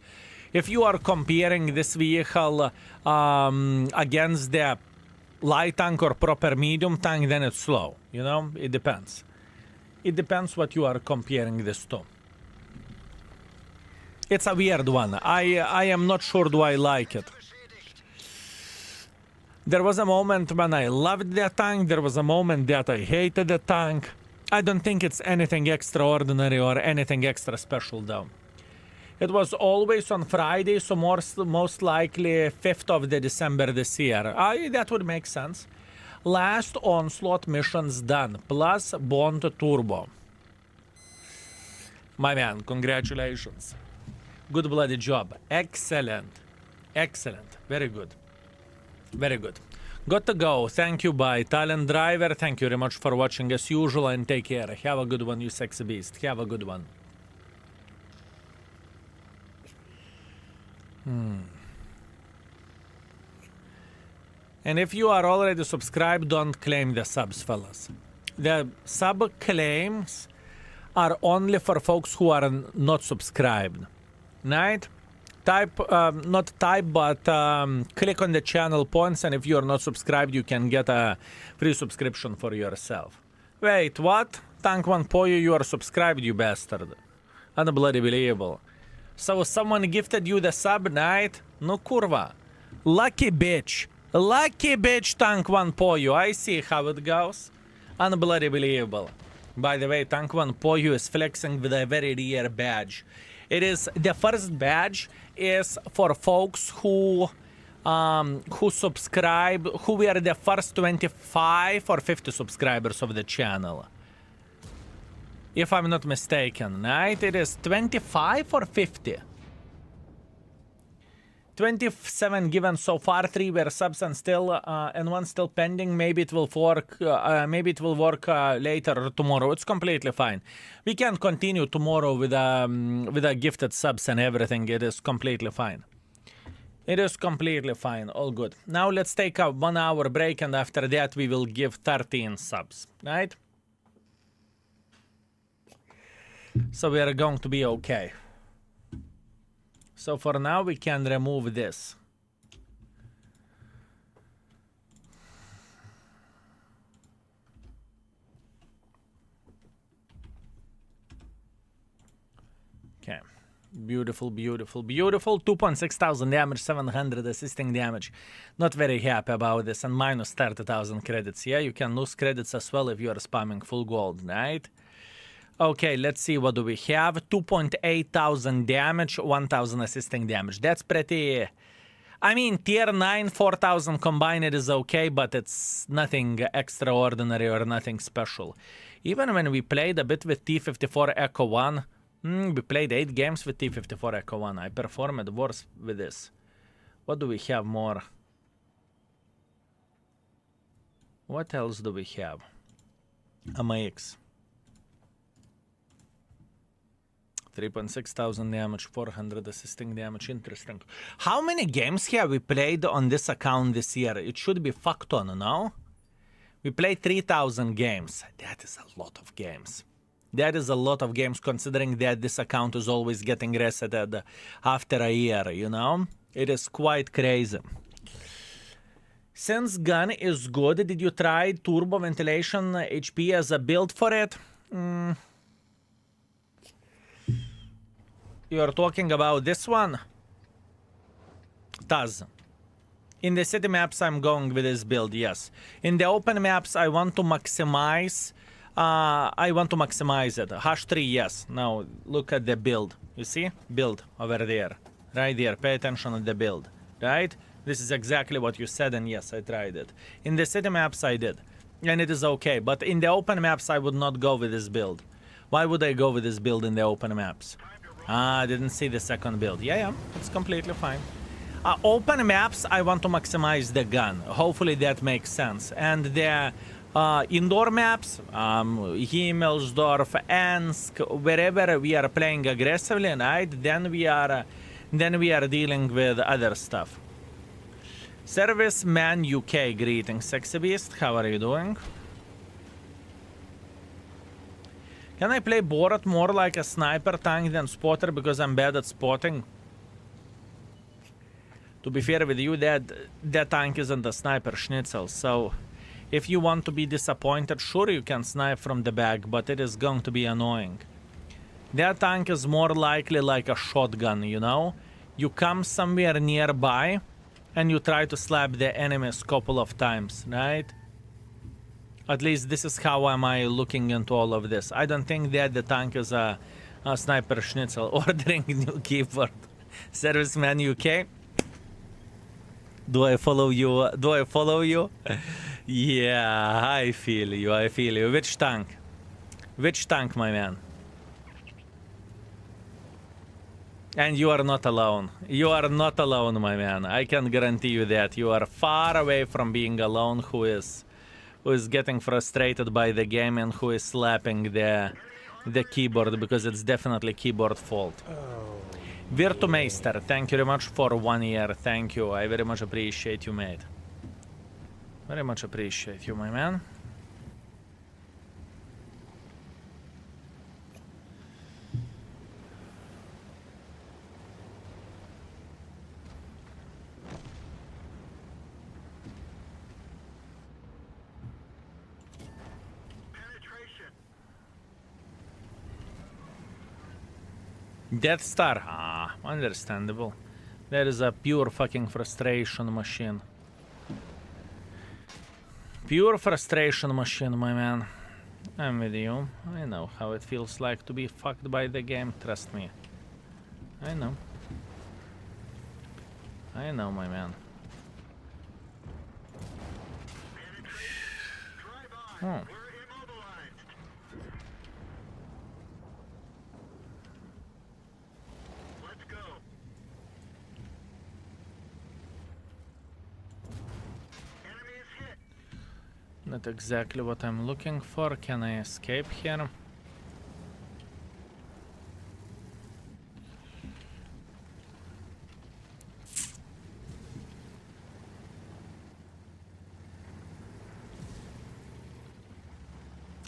If you are comparing this vehicle against the light tank or proper medium tank, then it's slow. You know, it depends. It depends what you are comparing this to. It's a weird one. I am not sure do I like it. There was a moment when I loved the tank. There was a moment that I hated the tank. I don't think it's anything extraordinary or anything extra special though. It was always on Friday, so most likely 5th of the December this year. That would make sense. Last onslaught missions done, plus Bond Turbo. My man, congratulations. Good bloody job. Excellent. Excellent. Very good. Very good. Got to go. Thank you, bye. Talent Driver, thank you very much for watching as usual and take care. Have a good one, you sexy beast. Have a good one. And if you are already subscribed, don't claim the subs, fellas. The sub claims are only for folks who are not subscribed. Right? Type, not type, but click on the channel points, and if you're not subscribed, you can get a free subscription for yourself. Wait, what? Tank 1 Poyo, you are subscribed, you bastard. Unbloody believable. So someone gifted you the sub, right? No kurva. Lucky bitch. Lucky bitch, Tank 1 Poyo. I see how it goes. Unbloody believable. By the way, Tank 1 Poyo is flexing with a very rare badge. It is the first badge is for folks who subscribe, who were the first 25 or 50 subscribers of the channel. If I'm not mistaken, right? It is 25 or 50. 27 given so far, 3 were subs and still and 1 still pending. Maybe it will work. Maybe it will work later or tomorrow. It's completely fine. We can continue tomorrow with a gifted subs and everything. It is completely fine. It is completely fine. All good. Now let's take a 1 hour break, and after that we will give 13 subs. Right? So we are going to be okay. So for now, we can remove this. Okay. Beautiful, beautiful, beautiful. 2.6 thousand damage, 700 assisting damage. Not very happy about this. And minus 30,000 credits. Yeah, you can lose credits as well if you are spamming full gold, right? Okay, let's see, what do we have? 2.8 thousand damage, 1,000 assisting damage. That's pretty... I mean, tier 9, 4,000 combined, it is okay, but it's nothing extraordinary or nothing special. Even when we played a bit with T54 Echo 1, we played 8 games with T54 Echo 1. I performed worse with this. What do we have more? What else do we have? AMX. 3.6 thousand damage, 400 assisting damage. Interesting. How many games have we played on this account this year? It should be fuck ton, no? We played 3,000 games. That is a lot of games. That is a lot of games, considering that this account is always getting resetted after a year, you know? It is quite crazy. Since gun is good, did you try turbo ventilation HP as a build for it? You're talking about this one? Taz. In the city maps, I'm going with this build, yes. In the open maps, I want to maximize... it. Hash 3, yes. Now, look at the build. You see? Build over there. Right there. Pay attention to the build. Right? This is exactly what you said, and yes, I tried it. In the city maps, I did. And it is okay. But in the open maps, I would not go with this build. Why would I go with this build in the open maps? I didn't see the second build. Yeah, it's completely fine. Open maps, I want to maximize the gun. Hopefully that makes sense. And the indoor maps, Himmelsdorf, Ensk, wherever we are playing aggressively, right? Then we are dealing with other stuff. Serviceman UK, greetings, Sexy Beast. How are you doing? Can I play Borat more like a sniper tank than spotter because I'm bad at spotting? To be fair with you, that tank isn't a sniper schnitzel, so if you want to be disappointed, sure you can snipe from the back, but it is going to be annoying. That tank is more likely like a shotgun, you know? You come somewhere nearby and you try to slap the enemies a couple of times, right? At least this is how am I looking into all of this. I don't think that the tank is a sniper schnitzel. Ordering new keyboard. Serviceman UK. Do I follow you? Do I follow you? Yeah, I feel you. I feel you. Which tank? Which tank, my man? And you are not alone. You are not alone, my man. I can guarantee you that. You are far away from being alone, who is getting frustrated by the game and who is slapping the keyboard, because it's definitely keyboard fault. Virtumeister, thank you very much for 1 year. Thank you. I very much appreciate you, mate. Very much appreciate you, my man. Penetration. Death Star. Ah, understandable. That is a pure fucking frustration machine. Pure frustration machine, my man. I'm with you. I know how it feels like to be fucked by the game, trust me. I know. I know, my man. Drive on. Oh. We're immobilized. Let's go. Enemy is hit. Not exactly what I'm looking for. Can I escape here?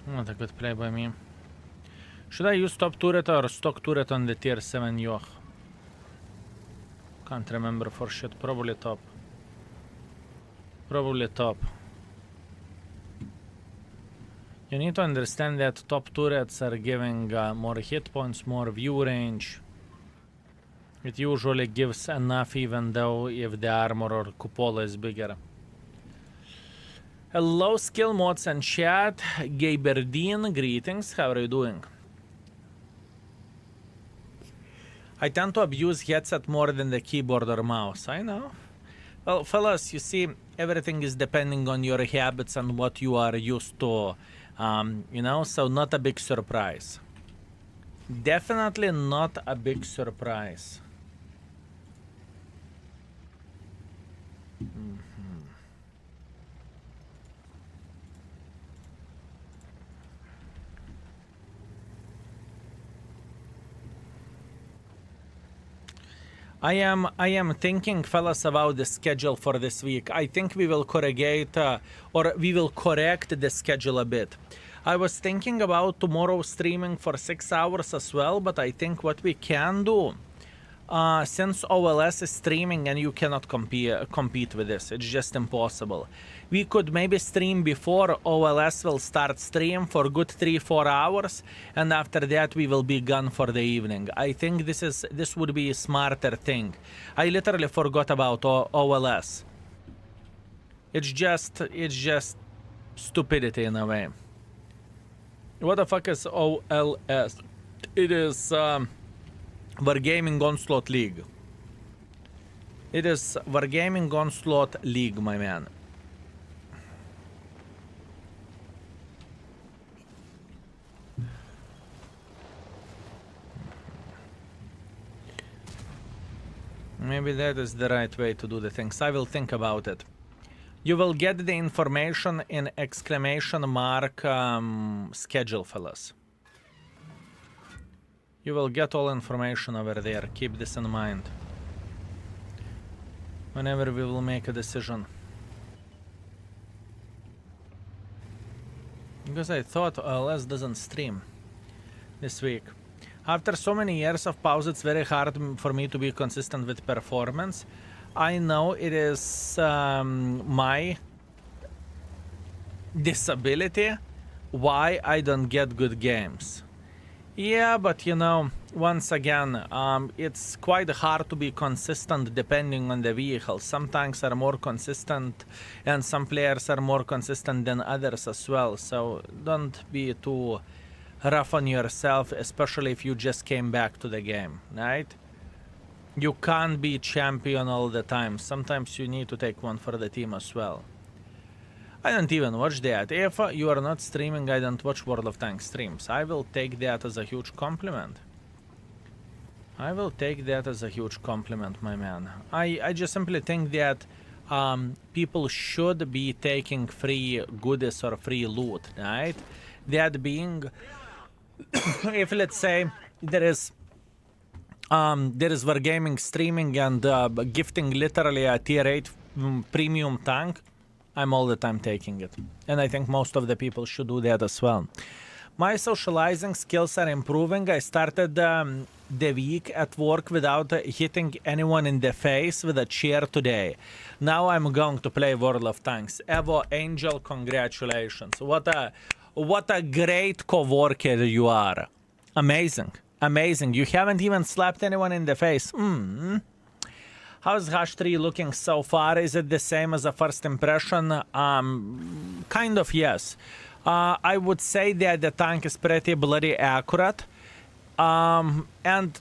Not a good play by me. Should I use top turret or stock turret on the tier 7 Yoch? Can't remember for shit. Probably top. Probably top. You need to understand that top turrets are giving more hit points, more view range. It usually gives enough even though if the armor or cupola is bigger. Hello skill mods and chat. Gaberdine, greetings, how are you doing? I tend to abuse headset more than the keyboard or mouse, I know. Well, fellas, you see, everything is depending on your habits and what you are used to. You know, so not a big surprise. Definitely not a big surprise. I am thinking, fellas, about the schedule for this week. I think we will correct the schedule a bit. I was thinking about tomorrow streaming for 6 hours as well, but I think what we can do, since OLS is streaming and you cannot compete with this, it's just impossible. We could maybe stream before OLS will start stream for good 3-4 hours, and after that we will be gone for the evening. I think this would be a smarter thing. I literally forgot about OLS. It's just stupidity in a way. What the fuck is OLS? It is Wargaming Onslaught League. It is Wargaming Onslaught League, my man. Maybe that is the right way to do the things. I will think about it. You will get the information in exclamation mark schedule, fellas. You will get all information over there. Keep this in mind. Whenever we will make a decision. Because I thought OLS doesn't stream this week. After so many years of pause, it's very hard for me to be consistent with performance. I know it is my disability why I don't get good games. Yeah, but you know, once again, it's quite hard to be consistent depending on the vehicle. Some tanks are more consistent and some players are more consistent than others as well. So don't be too rough on yourself, especially if you just came back to the game, right? You can't be champion all the time. Sometimes you need to take one for the team as well. I don't even watch that. If you are not streaming, I don't watch World of Tanks streams. I will take that as a huge compliment. I will take that as a huge compliment, my man. I just simply think that people should be taking free goodies or free loot, right? That being, if let's say there is Wargaming streaming and gifting literally a tier 8 premium tank, I'm all the time taking it. And I think most of the people should do that as well. My socializing skills are improving. I started the week at work without hitting anyone in the face with a chair today. Now I'm going to play World of Tanks. Evo Angel, congratulations. What a great co-worker you are. Amazing. Amazing. You haven't even slapped anyone in the face. How's Hash 3 looking so far? Is it the same as a first impression? Kind of, yes. I would say that the tank is pretty bloody accurate. And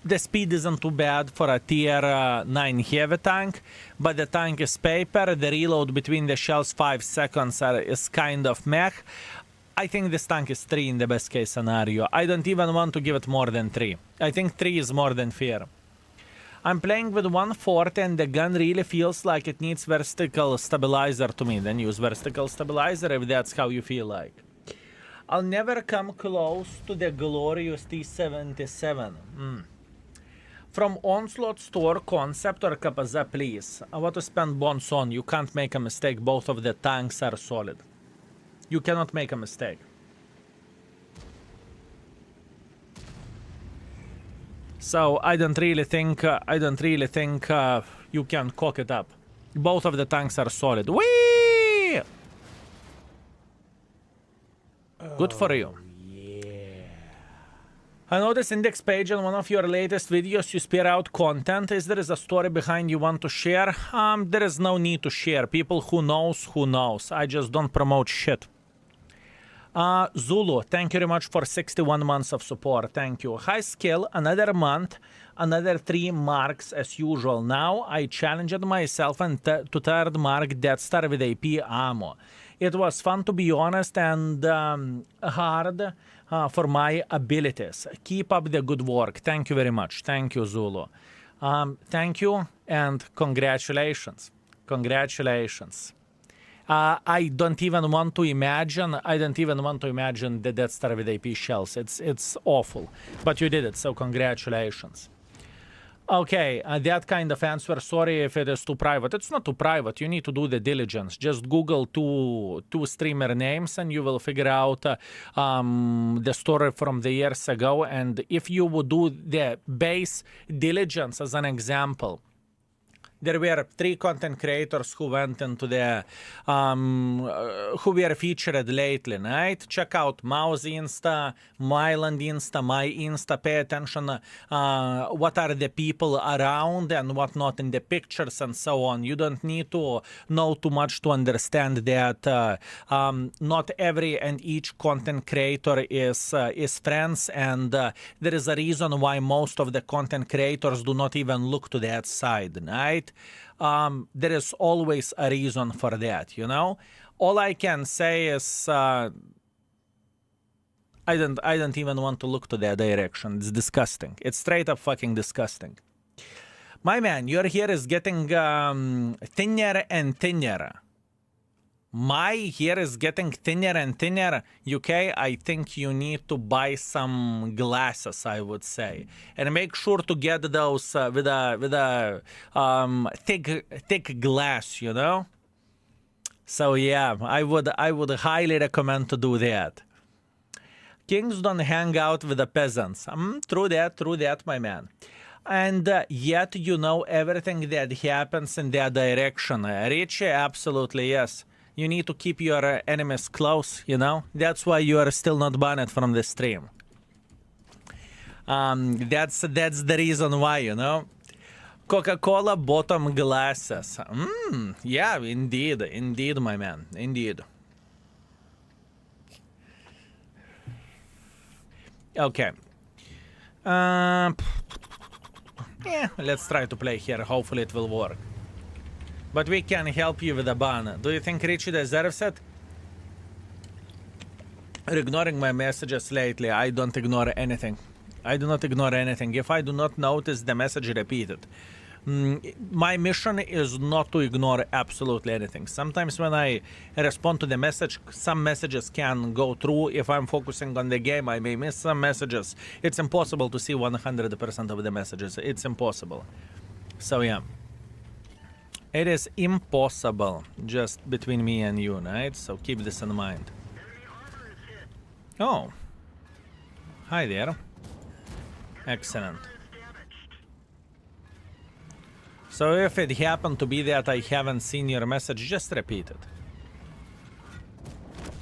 the speed isn't too bad for a tier 9 heavy tank, but the tank is paper. The reload between the shells 5 seconds is kind of meh. I think this tank is 3 in the best case scenario. I don't even want to give it more than 3. I think 3 is more than fair. I'm playing with 1/4 and the gun really feels like it needs vertical stabilizer to me. Then use vertical stabilizer if that's how you feel like. I'll never come close to the glorious T77. From Onslaught Store, Concept or Kapaza, please. I want to spend bonds on. You can't make a mistake. Both of the tanks are solid. You cannot make a mistake. So I don't really think you can cock it up. Both of the tanks are solid. Whee! Good for you. I noticed index page on one of your latest videos you spear out content. Is there a story behind you want to share? There is no need to share. People who knows. I just don't promote shit. Zulu, thank you very much for 61 months of support. Thank you. High skill, another month, another 3 marks as usual. Now I challenged myself and to third mark Death Star with AP ammo. It was fun, to be honest, and hard for my abilities. Keep up the good work. Thank you very much. Thank you, Zulu. Thank you and congratulations. Congratulations. I don't even want to imagine the Death Star with AP shells. It's awful. But you did it, so congratulations. Okay, that kind of answer. Sorry if it is too private. It's not too private. You need to do the diligence. Just Google two streamer names and you will figure out the story from the years ago. And if you would do the base diligence as an example, there were 3 content creators who went into the, who were featured lately, right? Check out Mouse Insta, Myland Insta, My Insta. Pay attention what are the people around and what not in the pictures and so on. You don't need to know too much to understand that not every and each content creator is friends, and there is a reason why most of the content creators do not even look to that side, right? There is always a reason for that, you know? All I can say is I don't even want to look to that direction. It's disgusting. It's straight up fucking disgusting. My man, your hair is getting thinner and thinner. My hair is getting thinner and thinner. UK, I think you need to buy some glasses, I would say, and make sure to get those with a thick glass, you know. So yeah, I would highly recommend to do that. Kings don't hang out with the peasants. True that, my man. And yet you know everything that happens in that direction. Richie, absolutely yes. You need to keep your enemies close, you know? That's why you are still not banned from the stream. That's the reason why, you know? Coca-Cola bottom glasses. Yeah, indeed, my man, indeed. Okay. Yeah, let's try to play here. Hopefully it will work. But we can help you with a ban. Do you think Richie deserves it? You're ignoring my messages lately. I don't ignore anything. I do not ignore anything. If I do not notice the message repeated. My mission is not to ignore absolutely anything. Sometimes when I respond to the message, some messages can go through. If I'm focusing on the game, I may miss some messages. It's impossible to see 100% of the messages. It's impossible. So yeah. It is impossible, just between me and you, right? So keep this in mind. Enemy armor is hit. Oh. Hi there. Excellent. Armor is damaged. So if it happened to be that I haven't seen your message, just repeat it.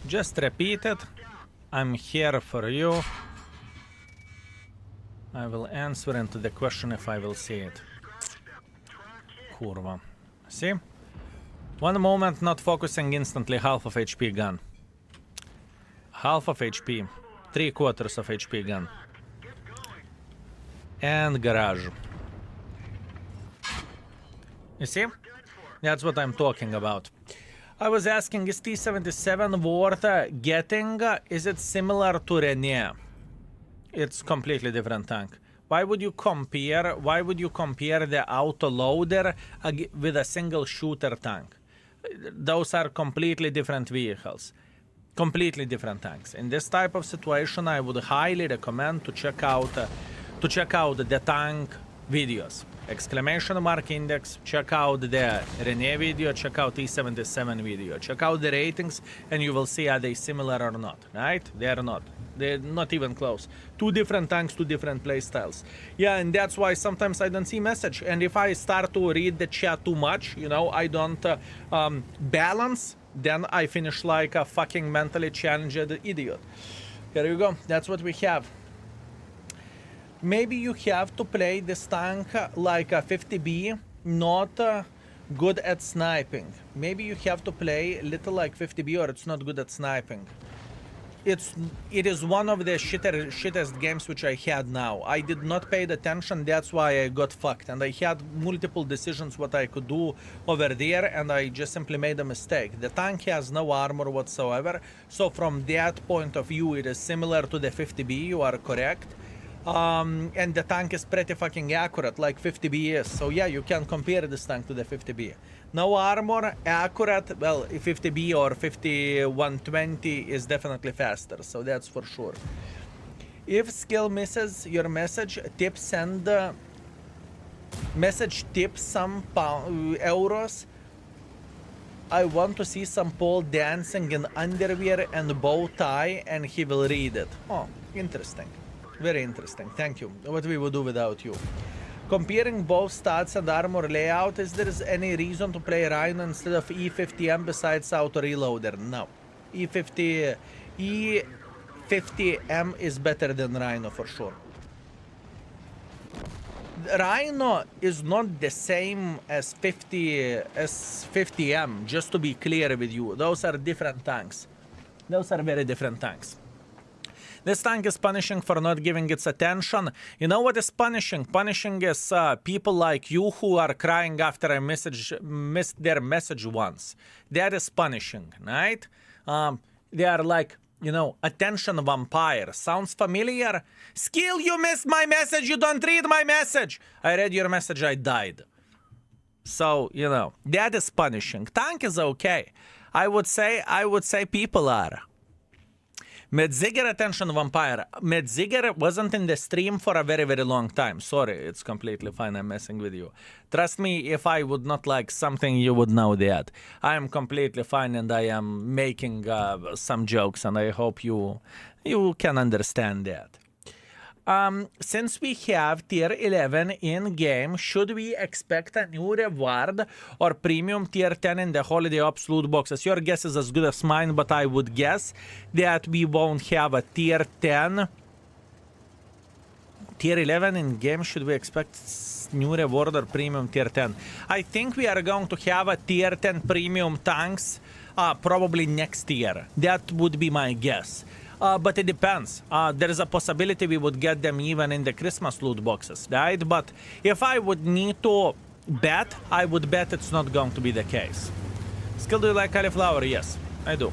Just repeat it. I'm here for you. I will answer into the question if I will see it. Kurva. See? One moment not focusing instantly, half of HP gun. Half of HP. 3/4 of HP gun. And garage. You see? That's what I'm talking about. I was asking, is T-77 worth getting? Is it similar to Rene? It's completely different tank. Why would you compare? Why would you compare the autoloader with a single shooter tank? Those are completely different vehicles, completely different tanks. In this type of situation, I would highly recommend to check out the tank videos. Exclamation mark index. Check out the Rene video. Check out T-77 video. Check out the ratings, and you will see are they similar or not. Right? They are not. They're not even close. Two different tanks, two different playstyles. Yeah, and that's why sometimes I don't see message. And if I start to read the chat too much, you know, I don't balance, then I finish like a fucking mentally challenged idiot. Here you go. That's what we have. Maybe you have to play this tank like a 50B, not good at sniping. Maybe you have to play little like 50B or it's not good at sniping. It is one of the shittest games which I had now. I did not pay attention, that's why I got fucked. And I had multiple decisions what I could do over there, and I just simply made a mistake. The tank has no armor whatsoever, so from that point of view it is similar to the 50B, you are correct. And the tank is pretty fucking accurate, like 50B is. So yeah, you can compare this tank to the 50B. No armor, accurate, well, 50B or 5120 is definitely faster, so that's for sure. If skill misses your message, tip send message tip some euros. I want to see some Paul dancing in underwear and bow tie, and he will read it. Oh, interesting. Very interesting. Thank you. What we would do without you. Comparing both stats and armor layout, is there any reason to play Rhino instead of E50M besides auto reloader? No. E50M is better than Rhino for sure. Rhino is not the same as 50M, just to be clear with you. Those are different tanks. Those are very different tanks. This tank is punishing for not giving its attention. You know what is punishing? Punishing is people like you who are crying after a message, missed their message once. That is punishing, right? They are like, you know, attention vampire. Sounds familiar? Skill, you missed my message. You don't read my message. I read your message. I died. So, you know, that is punishing. Tank is okay. I would say people are. Medzigger attention vampire. Medzigger wasn't in the stream for a very, very long time. Sorry, it's completely fine. I'm messing with you. Trust me, if I would not like something, you would know that. I am completely fine and I am making some jokes, and I hope you can understand that. Since we have tier 11 in game, should we expect a new reward or premium tier 10 in the holiday ops loot boxes? Your guess is as good as mine, but I would guess that we won't have a tier 10. Tier 11 in game, should we expect new reward or premium tier 10? I think we are going to have a tier 10 premium tanks probably next year. That would be my guess. But it depends. There is a possibility we would get them even in the Christmas loot boxes, right? But if I would need to bet, I would bet it's not going to be the case. Skill, do you like cauliflower? Yes, I do.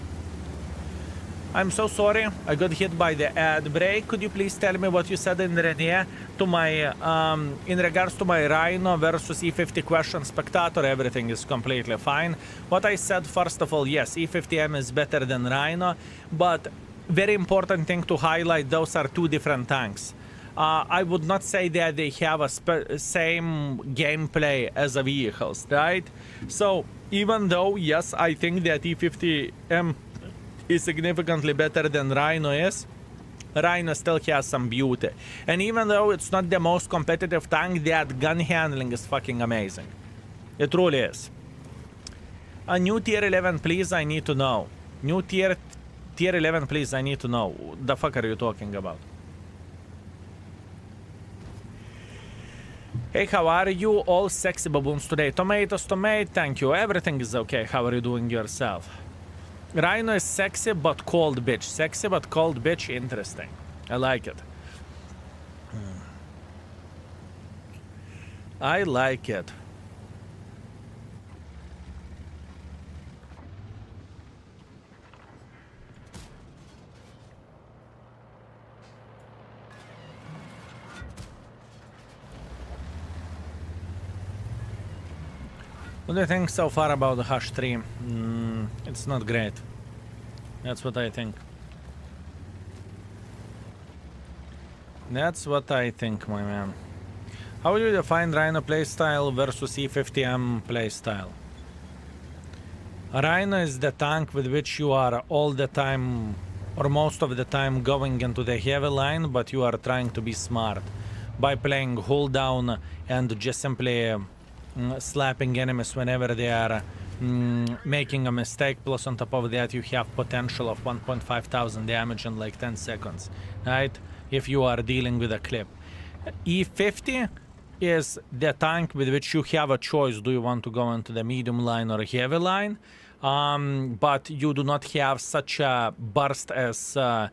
I'm so sorry. I got hit by the ad break. Could you please tell me what you said in Rene to my in regards to my Rhino versus E50 question? Spectator, everything is completely fine. What I said, first of all, yes, E50M is better than Rhino, but very important thing to highlight, those are two different tanks. I would not say that they have a same gameplay as the vehicles, right? So even though, yes, I think that E50M is significantly better than Rhino is, Rhino still has some beauty. And even though it's not the most competitive tank, that gun handling is fucking amazing. It truly is. A new tier 11, please, I need to know. New tier 11, please, I need to know. The fuck are you talking about? Hey, how are you? All sexy baboons today. Tomatoes, thank you. Everything is okay. How are you doing yourself? Rhino is sexy but cold bitch. Sexy but cold bitch, interesting. I like it. I like it. What do you think so far about the Hush 3? It's not great. That's what I think. That's what I think, my man. How would you define Rhino playstyle versus E50M playstyle? Rhino is the tank with which you are all the time, or most of the time, going into the heavy line, but you are trying to be smart by playing hold down and just simply slapping enemies whenever they are making a mistake. Plus on top of that you have potential of 1,500 damage in like 10 seconds, right? If you are dealing with a clip. E50 is the tank with which you have a choice. Do you want to go into the medium line or heavy line? But you do not have such a burst as the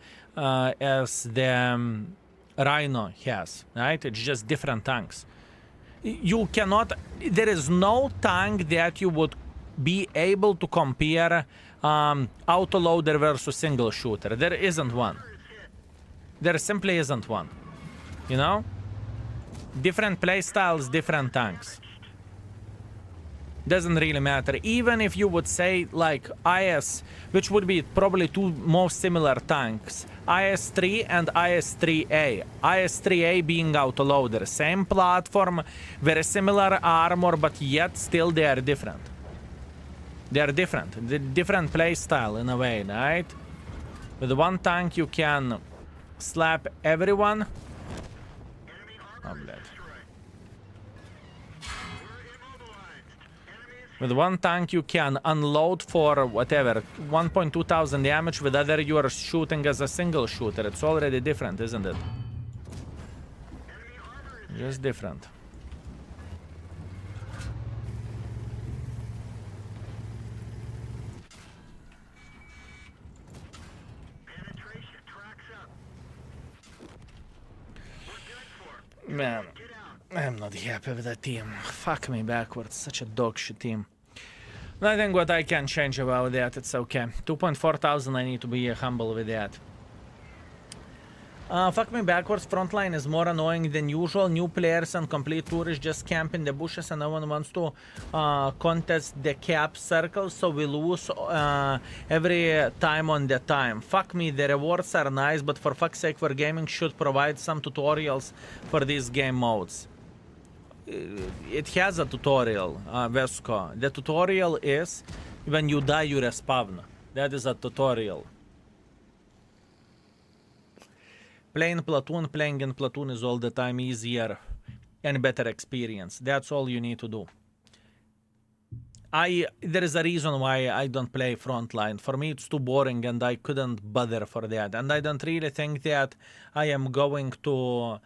Rhino has, right? It's just different tanks. You cannot, there is no tank that you would be able to compare autoloader versus single shooter. There isn't one. There simply isn't one. You know? Different playstyles, different tanks. Doesn't really matter. Even if you would say like IS, which would be probably two most similar tanks, IS-3 and IS-3A. IS-3A being autoloader. Same platform, very similar armor, but yet still they are different. They are different. The different playstyle in a way, right? With one tank you can slap everyone. Oh, bled. With one tank you can unload for whatever 1,200 damage. With other you are shooting as a single shooter. It's already different, isn't it? Just different. Man, I'm not happy with that team. Fuck me backwards. Such a dog shit team. Nothing what I can change about that. It's okay. 2,400. I need to be humble with that. Fuck me backwards. Frontline is more annoying than usual. New players and complete tourists just camp in the bushes and no one wants to contest the cap circle, so we lose every time on the time. Fuck me, the rewards are nice, but for fuck's sake, Wargaming should provide some tutorials for these game modes. It has a tutorial, Vesco. The tutorial is when you die, you respawn. That is a tutorial. Playing in Platoon is all the time easier and better experience. That's all you need to do. There is a reason why I don't play Frontline. For me, it's too boring and I couldn't bother for that. And I don't really think that I am going to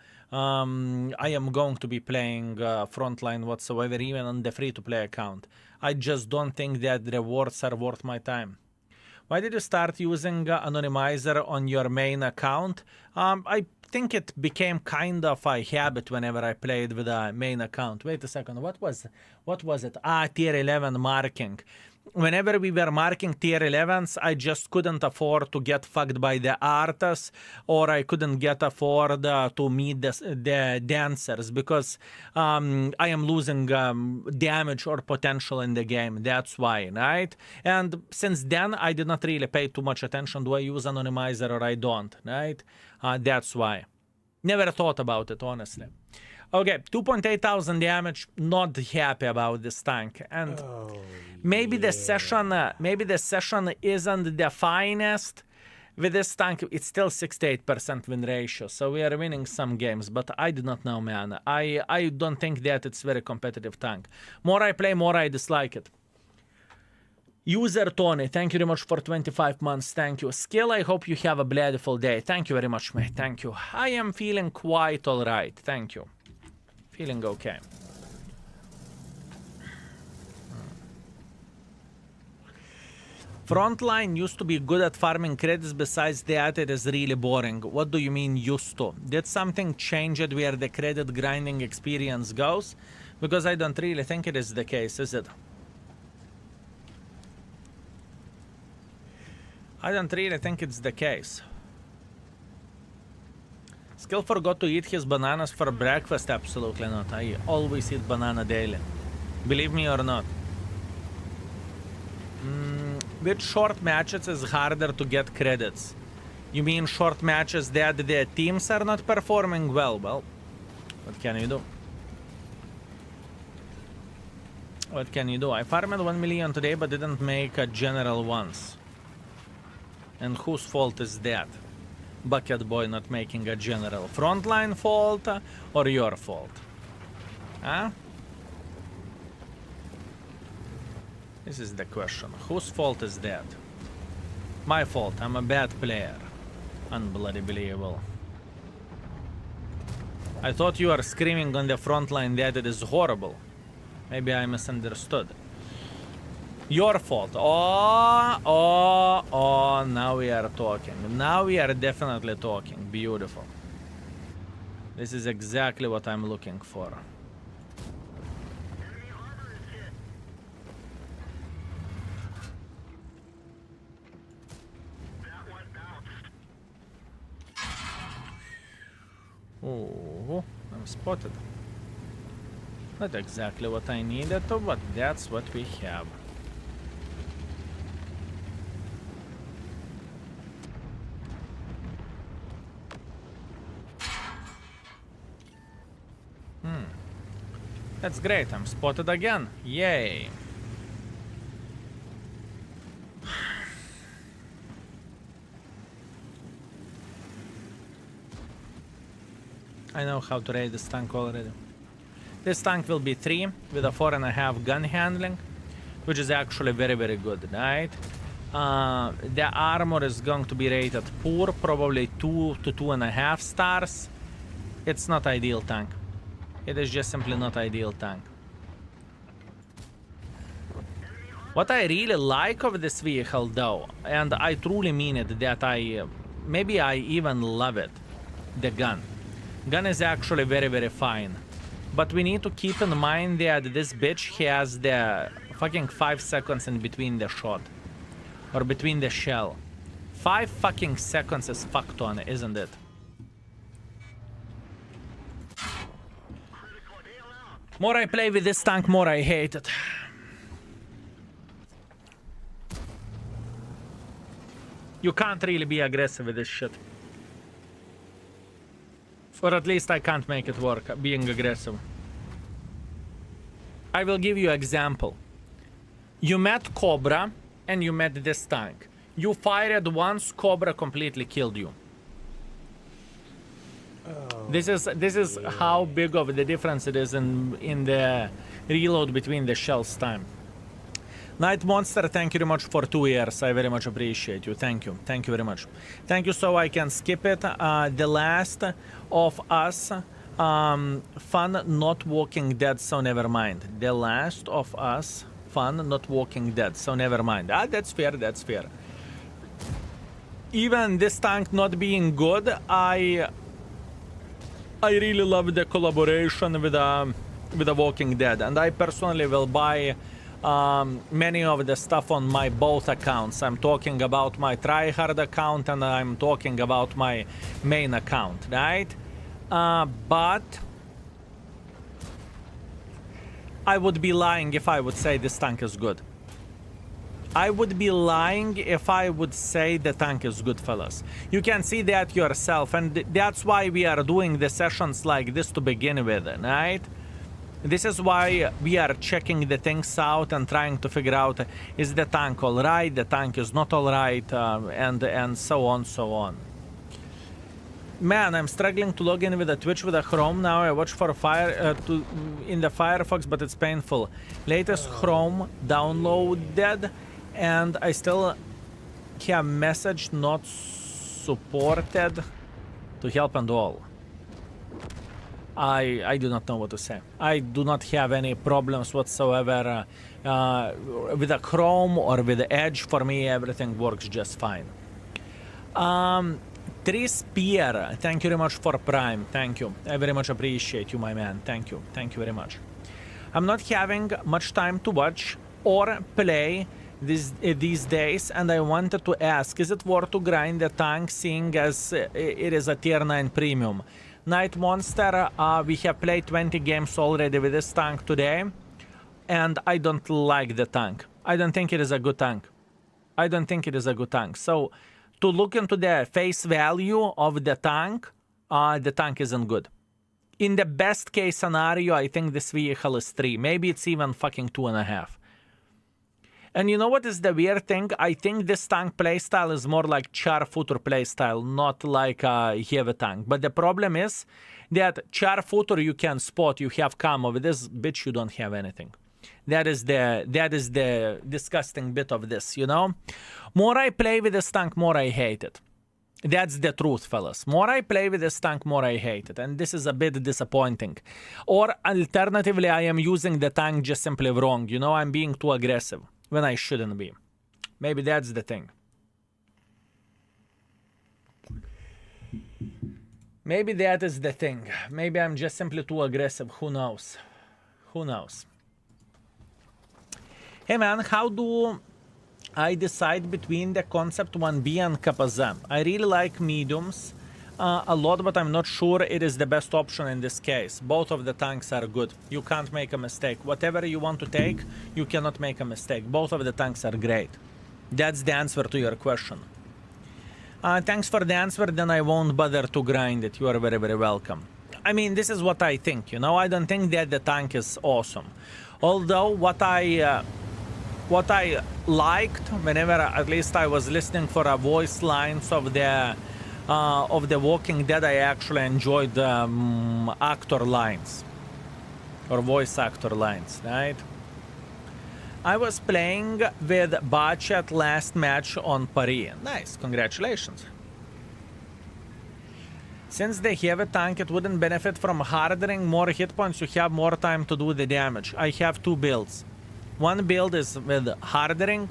be playing Frontline whatsoever, even on the free-to-play account. I just don't think that the rewards are worth my time. Why did you start using Anonymizer on your main account? I think it became kind of a habit whenever I played with a main account. Wait a second, what was it? Tier 11 marking. Whenever we were marking tier 11s, I just couldn't afford to get fucked by the artists, or I couldn't afford to meet the dancers, because I am losing damage or potential in the game. That's why, right? And since then, I did not really pay too much attention. Do I use Anonymizer or I don't, right? That's why. Never thought about it, honestly. Okay, 2.8 thousand damage. Not happy about this tank, and Oh, maybe the yeah. session isn't the finest. With this tank, it's still 68% win ratio, so we are winning some games, but I do not know, man. I don't think that it's very competitive tank. More I play, more I dislike it. User Tony, thank you very much for 25 months, thank you. Skill, I hope you have a bloodful day. Thank you very much, mate, thank you. I am feeling quite alright, thank you. Feeling okay. Frontline used to be good at farming credits, besides that it is really boring. What do you mean used to? Did something change it where the credit grinding experience goes? Because I don't really think it is the case, is it? I don't really think it's the case. Skill forgot to eat his bananas for breakfast? Absolutely not. I always eat banana daily. Believe me or not. With short matches is harder to get credits. You mean short matches that the teams are not performing well? Well, what can you do? What can you do? I farmed 1 million today but didn't make a general once. And whose fault is that? Bucket boy not making a general. Frontline fault or your fault? Huh? This is the question. Whose fault is that? My fault. I'm a bad player. Unbloody believable. I thought you were screaming on the front line that it is horrible. Maybe I misunderstood. Your fault. Oh, now we are talking. Now we are definitely talking. Beautiful. This is exactly what I'm looking for. Enemy armor is hit. That one bounced. Oh, I'm spotted. Not exactly what I needed, but that's what we have. That's great, I'm spotted again. Yay. I know how to raid this tank already. This tank will be 3 with a 4.5 gun handling, which is actually very, very good, right? The armor is going to be rated poor, probably 2 to 2.5 stars. It's not ideal tank. It is just simply not ideal tank. What I really like of this vehicle though, and I truly mean it, that maybe I even love it, the gun. Gun is actually very, very fine. But we need to keep in mind that this bitch has the fucking 5 seconds in between the shot. Or between the shell. 5 fucking seconds is fucked on, isn't it? More I play with this tank, more I hate it. You can't really be aggressive with this shit. Or at least I can't make it work, being aggressive. I will give you an example. You met Cobra and you met this tank. You fired once, Cobra completely killed you. This is how big of the difference it is in the reload between the shells time. Night Monster, thank you very much for 2 years. I very much appreciate you. Thank you. Thank you very much. Thank you, so I can skip it. The Last of Us. Fun not Walking Dead, so never mind. The Last of Us. Fun not Walking Dead, so never mind. Ah, that's fair, that's fair. Even this tank not being good, I really love the collaboration with The Walking Dead, and I personally will buy many of the stuff on my both accounts. I'm talking about my tryhard account and I'm talking about my main account, right? But I would be lying if I would say this tank is good. I would be lying if I would say the tank is good, fellas. You can see that yourself, and that's why we are doing the sessions like this to begin with, right? This is why we are checking the things out and trying to figure out, is the tank alright, the tank is not alright, and so on, so on. Man, I'm struggling to log in with a Twitch with a Chrome now. I watch for in the Firefox, but it's painful. Latest Chrome downloaded, and I still have message not supported to help and all. I do not know what to say. I do not have any problems whatsoever with a Chrome or with the Edge. For me, everything works just fine. Tris Pierre, thank you very much for Prime. Thank you. I very much appreciate you, my man. Thank you. Thank you very much. I'm not having much time to watch or play these days, and I wanted to ask, is it worth to grind the tank, seeing as it is a tier 9 premium? Night Monster, we have played 20 games already with this tank today, and I don't like the tank. I don't think it is a good tank. I don't think it is a good tank. So, to look into the face value of the tank isn't good. In the best case scenario, I think this vehicle is 3. Maybe it's even fucking 2.5. And you know what is the weird thing? I think this tank playstyle is more like Char Futur playstyle, not like a heavy tank. But the problem is that Char Futur you can spot, you have camo. With this bitch you don't have anything. That is the disgusting bit of this, you know? More I play with this tank, more I hate it. That's the truth, fellas. More I play with this tank, more I hate it. And this is a bit disappointing. Or alternatively, I am using the tank just simply wrong. You know, I'm being too aggressive when I shouldn't be. Maybe that's the thing. Maybe that is the thing. Maybe I'm just simply too aggressive. Who knows? Who knows? Hey man, how do I decide between the Concept 1B and Kappa. I really like mediums a lot, but I'm not sure it is the best option in this case. Both of the tanks are good. You can't make a mistake. Whatever you want to take, you cannot make a mistake. Both of the tanks are great. That's the answer to your question. Thanks for the answer, then I won't bother to grind it. You are very, very welcome. I mean, this is what I think, you know? I don't think that the tank is awesome. Although, what I liked whenever at least I was listening for a voice lines of the Walking Dead, I actually enjoyed actor lines or voice actor lines, right? I was playing with Bachet last match on Paris. Nice, congratulations. Since they have a tank, it wouldn't benefit from hardening more hit points. You have more time to do the damage. I have 2 builds. One build is with hardening,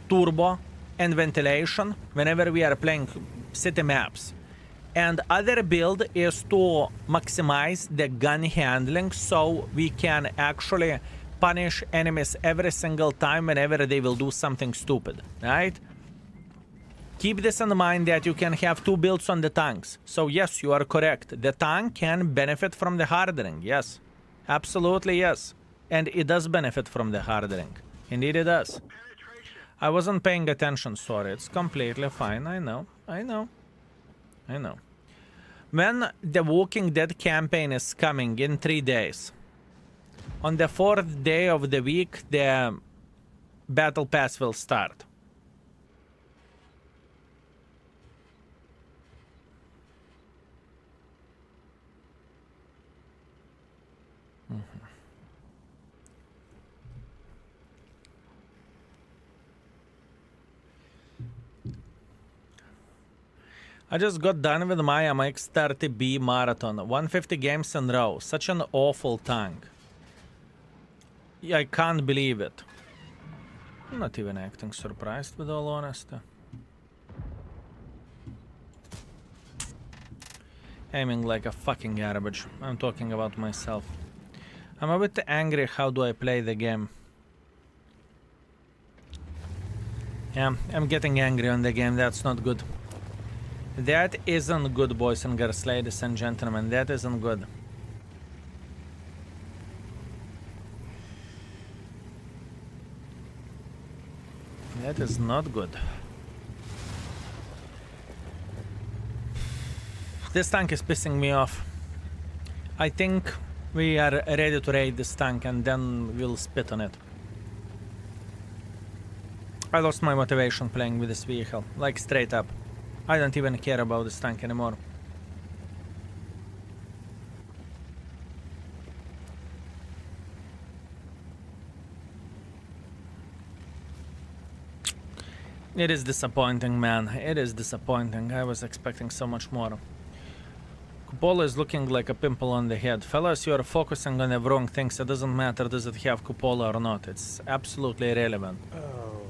turbo, and ventilation whenever we are playing city maps. And other build is to maximize the gun handling so we can actually punish enemies every single time whenever they will do something stupid, right? Keep this in mind that you can have 2 builds on the tanks. So yes, you are correct. The tank can benefit from the hardening, yes. Absolutely yes. And it does benefit from the hardening. Indeed it does. I wasn't paying attention, sorry. It's completely fine, I know. When the Walking Dead campaign is coming in 3 days. On the 4th day of the week, the Battle Pass will start. I just got done with my MX-30B marathon. 150 games in a row. Such an awful tank. I can't believe it. I'm not even acting surprised, with all honesty. Aiming like a fucking garbage. I'm talking about myself. I'm a bit angry. How do I play the game? Yeah, I'm getting angry on the game. That's not good. That isn't good, boys and girls, ladies and gentlemen. That isn't good. That is not good. This tank is pissing me off. I think we are ready to raid this tank and then we'll spit on it. I lost my motivation playing with this vehicle, like straight up. I don't even care about this tank anymore. It is disappointing, man. It is disappointing. I was expecting so much more. Cupola is looking like a pimple on the head. Fellas, you are focusing on the wrong things. It doesn't matter does it have cupola or not. It's absolutely irrelevant. Oh,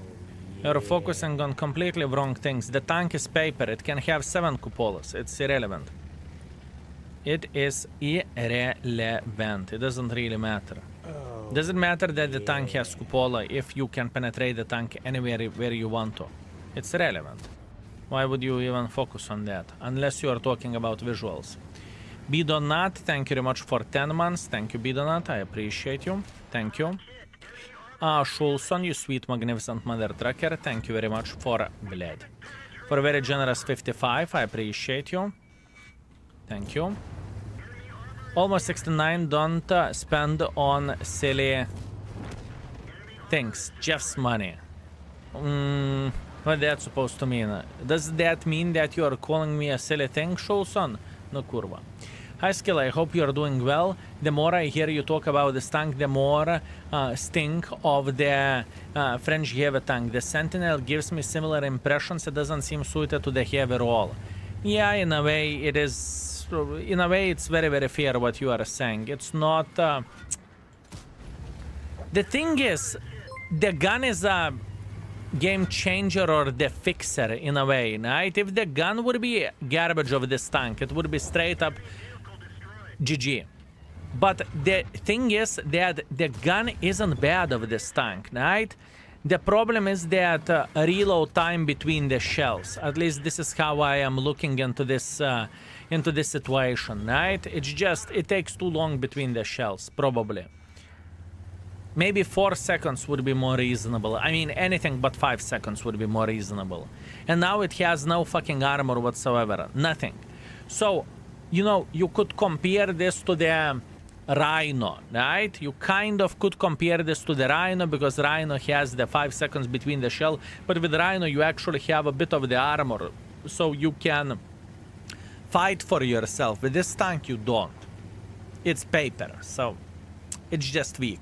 You're focusing on completely wrong things. The tank is paper. It can have 7 cupolas. It's irrelevant. It is irrelevant. It doesn't really matter. Oh, Does it matter that the tank has cupola if you can penetrate the tank anywhere where you want to? It's irrelevant. Why would you even focus on that? Unless you are talking about visuals. Bidonat, thank you very much for 10 months. Thank you, Bidonat. I appreciate you. Thank you. Schulson, you sweet, magnificent mother trucker. Thank you very much for bled. For a very generous 55. I appreciate you. Thank you. Almost 69. Don't spend on silly things. Jeff's money. What that's supposed to mean? Does that mean that you are calling me a silly thing, Schulson? No kurva. Hi Skill, I hope you are doing well. The more I hear you talk about this tank, the more stink of the French heavy tank. The Sentinel gives me similar impressions. It doesn't seem suited to the heavy role. Yeah, in a way it is. In a way it's very, very fair what you are saying. It's not... The thing is, the gun is a game changer or the fixer in a way, right? If the gun would be garbage of this tank, it would be straight up GG. But the thing is that the gun isn't bad of this tank, right? The problem is that reload time between the shells. At least this is how I am looking into this situation, right? It's just, it takes too long between the shells, probably. Maybe 4 seconds would be more reasonable. I mean, anything but 5 seconds would be more reasonable. And now it has no fucking armor whatsoever. Nothing. So, you know, you could compare this to the Rhino, right? You kind of could compare this to the Rhino because Rhino has the 5 seconds between the shell. But with Rhino, you actually have a bit of the armor. So you can fight for yourself. With this tank, you don't. It's paper. So it's just weak.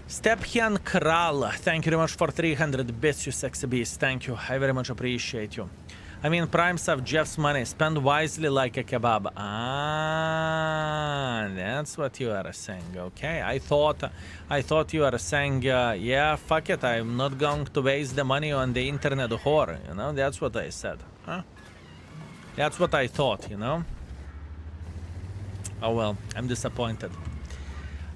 Stephen Kral, thank you very much for 300 bits, you sexy beast. Thank you. I very much appreciate you. I mean, primes of Jeff's money. Spend wisely like a kebab. Ah, that's what you are saying. Okay, I thought you are saying, yeah, fuck it. I'm not going to waste the money on the internet whore. You know, that's what I said. Huh? That's what I thought, you know. Oh well, I'm disappointed.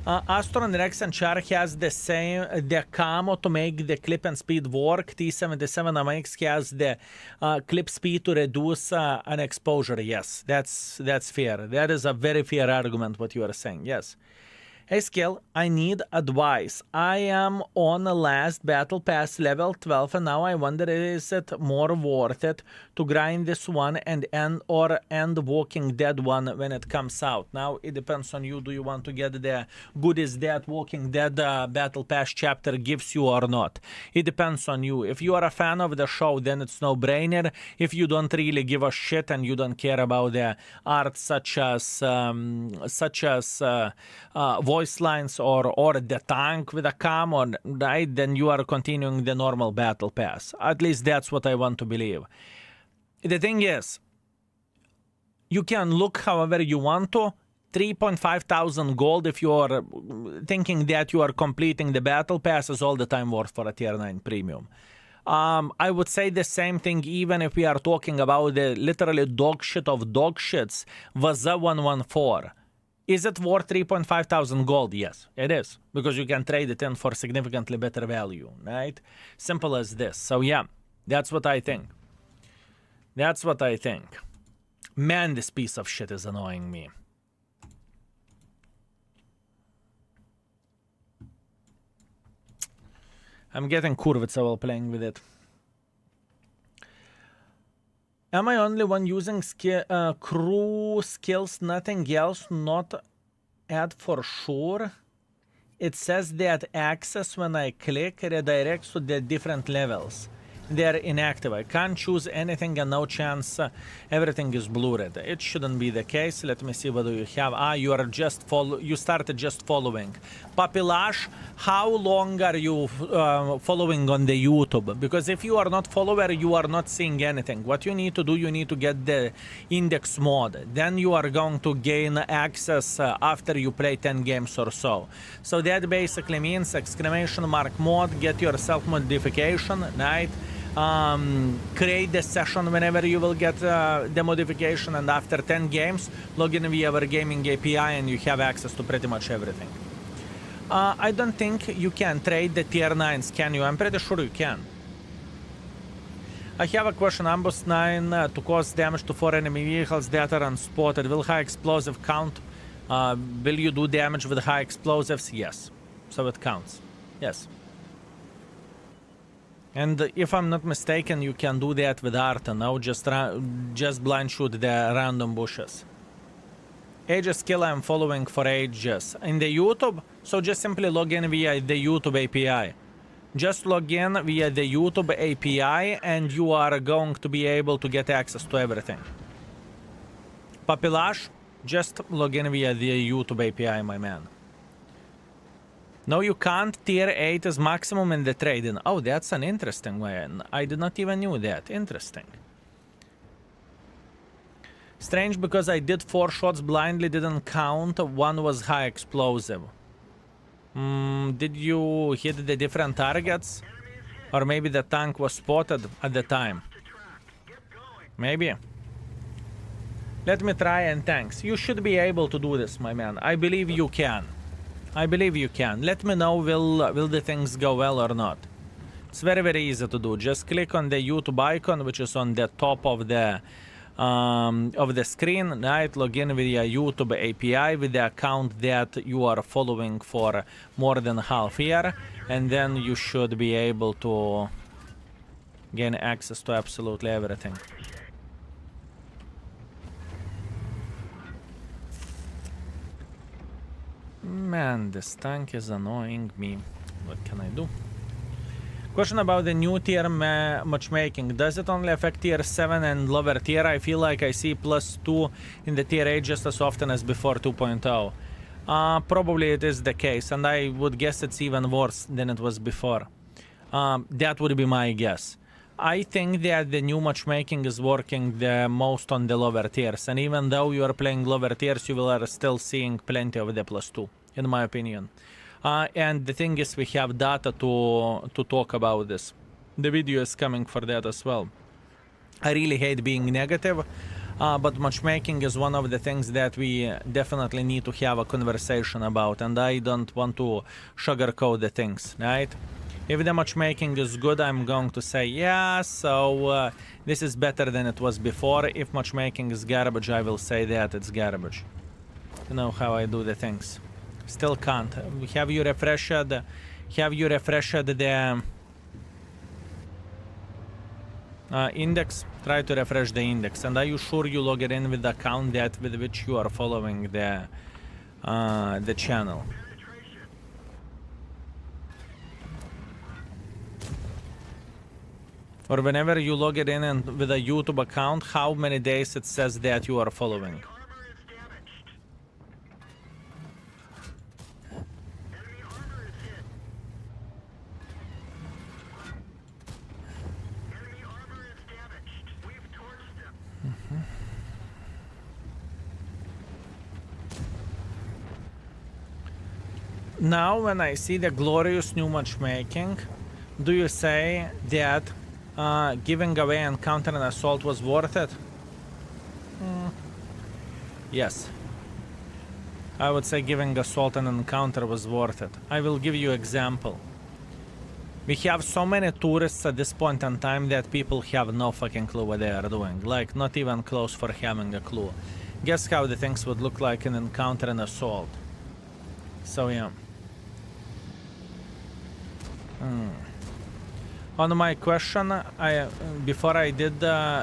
Astron Rex and Char has the camo to make the clip and speed work. T77 MX has the clip speed to reduce an exposure. Yes, that's fair. That is a very fair argument what you are saying. Yes. Hey Skill, I need advice. I am on the last battle pass level 12 and now I wonder is it more worth it to grind this one and end Walking Dead one when it comes out. Now it depends on you. Do you want to get the goodies that Walking Dead battle pass chapter gives you or not? It depends on you. If you are a fan of the show, then it's no brainer. If you don't really give a shit and you don't care about the art such as voice lines or the tank with a cam, right, then you are continuing the normal battle pass. At least that's what I want to believe. The thing is, you can look however you want to. 3,500 gold if you are thinking that you are completing the battle pass is all the time worth for a tier 9 premium. I would say the same thing even if we are talking about the literally dog shit of dog shits, Vaza 114. Is it worth 3,500 gold? Yes, it is. Because you can trade it in for significantly better value, right? Simple as this. So yeah, that's what I think. That's what I think. Man, this piece of shit is annoying me. I'm getting kurvica while playing with it. Am I only one using crew skills, nothing else, not add for sure? It says that access when I click redirects to the different levels. They're inactive. I can't choose anything and no chance everything is blurred. It shouldn't be the case. Let me see what do you have. You are just you started just following. Papilash, how long are you following on the YouTube? Because if you are not follower, you are not seeing anything. What you need to do, you need to get the index mode. Then you are going to gain access after you play 10 games or so. So that basically means exclamation mark mode, get yourself modification, right? Create the session whenever you will get the modification, and after 10 games log in via our gaming API and you have access to pretty much everything. I don't think you can trade the tier 9s, can you? I'm pretty sure you can. I have a question. Ambush 9 to cause damage to 4 enemy vehicles that are unspotted. Will high explosive count? Will you do damage with high explosives? Yes. So it counts. Yes. And if I'm not mistaken, you can do that with Arta, no? Just blind shoot the random bushes. Aegis skill I'm following for ages. In the YouTube, so just simply log in via the YouTube API. Just log in via the YouTube API and you are going to be able to get access to everything. Papilash, just log in via the YouTube API, my man. No, you can't. Tier 8 is maximum in the trade-in. Oh, that's an interesting one. I did not even knew that. Interesting. Strange because I did 4 shots blindly, didn't count. One was high explosive. Did you hit the different targets? Or maybe the tank was spotted at the time. Maybe. Let me try, and thanks. You should be able to do this, my man. I believe you can. I believe you can. Let me know will the things go well or not. It's very, very easy to do. Just click on the YouTube icon, which is on the top of the screen, right? Log in with your YouTube API with the account that you are following for more than half year, and then you should be able to gain access to absolutely everything. Man, this tank is annoying me. What can I do? Question about the new tier matchmaking. Does it only affect tier 7 and lower tier? I feel like I see +2 in the tier 8 just as often as before 2.0. Probably it is the case, and I would guess it's even worse than it was before. That would be my guess. I think that the new matchmaking is working the most on the lower tiers, and even though you are playing lower tiers, you are still seeing plenty of the +2, in my opinion. And the thing is, we have data to talk about this. The video is coming for that as well. I really hate being negative, but matchmaking is one of the things that we definitely need to have a conversation about, and I don't want to sugarcoat the things, right? If the matchmaking is good, I'm going to say, yeah, so this is better than it was before. If matchmaking is garbage, I will say that it's garbage. You know how I do the things. Still can't. Have you refreshed the index? Try to refresh the index. And are you sure you log it in with the account with which you are following the channel? Or whenever you log it in and with a YouTube account, how many days it says that you are following? Now, when I see the glorious new matchmaking, do you say that giving away and countering an assault was worth it? Yes. I would say giving assault and encounter was worth it. I will give you example. We have so many tourists at this point in time that people have no fucking clue what they are doing. Like, not even close for having a clue. Guess how the things would look like in encounter and assault. So, yeah. On my question, I before I did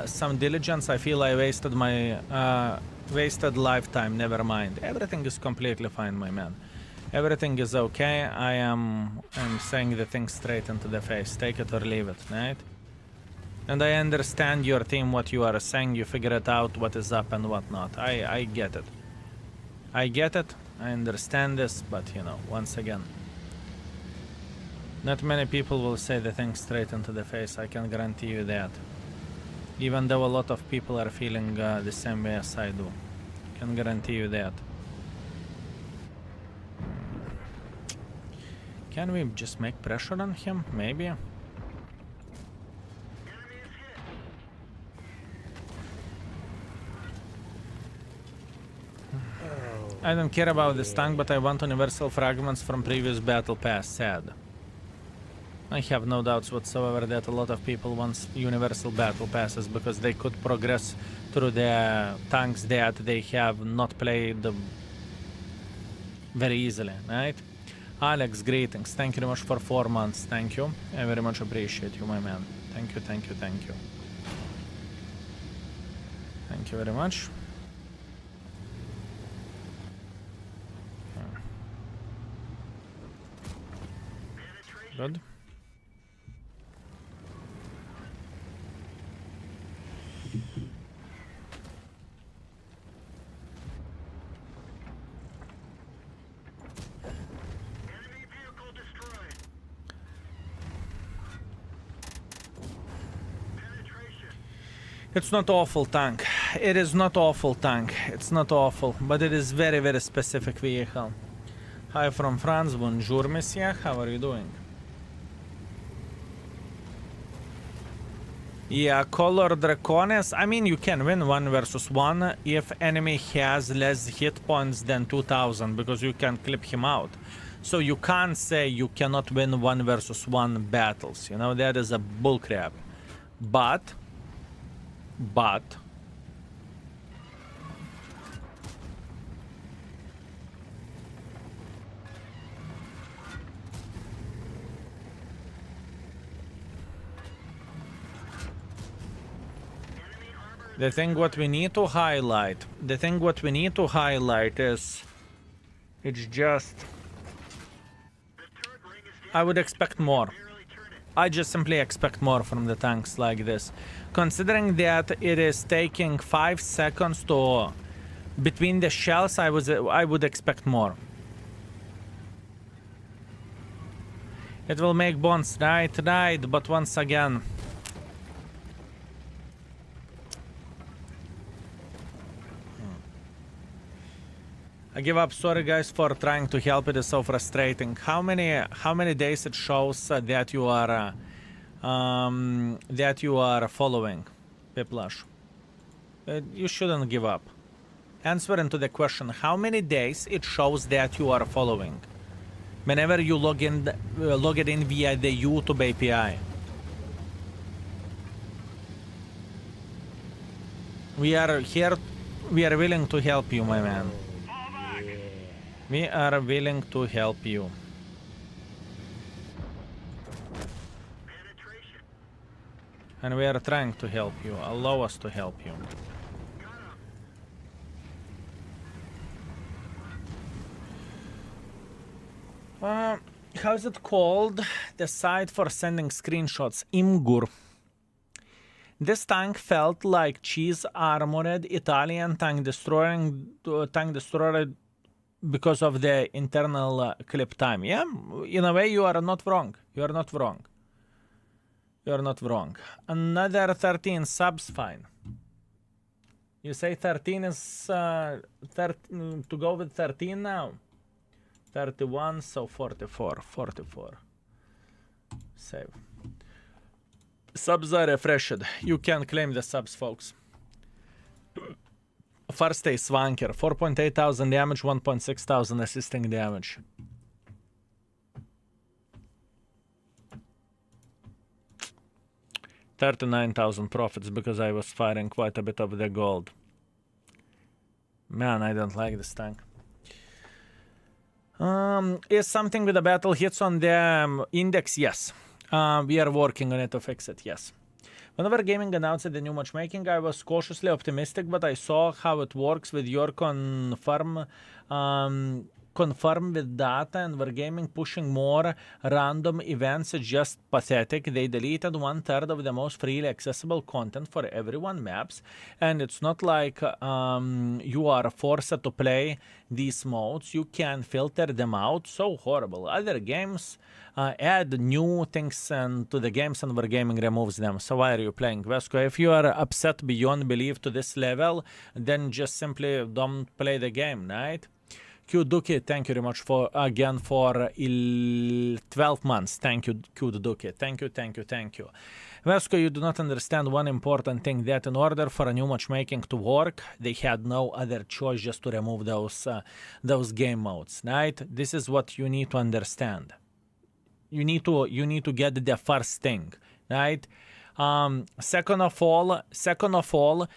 some diligence, I feel I wasted my wasted lifetime. Never mind. Everything is completely fine, my man. Everything is okay. I'm saying the thing straight into the face. Take it or leave it, right? And I understand your team, what you are saying. You figure it out, what is up and what not. I get it. I get it. I understand this, but you know, once again, not many people will say the thing straight into the face. I can guarantee you that. Even though a lot of people are feeling the same way as I do. Can guarantee you that. Can we just make pressure on him? Maybe. Enemy is hit. I don't care about this tank, but I want universal fragments from previous battle pass. Sad. I have no doubts whatsoever that a lot of people want universal battle passes because they could progress through the tanks that they have not played very easily, right? Alex, greetings. Thank you very much for 4 months. Thank you. I very much appreciate you, my man. Thank you, thank you, thank you. Thank you very much. Good. Enemy vehicle destroyed. Penetration. It's not awful tank. It is not awful tank. It's not awful, but it is very, very specific vehicle. Hi from France. Bonjour, monsieur. How are you doing? Yeah, color dracones. I mean, you can win 1 versus 1 if enemy has less hit points than 2000 because you can clip him out. So you can't say you cannot win 1 versus 1 battles. You know, that is a bullcrap. But the thing what we need to highlight, is it's just The turret ring is I would expect more. barely turn it. I just simply expect more from the tanks like this. Considering that it is taking 5 seconds to between the shells, I would expect more. It will make bonds, right, but once again, I give up. Sorry guys for trying to help. It is so frustrating. How many days it shows that you are following Piplash? You shouldn't give up. Answering to the question, how many days it shows that you are following? Whenever you log it in via the YouTube API. We are here. We are willing to help you, my man. We are willing to help you. Penetration. And we are trying to help you. Allow us to help you. How's it called? The site for sending screenshots. Imgur. This tank felt like cheese armored Italian tank destroyer because of the internal clip time. Yeah, in a way you are not wrong. You are not wrong. You are not wrong. Another 13 subs, fine. You say 13 is to go with 13 now. 31, so 44. 44. Save. Subs are refreshed. You can claim the subs, folks. First day Swanker, 4.8 thousand damage, 1.6 thousand assisting damage. $39,000 profits because I was firing quite a bit of the gold. Man, I don't like this tank. Is something with the battle hits on the index? Yes. We are working on it to fix it, yes. Whenever gaming announced the new matchmaking, I was cautiously optimistic, but I saw how it works with your confirm with data, and Wargaming pushing more random events is just pathetic. They deleted 1/3 of the most freely accessible content for everyone maps, and it's not like you are forced to play these modes. You can filter them out. So horrible. Other games add new things and to the games, and Wargaming removes them. So why are you playing Vesco? If you are upset beyond belief to this level, then just simply don't play the game, right? Q Duki, thank you very much for 12 months. Thank you, Q Duki. Thank you. Vesco, you do not understand one important thing, that in order for a new matchmaking to work, they had no other choice just to remove those game modes, right? This is what you need to understand. You need to get the first thing, right? Second of all,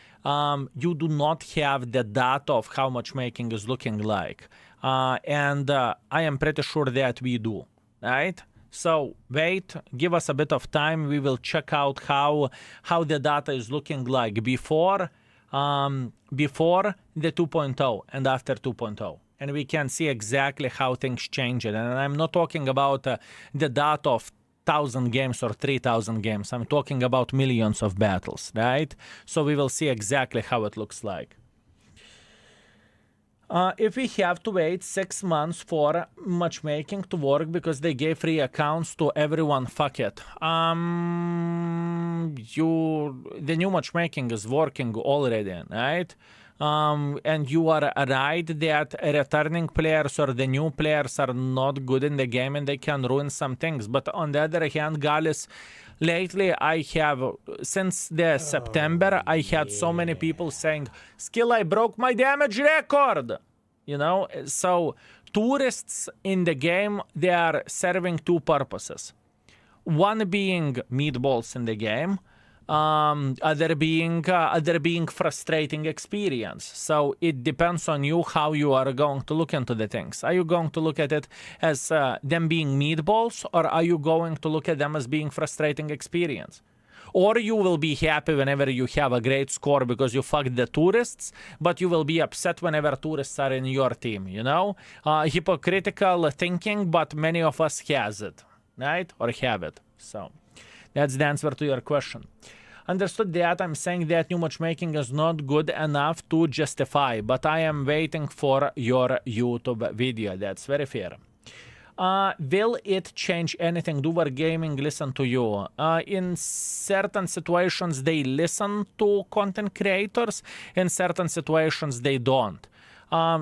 you do not have the data of how matchmaking is looking like, and I am pretty sure that we do, right? So wait, give us a bit of time. We will check out how the data is looking like before the 2.0 and after 2.0. And we can see exactly how things change. And I'm not talking about the data of 1,000 games or 3,000 games. I'm talking about millions of battles, right? So we will see exactly how it looks like. If we have to wait 6 months for matchmaking to work because they gave free accounts to everyone, fuck it. The new matchmaking is working already, right? And you are right that returning players or the new players are not good in the game and they can ruin some things. But on the other hand, Gallus, lately I have, since the September, I had so many people saying, Skill, I broke my damage record! You know, so tourists in the game, they are serving two purposes. One being meatballs in the game, other being frustrating experience. So it depends on you how you are going to look into the things. Are you going to look at it as them being meatballs, or are you going to look at them as being frustrating experience? Or you will be happy whenever you have a great score because you fucked the tourists, but you will be upset whenever tourists are in your team, you know? Hypocritical thinking, but many of us has it, right? Or have it. So that's the answer to your question. Understood that. I'm saying that new matchmaking is not good enough to justify, but I am waiting for your YouTube video. That's very fair. Will it change anything? Do Wargaming listen to you? In certain situations, they listen to content creators. In certain situations, they don't.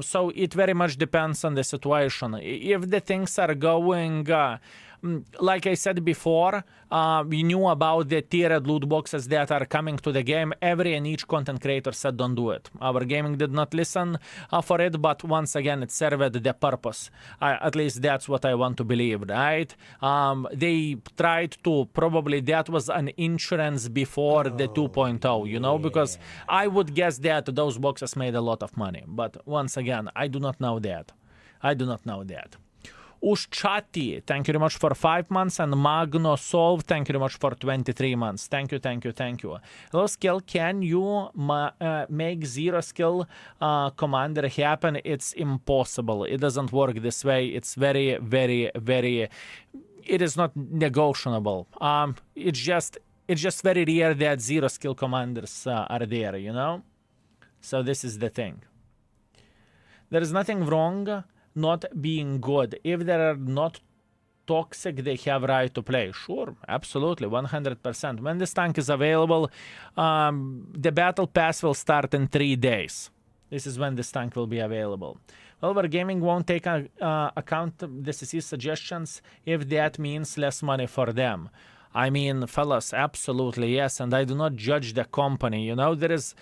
So it very much depends on the situation. If the things are going... like I said before, we knew about the tiered loot boxes that are coming to the game. Every and each content creator said don't do it. Our gaming did not listen for it, but once again, it served the purpose. At least that's what I want to believe, right? They tried to, probably that was an insurance before the 2.0, you know, because I would guess that those boxes made a lot of money. But once again, I do not know that. Ushchati, thank you very much for 5 months, and Magno Solve, thank you very much for 23 months. Thank you. Hello, Skill, can you make zero skill commander happen? It's impossible. It doesn't work this way. It's very, very, very... It is not negotiable. It's just very rare that zero skill commanders are there, you know? So this is the thing. There is nothing wrong not being good. If they are not toxic, they have right to play. Sure, absolutely, 100%. When this tank is available, the battle pass will start in 3 days. This is when this tank will be available. Well, Wargaming won't take account the CC suggestions if that means less money for them. I mean, fellas, absolutely yes, and I do not judge the company. You know, there is...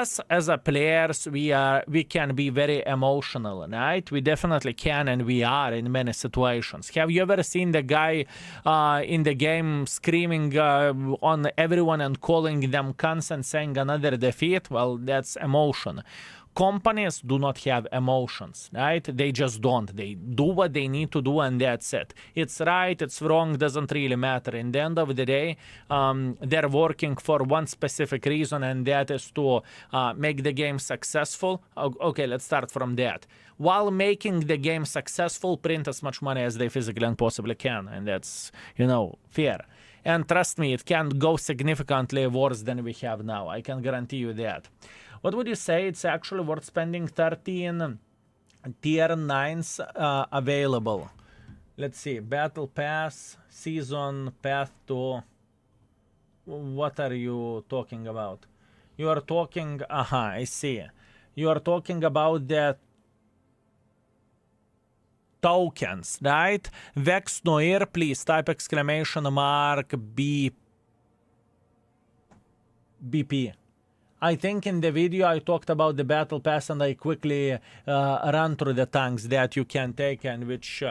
Us as a players, we can be very emotional, right? We definitely can, and we are in many situations. Have you ever seen the guy in the game screaming on everyone and calling them cunts and saying another defeat? Well, that's emotion. companies do not have emotions, right? They just don't. They do what they need to do, and that's it. It's right, it's wrong, doesn't really matter. In the end of the day, they're working for one specific reason, and that is to make the game successful. Okay, let's start from that. While making the game successful, print as much money as they physically and possibly can, and that's, fair. And trust me, it can go significantly worse than we have now. I can guarantee you that. What would you say? It's actually worth spending 13 tier 9s available. Let's see. Battle Pass, Season, Path to... What are you talking about? You are talking... I see. You are talking about the tokens, right? Vex Noir, please type BP. I think in the video I talked about the battle pass, and I quickly ran through the tanks that you can take, and which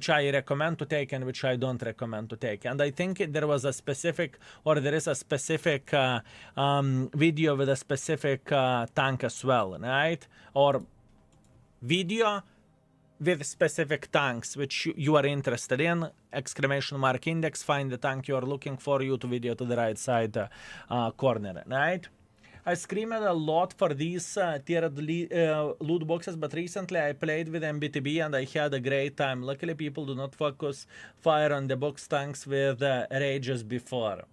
I recommend to take and which I don't recommend to take. And I think there was a specific, or there is a specific video with a specific tank as well, right? Or video with specific tanks which you are interested in, ! Index, find the tank you are looking for, YouTube video to the right side corner, right? I screamed a lot for these tiered loot boxes, but recently I played with MBTB and I had a great time. Luckily people do not focus fire on the box tanks with rages before.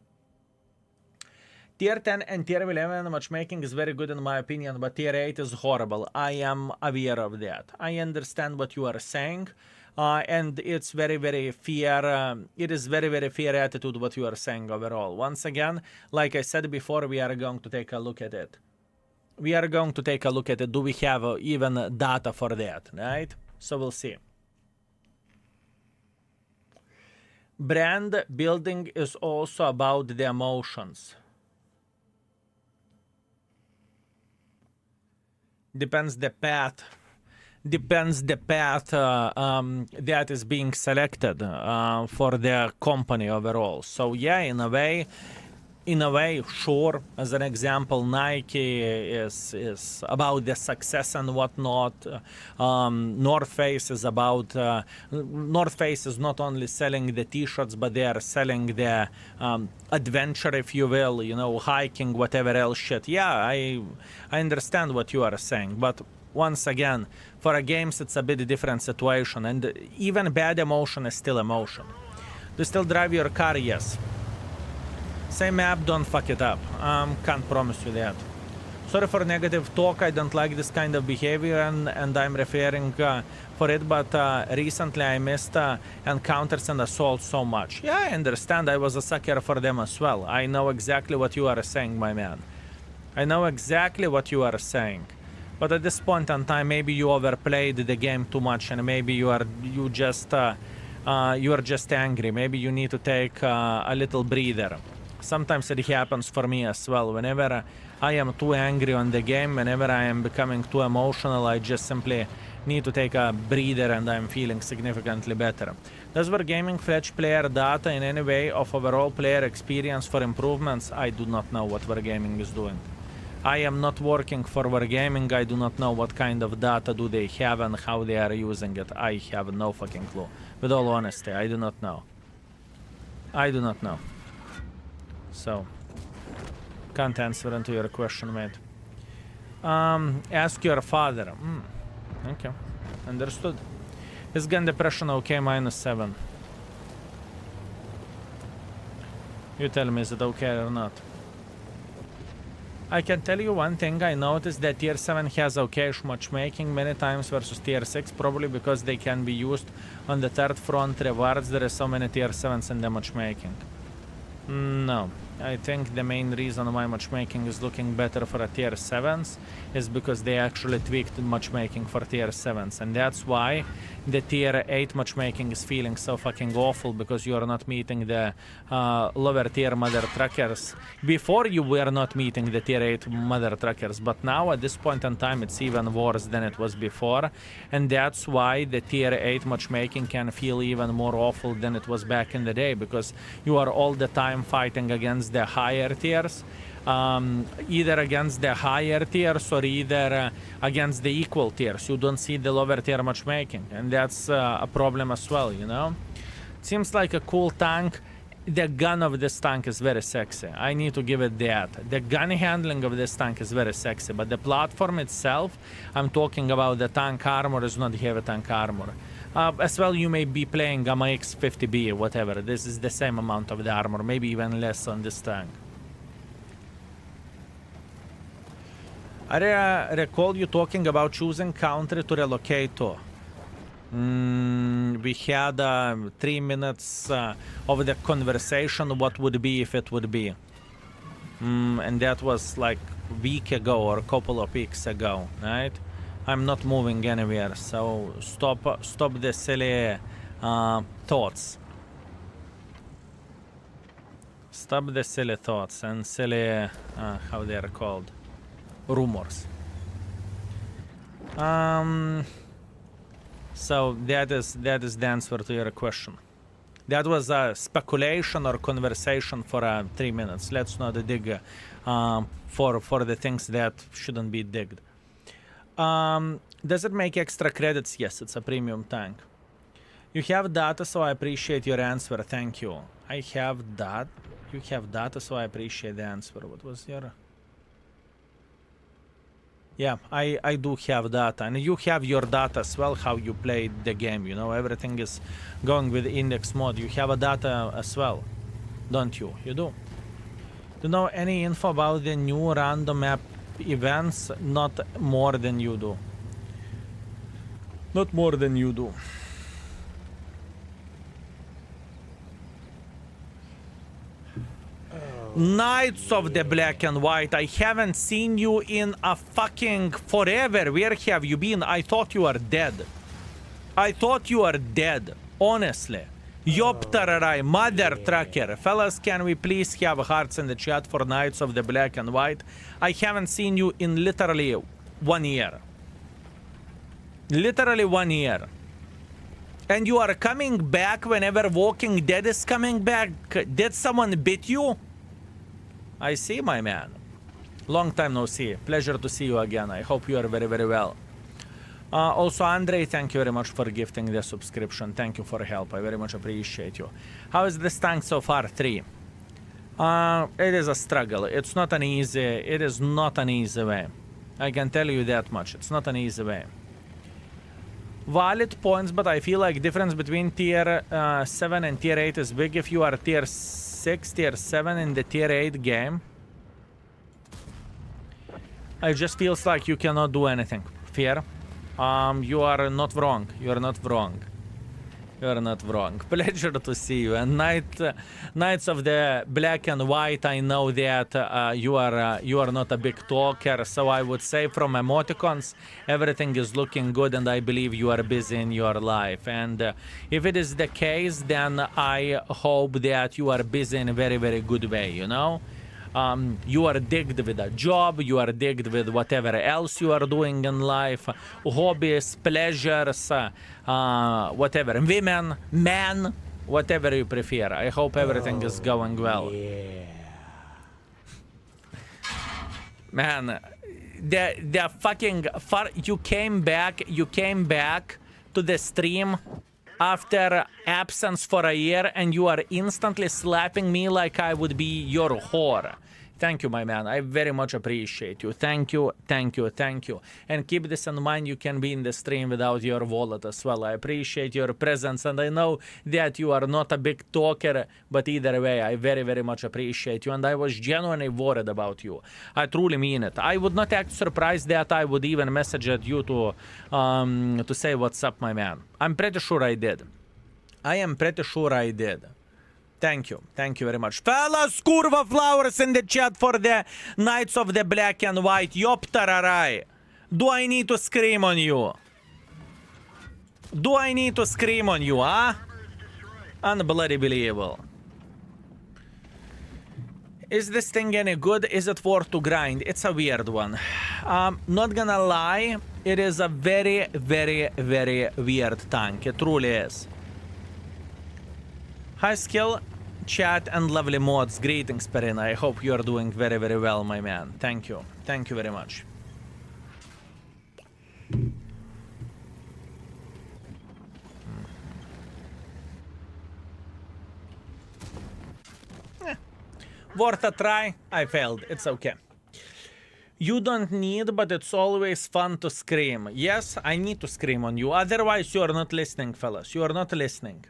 Tier 10 and Tier 11 matchmaking is very good in my opinion, but Tier 8 is horrible. I am aware of that. I understand what you are saying. And it's very, very fair. It is very, very fair attitude what you are saying overall. Once again, like I said before, we are going to take a look at it. We are going to take a look at it. Do we have even data for that, right? So we'll see. Brand building is also about the emotions. Depends the path that is being selected for the company overall. So yeah, in a way, sure. As an example, Nike is about the success and whatnot. North Face is about North Face is not only selling the t-shirts, but they are selling the adventure, if you will, hiking, whatever else shit. Yeah, I understand what you are saying, but once again, for a games it's a bit different situation, and even bad emotion is still emotion. Do you still drive your car? Yes. Same map, don't fuck it up. Can't promise you that. Sorry for negative talk, I don't like this kind of behavior, and I'm referring for it, but recently I missed encounters and assaults so much. Yeah, I understand, I was a sucker for them as well. I know exactly what you are saying, my man. I know exactly what you are saying. But at this point in time, maybe you overplayed the game too much, and maybe you are just angry. Maybe you need to take a little breather. Sometimes it happens for me as well. Whenever I am too angry on the game, whenever I am becoming too emotional, I just simply need to take a breather and I'm feeling significantly better. Does Wargaming fetch player data in any way of overall player experience for improvements? I do not know what Wargaming is doing. I am not working for Wargaming. I do not know what kind of data do they have and how they are using it. I have no fucking clue. With all honesty, I do not know. I do not know. So, can't answer into your question, mate. Ask your father. Okay, understood. Is gun depression okay? -7. You tell me, is it okay or not? I can tell you one thing. I noticed that Tier 7 has okay matchmaking many times versus Tier 6, probably because they can be used on the third front rewards. There are so many Tier 7s in the matchmaking. No. I think the main reason why matchmaking is looking better for a Tier 7s is because they actually tweaked matchmaking for Tier 7s, and that's why the Tier 8 matchmaking is feeling so fucking awful, because you are not meeting the lower tier mother truckers. Before you were not meeting the Tier 8 mother truckers, but now at this point in time it's even worse than it was before, and that's why the Tier 8 matchmaking can feel even more awful than it was back in the day, because you are all the time fighting against the higher tiers. either against the higher tiers or either against the equal tiers. You don't see the lower tier matchmaking, and that's a problem as well, you know? Seems like a cool tank. The gun of this tank is very sexy. I need to give it that. The gun handling of this tank is very sexy, but the platform itself, I'm talking about the tank armor, is not heavy tank armor. As well, you may be playing Gamma X 50B or whatever. This is the same amount of the armor, maybe even less on this tank. I recall you talking about choosing country to relocate to. We had 3 minutes of the conversation, what would be if it would be. And that was like a week ago or a couple of weeks ago, right? I'm not moving anywhere, so stop the silly thoughts. Stop the silly thoughts and silly, how they are called, rumors. So that is the answer to your question. That was a speculation or conversation for 3 minutes. Let's not dig for the things that shouldn't be digged. Does it make extra credits? Yes, it's a premium tank. You have data, so I appreciate your answer. Thank you. I have that. You have data, so I appreciate the answer. What was your... Yeah, I do have data, and you have your data as well, how you played the game, you know, everything is going with index mode. You have a data as well, don't you? You do. Do you know any info about the new random map events? Not more than you do. Not more than you do. Knights of the Black and White, I haven't seen you in a fucking forever. Where have you been? I thought you are dead. I thought you are dead. Honestly. Yoptararai, mother trucker. Fellas, can we please have hearts in the chat for Knights of the Black and White? I haven't seen you in literally 1 year. Literally 1 year. And you are coming back whenever Walking Dead is coming back. Did someone beat you? I see, my man. Long time no see. Pleasure to see you again. I hope you are very, very well. Also, Andre, thank you very much for gifting the subscription. Thank you for help. I very much appreciate you. How is this tank so far? 3. It is a struggle. It's not an easy... It is not an easy way. I can tell you that much. It's not an easy way. Valid points, but I feel like difference between tier 7 and tier 8 is big. If you are tier 6, tier 7 in the tier 8 game, it just feels like you cannot do anything. Fair. You are not wrong. You are not wrong. You are not wrong. Pleasure to see you. And Knights of the Black and White, I know that you are not a big talker, so I would say from emoticons, everything is looking good, and I believe you are busy in your life. And if it is the case, then I hope that you are busy in a very, very good way, you know? You are digged with a job, you are digged with whatever else you are doing in life, hobbies, pleasures, whatever, women, men, whatever you prefer. I hope everything is going well. Yeah. Man, the fucking you came back to the stream after absence for a year, and you are instantly slapping me like I would be your whore. Thank you, my man. I very much appreciate you. Thank you, thank you, thank you. And keep this in mind, you can be in the stream without your wallet as well. I appreciate your presence, and I know that you are not a big talker, but either way, I very, very much appreciate you, and I was genuinely worried about you. I truly mean it. I would not act surprised that I would even message at you to say what's up, my man. I'm pretty sure I did. I am pretty sure I did. Thank you. Thank you very much. Fellas, kurva flowers in the chat for the Knights of the Black and White. Yoptararai. Do I need to scream on you? Do I need to scream on you, huh? Unbelievable. Is this thing any good? Is it worth to grind? It's a weird one. Not gonna lie, it is a very, very, very weird tank. It truly is. High skill chat and lovely mods. Greetings, Perina. I hope you are doing very, very well, my man. Thank you. Thank you very much. Worth a try. I failed. It's okay. You don't need, but it's always fun to scream. Yes, I need to scream on you. Otherwise, you are not listening, fellas. You are not listening.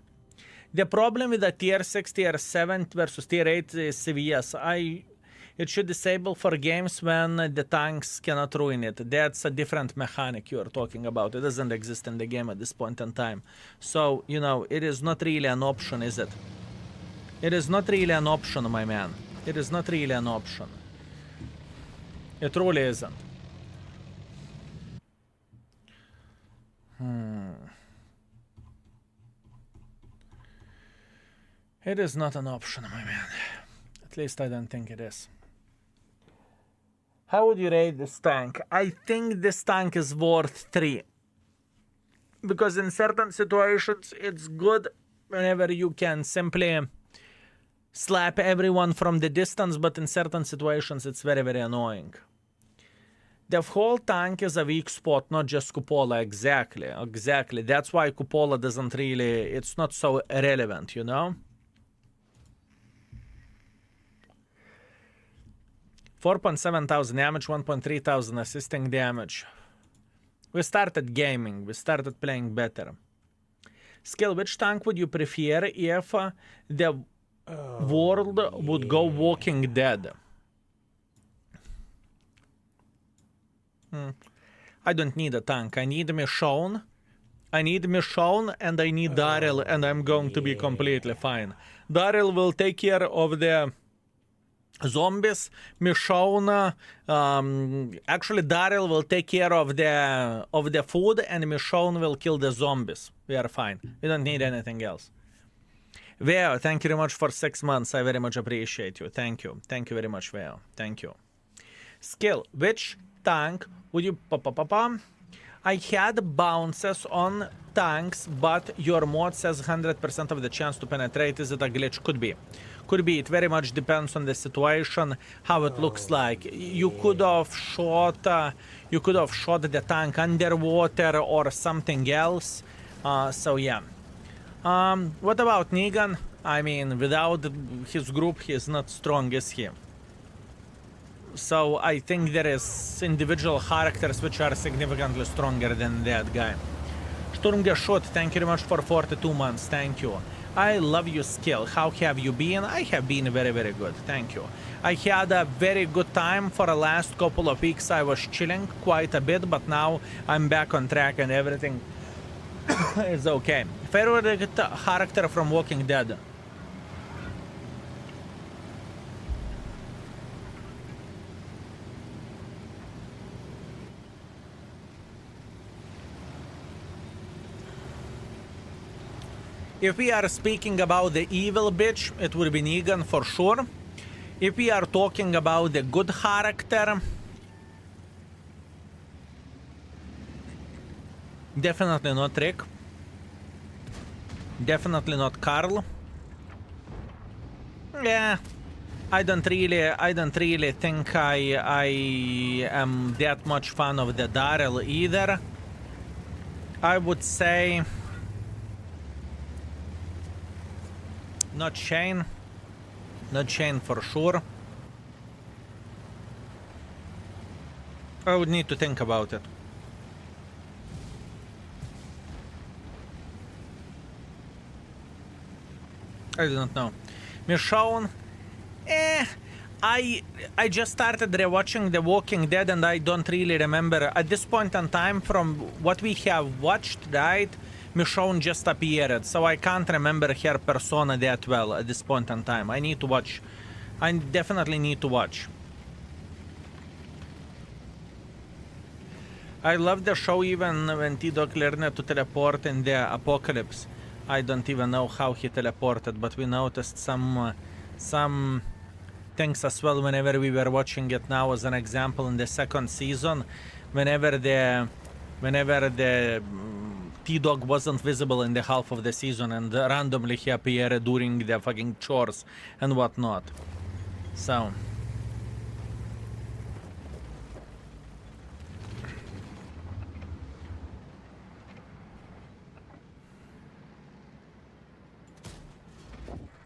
The problem with the tier 6, tier 7 versus tier 8 is CVS. It should disable for games when the tanks cannot ruin it. That's a different mechanic you are talking about. It doesn't exist in the game at this point in time. So, you know, it is not really an option, is it? It is not really an option, my man. It is not really an option. It truly isn't. It is not an option, my man. At least I don't think it is. How would you rate this tank? I think this tank is worth 3. Because in certain situations, it's good whenever you can simply slap everyone from the distance, but in certain situations, it's very, very annoying. The whole tank is a weak spot, not just Cupola. Exactly. That's why Cupola doesn't really... It's not so relevant, you know? 4.7 thousand damage, 1.3 thousand assisting damage. We started gaming. We started playing better. Skill, which tank would you prefer if the world would go Walking Dead? I don't need a tank. I need Michonne. I need Michonne and I need Daryl, and I'm going to be completely fine. Daryl will take care of the zombies. Michonne, actually Daryl will take care of the food, and Michonne will kill the zombies. We are fine. We don't need anything else. Veo, thank you very much for 6 months. I very much appreciate you. Thank you. Thank you very much, Veo. Thank you. Skill, which tank would you... I had bounces on tanks, but your mod says 100% of the chance to penetrate. Is it a glitch? Could be. Could be. It very much depends on the situation, how it looks like. You could have shot the tank underwater or something else. So yeah. What about Negan? I mean, without his group, he is not strong, is he? So I think there is individual characters which are significantly stronger than that guy. Sturmgeschut, thank you very much for 42 months. Thank you. I love your skill. How have you been? I have been very, very good. Thank you. I had a very good time for the last couple of weeks. I was chilling quite a bit, but now I'm back on track and everything is okay. Favorite character from Walking Dead? If we are speaking about the evil bitch, it would be Negan for sure. If we are talking about the good character, definitely not Rick. Definitely not Carl. Yeah, I don't really think I am that much fan of the Daryl either. I would say not Shane. Not Shane for sure. I would need to think about it. I do not know. Michonne? I just started rewatching The Walking Dead and I don't really remember. At this point in time, from what we have watched, right? Michonne just appeared, so I can't remember her persona that well at this point in time. I need to watch. I definitely need to watch. I love the show even when T-Dog learned to teleport in the apocalypse. I don't even know how he teleported, but we noticed some things as well whenever we were watching it now. As an example, in the second season, whenever the T-Dog wasn't visible in the half of the season and randomly he appeared during the fucking chores and whatnot. So...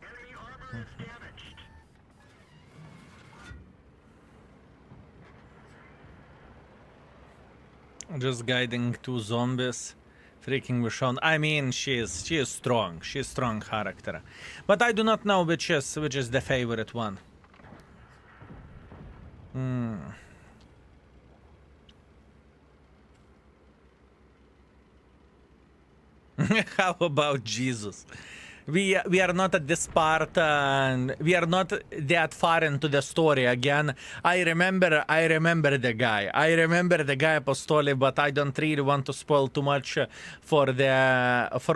Enemy armor is damaged. Just guiding two zombies. Freaking Michonne. I mean, she is strong. She's strong character. But I do not know which is the favorite one. How about Jesus? We are not at this part. We are not that far into the story again. I remember the guy. I remember the guy Apostoli, but I don't really want to spoil too much for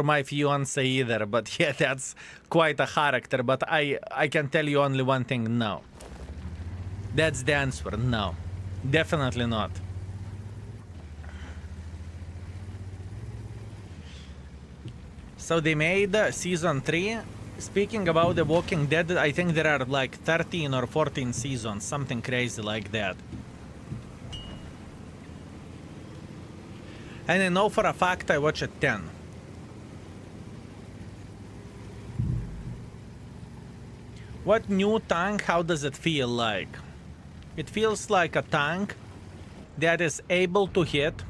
my fiance either. But yeah, that's quite a character. But I can tell you only one thing: no. That's the answer. No, definitely not. So they made season 3. Speaking about The Walking Dead, I think there are like 13 or 14 seasons, something crazy like that. And I know for a fact I watched 10. What new tank, how does it feel like? It feels like a tank that is able to hit.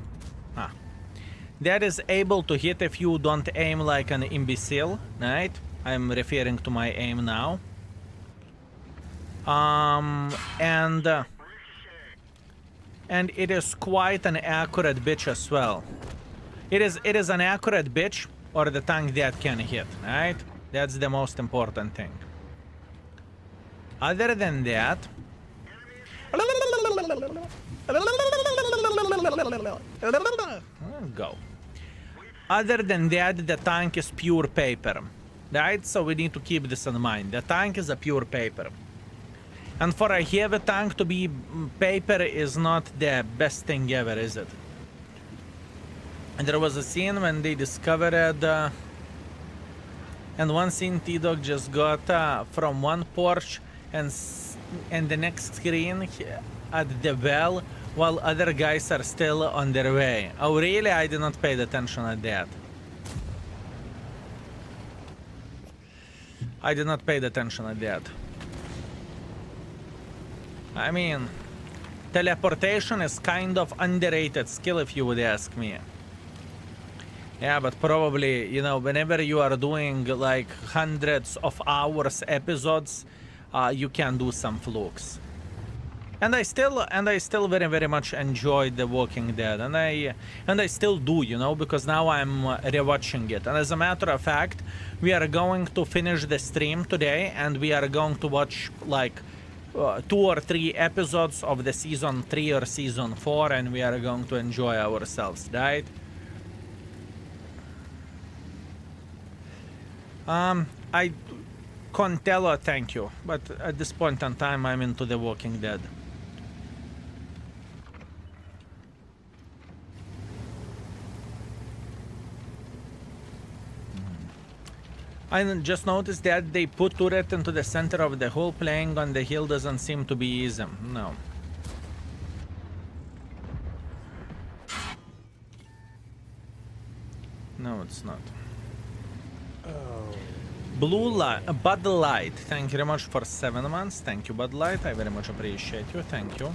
That is able to hit if you don't aim like an imbecile, right? I'm referring to my aim now. And it is quite an accurate bitch as well. It is an accurate bitch or the tank that can hit, right? That's the most important thing. Other than that, go. Other than that, the tank is pure paper, right? So we need to keep this in mind. The tank is a pure paper. And for a heavy tank to be paper is not the best thing ever, is it? And there was a scene when they discovered... and one scene T-Dog just got from one porch and the next screen at the well while other guys are still on their way. Oh really? I did not pay attention at that. I did not pay attention at that. I mean, teleportation is kind of underrated skill if you would ask me. Yeah, but probably, you know, whenever you are doing like hundreds of hours episodes, you can do some flukes. And I still very much enjoyed The Walking Dead, and I still do, you know, because now I'm rewatching it. And as a matter of fact, we are going to finish the stream today, and we are going to watch like 2 or 3 episodes of the season 3 or season 4, and we are going to enjoy ourselves, right? Contello, thank you, but at this point in time, I'm into The Walking Dead. I just noticed that they put turret into the center of the hole. Playing on the hill doesn't seem to be easy. No. No, it's not. Oh. Blue Light, Bud Light. Thank you very much for 7 months. Thank you, Bud Light. I very much appreciate you. Thank you.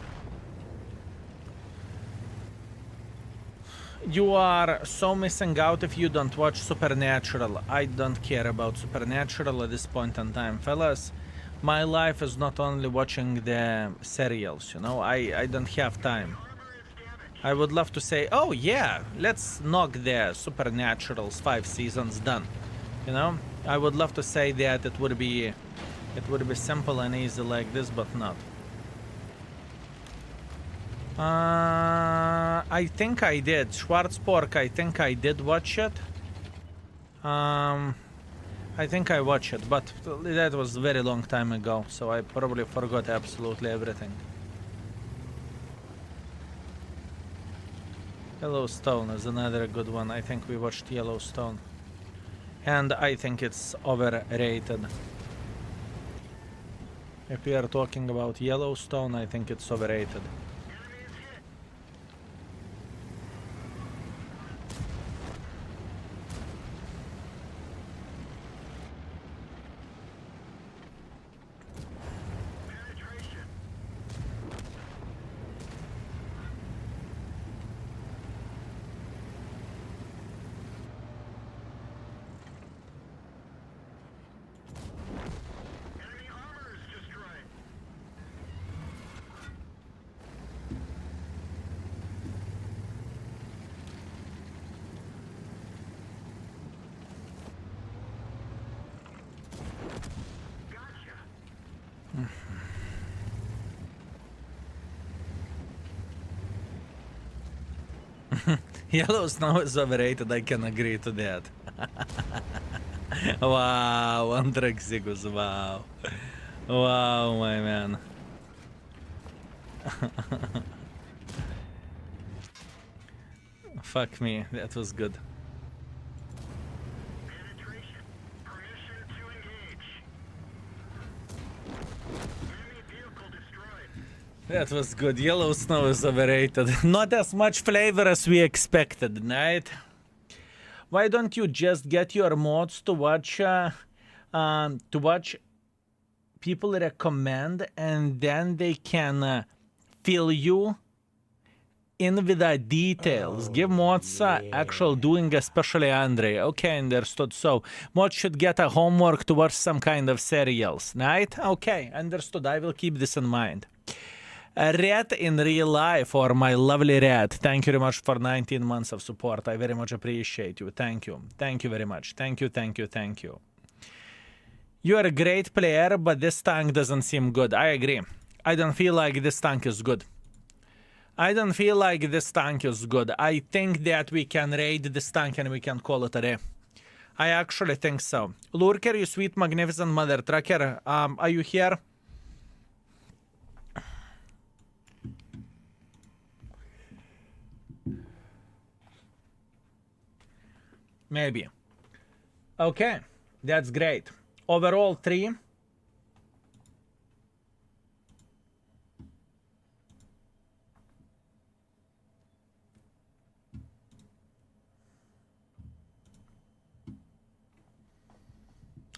You are so missing out if you don't watch Supernatural. I don't care about Supernatural at this point in time, fellas. My life is not only watching the serials, you know. I don't have time. I would love to say, oh yeah, let's knock the Supernatural's 5 seasons done. You know, I would love to say that it would be simple and easy like this, but not. I think I did. Schwarzpork, I think I did watch it. I think I watched it, but that was a very long time ago, so I probably forgot absolutely everything. Yellowstone is another good one. I think we watched Yellowstone. And I think it's overrated. If we are talking about Yellowstone, I think it's overrated. Enemy is hit. Penetration. Enemy armor is destroyed. Gotcha. Yellowstone is overrated, I can agree to that. Wow, Andraxigus, wow. Wow, my man. Fuck me, that was good. Penetration. Permission to engage. Enemy vehicle destroyed. That was good. Yellowstone is overrated. Not as much flavor as we expected, right? Why don't you just get your mods to watch people recommend, and then they can fill you in with the details. Give mods actual doing, especially Andre. Okay, understood. So mods should get a homework to watch some kind of serials, right? Okay, understood. I will keep this in mind. Red in real life, or my lovely Red, thank you very much for 19 months of support. I very much appreciate you. Thank you. Thank you very much. Thank you, thank you, thank you. You are a great player, but this tank doesn't seem good. I agree. I don't feel like this tank is good. I don't feel like this tank is good. I think that we can raid this tank and we can call it a day. I actually think so. Lurker, you sweet, magnificent mother trucker, are you here? Maybe. Okay, that's great. Overall 3.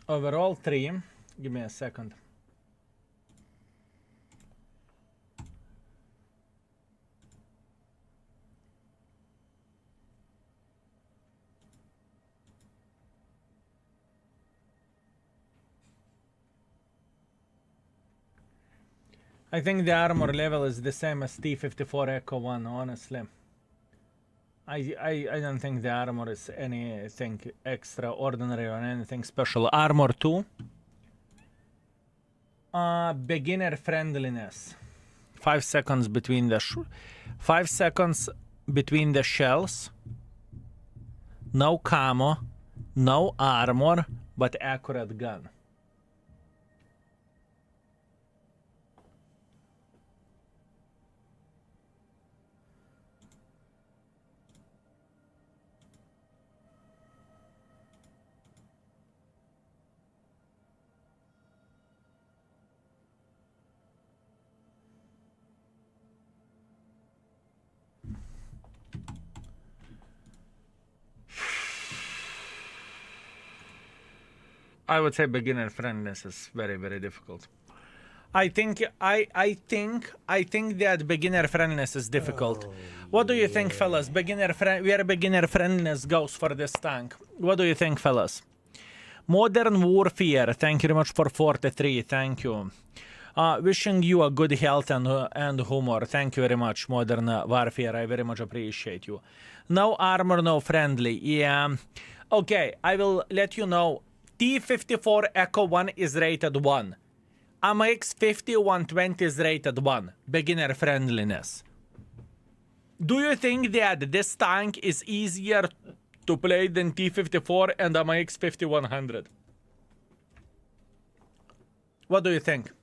Overall 3. Give me a second. I think the armor level is the same as T-54 Echo 1, honestly. I don't think the armor is anything extraordinary or anything special. Armor 2. Beginner friendliness. 5 seconds between the 5 seconds between the shells. No camo, no armor, but accurate gun. I would say beginner friendliness is very, very difficult. I think that beginner friendliness is difficult. What do you think, fellas? Where beginner friendliness goes for this tank? What do you think, fellas? Modern Warfare, thank you very much for 43, thank you. Wishing you a good health and humor, thank you very much, Modern Warfare, I very much appreciate you. No armor, no friendly, yeah. Okay, I will let you know. T-54 Echo 1 is rated 1. AMX-50 120 is rated 1. Beginner friendliness. Do you think that this tank is easier to play than T-54 and AMX-50 100? What do you think?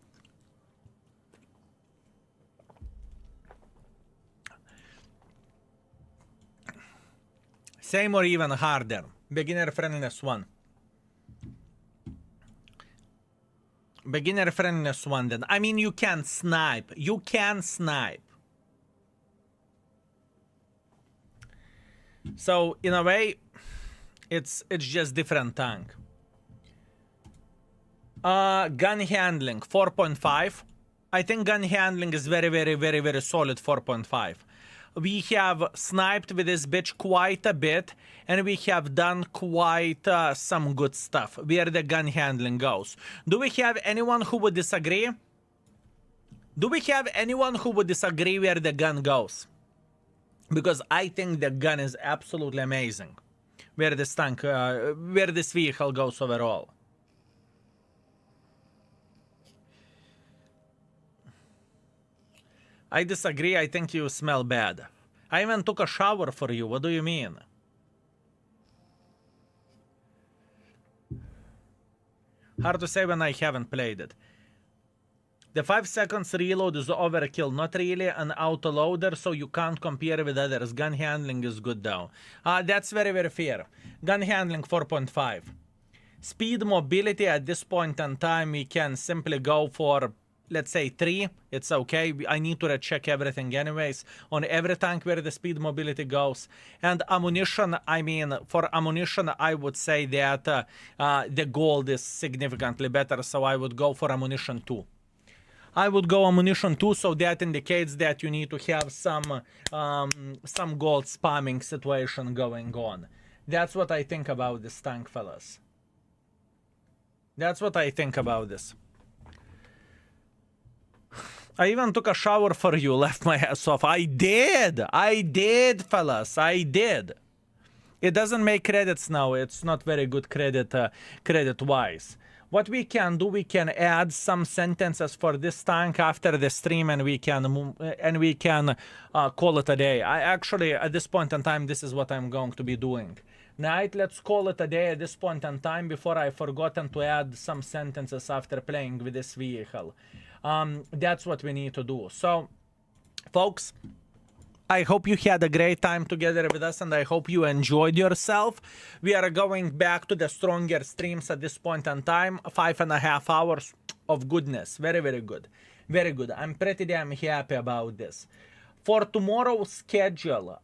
Same or even harder. Beginner friendliness 1. Beginner friendliness 1 then. I mean, you can snipe. You can snipe. So, in a way, it's just different tank. Gun handling, 4.5. I think gun handling is very, very, very, very solid 4.5. We have sniped with this bitch quite a bit, and we have done quite some good stuff where the gun handling goes. Do we have anyone who would disagree? Do we have anyone who would disagree where the gun goes? Because I think the gun is absolutely amazing. Where this tank, where this vehicle goes overall. I disagree. I think you smell bad. I even took a shower for you. What do you mean? Hard to say when I haven't played it. The 5 seconds reload is overkill. Not really an auto-loader, so you can't compare with others. Gun handling is good though. That's very, very fair. Gun handling 4.5. Speed mobility at this point in time, we can simply go for, let's say 3. It's okay. I need to recheck everything anyways on every tank where the speed mobility goes. And ammunition, I mean, for ammunition, I would say that the gold is significantly better, so I would go for ammunition 2. I would go ammunition 2, so that indicates that you need to have some gold spamming situation going on. That's what I think about this tank, fellas. That's what I think about this. I even took a shower for you, left my ass off. I did, fellas, I did. It doesn't make credits now. It's not very good credit-wise. What we can do, we can add some sentences for this tank after the stream, and we can call it a day. I actually, at this point in time, this is what I'm going to be doing. Night, let's call it a day at this point in time before I've forgotten to add some sentences after playing with this vehicle. That's what we need to do. So, folks, I hope you had a great time together with us, and I hope you enjoyed yourself. We are going back to the stronger streams at this point in time. 5.5 hours of goodness. Very, very good. Very good. I'm pretty damn happy about this. For tomorrow's schedule,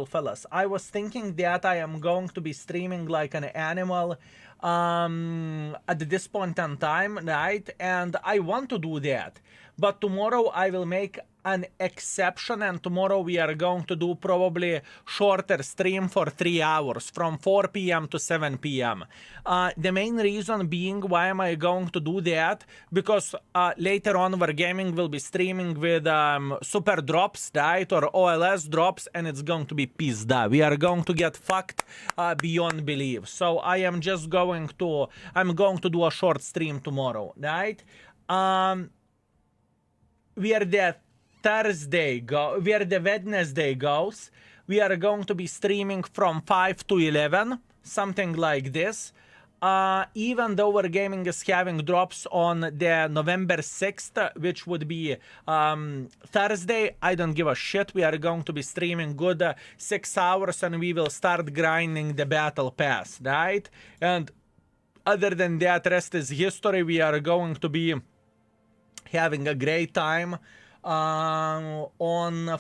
fellas, I was thinking that I am going to be streaming like an animal at this point in time, right? And I want to do that. But tomorrow I will make an exception, and tomorrow we are going to do probably shorter stream for 3 hours from 4 p.m. to 7 p.m. The main reason being why am I going to do that, because later on Wargaming will be streaming with super drops, right, or OLS drops, and it's going to be pizda. We are going to get fucked beyond belief. So I am just going to, I'm going to do a short stream tomorrow, right? Where the Wednesday goes, we are going to be streaming from 5 to 11, something like this. Even though Wargaming is having drops on the November 6th, which would be Thursday, I don't give a shit. We are going to be streaming good 6 hours, and we will start grinding the Battle Pass, right? And other than that, rest is history. We are going to be having a great time on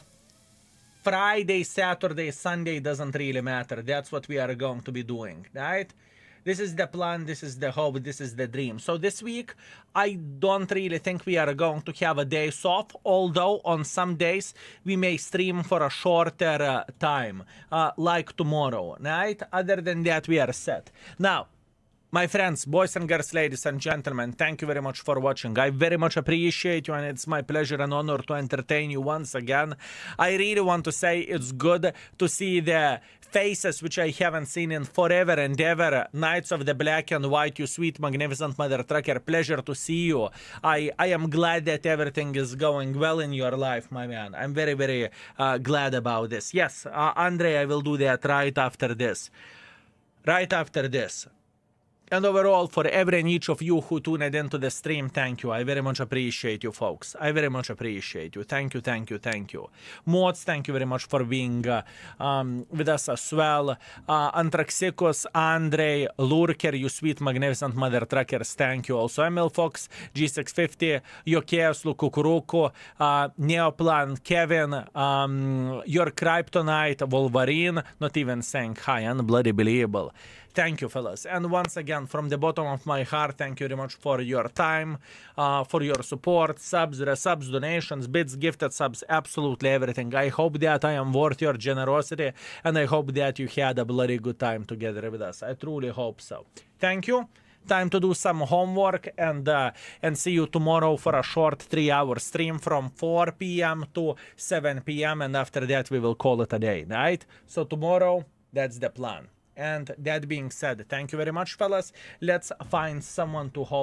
Friday, Saturday, Sunday, doesn't really matter. That's what we are going to be doing, right? This is the plan, this is the hope, this is the dream. So this week, I don't really think we are going to have a day off, although on some days we may stream for a shorter time, like tomorrow, right? Other than that, we are set. Now, my friends, boys and girls, ladies and gentlemen, thank you very much for watching. I very much appreciate you, and it's my pleasure and honor to entertain you once again. I really want to say it's good to see the faces which I haven't seen in forever and ever. Knights of the Black and White, you sweet, magnificent mother trucker. Pleasure to see you. I am glad that everything is going well in your life, my man. I'm very, very glad about this. Yes, Andre, I will do that right after this. Right after this. And overall, for every and each of you who tuned into the stream, thank you. I very much appreciate you, folks. I very much appreciate you. Thank you, thank you, thank you. Mods, thank you very much for being with us as well. Antraxicus, Andre, Lurker, you sweet, magnificent mother truckers, thank you. Also, Emil Fox, G650, Jokeas, Lukukuruku, Neoplan, Kevin, your Kryptonite, Wolverine, not even saying hi, unbloody believable. Thank you, fellas. And once again, from the bottom of my heart, thank you very much for your time, for your support, subs, resubs, donations, bits, gifted subs, absolutely everything. I hope that I am worth your generosity, and I hope that you had a bloody good time together with us. I truly hope so. Thank you. Time to do some homework, and see you tomorrow for a short 3-hour stream from 4 p.m. to 7 p.m. And after that, we will call it a day, right? So tomorrow, that's the plan. And that being said, thank you very much, fellas. Let's find someone to hold.